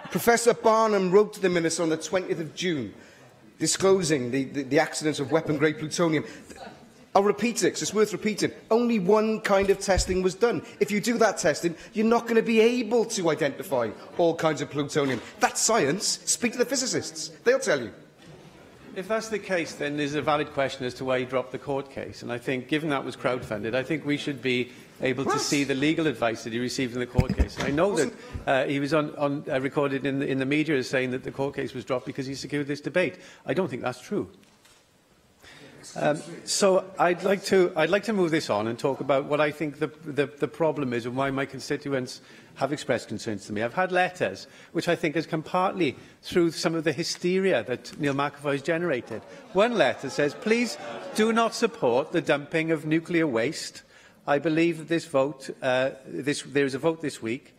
S21: Professor Barnum wrote to the Minister on the 20th of June, disclosing the accidents of weapon-grade plutonium. I'll repeat it, 'cause it's worth repeating. Only one kind of testing was done. If you do that testing, you're not going to be able to identify all kinds of plutonium. That's science. Speak to the physicists. They'll tell you.
S12: If that's the case, then there's a valid question as to why he dropped the court case. And I think, given that was crowdfunded, I think we should be able to see the legal advice that he received in the court case. And I know that he was recorded in the media as saying that the court case was dropped because he secured this debate. I don't think that's true. So I'd like to move this on and talk about what I think the problem is and why my constituents have expressed concerns to me. I've had letters which I think has come partly through some of the hysteria that Neil McAvoy has generated. One letter says, please do not support the dumping of nuclear waste. I believe that there is a vote this week.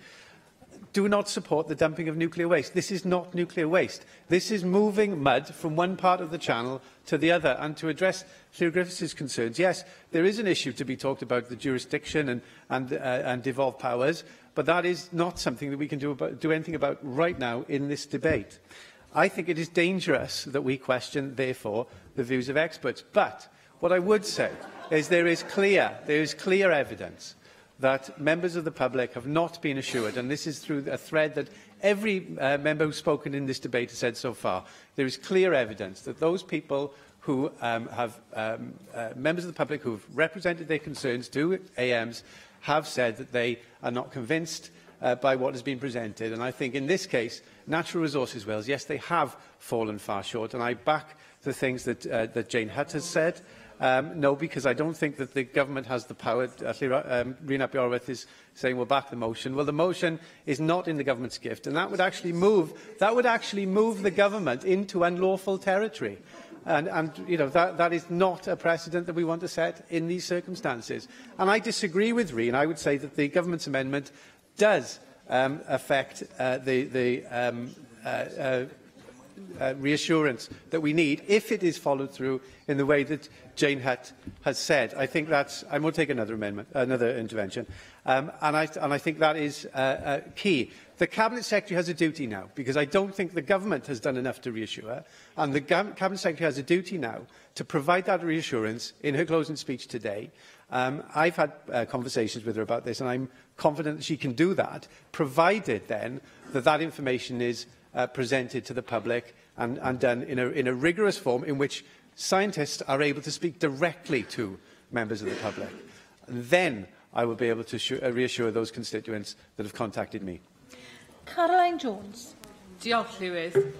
S12: Do not support the dumping of nuclear waste. This is not nuclear waste. This is moving mud from one part of the channel to the other. And to address Llyr Griffiths' concerns, yes, there is an issue to be talked about, the jurisdiction and devolved powers, but that is not something that we can do anything about right now in this debate. I think it is dangerous that we question, therefore, the views of experts. But what I would say is there is clear evidence that members of the public have not been assured, and this is through a thread that every member who's spoken in this debate has said so far. There is clear evidence that those people who members of the public who have represented their concerns to AMs have said that they are not convinced by what has been presented. And I think in this case, Natural Resources Wales, yes, they have fallen far short, and I back the things that Jane Hutt has said. No, because I don't think that the government has the power. Rhyn ap Iorwerth is saying we'll back the motion. Well, the motion is not in the government's gift, and that would actually move the government into unlawful territory. And you know, that is not a precedent that we want to set in these circumstances. And I disagree with Rhyn. I would say that the government's amendment does affect reassurance that we need if it is followed through in the way that Jane Hutt has said. I think that's... I will take another intervention. And I think that is key. The Cabinet Secretary has a duty now, because I don't think the Government has done enough to reassure her, and the Cabinet Secretary has a duty now to provide that reassurance in her closing speech today. I've had conversations with her about this, and I'm confident that she can do that, provided then that that information is presented to the public and done in a rigorous form in which scientists are able to speak directly to members of the public. And then I will be able to reassure those constituents that have contacted me.
S11: Caroline Jones.
S1: Diolch, Llywydd.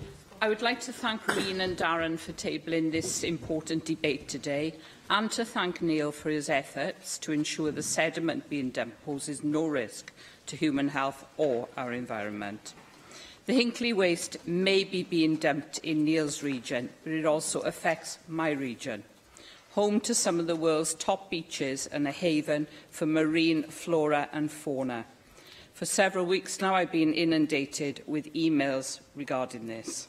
S1: I would like to thank Reen and Darren for tabling this important debate today, and to thank Neil for his efforts to ensure the sediment being dumped poses no risk to human health or our environment. The Hinckley waste may be being dumped in Neil's region, but it also affects my region, home to some of the world's top beaches and a haven for marine flora and fauna. For several weeks now, I've been inundated with emails regarding this.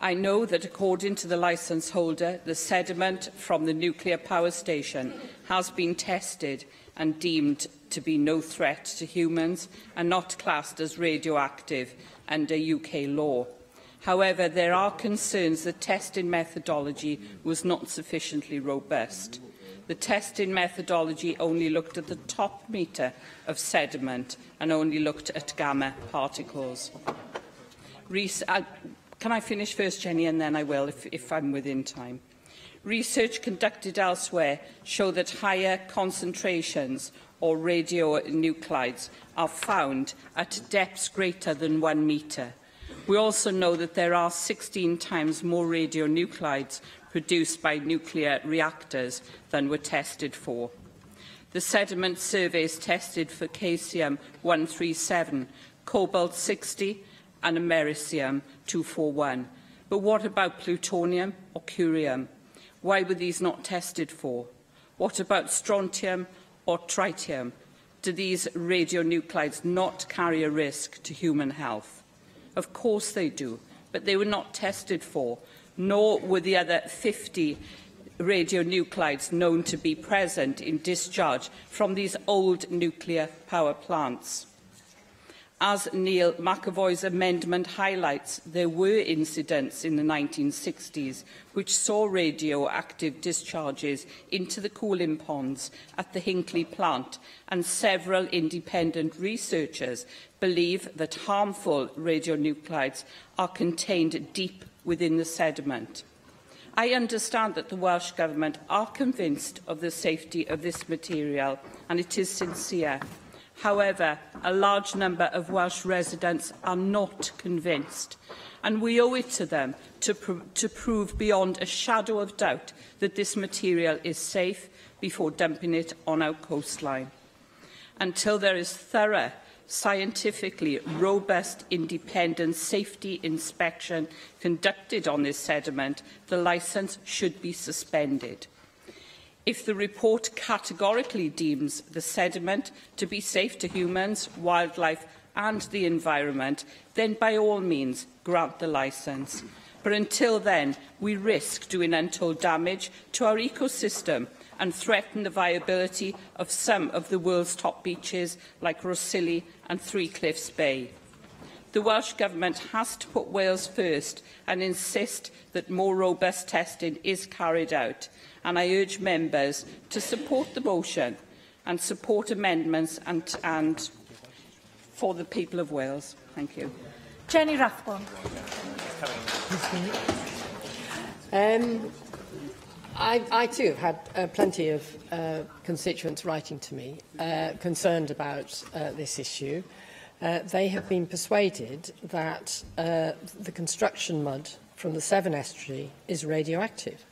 S1: I know that according to the licence holder, the sediment from the nuclear power station has been tested and deemed to be no threat to humans and not classed as radioactive under UK law. However, there are concerns that testing methodology was not sufficiently robust. The testing methodology only looked at the top metre of sediment and only looked at gamma particles. Can I finish first, Jenny, and then I will, if I'm within time. Research conducted elsewhere show that higher concentrations or radionuclides are found at depths greater than 1 metre. We also know that there are 16 times more radionuclides produced by nuclear reactors than were tested for. The sediment surveys tested for caesium-137, cobalt-60 and americium-241. But what about plutonium or curium? Why were these not tested for? What about strontium or tritium? Do these radionuclides not carry a risk to human health? Of course they do, but they were not tested for, nor were the other 50 radionuclides known to be present in discharge from these old nuclear power plants. As Neil McAvoy's amendment highlights, there were incidents in the 1960s which saw radioactive discharges into the cooling ponds at the Hinckley plant, and several independent researchers believe that harmful radionuclides are contained deep within the sediment. I understand that the Welsh Government are convinced of the safety of this material, and it is sincere. However, a large number of Welsh residents are not convinced, and we owe it to them to prove beyond a shadow of doubt that this material is safe before dumping it on our coastline. Until there is thorough, scientifically robust, independent safety inspection conducted on this sediment, the licence should be suspended. If the report categorically deems the sediment to be safe to humans, wildlife and the environment, then by all means grant the licence. But until then, we risk doing untold damage to our ecosystem and threaten the viability of some of the world's top beaches like Rossili and Three Cliffs Bay. The Welsh Government has to put Wales first and insist that more robust testing is carried out, and I urge members to support the motion and support amendments and for the people of Wales. Thank you.
S11: Jenny Rathbone.
S2: I too have had plenty of constituents writing to me concerned about this issue. They have been persuaded that the construction mud from the Severn estuary is radioactive,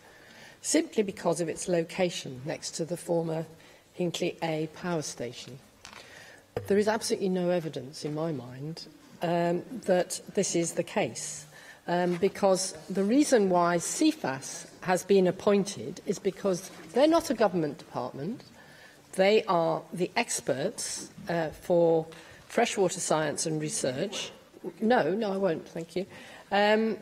S2: simply because of its location next to the former Hinckley A power station. There is absolutely no evidence in my mind that this is the case, because the reason why CFAS has been appointed is because they're not a government department. They are the experts for freshwater science and research. No, I won't, thank you. for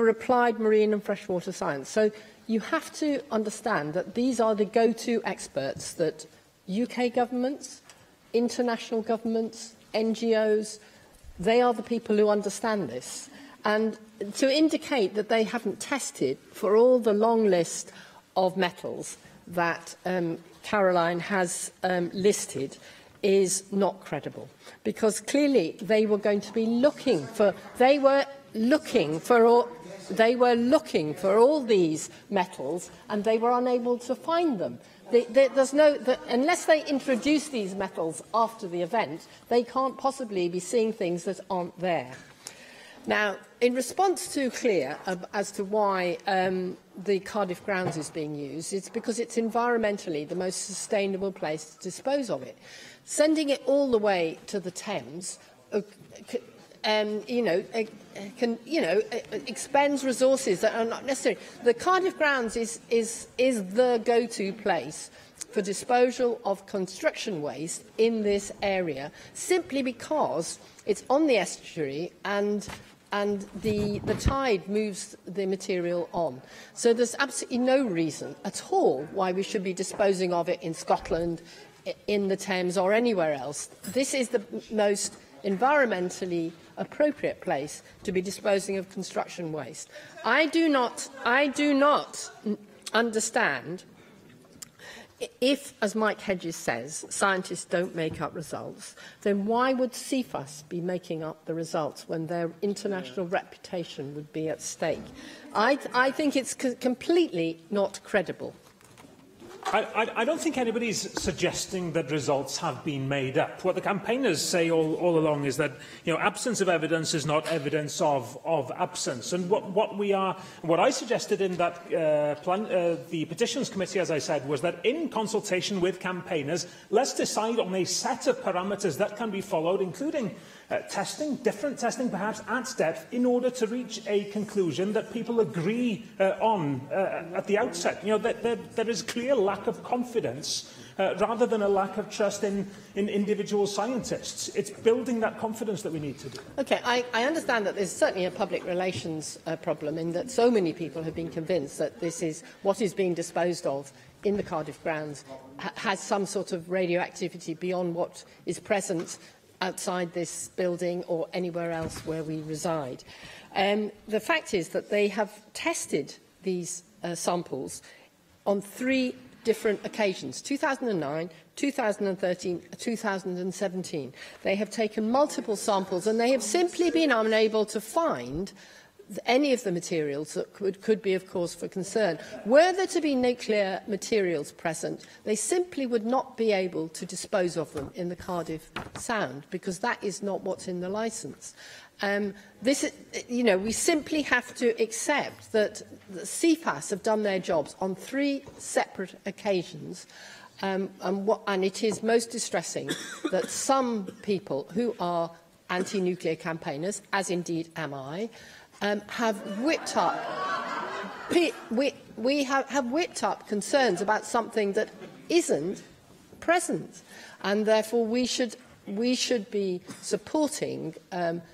S2: applied marine and freshwater science. So you have to understand that these are the go-to experts that UK governments, international governments, NGOs, they are the people who understand this. And to indicate that they haven't tested for all the long list of metals that Caroline has listed is not credible, because clearly they were going to be looking for all these metals, and they were unable to find them. Unless they introduce these metals after the event, they can't possibly be seeing things that aren't there. Now, in response to Clear as to why the Cardiff grounds is being used, it's because it's environmentally the most sustainable place to dispose of it. Sending it all the way to the Thames, expends resources that are not necessary. The Cardiff grounds is the go-to place for disposal of construction waste in this area, simply because it's on the estuary and the tide moves the material on. So there's absolutely no reason at all why we should be disposing of it in Scotland, in the Thames or anywhere else. This is the most environmentally appropriate place to be disposing of construction waste. I do not understand if, as Mike Hedges says, scientists don't make up results, then why would CFAS be making up the results when their international reputation would be at stake? I think it's completely not credible.
S13: I don't think anybody's suggesting that results have been made up. What the campaigners say all along is that, absence of evidence is not evidence of absence. And what I suggested in that the Petitions Committee, as I said, was that in consultation with campaigners, let's decide on a set of parameters that can be followed, including different testing perhaps at depth, in order to reach a conclusion that people agree on at the outset. There is clear lack of confidence rather than a lack of trust in individual scientists. It's building that confidence that we need to do.
S2: Okay, I understand that there's certainly a public relations problem in that so many people have been convinced that this is what is being disposed of in the Cardiff grounds has some sort of radioactivity beyond what is present outside this building or anywhere else where we reside. The fact is that they have tested these samples on 3 different occasions: 2009, 2013, 2017. They have taken multiple samples and they have simply been unable to find any of the materials that could be of cause for concern. Were there to be nuclear materials present, they simply would not be able to dispose of them in the Cardiff Sound, because that is not what's in the licence. We simply have to accept that the CFAS have done their jobs on 3 separate occasions, and it is most distressing that some people who are anti-nuclear campaigners, as indeed am I, have whipped up have whipped up concerns about something that isn't present, and therefore we should be supporting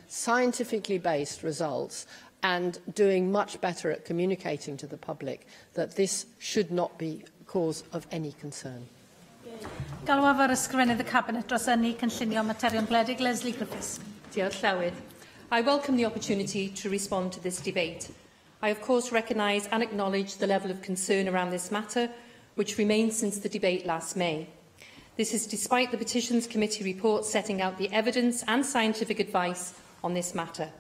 S2: scientifically based results and doing much better at communicating to the public that this should not be cause of any concern.
S11: Galwaf ar ysgrifennydd y Cabinet dros ynni cynllunio materion gwledig, Lesley Griffiths.
S16: Diolch Llywydd. I welcome the opportunity to respond to this debate. I of course recognise and acknowledge the level of concern around this matter, which remains since the debate last May. This is despite the Petitions Committee report setting out the evidence and scientific advice on this matter.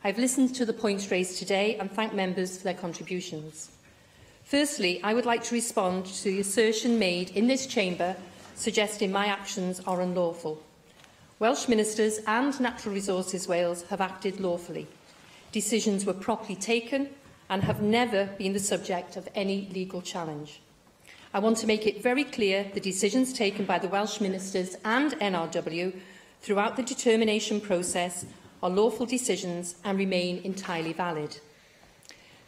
S16: I have listened to the points raised today and thank members for their contributions. Firstly, I would like to respond to the assertion made in this chamber suggesting my actions are unlawful. Welsh Ministers and Natural Resources Wales have acted lawfully. Decisions were properly taken and have never been the subject of any legal challenge. I want to make it very clear the decisions taken by the Welsh Ministers and NRW throughout the determination process are lawful decisions and remain entirely valid.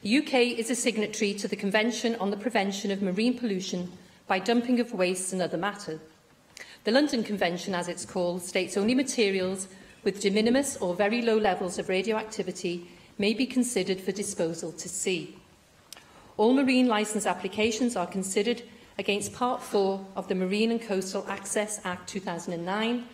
S16: The UK is a signatory to the Convention on the Prevention of Marine Pollution by Dumping of Waste and Other Matters. The London Convention, as it's called, states only materials with de minimis or very low levels of radioactivity may be considered for disposal to sea. All marine licence applications are considered against Part 4 of the Marine and Coastal Access Act 2009,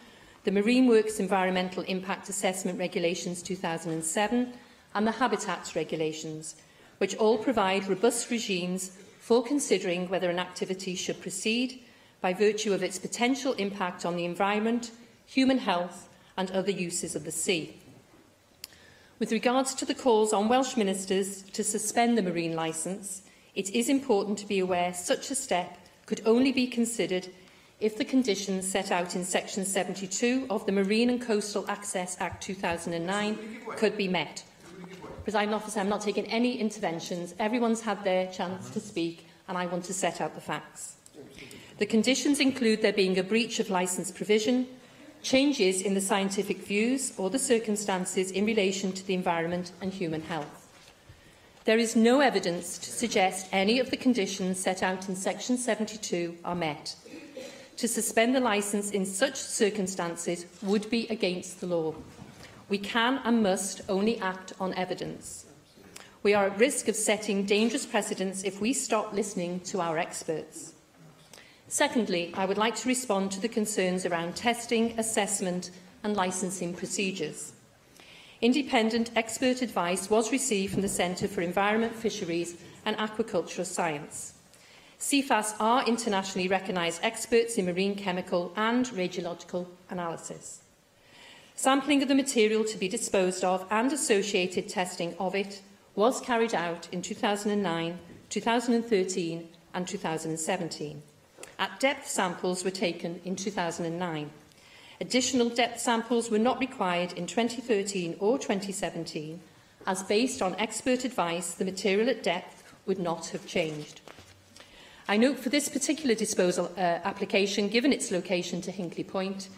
S16: the Marine Works Environmental Impact Assessment Regulations 2007 and the Habitats Regulations, which all provide robust regimes for considering whether an activity should proceed by virtue of its potential impact on the environment, human health and other uses of the sea. With regards to the calls on Welsh ministers to suspend the marine licence, it is important to be aware such a step could only be considered if the conditions set out in Section 72 of the Marine and Coastal Access Act 2009 could be met. Presiding Officer, I'm not taking any interventions. Everyone's had their chance to speak, and I want to set out the facts. The conditions include there being a breach of licence provision, changes in the scientific views or the circumstances in relation to the environment and human health. There is no evidence to suggest any of the conditions set out in Section 72 are met. To suspend the licence in such circumstances would be against the law. We can and must only act on evidence. We are at risk of setting dangerous precedents if we stop listening to our experts. Secondly, I would like to respond to the concerns around testing, assessment and licensing procedures. Independent expert advice was received from the Centre for Environment, Fisheries and Aquaculture Science. CFAS are internationally recognised experts in marine chemical and radiological analysis. Sampling of the material to be disposed of and associated testing of it was carried out in 2009, 2013 and 2017. At-depth samples were taken in 2009. Additional depth samples were not required in 2013 or 2017, as based on expert advice, the material at depth would not have changed. I note for this particular disposal application, given its location to Hinkley Point,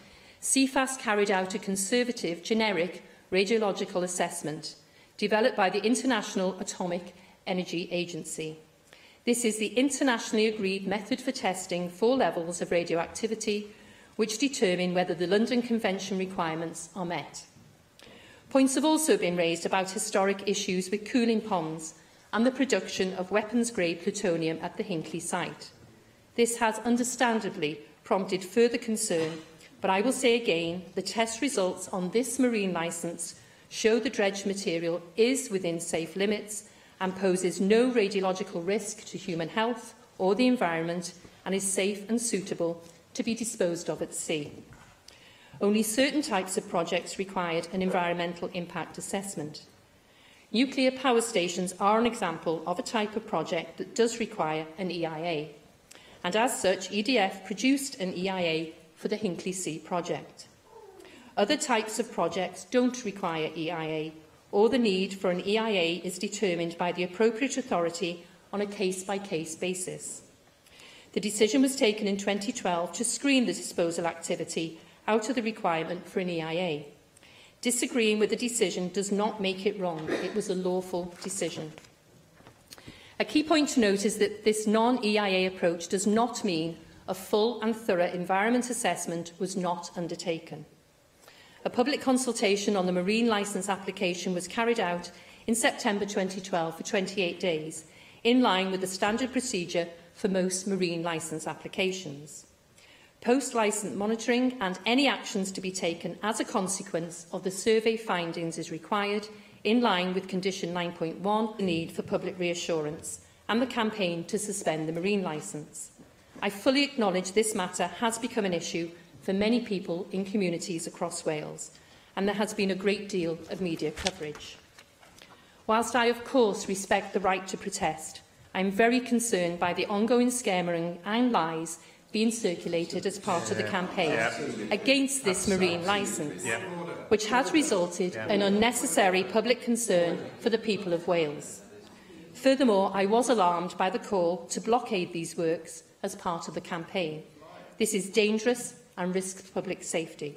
S16: CFAS carried out a conservative, generic radiological assessment developed by the International Atomic Energy Agency. This is the internationally agreed method for testing 4 levels of radioactivity, which determine whether the London Convention requirements are met. Points have also been raised about historic issues with cooling ponds and the production of weapons-grade plutonium at the Hinkley site. This has understandably prompted further concern, but I will say again, the test results on this marine licence show the dredged material is within safe limits and poses no radiological risk to human health or the environment and is safe and suitable to be disposed of at sea. Only certain types of projects required an environmental impact assessment. Nuclear power stations are an example of a type of project that does require an EIA, and as such, EDF produced an EIA for the Hinkley C project. Other types of projects don't require EIA, or the need for an EIA is determined by the appropriate authority on a case-by-case basis. The decision was taken in 2012 to screen the disposal activity out of the requirement for an EIA. Disagreeing with the decision does not make it wrong. It was a lawful decision. A key point to note is that this non-EIA approach does not mean a full and thorough environment assessment was not undertaken. A public consultation on the marine licence application was carried out in September 2012 for 28 days, in line with the standard procedure for most marine licence applications. Post-licence monitoring and any actions to be taken as a consequence of the survey findings is required, in line with Condition 9.1, the need for public reassurance, and the campaign to suspend the marine licence. I fully acknowledge this matter has become an issue for many people in communities across Wales, and there has been a great deal of media coverage. Whilst I, of course, respect the right to protest, I am very concerned by the ongoing scaremongering and lies being circulated as part of the campaign against this marine licence, which has resulted in unnecessary public concern for the people of Wales. Furthermore, I was alarmed by the call to blockade these works as part of the campaign. This is dangerous and risks public safety.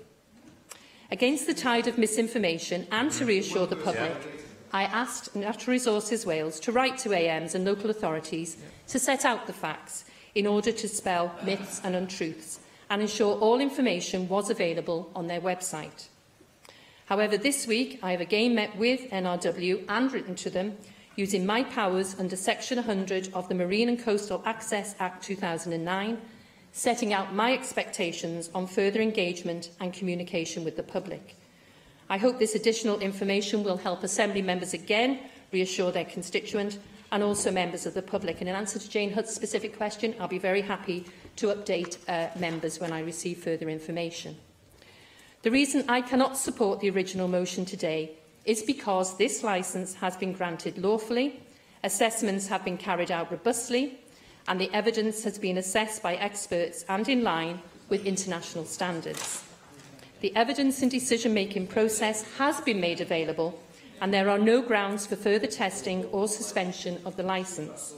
S16: Against the tide of misinformation and to reassure the public, I asked Natural Resources Wales to write to AMs and local authorities to set out the facts in order to dispel myths and untruths and ensure all information was available on their website. However, this week I have again met with NRW and written to them, using my powers under Section 100 of the Marine and Coastal Access Act 2009, setting out my expectations on further engagement and communication with the public. I hope this additional information will help Assembly members again reassure their constituent and also members of the public. And in answer to Jane Hutt's specific question, I'll be very happy to update members when I receive further information. The reason I cannot support the original motion today is because this licence has been granted lawfully, assessments have been carried out robustly, and the evidence has been assessed by experts and in line with international standards. The evidence and decision-making process has been made available, and there are no grounds for further testing or suspension of the licence.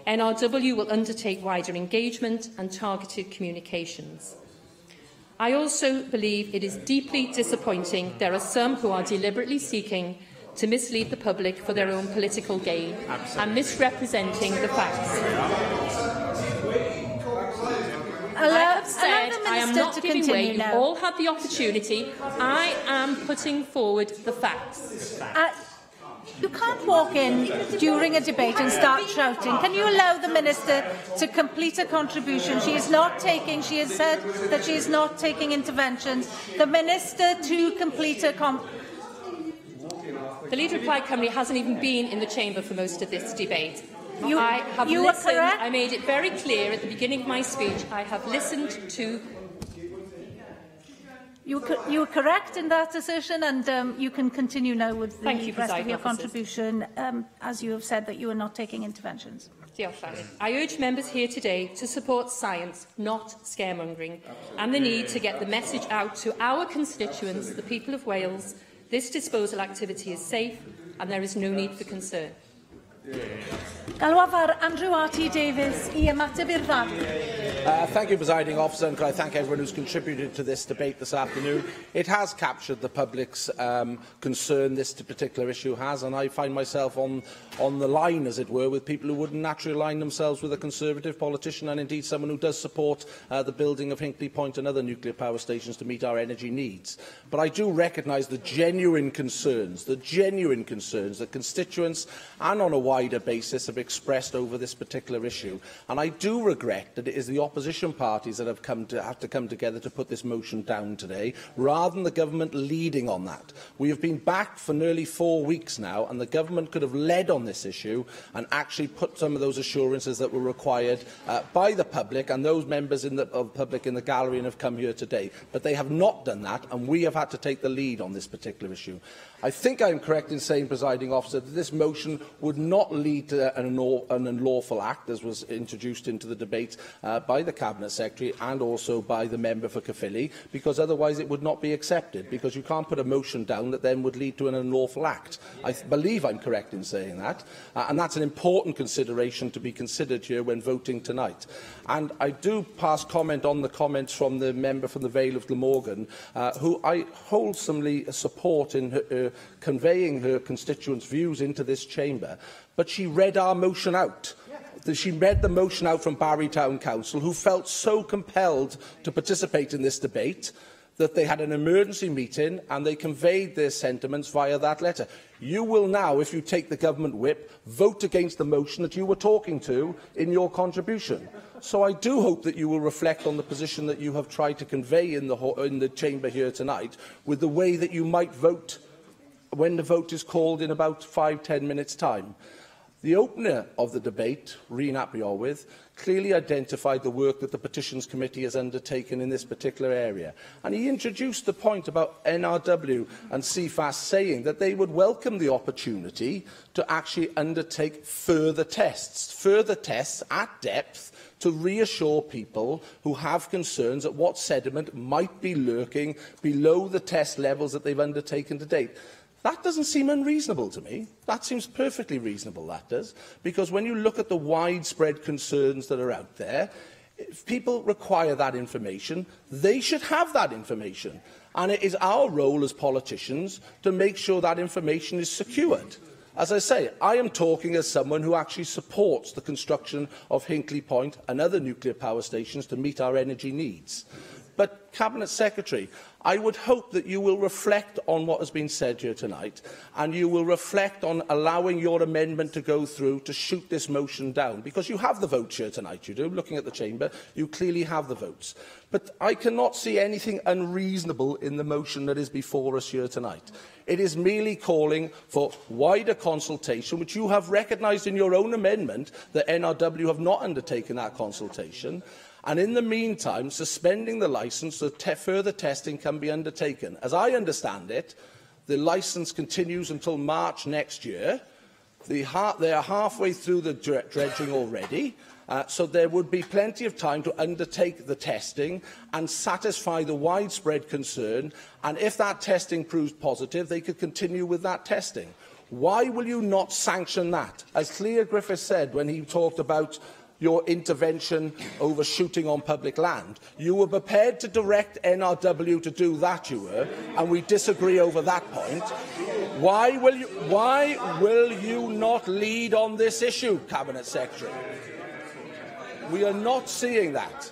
S16: NRW will undertake wider engagement and targeted communications. I also believe it is deeply disappointing there are some who are deliberately seeking to mislead the public for their own political gain and misrepresenting the facts. I am not giving way. You've all had the opportunity. I am putting forward the facts.
S11: You can't walk in during a debate and start shouting. Can you allow the Minister to complete a contribution? She has said that she is not taking interventions. The Minister to complete a
S16: The Leader of Plaid Cymru hasn't even been in the chamber for most of this debate. I have
S11: you
S16: listened.
S11: Are correct.
S16: I made it very clear at the beginning of my speech. I have listened to.
S11: You were correct in that decision, and you can continue now with the rest of your contribution, as you have said that you are not taking interventions.
S16: I urge members here today to support science, not scaremongering, and the need to get the message out to our constituents, the people of Wales. This disposal activity is safe, and there is no need for concern.
S11: Galwafar Andrew R.T. Davies, I ymateb i'r ddau.
S14: Thank you, Presiding Officer, and can I thank everyone who's contributed to this debate this afternoon. It has captured the public's concern this particular issue has, and I find myself on the line, as it were, with people who wouldn't naturally align themselves with a Conservative politician, and indeed someone who does support the building of Hinkley Point and other nuclear power stations to meet our energy needs. But I do recognise the genuine concerns that constituents and on a wider basis have expressed over this particular issue. And I do regret that it is the opposition parties that have to come together to put this motion down today, rather than the government leading on that. We have been back for nearly 4 weeks now, and the government could have led on this issue and actually put some of those assurances that were required by the public and those members of the public in the gallery and have come here today. But they have not done that, and we have had to take the lead on this particular issue. I think I am correct in saying, Presiding Officer, that this motion would not lead to an unlawful act, as was introduced into the debate by the Cabinet Secretary and also by the member for Caerphilly, because otherwise it would not be accepted, because you can't put a motion down that then would lead to an unlawful act. I believe I'm correct in saying that, and that's an important consideration to be considered here when voting tonight. And I do pass comment on the comments from the member from the Vale of Glamorgan, who I wholesomely support in her conveying her constituents' views into this chamber, but she read our motion out. She read the motion out from Barry Town Council, who felt so compelled to participate in this debate that they had an emergency meeting and they conveyed their sentiments via that letter. You will now, if you take the government whip, vote against the motion that you were talking to in your contribution. So I do hope that you will reflect on the position that you have tried to convey in the chamber here tonight, with the way that you might vote when the vote is called in about 5–10 minutes' time. The opener of the debate, Rhyn ap Iorwerth, clearly identified the work that the Petitions Committee has undertaken in this particular area. And he introduced the point about NRW and CFAS saying that they would welcome the opportunity to actually undertake further tests at depth, to reassure people who have concerns at what sediment might be lurking below the test levels that they've undertaken to date. That doesn't seem unreasonable to me. That seems perfectly reasonable, that does. Because when you look at the widespread concerns that are out there, if people require that information, they should have that information. And it is our role as politicians to make sure that information is secured. As I say, I am talking as someone who actually supports the construction of Hinkley Point and other nuclear power stations to meet our energy needs. But, Cabinet Secretary, I would hope that you will reflect on what has been said here tonight, and you will reflect on allowing your amendment to go through to shoot this motion down, because you have the votes here tonight, you do. Looking at the chamber, you clearly have the votes. But I cannot see anything unreasonable in the motion that is before us here tonight. It is merely calling for wider consultation, which you have recognised in your own amendment that NRW have not undertaken that consultation, and in the meantime suspending the licence so further testing can be undertaken. As I understand it, the licence continues until March next year. They are halfway through the dredging already, so there would be plenty of time to undertake the testing and satisfy the widespread concern, and if that testing proves positive, they could continue with that testing. Why will you not sanction that? As Clea Griffiths said when he talked about your intervention over shooting on public land. You were prepared to direct NRW to do that, you were, and we disagree over that point. Why will you not lead on this issue, Cabinet Secretary? We are not seeing that.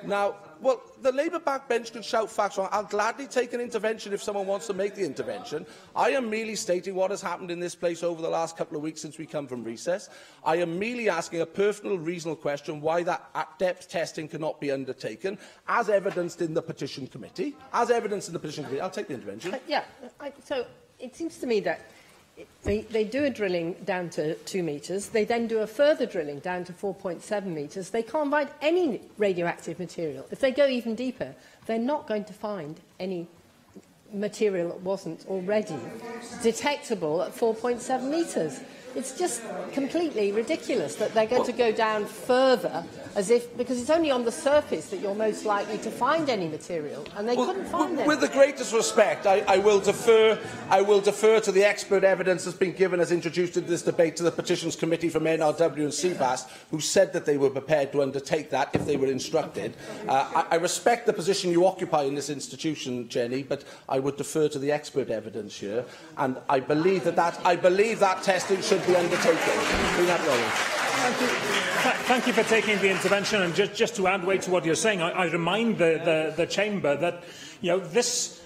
S14: Now, well, the Labour backbench can shout facts wrong. I'll gladly take an intervention if someone wants to make the intervention. I am merely stating what has happened in this place over the last couple of weeks since we come from recess. I am merely asking a personal, reasonable question why that at-depth testing cannot be undertaken, as evidenced in the Petition Committee. As evidenced in the Petition Committee. I'll take the intervention.
S2: So it seems to me that they do a drilling down to 2 metres. They then do a further drilling down to 4.7 metres. They can't find any radioactive material. If they go even deeper, they're not going to find any material that wasn't already detectable at 4.7 metres. It's just completely ridiculous that they're going to go down further, as if because it's only on the surface that you're most likely to find any material, and they couldn't find it.
S14: With the greatest respect, I will defer to the expert evidence that's been given as introduced into this debate to the Petitions Committee from NRW and CBAS, who said that they were prepared to undertake that if they were instructed. I respect the position you occupy in this institution, Jenny, but I would defer to the expert evidence here, and I believe that testing should be undertaken.
S13: Thank you for taking the intervention. And just to add weight to what you're saying, I remind the Chamber that this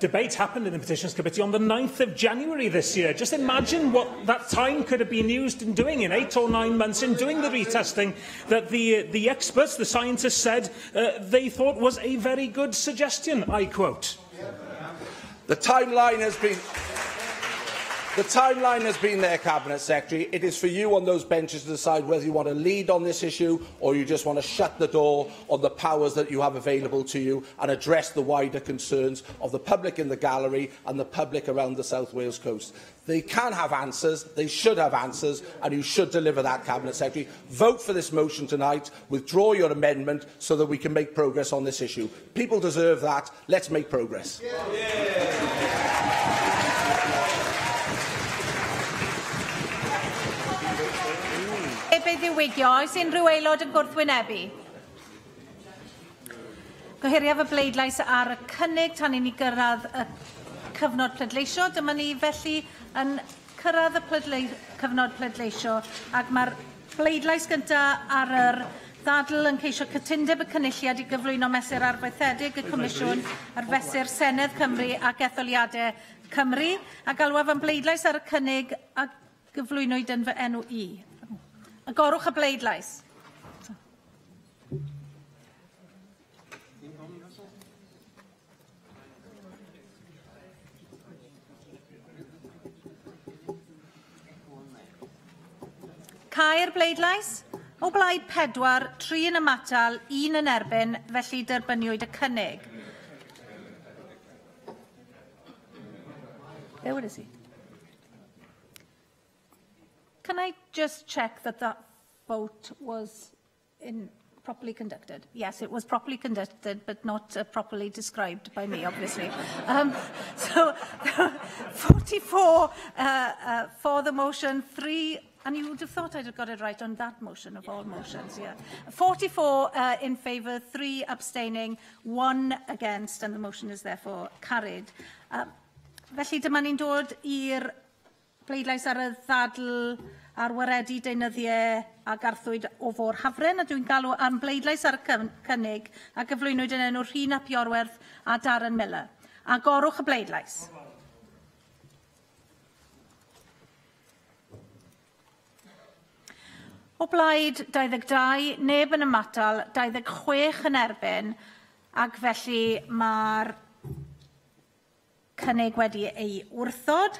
S13: debate happened in the Petitions Committee on the 9th of January this year. Just imagine what that time could have been used in doing in 8 or 9 months in doing the retesting that the experts, the scientists said they thought was a very good suggestion. I quote.
S14: The timeline has been there, Cabinet Secretary. It is for you on those benches to decide whether you want to lead on this issue or you just want to shut the door on the powers that you have available to you and address the wider concerns of the public in the gallery and the public around the South Wales coast. They can have answers, they should have answers, and you should deliver that, Cabinet Secretary. Vote for this motion tonight, withdraw your amendment so that we can make progress on this issue. People deserve that. Let's make progress.
S11: Ddiwygio, oes unrhyw aelod yn gwrthwynebu? Gohiriaf y bleidlais ar y cynnig tan i ni gyrraedd y cyfnod pleidleisio. Dyma ni felly yn cyrraedd y cyfnod pleidleisio ac mae'r bleidlais gyntaf ar yr ddadl yn ceisio cytundeb y cynulliad i gyflwyno mesur arfaethedig y Comisiwn ar fesur Senedd Cymru ac etholiadau Cymru a galwaf yn bleidlais ar y cynnig a gyflwynwyd yn fy enw i. Agorwch y bleidlais. Cau'r bleidlais. O blaid 4, 3 yn ymatal, 1 yn erbyn, felly derbyniwyd y cynnig. Where is he? Can I just check that that vote was properly conducted? Yes, it was properly conducted, but not properly described by me, obviously. So, 44 for the motion, 3, and you would have thought I'd have got it right on that motion of all motions, yeah. 44 in favour, 3 abstaining, 1 against, and the motion is therefore carried. Felly dyma ni'n dod i'r bleidlais ar y ddadl ar waredu deunyddiau a garthwyd o Fôr Hafren, a dwi'n galw am bleidlais ar y cynnig a gyflwynwyd yn enw Rhun ap Iorwerth a Darren Miller. Agorwch y bleidlais. O blaid 22, neb yn ymatal, 26 yn erbyn, ac felly mae'r cynnig wedi ei wrthod.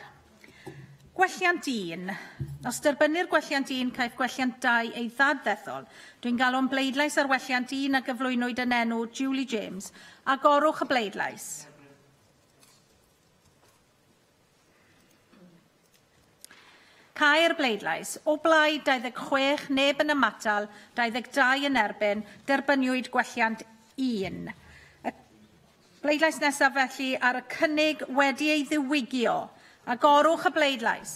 S11: Gwelliant 1. Os derbynir gwelliant 1, caiff gwelliant 2 ei ddadfethol. Dwi'n galw am bleidlais ar gwelliant 1 a gyflwynwyd yn enw Julie James. Agorwch y bleidlais. Caer bleidlais. O blaid 26, neb yn ymatal, 22 yn erbyn, derbyniwyd gwelliant 1. Y bleidlais nesaf felly ar y cynnig wedi ei ddiwygio. Agorwch y bleidlais.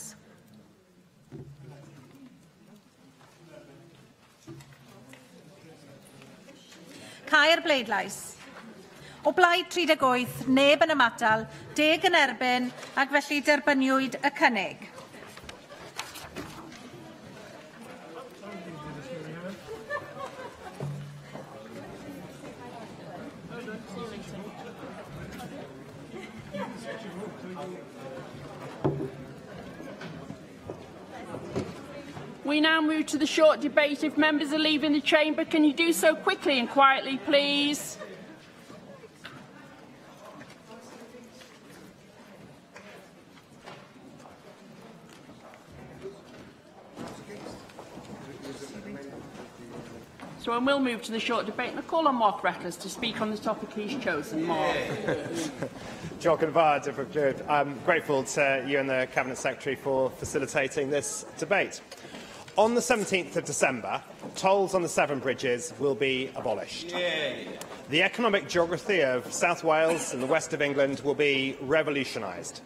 S11: Caer bleidlais. O blaid 38, neb yn ymatal, 10 yn erbyn, ac felly derbyniwyd y cynnig.
S1: We now move to the short debate. If members are leaving the chamber, can you do so quickly and quietly, please? So I will move to the short debate, and I call on Mark Reckless to speak on the topic he's chosen. Mark.
S15: I'm grateful to you and the Cabinet Secretary for facilitating this debate. On the 17th of December, tolls on the Severn bridges will be abolished. The economic geography of South Wales and the west of England will be revolutionised.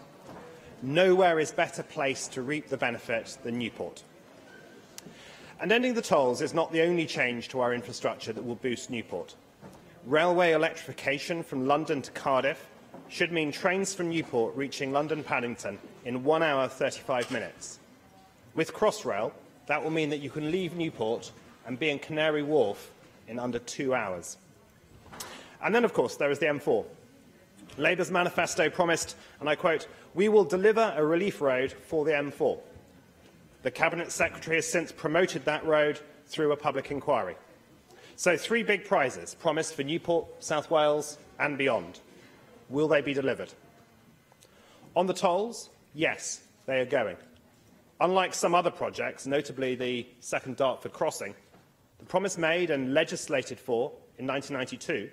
S15: Nowhere is better placed to reap the benefit than Newport. And ending the tolls is not the only change to our infrastructure that will boost Newport. Railway electrification from London to Cardiff should mean trains from Newport reaching London Paddington in 1 hour 35 minutes. With Crossrail, that will mean that you can leave Newport and be in Canary Wharf in under 2 hours. And then, of course, there is the M4. Labour's manifesto promised, and I quote, "We will deliver a relief road for the M4." The Cabinet Secretary has since promoted that road through a public inquiry. So 3 big prizes promised for Newport, South Wales and beyond. Will they be delivered? On the tolls, yes, they are going. Unlike some other projects, notably the second Dartford crossing, the promise made and legislated for in 1992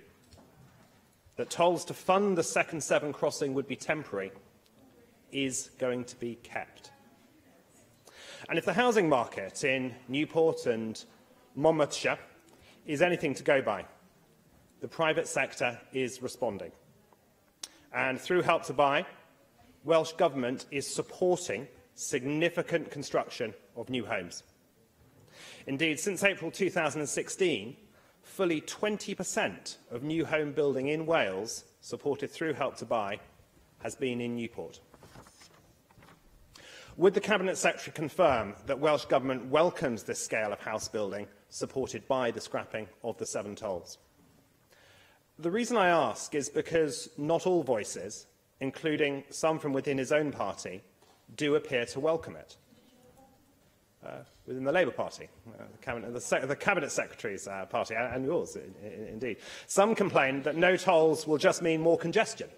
S15: that tolls to fund the second Severn crossing would be temporary is going to be kept. And if the housing market in Newport and Monmouthshire is anything to go by, the private sector is responding. And through Help to Buy, Welsh Government is supporting significant construction of new homes. Indeed, since April 2016, fully 20% of new home building in Wales, supported through Help to Buy, has been in Newport. Would the Cabinet Secretary confirm that Welsh Government welcomes this scale of house building supported by the scrapping of the Severn tolls? The reason I ask is because not all voices, including some from within his own party, do appear to welcome it. Within the Labour Party, the Cabinet Secretary's party, and yours, indeed. Some complain that no tolls will just mean more congestion.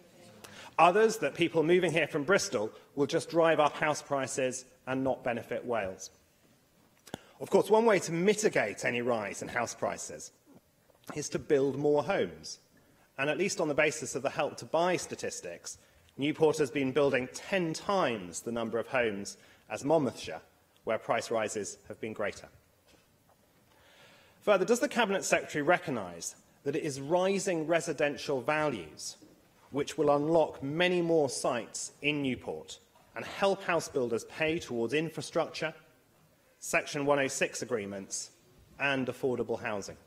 S15: Others, that people moving here from Bristol will just drive up house prices and not benefit Wales. Of course, one way to mitigate any rise in house prices is to build more homes. And at least on the basis of the Help to Buy statistics, Newport has been building 10 times the number of homes as Monmouthshire, where price rises have been greater. Further, does the Cabinet Secretary recognise that it is rising residential values which will unlock many more sites in Newport and help house builders pay towards infrastructure, Section 106 agreements and affordable housing?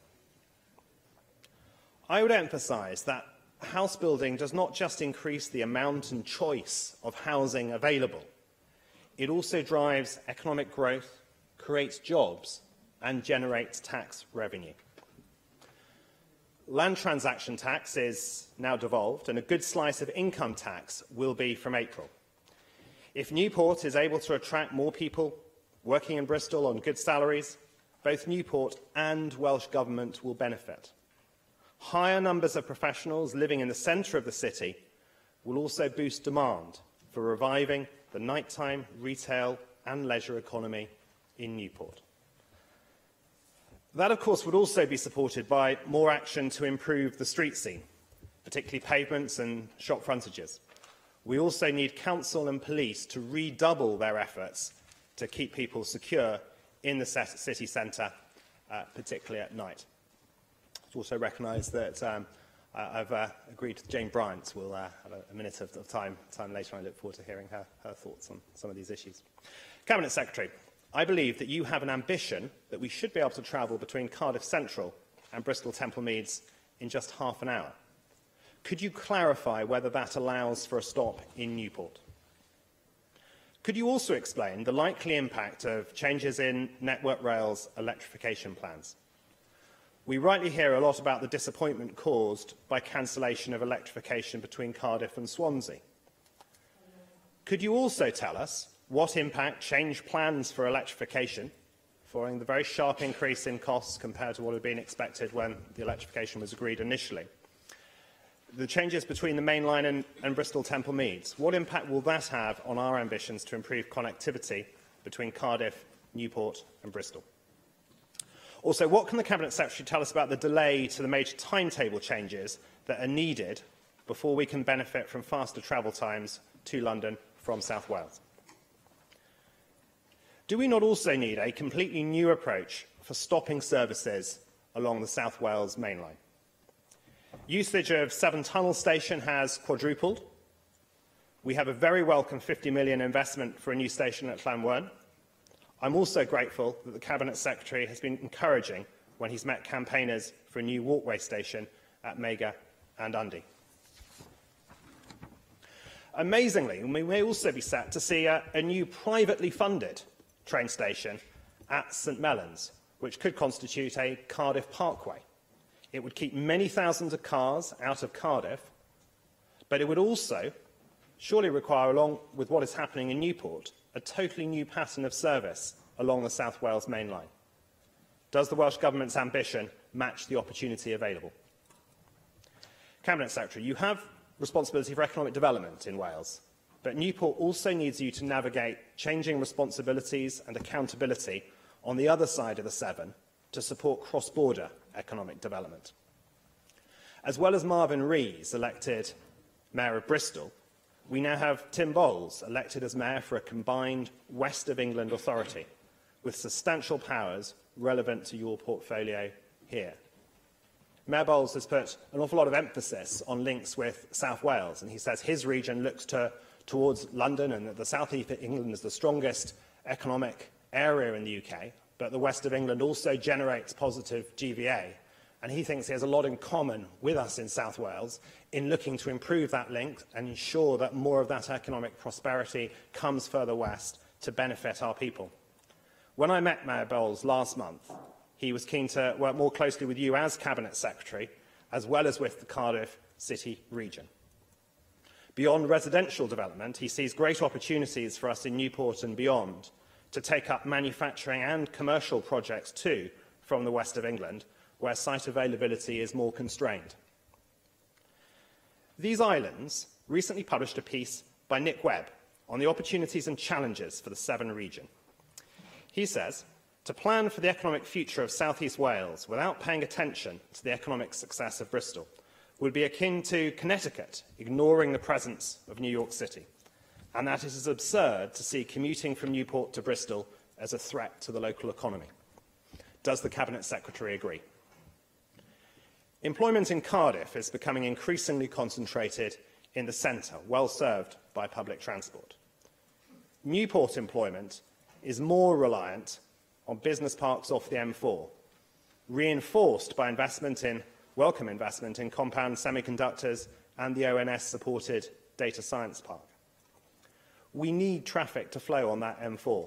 S15: I would emphasise that house building does not just increase the amount and choice of housing available. it also drives economic growth, creates jobs, and generates tax revenue. Land transaction tax is now devolved, and a good slice of income tax will be from April. If Newport is able to attract more people working in Bristol on good salaries, both Newport and Welsh Government will benefit. Higher numbers of professionals living in the centre of the city will also boost demand for reviving the nighttime, retail and leisure economy in Newport. That, of course, would also be supported by more action to improve the street scene, particularly pavements and shop frontages. We also need council and police to redouble their efforts to keep people secure in the city centre, particularly at night. I also recognise that I've agreed with Jane Bryant. We'll have a minute of time later on. I look forward to hearing her thoughts on some of these issues. Cabinet Secretary, I believe that you have an ambition that we should be able to travel between Cardiff Central and Bristol Temple Meads in just half an hour. Could you clarify whether that allows for a stop in Newport? Could you also explain the likely impact of changes in Network Rail's electrification plans? We rightly hear a lot about the disappointment caused by cancellation of electrification between Cardiff and Swansea. Could you also tell us what impact changed plans for electrification, following the very sharp increase in costs compared to what had been expected when the electrification was agreed initially? The changes between the main line and Bristol Temple Meads, what impact will that have on our ambitions to improve connectivity between Cardiff, Newport and Bristol? Also, what can the Cabinet Secretary tell us about the delay to the major timetable changes that are needed before we can benefit from faster travel times to London from South Wales? Do we not also need a completely new approach for stopping services along the South Wales main line? Usage of Severn Tunnel Station has quadrupled. We have a very welcome £50 million investment for a new station at Llanwern. I'm also grateful that the Cabinet Secretary has been encouraging when he's met campaigners for a new walkway station at Mega and Undy. Amazingly, we may also be set to see a new privately funded train station at St Mellons, which could constitute a Cardiff Parkway. It would keep many thousands of cars out of Cardiff, but it would also surely require, along with what is happening in Newport, a totally new pattern of service along the South Wales main line. Does the Welsh Government's ambition match the opportunity available? Cabinet Secretary, you have responsibility for economic development in Wales, but Newport also needs you to navigate changing responsibilities and accountability on the other side of the Severn to support cross-border economic development. As well as Marvin Rees, elected Mayor of Bristol, we now have Tim Bowles, elected as Mayor for a combined West of England authority, with substantial powers relevant to your portfolio here. Mayor Bowles has put an awful lot of emphasis on links with South Wales, and he says his region looks towards London and that the South East of England is the strongest economic area in the UK, but the West of England also generates positive GVA. And he thinks he has a lot in common with us in South Wales in looking to improve that link and ensure that more of that economic prosperity comes further west to benefit our people. When I met Mayor Bowles last month, he was keen to work more closely with you as Cabinet Secretary, as well as with the Cardiff City region. Beyond residential development, he sees great opportunities for us in Newport and beyond to take up manufacturing and commercial projects too from the West of England, where site availability is more constrained. These Islands recently published a piece by Nick Webb on the opportunities and challenges for the Severn region. He says, to plan for the economic future of South East Wales without paying attention to the economic success of Bristol would be akin to Connecticut ignoring the presence of New York City, and that it is absurd to see commuting from Newport to Bristol as a threat to the local economy. Does the Cabinet Secretary agree? Employment in Cardiff is becoming increasingly concentrated in the centre, well served by public transport. Newport employment is more reliant on business parks off the M4, reinforced by welcome investment in compound semiconductors and the ONS-supported data science park. we need traffic to flow on that M4.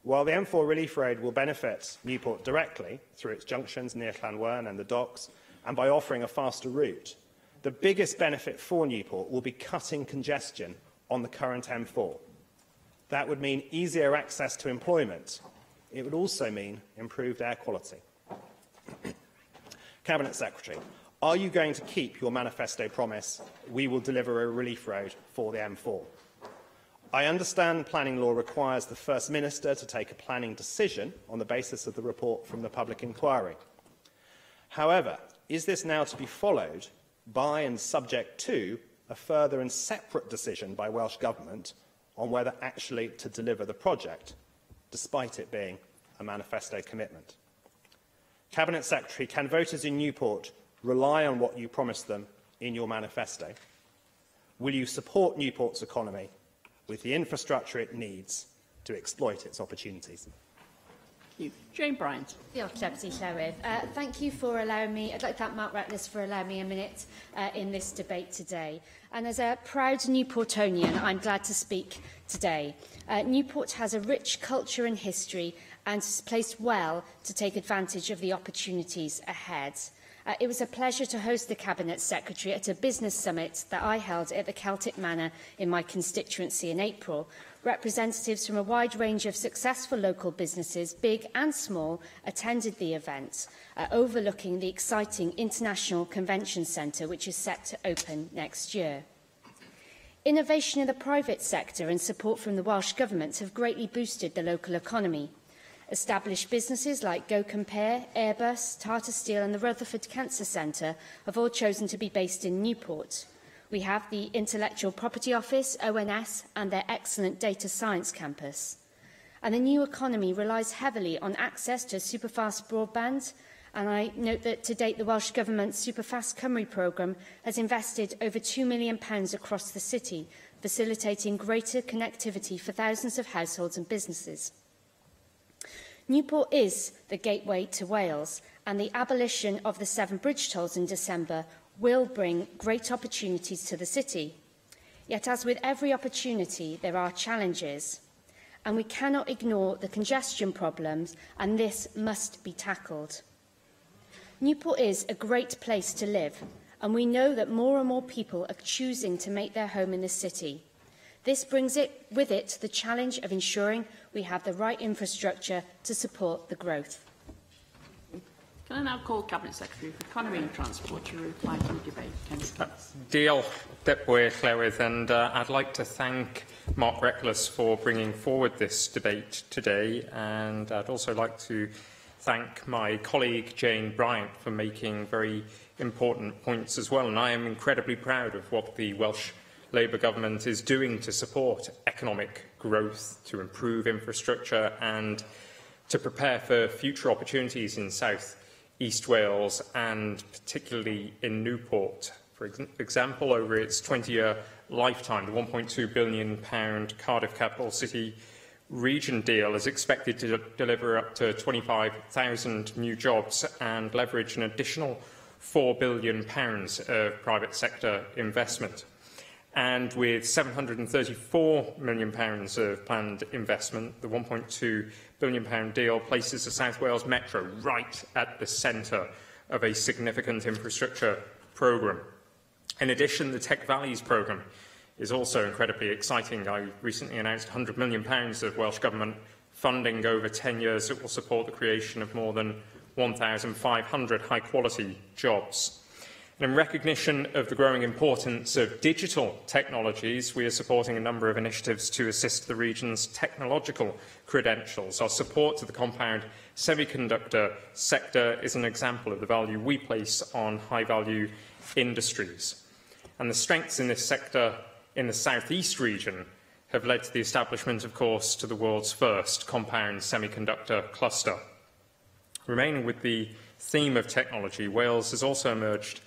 S15: While the M4 Relief Road will benefit Newport directly through its junctions near Llanwern and the docks, and by offering a faster route, the biggest benefit for Newport will be cutting congestion on the current M4. That would mean easier access to employment. It would also mean improved air quality. Cabinet Secretary, are you going to keep your manifesto promise, we will deliver a relief road for the M4? I understand planning law requires the First Minister to take a planning decision on the basis of the report from the public inquiry. However, is this now to be followed by and subject to a further and separate decision by Welsh Government on whether actually to deliver the project, despite it being a manifesto commitment? Cabinet Secretary, can voters in Newport rely on what you promised them in your manifesto? Will you support Newport's economy with the infrastructure it needs to exploit its opportunities?
S1: Thank you. Jane Bryant.
S17: Diolch, Deputy Llywydd. Thank you for allowing me, I'd like to thank Mark Ratcliffe for allowing me a minute in this debate today. And as a proud Newportonian, I'm glad to speak today. Newport has a rich culture and history and is placed well to take advantage of the opportunities ahead. It was a pleasure to host the Cabinet Secretary at a business summit that I held at the Celtic Manor in my constituency in April. Representatives from a wide range of successful local businesses, big and small, attended the event, overlooking the exciting International Convention Centre, which is set to open next year. Innovation in the private sector and support from the Welsh Government have greatly boosted the local economy. Established businesses like GoCompare, Airbus, Tata Steel and the Rutherford Cancer Centre have all chosen to be based in Newport. We have the Intellectual Property Office, ONS, and their excellent data science campus. And the new economy relies heavily on access to superfast broadband, and I note that to date the Welsh Government's Superfast Cymru programme has invested over £2 million across the city, facilitating greater connectivity for thousands of households and businesses. Newport is the gateway to Wales, and the abolition of the 7 bridge tolls in December will bring great opportunities to the city. Yet, as with every opportunity, there are challenges, and we cannot ignore the congestion problems, and this must be tackled. Newport is a great place to live, and we know that more and more people are choosing to make their home in the city. This brings with it the challenge of ensuring we have the right infrastructure to support the growth.
S1: Can I now call Cabinet Secretary for Economy and Transport to reply to the debate?
S20: Diolch, Deputy Llywydd, and I'd like to thank Mark Ratcliffe for bringing forward this debate today, and I'd also like to thank my colleague Jane Bryant for making very important points as well. And I am incredibly proud of what the Welsh Labour Government is doing to support economic growth, to improve infrastructure and to prepare for future opportunities in South East Wales and particularly in Newport. For example, over its 20-year lifetime, the £1.2 billion Cardiff Capital City region deal is expected to deliver up to 25,000 new jobs and leverage an additional £4 billion of private sector investment. And with £734 million of planned investment, the £1.2 billion deal places the South Wales Metro right at the centre of a significant infrastructure programme. In addition, the Tech Valleys programme is also incredibly exciting. I recently announced £100 million of Welsh Government funding over 10 years that will support the creation of more than 1,500 high-quality jobs. And in recognition of the growing importance of digital technologies, we are supporting a number of initiatives to assist the region's technological credentials. Our support to the compound semiconductor sector is an example of the value we place on high-value industries. And the strengths in this sector in the South East region have led to the establishment, of course, to the world's first compound semiconductor cluster. Remaining with the theme of technology, Wales has also emerged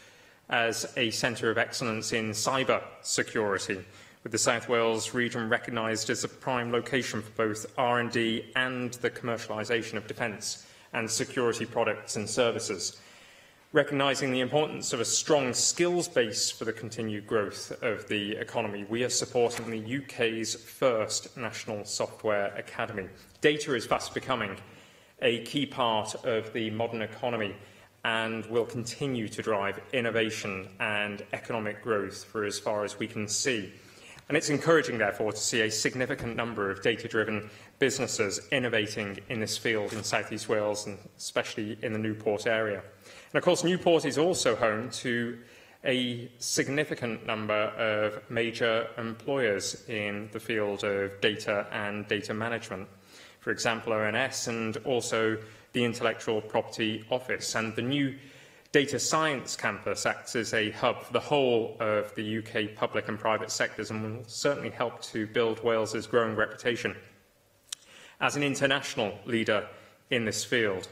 S20: as a centre of excellence in cyber security, with the South Wales region recognised as a prime location for both R&D and the commercialisation of defence and security products and services. Recognising the importance of a strong skills base for the continued growth of the economy, we are supporting the UK's first National Software Academy. Data is fast becoming a key part of the modern economy and will continue to drive innovation and economic growth for as far as we can see. And it's encouraging, therefore, to see a significant number of data-driven businesses innovating in this field in South East Wales, and especially in the Newport area. And of course, Newport is also home to a significant number of major employers in the field of data and data management. For example, ONS and also the Intellectual Property Office. And the new Data Science Campus acts as a hub for the whole of the UK public and private sectors and will certainly help to build Wales's growing reputation as an international leader in this field.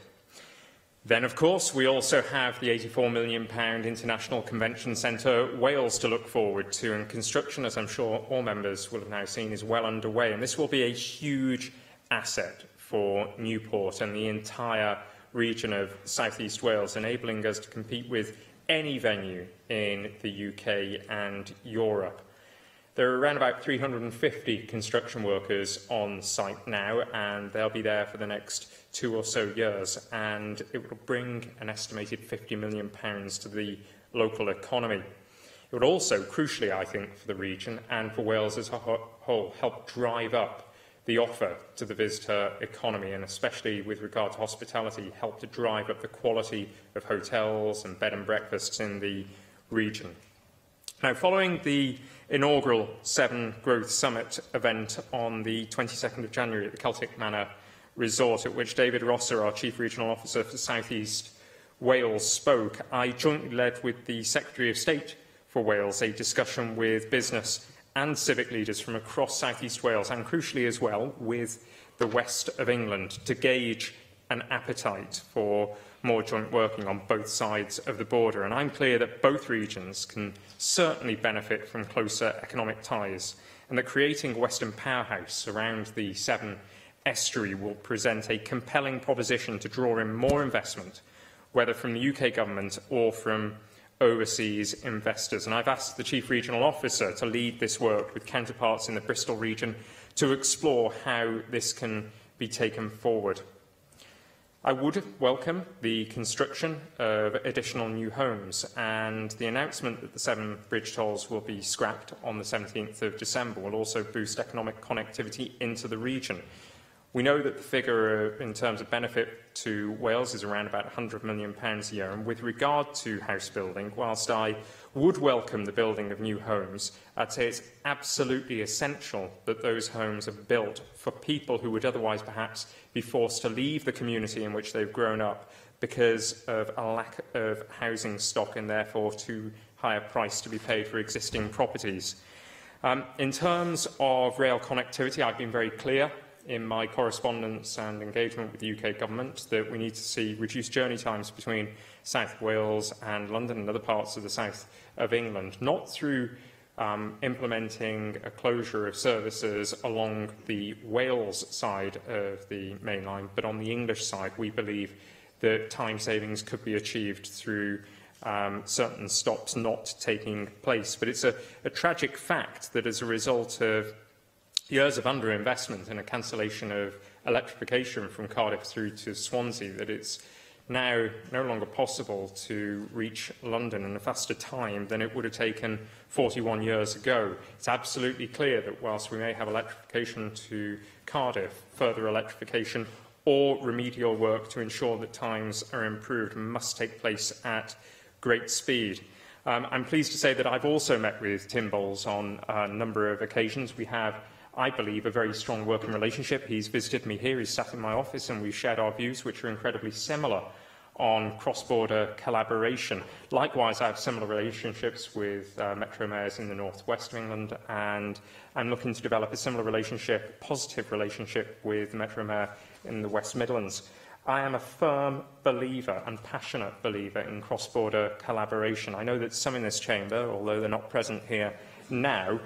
S20: Then, of course, we also have the £84 million International Convention Centre Wales to look forward to, and construction, as I'm sure all members will have now seen, is well underway. And this will be a huge asset for Newport and the entire region of South East Wales, enabling us to compete with any venue in the UK and Europe. There are around about 350 construction workers on site now, and they'll be there for the next 2 or so years, and it will bring an estimated £50 million to the local economy. It would also, crucially, I think, for the region and for Wales as a whole, help drive up the offer to the visitor economy, and especially with regard to hospitality, help to drive up the quality of hotels and bed and breakfasts in the region. Now, following the inaugural Seven Growth Summit event on the 22nd of January at the Celtic Manor Resort, at which David Rosser, our Chief Regional Officer for South East Wales, spoke, I jointly led with the Secretary of State for Wales a discussion with business and civic leaders from across South East Wales, and crucially as well with the west of England, to gauge an appetite for more joint working on both sides of the border. And I'm clear that both regions can certainly benefit from closer economic ties, and that creating a Western powerhouse around the Severn estuary will present a compelling proposition to draw in more investment, whether from the UK government or from overseas investors. And I've asked the Chief Regional Officer to lead this work with counterparts in the Bristol region to explore how this can be taken forward. I would welcome the construction of additional new homes, and the announcement that the 7 bridge tolls will be scrapped on the 17th of December will also boost economic connectivity into the region. We know that the figure in terms of benefit to Wales is around about £100 million a year, and with regard to house building, whilst I would welcome the building of new homes, I'd say it's absolutely essential that those homes are built for people who would otherwise perhaps be forced to leave the community in which they've grown up because of a lack of housing stock and therefore too high a price to be paid for existing properties. In terms of rail connectivity, I've been very clear in my correspondence and engagement with the UK Government that we need to see reduced journey times between South Wales and London and other parts of the south of England, not through implementing a closure of services along the Wales side of the main line, but on the English side we believe that time savings could be achieved through certain stops not taking place. But it's a tragic fact that as a result of years of underinvestment and a cancellation of electrification from Cardiff through to Swansea, that it's now no longer possible to reach London in a faster time than it would have taken 41 years ago. It's absolutely clear that whilst we may have electrification to Cardiff, further electrification or remedial work to ensure that times are improved must take place at great speed. I'm pleased to say that I've also met with Tim Bowles on a number of occasions. We have, I believe, a very strong working relationship. He's visited me here, he's sat in my office, and we've shared our views, which are incredibly similar on cross-border collaboration. Likewise, I have similar relationships with Metro mayors in the northwest of England, and I'm looking to develop a similar relationship, positive relationship, with the Metro mayor in the West Midlands. I am a firm believer and passionate believer in cross-border collaboration. I know that some in this chamber, although they're not present here now,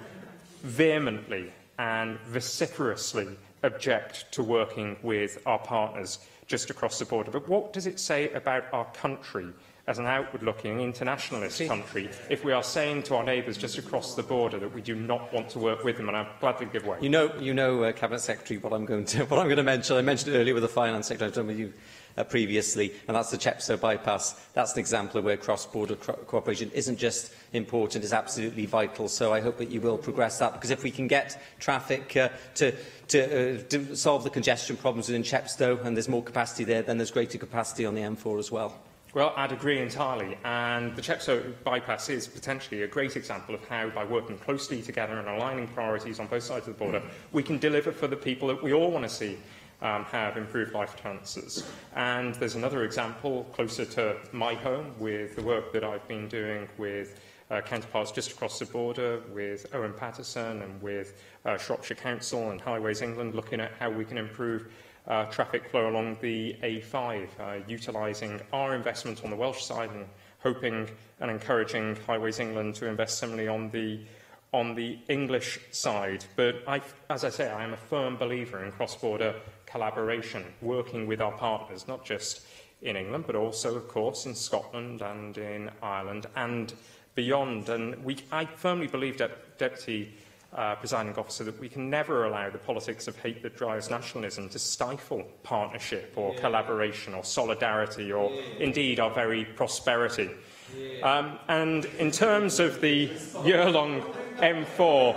S20: vehemently and vociferously object to working with our partners just across the border. But what does it say about our country as an outward-looking internationalist country if we are saying to our neighbours just across the border that we do not want to work with them, and I'll gladly give way.
S6: You know, Cabinet Secretary, what I'm going to mention. I mentioned it earlier with the Finance Secretary. I've done with you previously, and that's the Chepstow bypass. That's an example of where cross-border cooperation isn't just important, it's absolutely vital. So I hope that you will progress that, because if we can get traffic to solve the congestion problems within Chepstow, and there's more capacity there, then there's greater capacity on the M4 as well.
S20: Well, I'd agree entirely, and the Chepstow bypass is potentially a great example of how, by working closely together and aligning priorities on both sides of the border, we can deliver for the people that we all want to see have improved life chances. And there's another example closer to my home with the work that I've been doing with counterparts just across the border, with Owen Patterson and with Shropshire Council and Highways England, looking at how we can improve traffic flow along the A5, utilising our investment on the Welsh side and hoping and encouraging Highways England to invest similarly on the English side. But as I say, I am a firm believer in cross-border collaboration, working with our partners, not just in England, but also, of course, in Scotland and in Ireland and beyond. And I firmly believe, Deputy Presiding Officer, that we can never allow the politics of hate that drives nationalism to stifle partnership or collaboration or solidarity or, indeed, our very prosperity. And in terms of the year-long M4,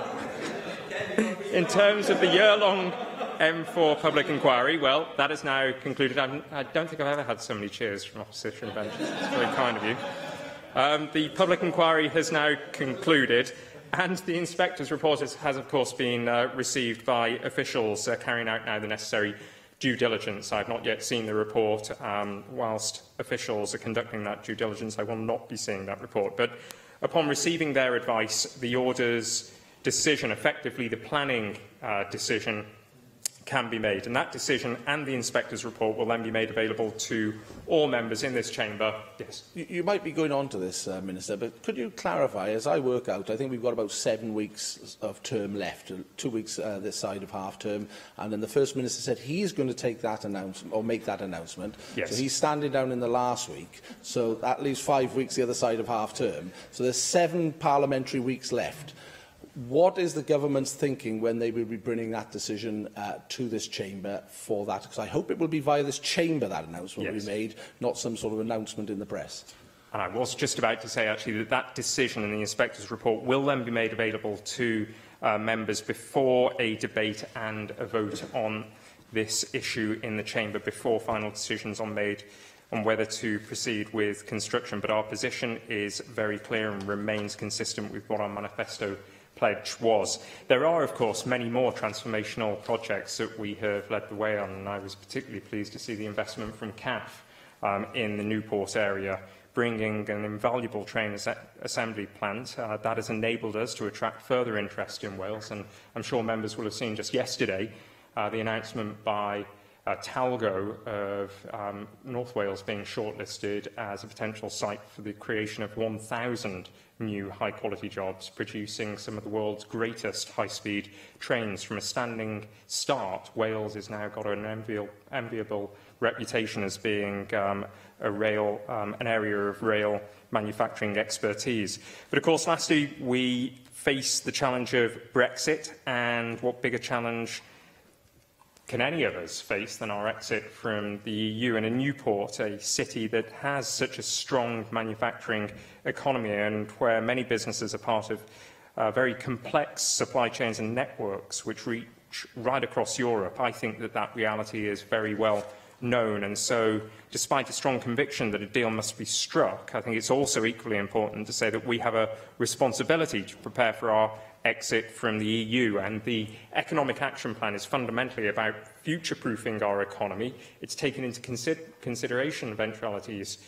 S20: M4 public inquiry, well, that is now concluded. I don't think I've ever had so many cheers from opposition benches. It's very kind of you. The public inquiry has now concluded, and the inspector's report has, of course, been received by officials carrying out now the necessary due diligence. I have not yet seen the report. Whilst officials are conducting that due diligence, I will not be seeing that report. But upon receiving their advice, the order's decision, effectively the planning decision, can be made. And that decision and the inspector's report will then be made available to all members in this chamber. Yes.
S14: You might be going on to this, Minister, but could you clarify, as I work out, I think we've got about 7 weeks of term left, 2 weeks this side of half-term, and then the First Minister said he's going to take that announcement, or make that announcement.
S20: Yes.
S14: So he's standing down in the last week, so that leaves 5 weeks the other side of half-term. So there's 7 parliamentary weeks left. What is the government's thinking when they will be bringing that decision to this chamber for that? Because I hope it will be via this chamber that announcement will be made, not some sort of announcement in the press.
S20: And I was just about to say, actually, that that decision in the inspector's report will then be made available to members before a debate and a vote on this issue in the chamber, before final decisions are made on whether to proceed with construction. But our position is very clear and remains consistent with what our manifesto pledge was. There are, of course, many more transformational projects that we have led the way on, and I was particularly pleased to see the investment from CAF in the Newport area, bringing an invaluable train assembly plant. That has enabled us to attract further interest in Wales, and I'm sure members will have seen just yesterday the announcement by Talgo of North Wales being shortlisted as a potential site for the creation of 1,000 new high-quality jobs, producing some of the world's greatest high-speed trains. From a standing start, Wales has now got an enviable reputation as being an area of rail manufacturing expertise. But, of course, lastly, we face the challenge of Brexit, and what bigger challenge can any of us face than our exit from the EU? And in Newport, a city that has such a strong manufacturing economy and where many businesses are part of very complex supply chains and networks which reach right across Europe, I think that that reality is very well known. And so, despite a strong conviction that a deal must be struck, I think it's also equally important to say that we have a responsibility to prepare for our exit from the EU, and the Economic Action Plan is fundamentally about future-proofing our economy. It's taken into consideration eventualities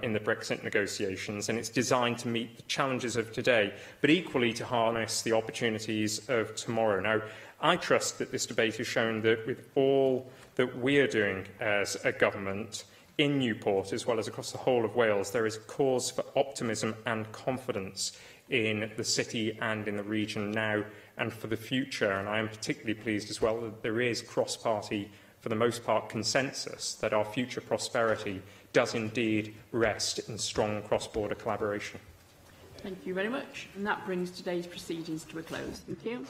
S20: in the Brexit negotiations, and it's designed to meet the challenges of today, but equally to harness the opportunities of tomorrow. Now, I trust that this debate has shown that with all that we are doing as a government in Newport, as well as across the whole of Wales, there is cause for optimism and confidence in the city and in the region now and for the future. And I am particularly pleased as well that there is cross-party for the most part, consensus that our future prosperity does indeed rest in strong cross-border collaboration.
S1: Thank you very much. And that brings today's proceedings to a close. Thank you.